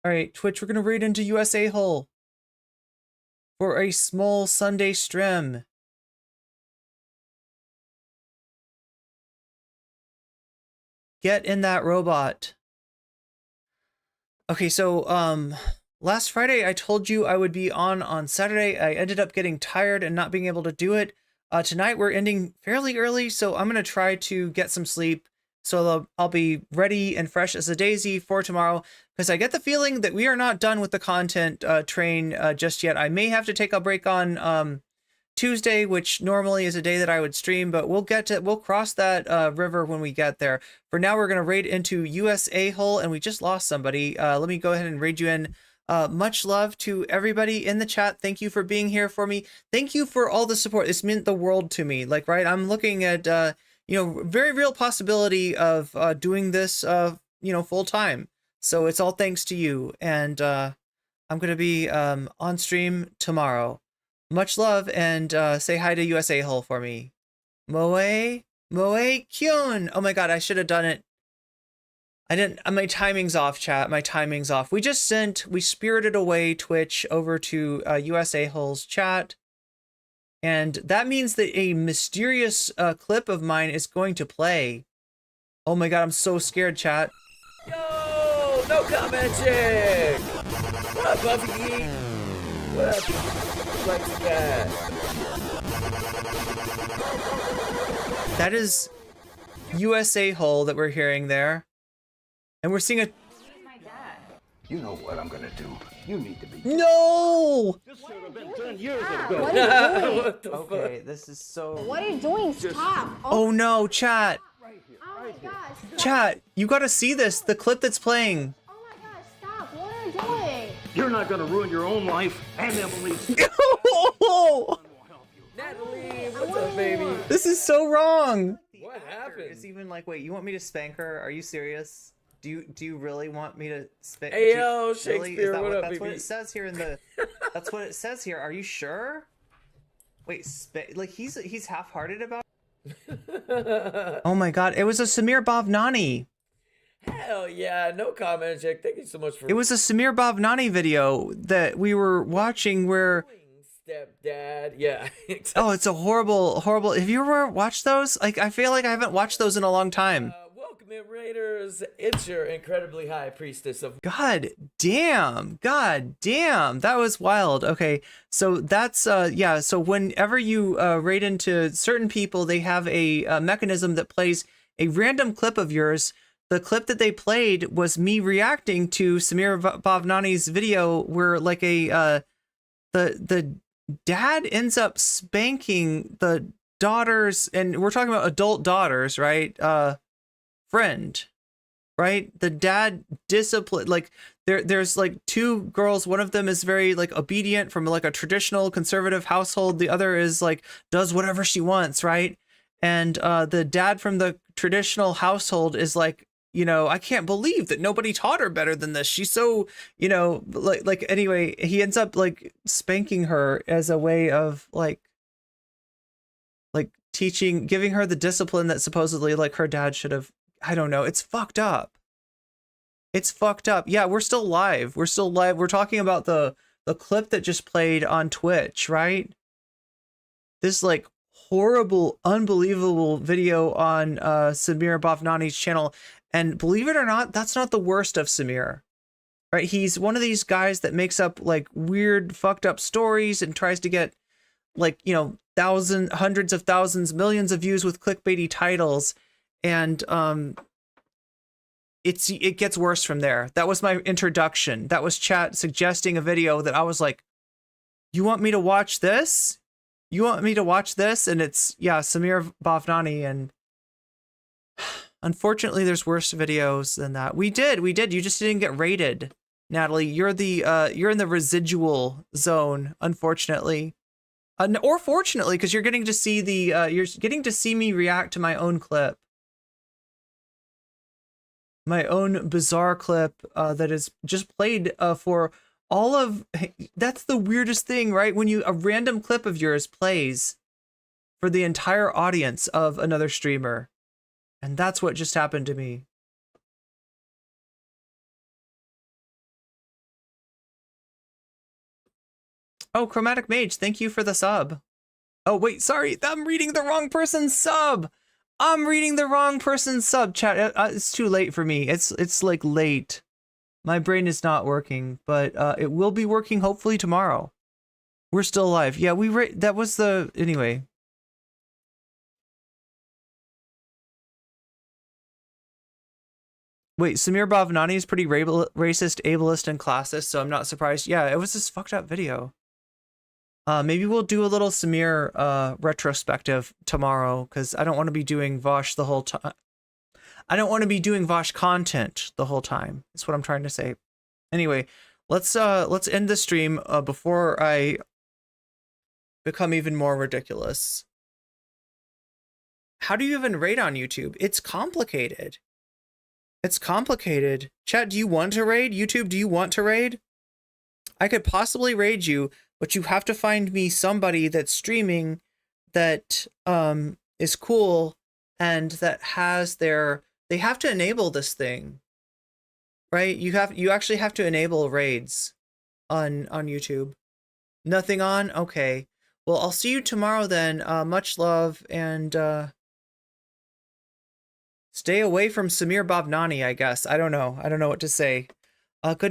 All right, Twitch, we're going to raid into USA Hole for a small Sunday stream. Get in that robot. Okay, so last Friday I told you I would be on Saturday. I ended up getting tired and not being able to do it. Tonight we're ending fairly early, so I'm going to try to get some sleep. So I'll be ready and fresh as a daisy for tomorrow, because I get the feeling that we are not done with the content train just yet. I may have to take a break on Tuesday, which normally is a day that I would stream, but we'll cross that river when we get there. For now, we're going to raid into USA Hole, and we just lost somebody. Let me go ahead and raid you in. Much love to everybody in the chat. Thank you for being here for me. Thank you for all the support. This meant the world to me. Like, right, I'm looking at very real possibility of doing this full time. So it's all thanks to you, and I'm gonna be on stream tomorrow. Much love, and say hi to USA Hole for me. Moe Kyun. Oh my god, I should have done it. I didn't. My timing's off, chat. My timing's off. We spirited away Twitch over to USA Hole's chat. And that means that a mysterious clip of mine is going to play. Oh my god, I'm so scared, chat. Yo, no comment chick. What up, Buffy? What up, Flex guy? That is USA Hole that we're hearing there. And we're seeing a... You know what I'm gonna do. You need to be... No! This should have been done years ago. ago. What are you doing? What the Okay, this is so... What are you doing? Stop. Oh no, chat. Oh my gosh. Chat, you gotta see this, the clip that's playing. Oh my gosh, stop. What are you doing? You're not gonna ruin your own life and Emily's. Natalie, what's up, baby? This is so wrong. What happened? It's even like, wait, you want me to spank her? Are you serious? Do you really want me to spank? Hey, yo, Really? Shakespeare, Is that what up, that's what baby? it says here in the. That's what it says here. Are you sure? Wait, like he's half-hearted about. Oh my God! It was a Samir Bhavnani. Hell yeah, no comment, Jack. Thank you so much for. It was a Samir Bhavnani video that we were watching where. Stepdad. Yeah. Oh, it's a horrible. Have you ever watched those? Like, I feel like I haven't watched those in a long time. Welcome in, Raiders. It's your incredibly high priestess of. God damn, that was wild. Okay, so that's yeah. So whenever you raid into certain people, they have a mechanism that plays a random clip of yours. The clip that they played was me reacting to Samir Bhavnani's video, where like the dad ends up spanking the daughters, and we're talking about adult daughters, right? Friend, right? The dad discipline, like there's like two girls. One of them is very like obedient from like a traditional conservative household. The other is like does whatever she wants, right? And the dad from the traditional household is like, you know, I can't believe that nobody taught her better than this. She's so, you know, like anyway, he ends up like spanking her as a way of like teaching, giving her the discipline that supposedly like her dad should have. I don't know. It's fucked up. It's fucked up. Yeah, we're still live. We're talking about the clip that just played on Twitch, right? This like horrible, unbelievable video on Samir Bhavnani's channel. And believe it or not, that's not the worst of Samir, right? He's one of these guys that makes up like weird, fucked up stories and tries to get like, you know, hundreds of thousands, millions of views with clickbaity titles. And it gets worse from there. That was my introduction. That was chat suggesting a video that I was like, you want me to watch this? You want me to watch this? And it's, yeah, Samir Bhavnani. And unfortunately, there's worse videos than that. We did. You just didn't get rated, Natalie. You're in the residual zone, unfortunately, or fortunately, because you're getting to see you're getting to see me react to my own clip, my own bizarre clip that is just played for all of. That's the weirdest thing, right? When a random clip of yours plays for the entire audience of another streamer. And that's what just happened to me. Oh, Chromatic Mage, thank you for the sub. Oh, wait, sorry, I'm reading the wrong person's sub. Chat. It's too late for me. It's like late. My brain is not working, but it will be working hopefully tomorrow. We're still alive. Yeah, that was anyway. Wait, Samir Bhavnani is pretty racist, ableist, and classist, so I'm not surprised. Yeah, it was this fucked up video. Maybe we'll do a little Samir retrospective tomorrow, because I don't want to be doing Vaush the whole time. I don't want to be doing Vaush content the whole time. That's what I'm trying to say. Anyway, let's end the stream before I become even more ridiculous. How do you even raid on YouTube? It's complicated. It's complicated. Chat, do you want to raid? YouTube, do you want to raid? I could possibly raid you, but you have to find me somebody that's streaming that is cool and that has they have to enable this thing. Right? You actually have to enable raids on YouTube. Nothing on? Okay. Well, I'll see you tomorrow then. Much love, and stay away from Samir Bhavnani, I guess. I don't know what to say. Good